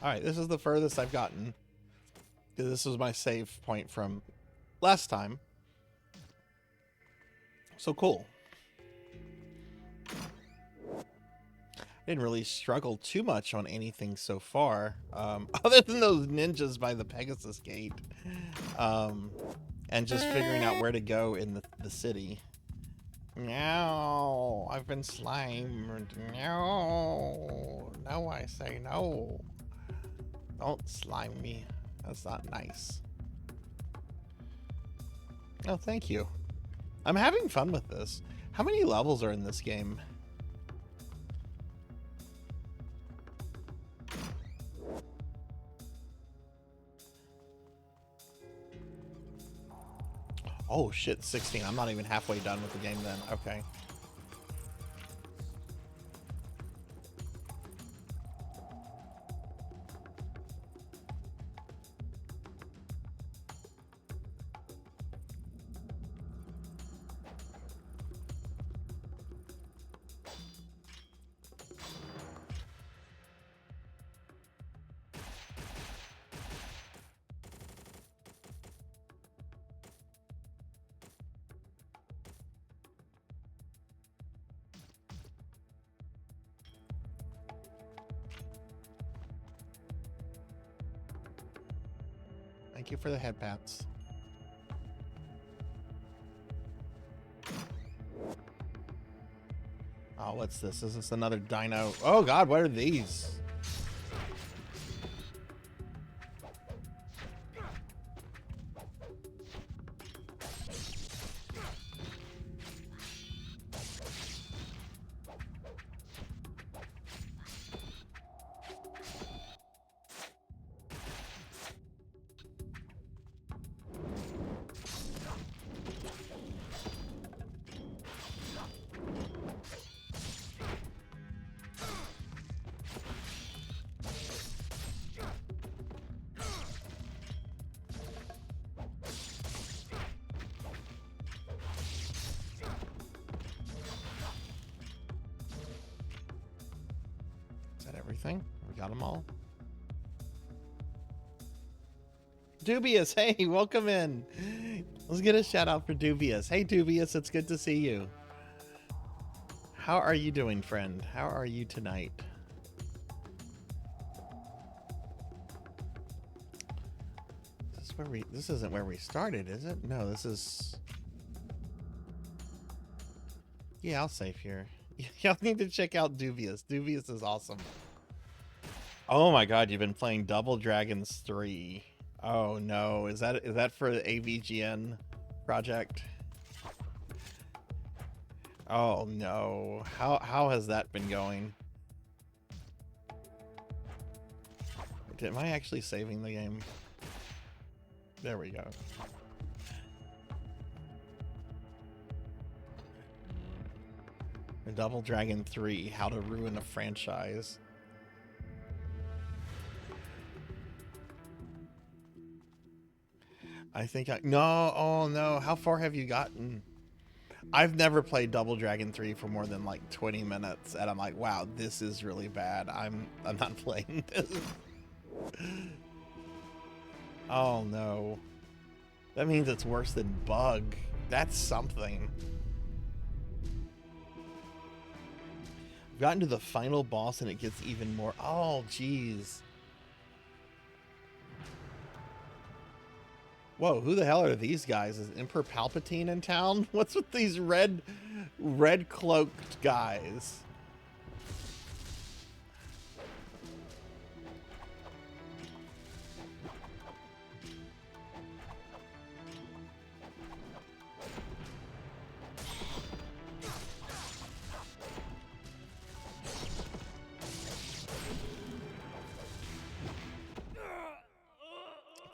Alright, this is the furthest I've gotten. This was my save point from last time. So cool. Didn't really struggle too much on anything so far, other than those ninjas by the Pegasus Gate, and just figuring out where to go in the city. No, I've been slimed. No, no, I say no. Don't slime me. That's not nice. Oh, thank you. I'm having fun with this. How many levels are in this game? Oh shit, 16. I'm not even halfway done with the game then. Okay. Thank you for the head pats. Oh, what's this? Is this another dino? Oh god, what are these? Everything? We got them all. Dubious, hey, welcome in. Let's get a shout out for Dubious. Hey, Dubious, it's good to see you. How are you doing, friend? How are you tonight? This isn't where we started, is it? No, this is... Yeah, I'll save here. Y'all need to check out Dubious. Dubious is awesome. Oh my god, you've been playing Double Dragons 3. Oh no, is that for the AVGN project? Oh no. How has that been going? Am I actually saving the game? There we go. Double Dragon 3, How to Ruin a Franchise. I think no, oh no, how far have you gotten? I've never played Double Dragon 3 for more than like 20 minutes, and I'm like, wow, this is really bad. I'm not playing this. Oh no. That means it's worse than Bug. That's something. I've gotten to the final boss and it gets even more. Oh, jeez. Whoa, who the hell are these guys? Is Emperor Palpatine in town? What's with these red cloaked guys?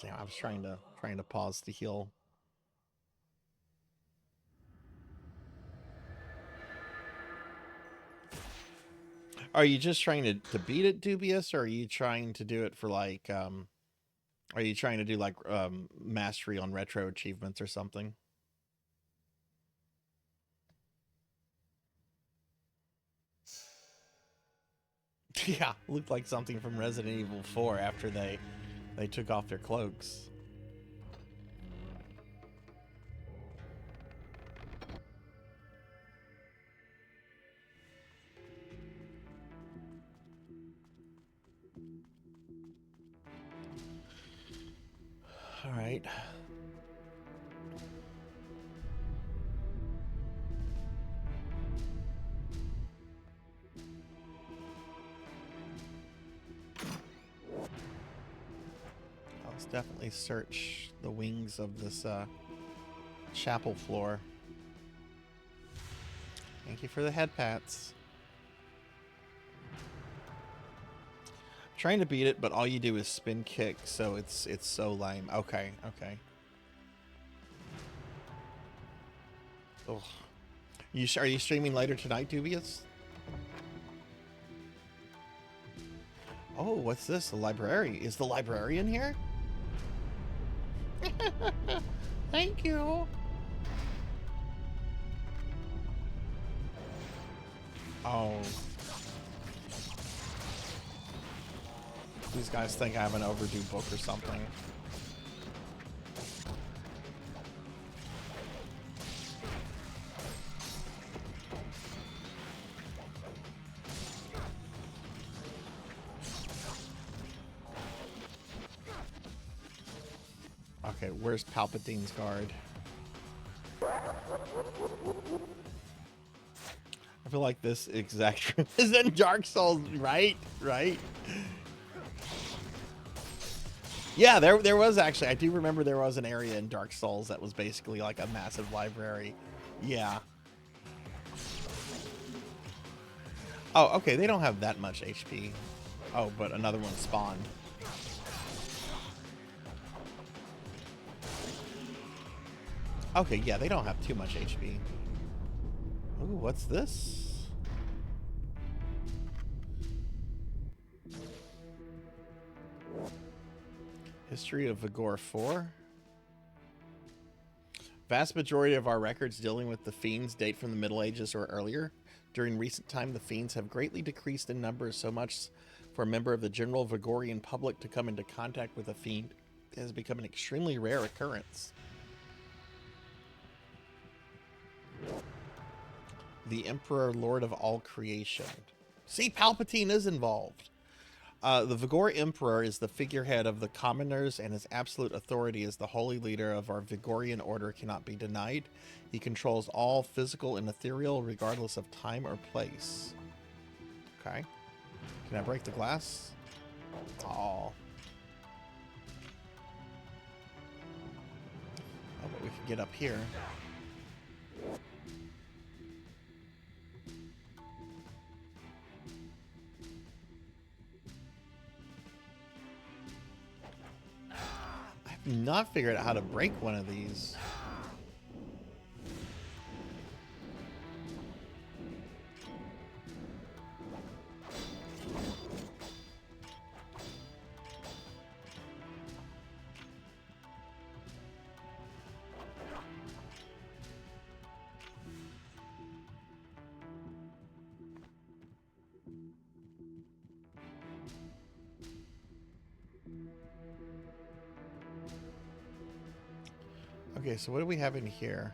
Damn, I was trying to pause to heal. Are you just trying to beat it, Dubious, or are you trying to do it for like are you trying to do like mastery on retro achievements or something? Yeah, looked like something from Resident Evil 4 after they took off their cloaks. All right. Let's definitely search the wings of this chapel floor. Thank you for the head pats. Trying to beat it, but all you do is spin kick, so it's so lame. Okay, okay. Ugh. Are you streaming later tonight, Dubious? Oh, what's this? The library. Is the librarian here? Thank you. Oh. These guys think I have an overdue book or something. Okay, where's Palpatine's guard? I feel like this exact room is in Dark Souls, right? Right? Yeah, there was actually. I do remember there was an area in Dark Souls that was basically like a massive library. Yeah. Oh, okay. They don't have that much HP. Oh, but another one spawned. Okay, yeah, they don't have too much HP. Ooh, what's this? History of Vigor 4. Vast majority of our records dealing with the fiends date from the Middle Ages or earlier. During recent time, the fiends have greatly decreased in numbers, so much for a member of the general Vigorian public to come into contact with a fiend has become an extremely rare occurrence. The Emperor, Lord of all creation. See, Palpatine is involved. The Vigor Emperor is the figurehead of the commoners, and his absolute authority as the holy leader of our Vigorian order cannot be denied. He controls all physical and ethereal, regardless of time or place. Okay. Can I break the glass? Oh. Oh, but we can get up here. Not figured out how to break one of these. Okay, so what do we have in here?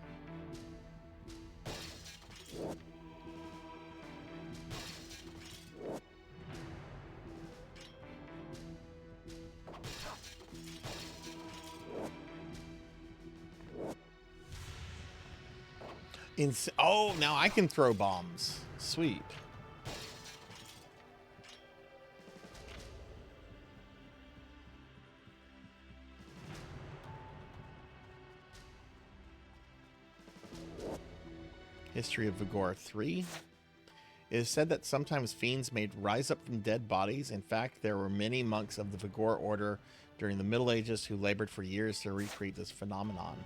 Oh, now I can throw bombs. Sweet. History of Vigor 3. It is said that sometimes fiends may rise up from dead bodies. In fact, there were many monks of the Vigor order during the Middle Ages who labored for years to recreate this phenomenon.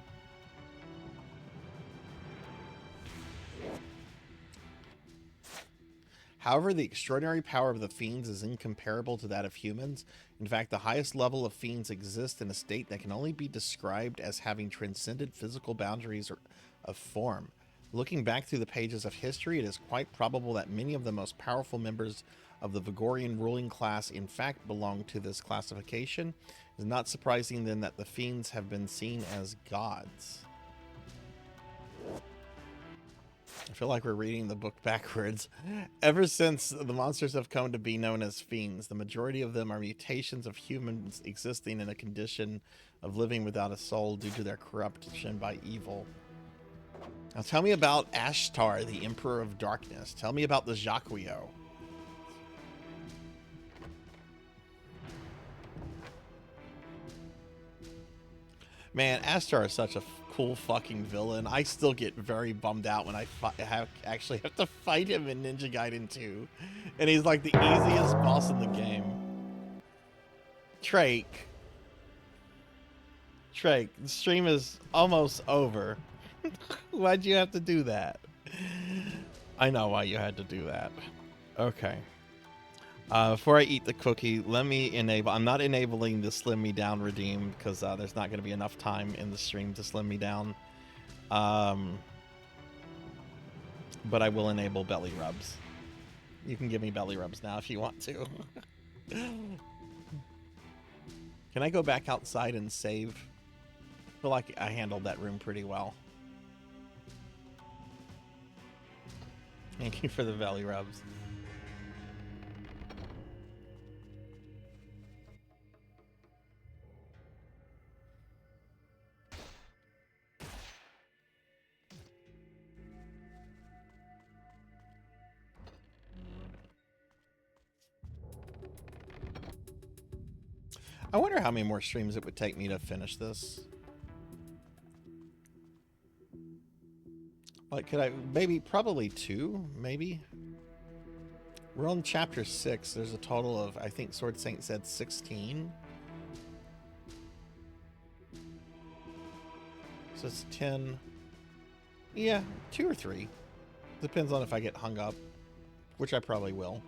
However, the extraordinary power of the fiends is incomparable to that of humans. In fact, the highest level of fiends exist in a state that can only be described as having transcended physical boundaries of form. Looking back through the pages of history, it is quite probable that many of the most powerful members of the Vigorian ruling class in fact belong to this classification. It is not surprising then that the fiends have been seen as gods. I feel like we're reading the book backwards. Ever since the monsters have come to be known as fiends, the majority of them are mutations of humans existing in a condition of living without a soul due to their corruption by evil. Now tell me about Ashtar, the Emperor of Darkness. Tell me about the Jacquio. Man, Ashtar is such a cool fucking villain. I still get very bummed out when I actually have to fight him in Ninja Gaiden 2. And he's like the easiest boss in the game. Trake, the stream is almost over. Why'd you have to do that? I know why you had to do that. Okay. Before I eat the cookie, let me enable... I'm not enabling the Slim Me Down redeem because there's not going to be enough time in the stream to slim me down. But I will enable belly rubs. You can give me belly rubs now if you want to. Can I go back outside and save? I feel like I handled that room pretty well. Thank you for the belly rubs. I wonder how many more streams it would take me to finish this. Like, could I, maybe, probably 2, maybe? We're on chapter 6. There's a total of, I think Sword Saint said 16. So it's 10. Yeah, 2 or 3. Depends on if I get hung up, which I probably will.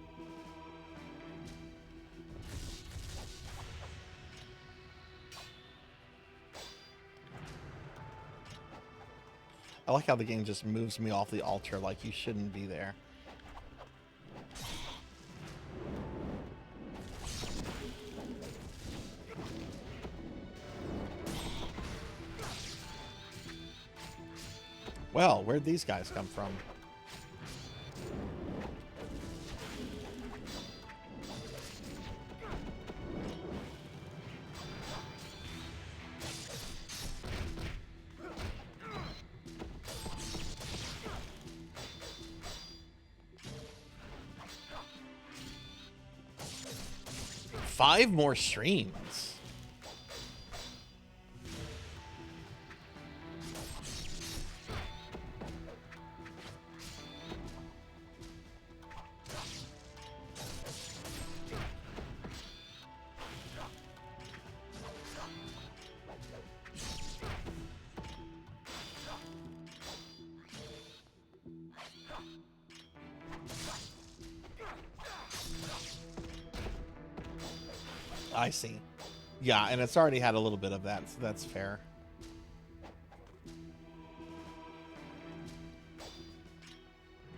I like how the game just moves me off the altar like you shouldn't be there. Well, where'd these guys come from? Five more streams. I see. Yeah, and it's already had a little bit of that, so that's fair.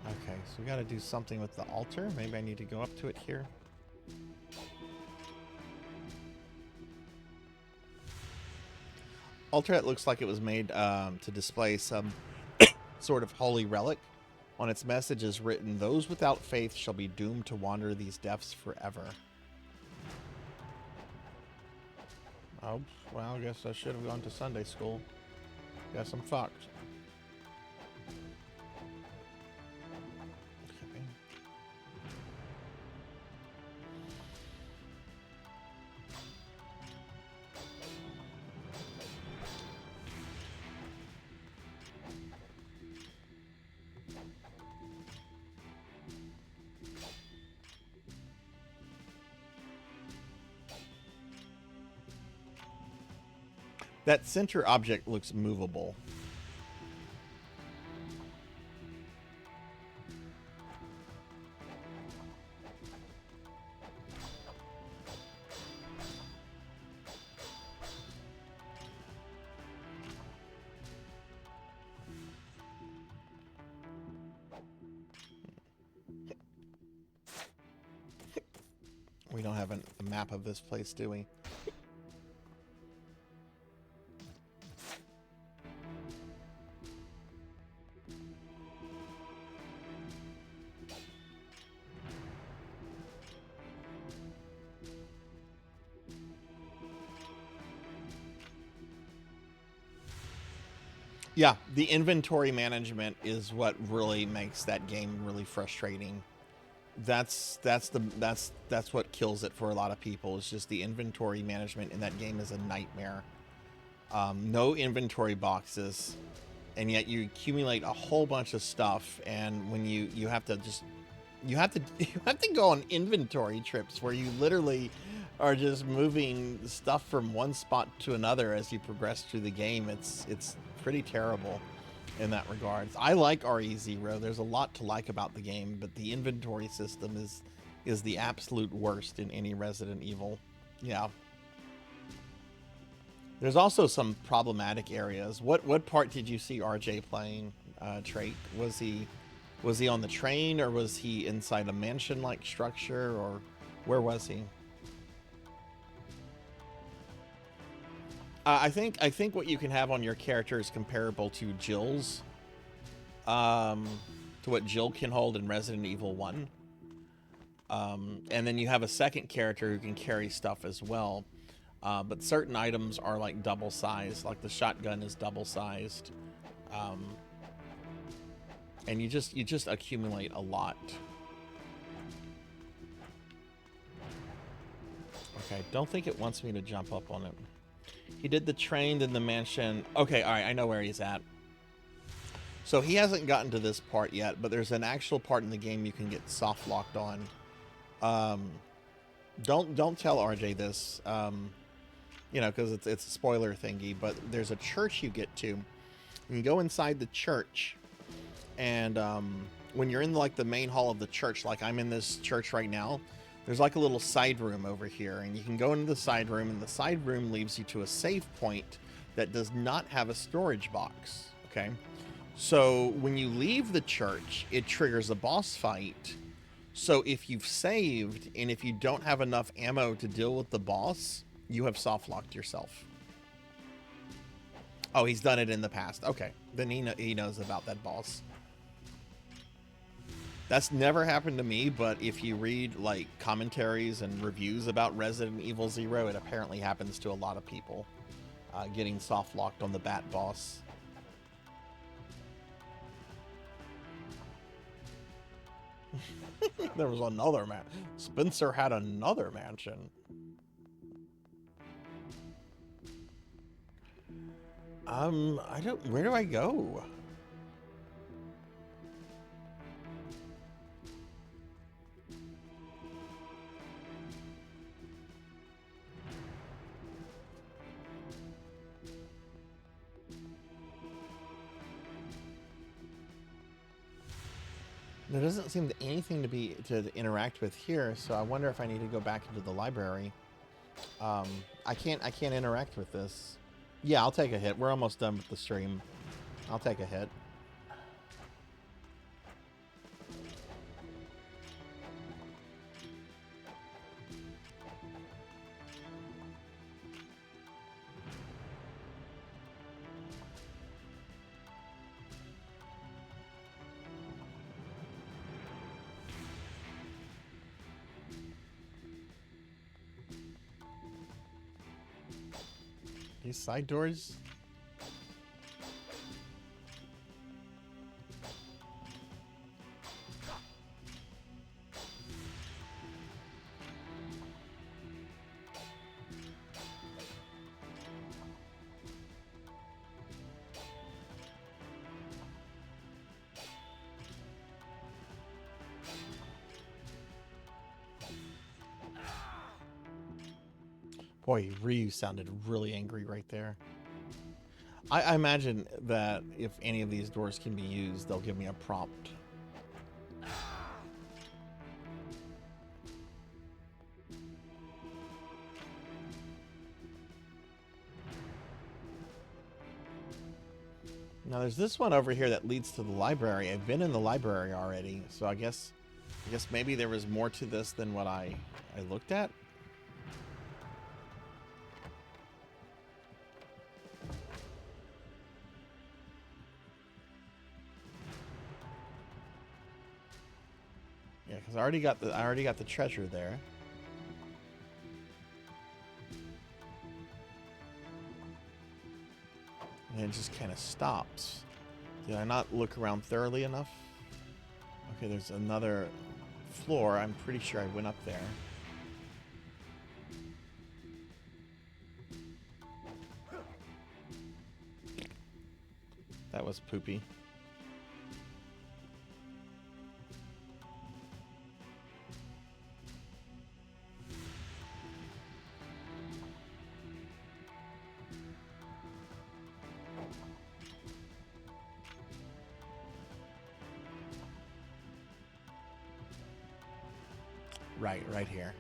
Okay, so we got to do something with the altar. Maybe I need to go up to it here. Altar, it looks like it was made to display some sort of holy relic. On its message is written, "Those without faith shall be doomed to wander these depths forever." Oh, well, I guess I should have gone to Sunday school. Guess I'm fucked. Okay. That center object looks movable. We don't have a map of this place, do we? Yeah, the inventory management is what really makes that game really frustrating. That's what kills it for a lot of people. It's just the inventory management in that game is a nightmare. No inventory boxes, and yet you accumulate a whole bunch of stuff. And when you have to you have to go on inventory trips where you literally are just moving stuff from one spot to another as you progress through the game. It's pretty terrible in that regards. I like RE0. There's a lot to like about the game, but the inventory system is the absolute worst in any Resident Evil. Yeah. There's also some problematic areas. What part did you see RJ playing, Trait? Was he on the train, or was he inside a mansion-like structure, or where was he? I think what you can have on your character is comparable to Jill's, to what Jill can hold in Resident Evil 1. And then you have a second character who can carry stuff as well. But certain items are like double sized, like the shotgun is double sized. And you just accumulate a lot. Okay, don't think it wants me to jump up on it. He did the train in the mansion. Okay, all right, I know where he's at. So he hasn't gotten to this part yet, but there's an actual part in the game you can get soft locked on. Don't tell RJ this, you know, because it's a spoiler thingy. But there's a church you get to. You can go inside the church, and when you're in like the main hall of the church, like I'm in this church right now. There's like a little side room over here, and you can go into the side room, and the side room leads you to a save point that does not have a storage box, okay? So when you leave the church, it triggers a boss fight. So if you've saved, and if you don't have enough ammo to deal with the boss, you have soft-locked yourself. Oh, he's done it in the past. Okay, then he knows about that boss. That's never happened to me, but if you read like commentaries and reviews about Resident Evil 0, it apparently happens to a lot of people, getting soft locked on the Bat boss. There was another man. Spencer had another mansion. Where do I go? There doesn't seem to anything to interact with here, so I wonder if I need to go back into the library. I can't interact with this. Yeah, I'll take a hit. We're almost done with the stream. I'll take a hit. These side doors? Boy, Ryu sounded really angry right there. I imagine that if any of these doors can be used, they'll give me a prompt. Now there's this one over here that leads to the library. I've been in the library already, so I guess maybe there was more to this than what I I looked at? Yeah, because I already got the treasure there. And it just kind of stops. Did I not look around thoroughly enough? Okay, there's another floor. I'm pretty sure I went up there. That was poopy. Right here.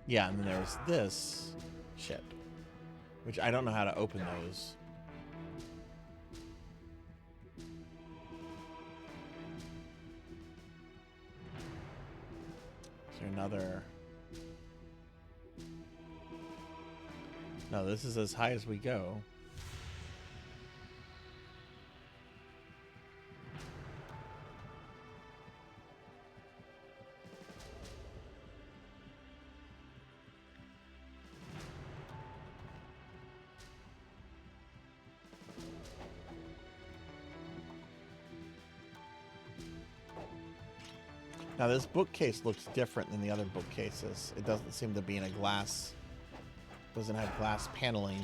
Yeah, and then there's this shit, which I don't know how to open those. Is there another? No, this is as high as we go. Now this bookcase looks different than the other bookcases. It doesn't seem to be in a glass, doesn't have glass paneling.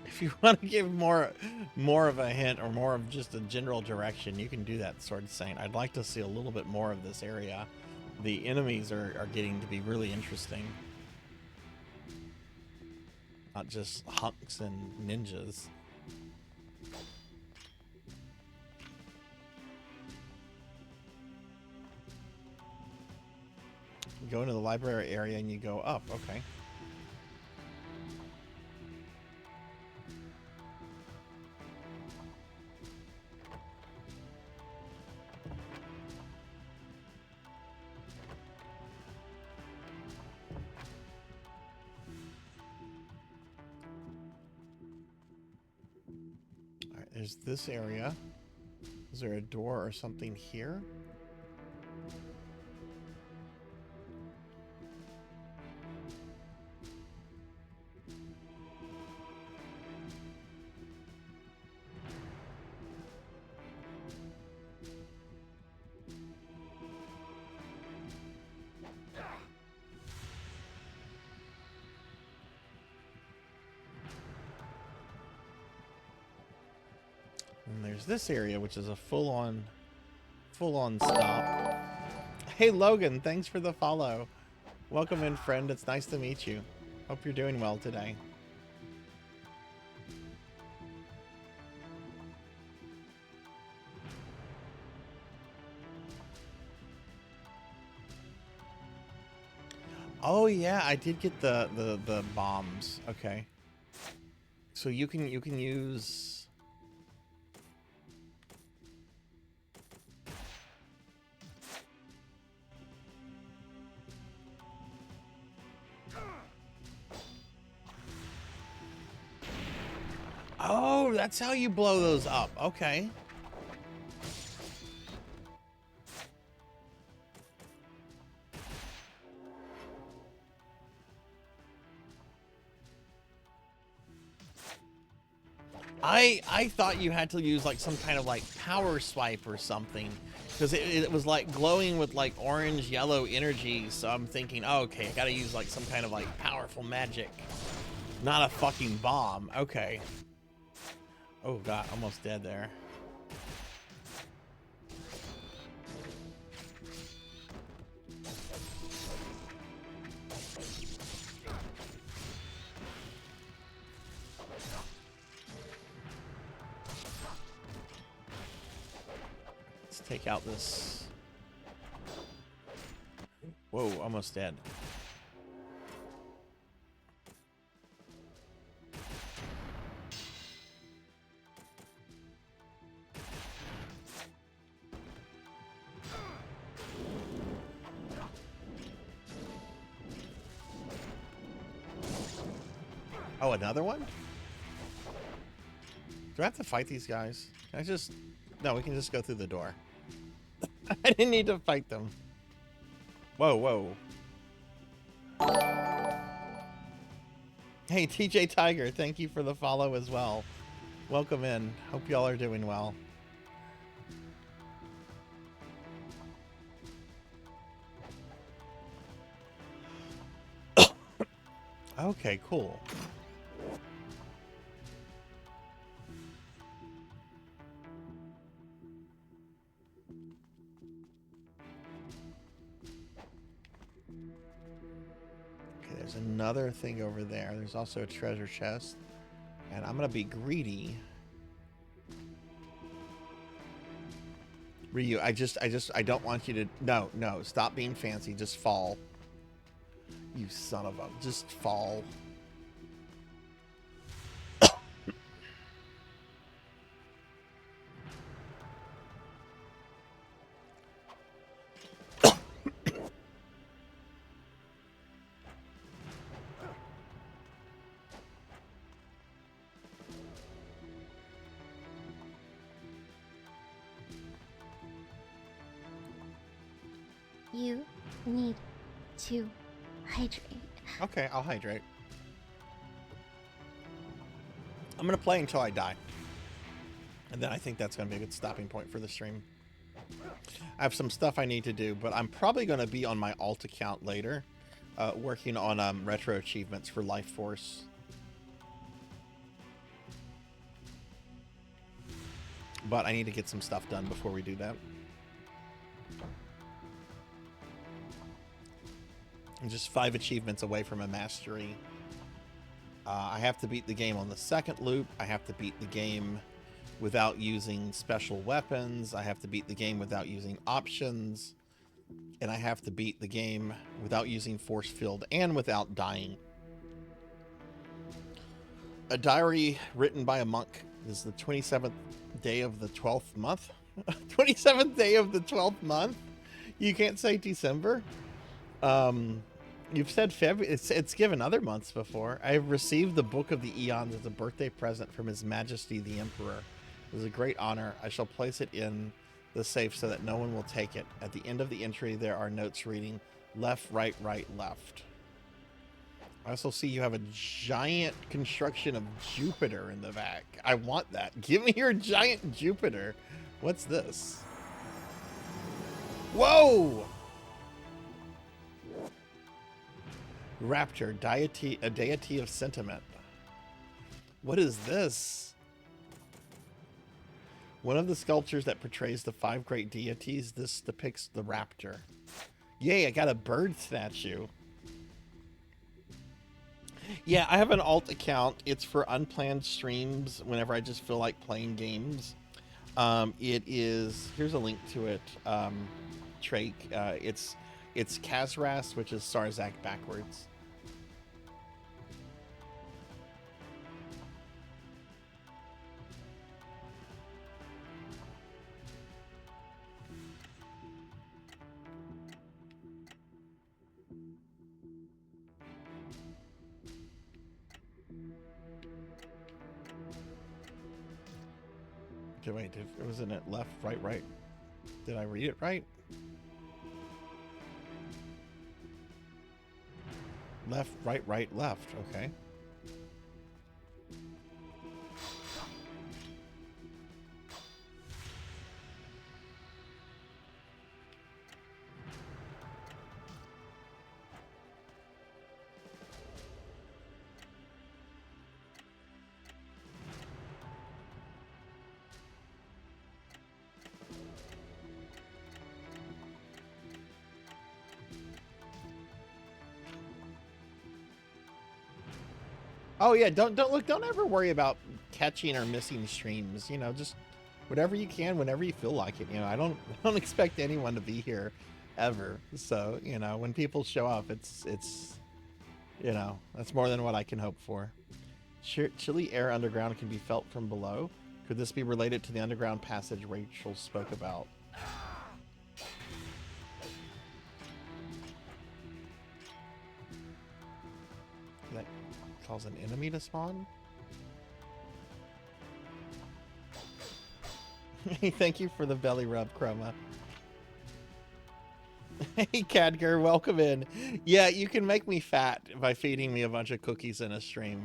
If you want to give more of a hint or more of just a general direction, you can do that, Sword Saint. I'd like to see a little bit more of this area. The enemies are getting to be really interesting. Not just hunks and ninjas. You go into the library area and you go up, okay. There's this area. Is there a door or something here? And there's this area, which is a full-on stop. Hey, Logan, thanks for the follow. Welcome in, friend. It's nice to meet you. Hope you're doing well today. Oh yeah, I did get the bombs. Okay. So you can use. Oh, that's how you blow those up. Okay. I thought you had to use like some kind of like power swipe or something, because it was like glowing with like orange yellow energy. So I'm thinking, oh, okay, I gotta use like some kind of like powerful magic, not a fucking bomb. Okay. Oh god, almost dead there. Take out this. Whoa, almost dead. Oh, another one? Do I have to fight these guys? Can I just... No, we can just go through the door. I didn't need to fight them. Whoa, whoa. Hey, TJ Tiger, thank you for the follow as well. Welcome in. Hope y'all are doing well. Okay, cool. There's another thing over there. There's also a treasure chest. And I'm gonna be greedy. Ryu, I don't want you to... No, stop being fancy. Just fall. You son of a... Just fall. You need to hydrate. Okay, I'll hydrate. I'm gonna play until I die. And then I think that's gonna be a good stopping point for the stream. I have some stuff I need to do, but I'm probably gonna be on my alt account later, working on retro achievements for Life Force. But I need to get some stuff done before we do that. I'm just 5 achievements away from a mastery. I have to beat the game on the second loop. I have to beat the game without using special weapons. I have to beat the game without using options. And I have to beat the game without using force field and without dying. A diary written by a monk is the 27th day of the 12th month. 27th day of the 12th month? You can't say December? You've said February. It's given other months before. I have received the Book of the Eons as a birthday present from His Majesty the Emperor. It was a great honor. I shall place it in the safe so that no one will take it. At the end of the entry, there are notes reading left, right, left. I also see you have a giant construction of Jupiter in the back. I want that. Give me your giant Jupiter. What's this? Whoa! Raptor, a deity of sentiment. What is this? One of the sculptures that portrays the 5 great deities, this depicts the raptor. Yay, I got a bird statue. Yeah, I have an alt account. It's for unplanned streams whenever I just feel like playing games. It is, here's a link to it, Trake. It's It's Kazras, which is Sarzac backwards. Okay, wait, wasn't it left, right, right? Did I read it right? Left, right, right, left. Okay. Oh yeah, don't ever worry about catching or missing streams. You know, just whatever you can, whenever you feel like it. You know, I don't expect anyone to be here ever. So, you know, when people show up, it's you know, that's more than what I can hope for. Chilly air underground can be felt from below. Could this be related to the underground passage Rachel spoke about? That cause an enemy to spawn? Hey, thank you for the belly rub, Chroma. Hey, Cadger, welcome in. Yeah, you can make me fat by feeding me a bunch of cookies in a stream.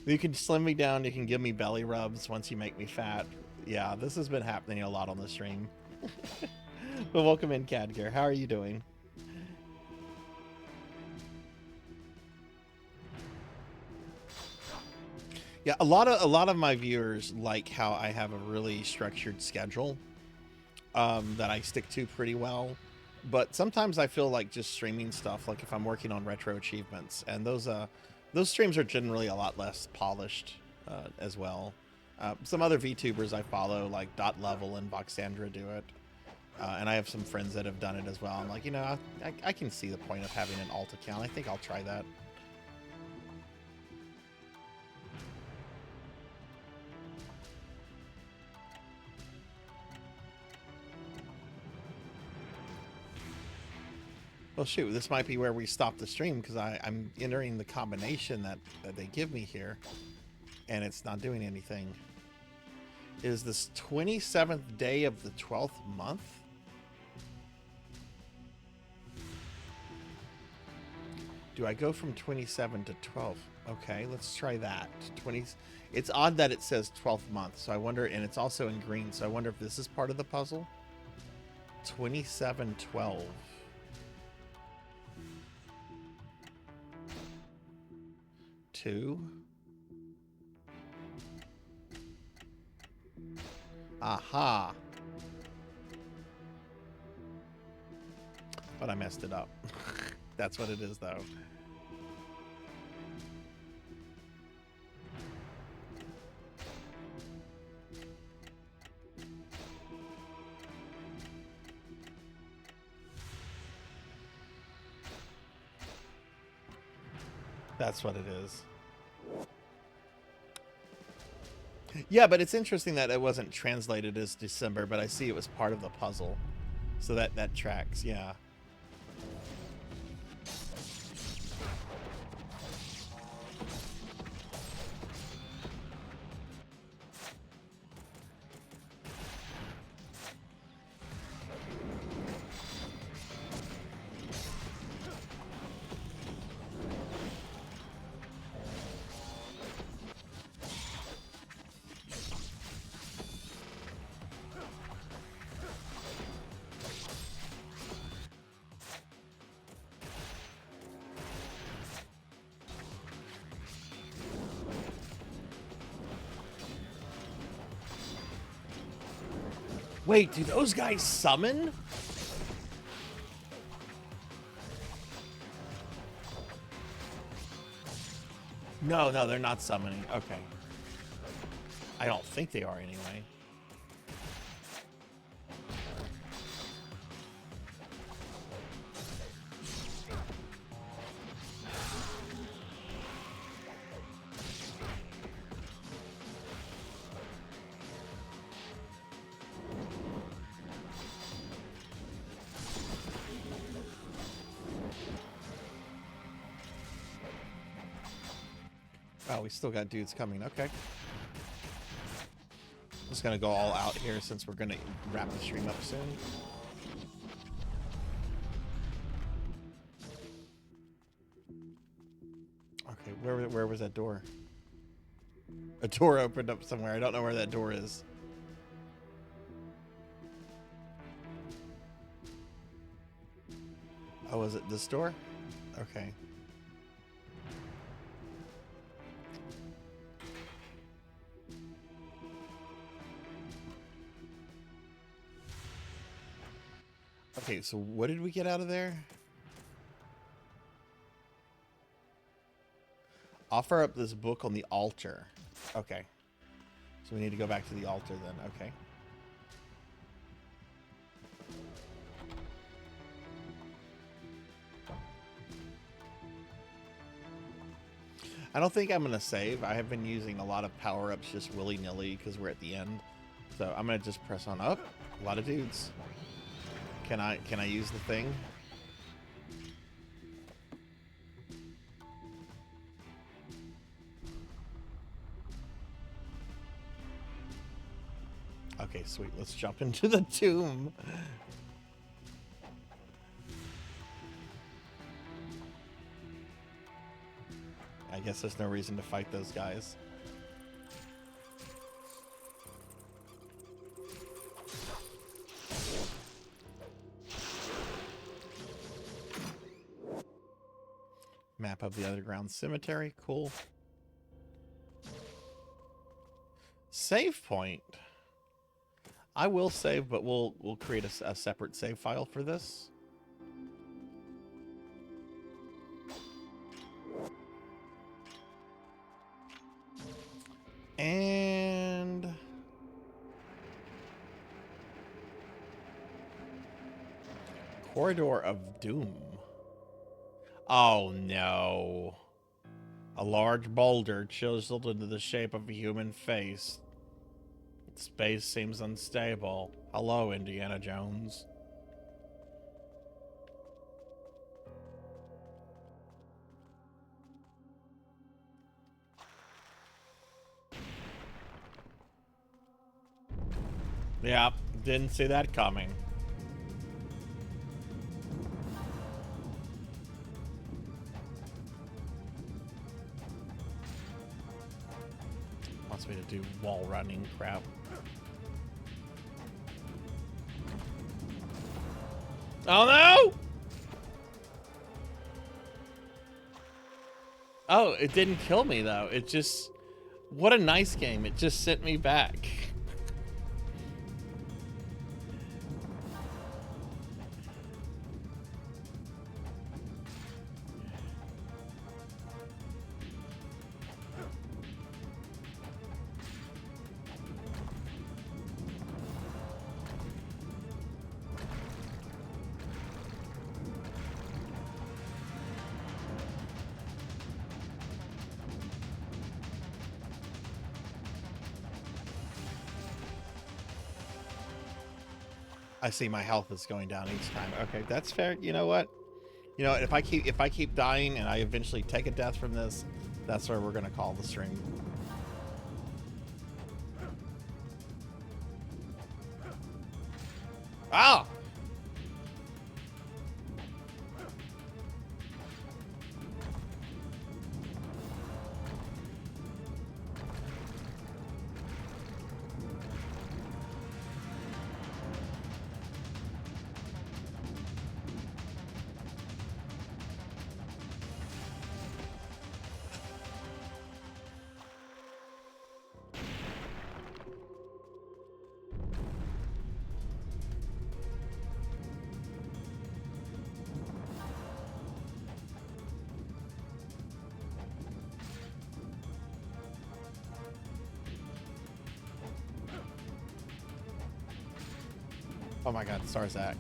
You can slim me down, you can give me belly rubs once you make me fat. Yeah, this has been happening a lot on the stream. But welcome in, Cadger. How are you doing? Yeah, a lot of my viewers like how I have a really structured schedule that I stick to pretty well. But sometimes I feel like just streaming stuff, like if I'm working on retro achievements, and those streams are generally a lot less polished as well. Some other VTubers I follow, like Dot Level and Voxandra, do it, and I have some friends that have done it as well. I'm like, you know, I can see the point of having an alt account. I think I'll try that. Well, shoot, this might be where we stop the stream because I'm entering the combination that they give me here, and it's not doing anything. Is this 27th day of the 12th month? Do I go from 27 to 12? Okay, let's try that. 20. It's odd that it says 12th month, so I wonder, and it's also in green, so I wonder if this is part of the puzzle. 2712. Aha. But I messed it up. That's what it is, though. That's what it is. Yeah, but it's interesting that it wasn't translated as December, but I see it was part of the puzzle. So that tracks, yeah. Wait, do those guys summon? No, they're not summoning. Okay. I don't think they are anyway. Oh, we still got dudes coming. Okay. Just gonna go all out here since we're gonna wrap the stream up soon. Okay, where was that door? A door opened up somewhere. I don't know where that door is. Oh, was it this door? Okay. Okay, so what did we get out of there? Offer up this book on the altar. Okay. So we need to go back to the altar then. Okay. I don't think I'm going to save. I have been using a lot of power-ups just willy-nilly because we're at the end. So I'm going to just press on up. A lot of dudes. Can I use the thing? Okay, sweet. Let's jump into the tomb. I guess there's no reason to fight those guys. Map of the underground cemetery. Cool. Save point. I will save, but we'll create a separate save file for this. And Corridor of Doom. Oh no. A large boulder chiseled into the shape of a human face. Space seems unstable. Hello, Indiana Jones. Yeah, didn't see that coming. Wants me to do wall running crap. Oh no! Oh, it didn't kill me though. It just... What a nice game. It just sent me back. I see my health is going down each time. Okay, that's fair. You know what? You know, if I keep dying and I eventually take a death from this, that's where we're gonna call the stream. Ah! Oh my god, Sarzac.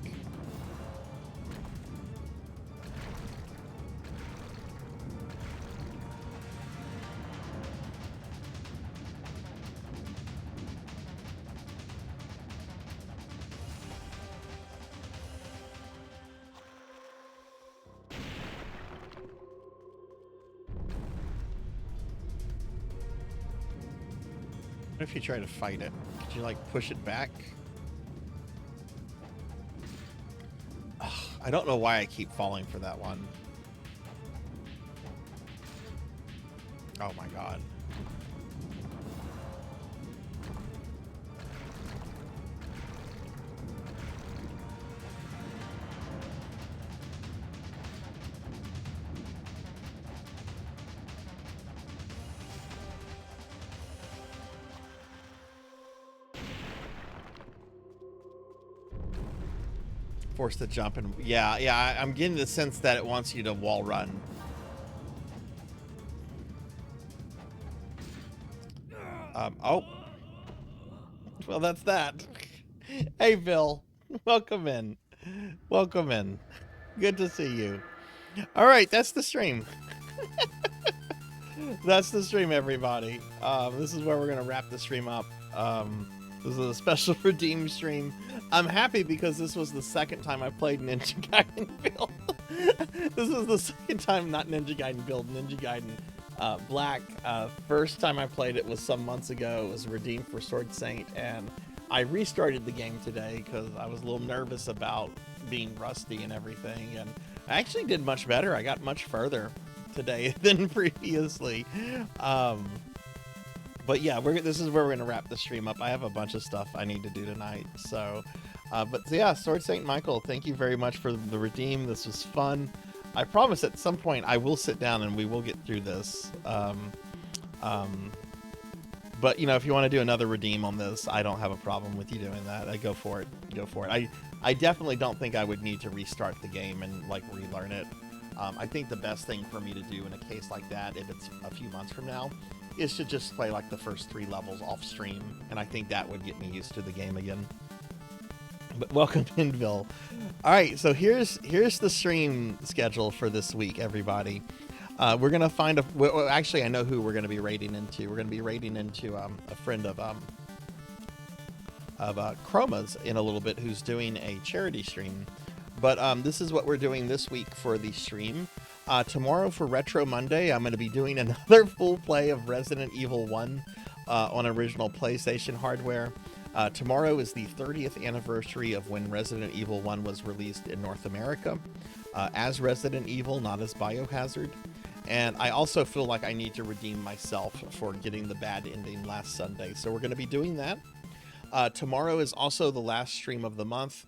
What if you try to fight it? Could you like push it back? Ugh, I don't know why I keep falling for that one. Oh my god. Forced to jump and yeah, I'm getting the sense that it wants you to wall run. Oh. Well, that's that. Hey, Bill. Welcome in. Welcome in. Good to see you. All right, that's the stream. That's the stream, everybody. This is where we're going to wrap the stream up. This is a special redeem stream. I'm happy because this was the second time I played Ninja Gaiden build. This was the second time, not Ninja Gaiden build, Ninja Gaiden Black. First time I played it was some months ago. It was redeemed for Sword Saint, and I restarted the game today because I was a little nervous about being rusty and everything, and I actually did much better. I got much further today than previously. But yeah, this is where we're gonna wrap the stream up. I have a bunch of stuff I need to do tonight. So, yeah, Sword Saint Michael, thank you very much for the redeem. This was fun. I promise at some point I will sit down and we will get through this. But you know, if you want to do another redeem on this, I don't have a problem with you doing that. I go for it. Go for it. I definitely don't think I would need to restart the game and like relearn it. I think the best thing for me to do in a case like that, if it's a few months from now, is to just play like the first 3 levels off stream, and I think that would get me used to the game again. But welcome in, Bill. All right, so here's the stream schedule for this week, everybody. We're gonna find a. Well, actually, I know who we're gonna be raiding into. We're gonna be raiding into a friend of Chroma's in a little bit, who's doing a charity stream. But this is what we're doing this week for the stream. Tomorrow for Retro Monday, I'm going to be doing another full play of Resident Evil 1 on original PlayStation hardware. Tomorrow is the 30th anniversary of when Resident Evil 1 was released in North America as Resident Evil, not as Biohazard. And I also feel like I need to redeem myself for getting the bad ending last Sunday. So we're going to be doing that. Tomorrow is also the last stream of the month.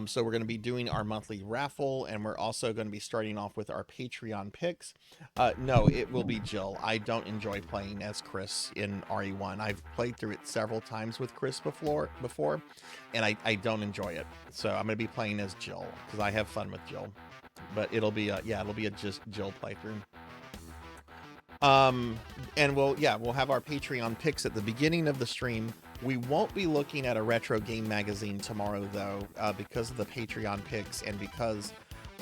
So we're going to be doing our monthly raffle, and we're also going to be starting off with our Patreon picks. No, it will be Jill. I don't enjoy playing as Chris in RE1. I've played through it several times with Chris before, and I don't enjoy it. So I'm going to be playing as Jill because I have fun with Jill. But it'll be a just Jill playthrough. And we'll have our Patreon picks at the beginning of the stream. We won't be looking at a retro game magazine tomorrow, though, because of the Patreon picks and because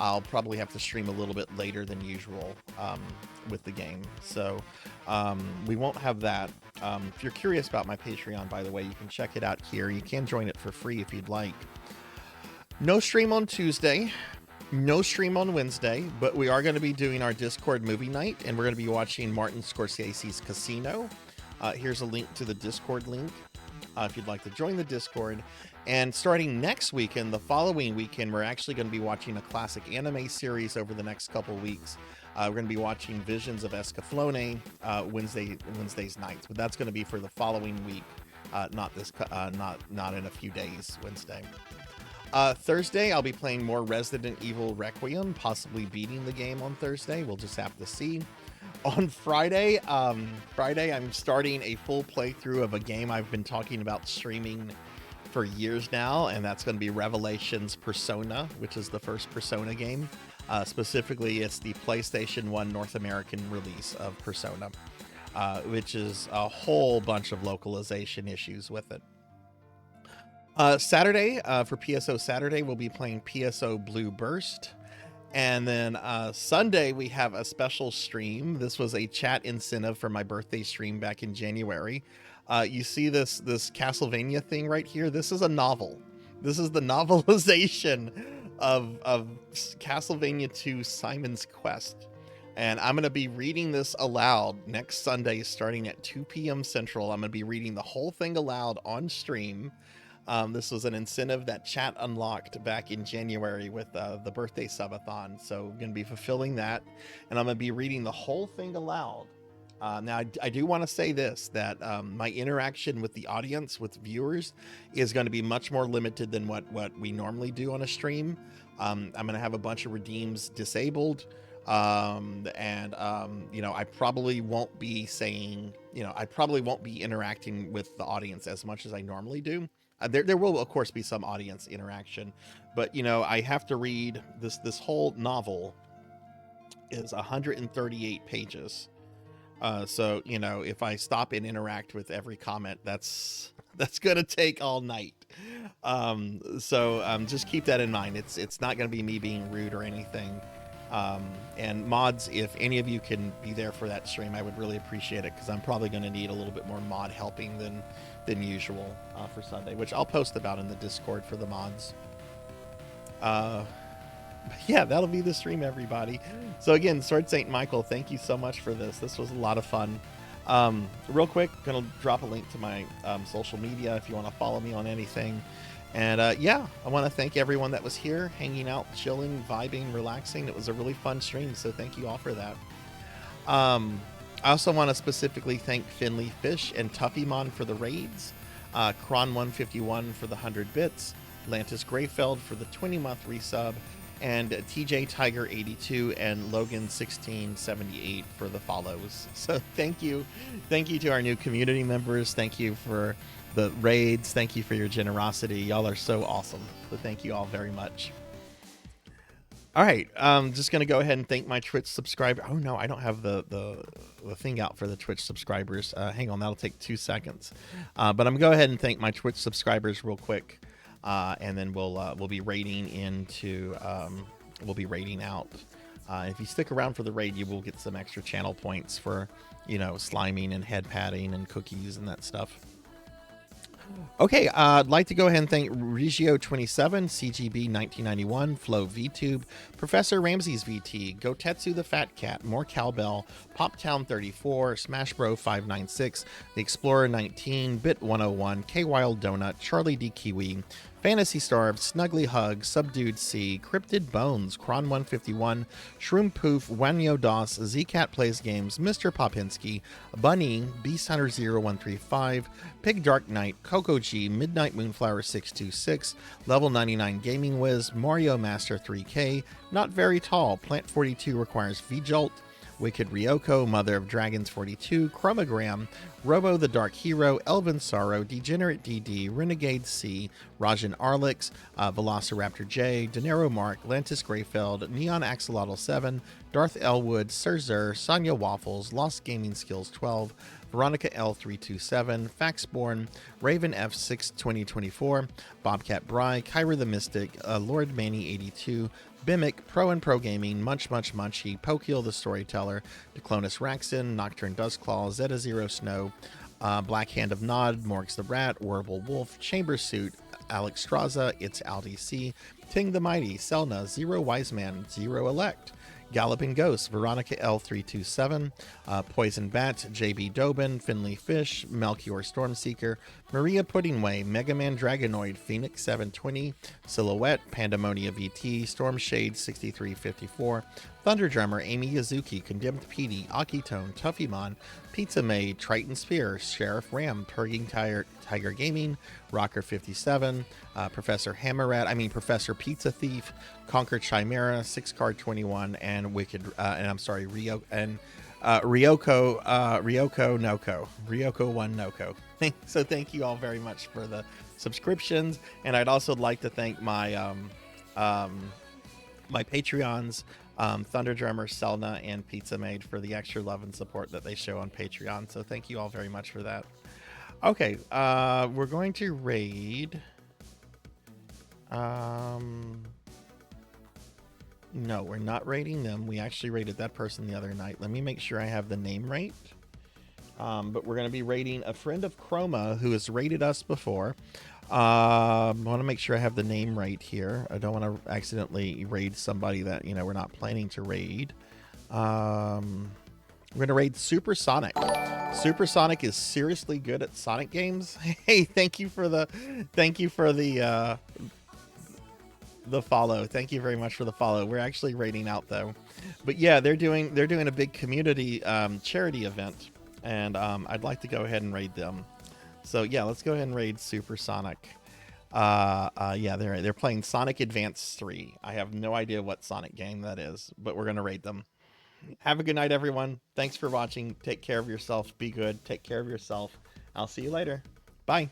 I'll probably have to stream a little bit later than usual with the game. So we won't have that. If you're curious about my Patreon, by the way, you can check it out here. You can join it for free if you'd like. No stream on Tuesday. No stream on Wednesday, but we are going to be doing our Discord movie night, and we're going to be watching Martin Scorsese's Casino. Here's a link to the Discord link if you'd like to join the Discord. And starting next weekend, the following weekend, we're actually going to be watching a classic anime series over the next couple weeks. We're going to be watching Visions of Escaflowne Wednesdays nights, but that's going to be for the following week, not in a few days, Wednesday. Thursday, I'll be playing more Resident Evil Requiem, possibly beating the game on Thursday. We'll just have to see. On Friday, I'm starting a full playthrough of a game I've been talking about streaming for years now, and that's going to be Revelations Persona, which is the first Persona game. Specifically, it's the PlayStation 1 North American release of Persona, which is a whole bunch of localization issues with it. Saturday, for PSO Saturday, we'll be playing PSO Blue Burst. And then Sunday, we have a special stream. This was a chat incentive for my birthday stream back in January. You see this Castlevania thing right here? This is a novel. This is the novelization of Castlevania 2 Simon's Quest. And I'm going to be reading this aloud next Sunday starting at 2 p.m. Central. I'm going to be reading the whole thing aloud on stream. This was an incentive that chat unlocked back in January with the birthday subathon. So I'm going to be fulfilling that. And I'm going to be reading the whole thing aloud. Now, I do want to say this, that my interaction with the audience, with viewers, is going to be much more limited than what we normally do on a stream. I'm going to have a bunch of redeems disabled. You know, I probably won't be saying, you know, I probably won't be interacting with the audience as much as I normally do. There will, of course, be some audience interaction, but, you know, I have to read this whole novel is 138 pages. So, you know, if I stop and interact with every comment, that's going to take all night. Just keep that in mind. It's not going to be me being rude or anything. And mods, if any of you can be there for that stream, I would really appreciate it, because I'm probably going to need a little bit more mod helping than usual for Sunday, which I'll post about in the Discord for the mods. Yeah, that'll be the stream, everybody. So again, Sword Saint Michael, thank you so much for this. This was a lot of fun. Real quick, gonna drop a link to my social media if you want to follow me on anything. And yeah, I want to thank everyone that was here, hanging out, chilling, vibing, relaxing. It was a really fun stream, so thank you all for that. I also want to specifically thank Finley Fish and Tuffymon for the raids, Kron151 for the 100 bits, Lantis Greyfeld for the 20-month resub, and TJ Tiger 82 and Logan 1678 for the follows. So thank you to our new community members. Thank you for the raids. Thank you for your generosity. Y'all are so awesome. So thank you all very much. All right, I'm just gonna go ahead and thank my Twitch subscriber. Oh no, I don't have the thing out for the Twitch subscribers. Hang on, that'll take 2 seconds. But I'm gonna go ahead and thank my Twitch subscribers real quick. And then we'll be raiding into we'll be raiding out. If you stick around for the raid, you will get some extra channel points for, you know, sliming and head patting and cookies and that stuff. Okay, I'd like to go ahead and thank Regio27, CGB 1991, Flo VTube, Professor Ramsey's VT, Gotetsu the Fat Cat, More Cowbell, Poptown 34, Smash Bro 596, The Explorer 19, Bit 101, K Wild Donut, Charlie D Kiwi, Fantasy Starved, Snuggly Hug, Subdued C, Cryptid Bones, Kron 151, Shroom Poof, Wanyo Doss, Zcat Plays Games, Mr. Popinski, Bunny, Beast Hunter 0135, Pig Dark Knight, Coco G, Midnight Moonflower 626, Level 99 Gaming Wiz, Mario Master 3K, Not Very Tall, Plant 42 Requires V-Jolt, Wicked Ryoko, Mother of Dragons 42, Chromogram, Robo the Dark Hero, Elven Sorrow, Degenerate DD, Renegade C, Rajan Arlix, Velociraptor J, Denero Mark, Lantis Greyfeld, Neon Axolotl 7, Darth Elwood, Sir, Sonya Waffles, Lost Gaming Skills 12, Veronica L327, Faxborn, Raven F6 2024, Bobcat Bry, Kyra the Mystic, Lord Manny 82, Bimic, Pro and Pro Gaming, Munchy, Pokeel the Storyteller, Declonus Raxon, Nocturne Dustclaw, Zeta Zero Snow, Black Hand of Nod, Morgs the Rat, Warble Wolf, Chamber Suit, Alex Straza, It's Aldi C, Ting the Mighty, Selna, Zero Wiseman, Zero Elect, Galloping Ghost, Veronica L327, Poison Bat, JB Dobin, Finley Fish, Melchior Stormseeker, Maria Puddingway, Mega Man Dragonoid, Phoenix 720, Silhouette, Pandemonia VT, Storm Shade 6354, Thunder Drummer, Amy Yazuki, Condemned Petey, Akitone, Tuffymon, Pizza Maid, Triton Spear, Sheriff Ram, Purging Tiger Gaming, Rocker 57, Professor Pizza Thief, Conquer Chimera, 6 Card 21, and Ryoko One Noko. So thank you all very much for the subscriptions, and I'd also like to thank my my Patreons, Thunder Drummer, Selna, and Pizza Maid for the extra love and support that they show on Patreon. So thank you all very much for that. Okay, we're going to raid. No, we're not raiding them. We actually raided that person the other night. Let me make sure I have the name right. But we're going to be raiding a friend of Chroma who has raided us before. I want to make sure I have the name right here. I don't want to accidentally raid somebody that, we're not planning to raid. We're gonna raid Supersonic. Supersonic is seriously good at Sonic games. Hey, thank you for the follow. Thank you very much for the follow. We're actually raiding out though, but yeah, they're doing a big community charity event, and I'd like to go ahead and raid them. So yeah, let's go ahead and raid Supersonic. Yeah, they're playing Sonic Advance 3. I have no idea what Sonic game that is, but we're gonna raid them. Have a good night, everyone. Thanks for watching. Take care of yourself. Be good. Take care of yourself. I'll see you later. Bye.